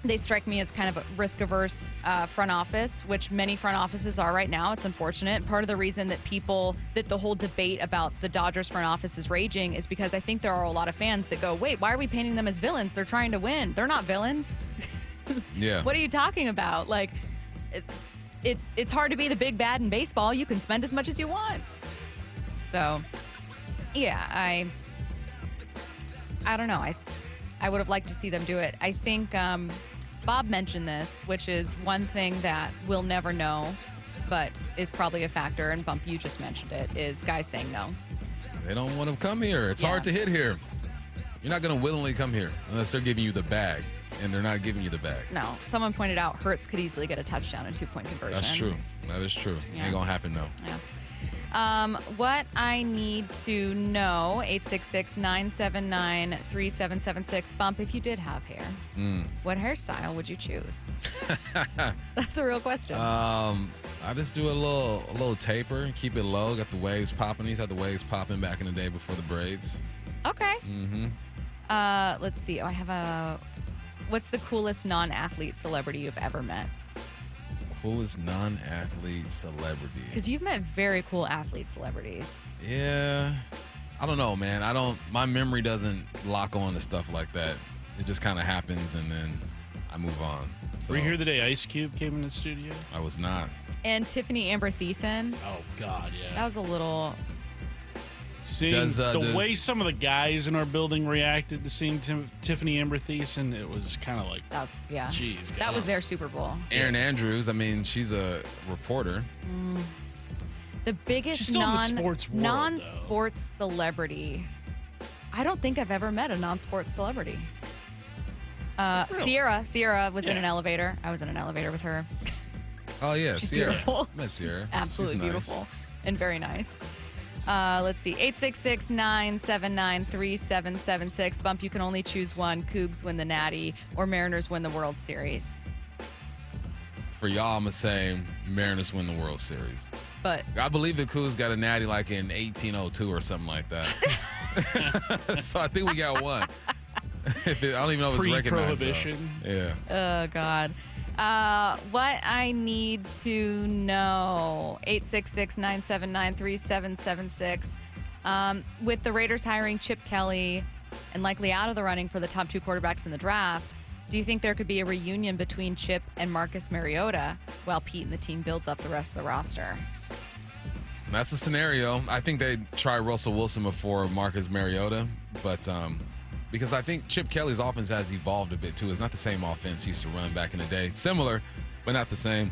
Speaker 3: they strike me as kind of a risk-averse front office, which many front offices are right now. It's unfortunate. Part of the reason that the whole debate about the Dodgers front office is raging is because I think there are a lot of fans that go, wait, why are we painting them as villains? They're trying to win. They're not villains.
Speaker 1: Yeah.
Speaker 3: What are you talking about? Like, it's hard to be the big bad in baseball. You can spend as much as you want. So, yeah, I don't know. I would have liked to see them do it. I think Bob mentioned this, which is one thing that we'll never know, but is probably a factor, and Bump, you just mentioned it, is guys saying no.
Speaker 1: They don't want to come here. It's hard to hit here. You're not going to willingly come here unless they're giving you the bag, and they're not giving you the bag.
Speaker 3: No. Someone pointed out Hurts could easily get a touchdown and 2-point conversion.
Speaker 1: That's true. That is true.
Speaker 3: Yeah.
Speaker 1: Ain't going to happen, though.
Speaker 3: Yeah. What I need to know, 866-979-3776. Bump, if you did have hair, what hairstyle would you choose? That's a real question.
Speaker 1: I just do a little taper, keep it low, got the waves popping. These had the waves popping back in the day before the braids.
Speaker 3: Okay.
Speaker 1: Mm-hmm.
Speaker 3: Let's see. I have what's the coolest non-athlete celebrity you've ever met?
Speaker 1: Coolest non-athlete celebrity.
Speaker 3: Because you've met very cool athlete celebrities.
Speaker 1: Yeah. I don't know, man. My memory doesn't lock on to stuff like that. It just kind of happens and then I move on. So,
Speaker 2: Were you here the day Ice Cube came in the studio?
Speaker 1: I was not.
Speaker 3: And Tiffany Amber Thiessen.
Speaker 2: Oh, God, yeah.
Speaker 3: That was a little...
Speaker 2: Seeing the way some of the guys in our building reacted to seeing Tiffany Amber Thiessen, it was kind of like,
Speaker 3: yeah.
Speaker 2: Jeez, guys.
Speaker 3: That was their Super Bowl.
Speaker 1: Erin Andrews, I mean, she's a reporter.
Speaker 3: The biggest
Speaker 2: She's still in the sports world,
Speaker 3: non-sports celebrity. I don't think I've ever met a non-sports celebrity.
Speaker 2: Really?
Speaker 3: Sierra was in an elevator. I was in an elevator with her.
Speaker 1: Oh, yeah,
Speaker 3: She's
Speaker 1: Sierra.
Speaker 3: beautiful.
Speaker 1: Met Sierra.
Speaker 3: Absolutely
Speaker 1: She's nice.
Speaker 3: beautiful and very nice. Let's see. 866-979-3776. Bump, you can only choose one. Cougs win the Natty or Mariners win the World Series.
Speaker 1: For y'all, I'm going to say Mariners win the World Series.
Speaker 3: But
Speaker 1: I believe the Cougs got a Natty like in 1802 or something like that. So I think we got one. I don't even know if it's recognized.
Speaker 2: Pre-prohibition.
Speaker 1: Yeah.
Speaker 3: Oh, God. What I need to know, 866-979-3776. With the Raiders hiring Chip Kelly and likely out of the running for the top 2 quarterbacks in the draft, do you think there could be a reunion between Chip and Marcus Mariota while Pete and the team builds up the rest of the roster?
Speaker 1: That's a scenario. I think they'd try Russell Wilson before Marcus Mariota, but because I think Chip Kelly's offense has evolved a bit too. It's not the same offense he used to run back in the day. Similar, but not the same.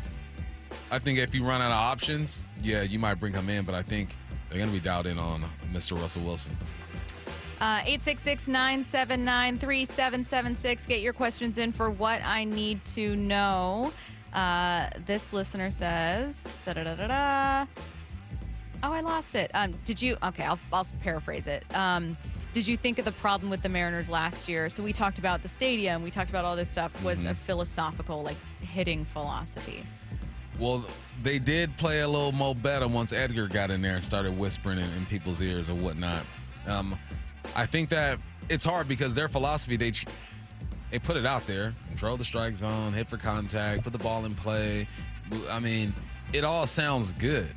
Speaker 1: I think if you run out of options, yeah, you might bring him in, but I think they're going to be dialed in on Mr. Russell Wilson.
Speaker 3: 866-979-3776. Get your questions in for what I need to know. This listener says, da-da-da-da-da. Oh, I lost it. Did you? Okay, I'll paraphrase it. Did you think of the problem with the Mariners last year? So we talked about the stadium. We talked about all this stuff. Was a philosophical, like, hitting philosophy.
Speaker 1: Well, they did play a little Mo Better once Edgar got in there and started whispering in people's ears or whatnot. I think that it's hard because their philosophy, they put it out there. Control the strike zone, hit for contact, put the ball in play. I mean, it all sounds good.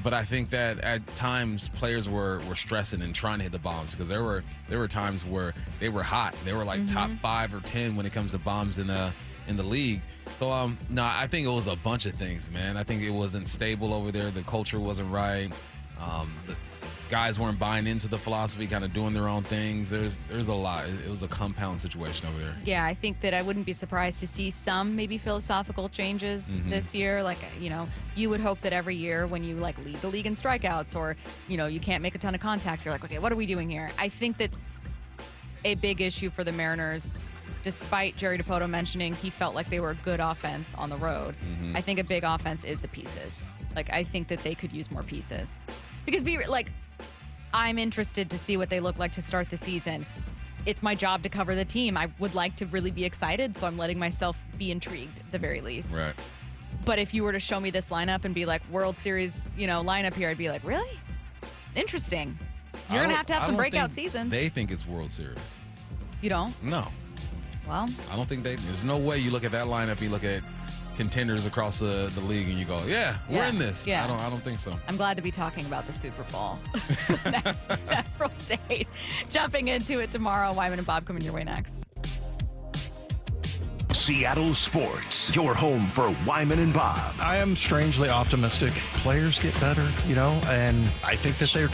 Speaker 1: But I think that at times players were stressing and trying to hit the bombs because there were times where they were hot. They were like top 5 or 10 when it comes to bombs in the league. So no, I think it was a bunch of things, man. I think it wasn't stable over there. The culture wasn't right. The guys weren't buying into the philosophy, kind of doing their own things. There's a lot. It was a compound situation over there.
Speaker 3: Yeah, I think that I wouldn't be surprised to see some maybe philosophical changes this year. Like, you would hope that every year when you like lead the league in strikeouts or, you can't make a ton of contact, you're like, okay, what are we doing here? I think that a big issue for the Mariners, despite Jerry Dipoto mentioning he felt like they were a good offense on the road, I think a big offense is the pieces. Like, I think that they could use more pieces. Because I'm interested to see what they look like to start the season. It's my job to cover the team. I would like to really be excited, so I'm letting myself be intrigued at the very least.
Speaker 1: Right.
Speaker 3: But if you were to show me this lineup and be like, World Series, lineup here, I'd be like, really? Interesting. You're going to have some breakout seasons.
Speaker 1: They think it's World Series.
Speaker 3: You don't?
Speaker 1: No.
Speaker 3: Well,
Speaker 1: I don't think there's no way you look at that lineup, you look at contenders across the league and you go, we're in this.
Speaker 3: Yeah.
Speaker 1: I don't think so.
Speaker 3: I'm glad to be talking about the Super Bowl for the next several days. Jumping into it tomorrow. Wyman and Bob coming your way next.
Speaker 4: Seattle Sports, your home for Wyman and Bob.
Speaker 12: I am strangely optimistic. Players get better, and I think that they're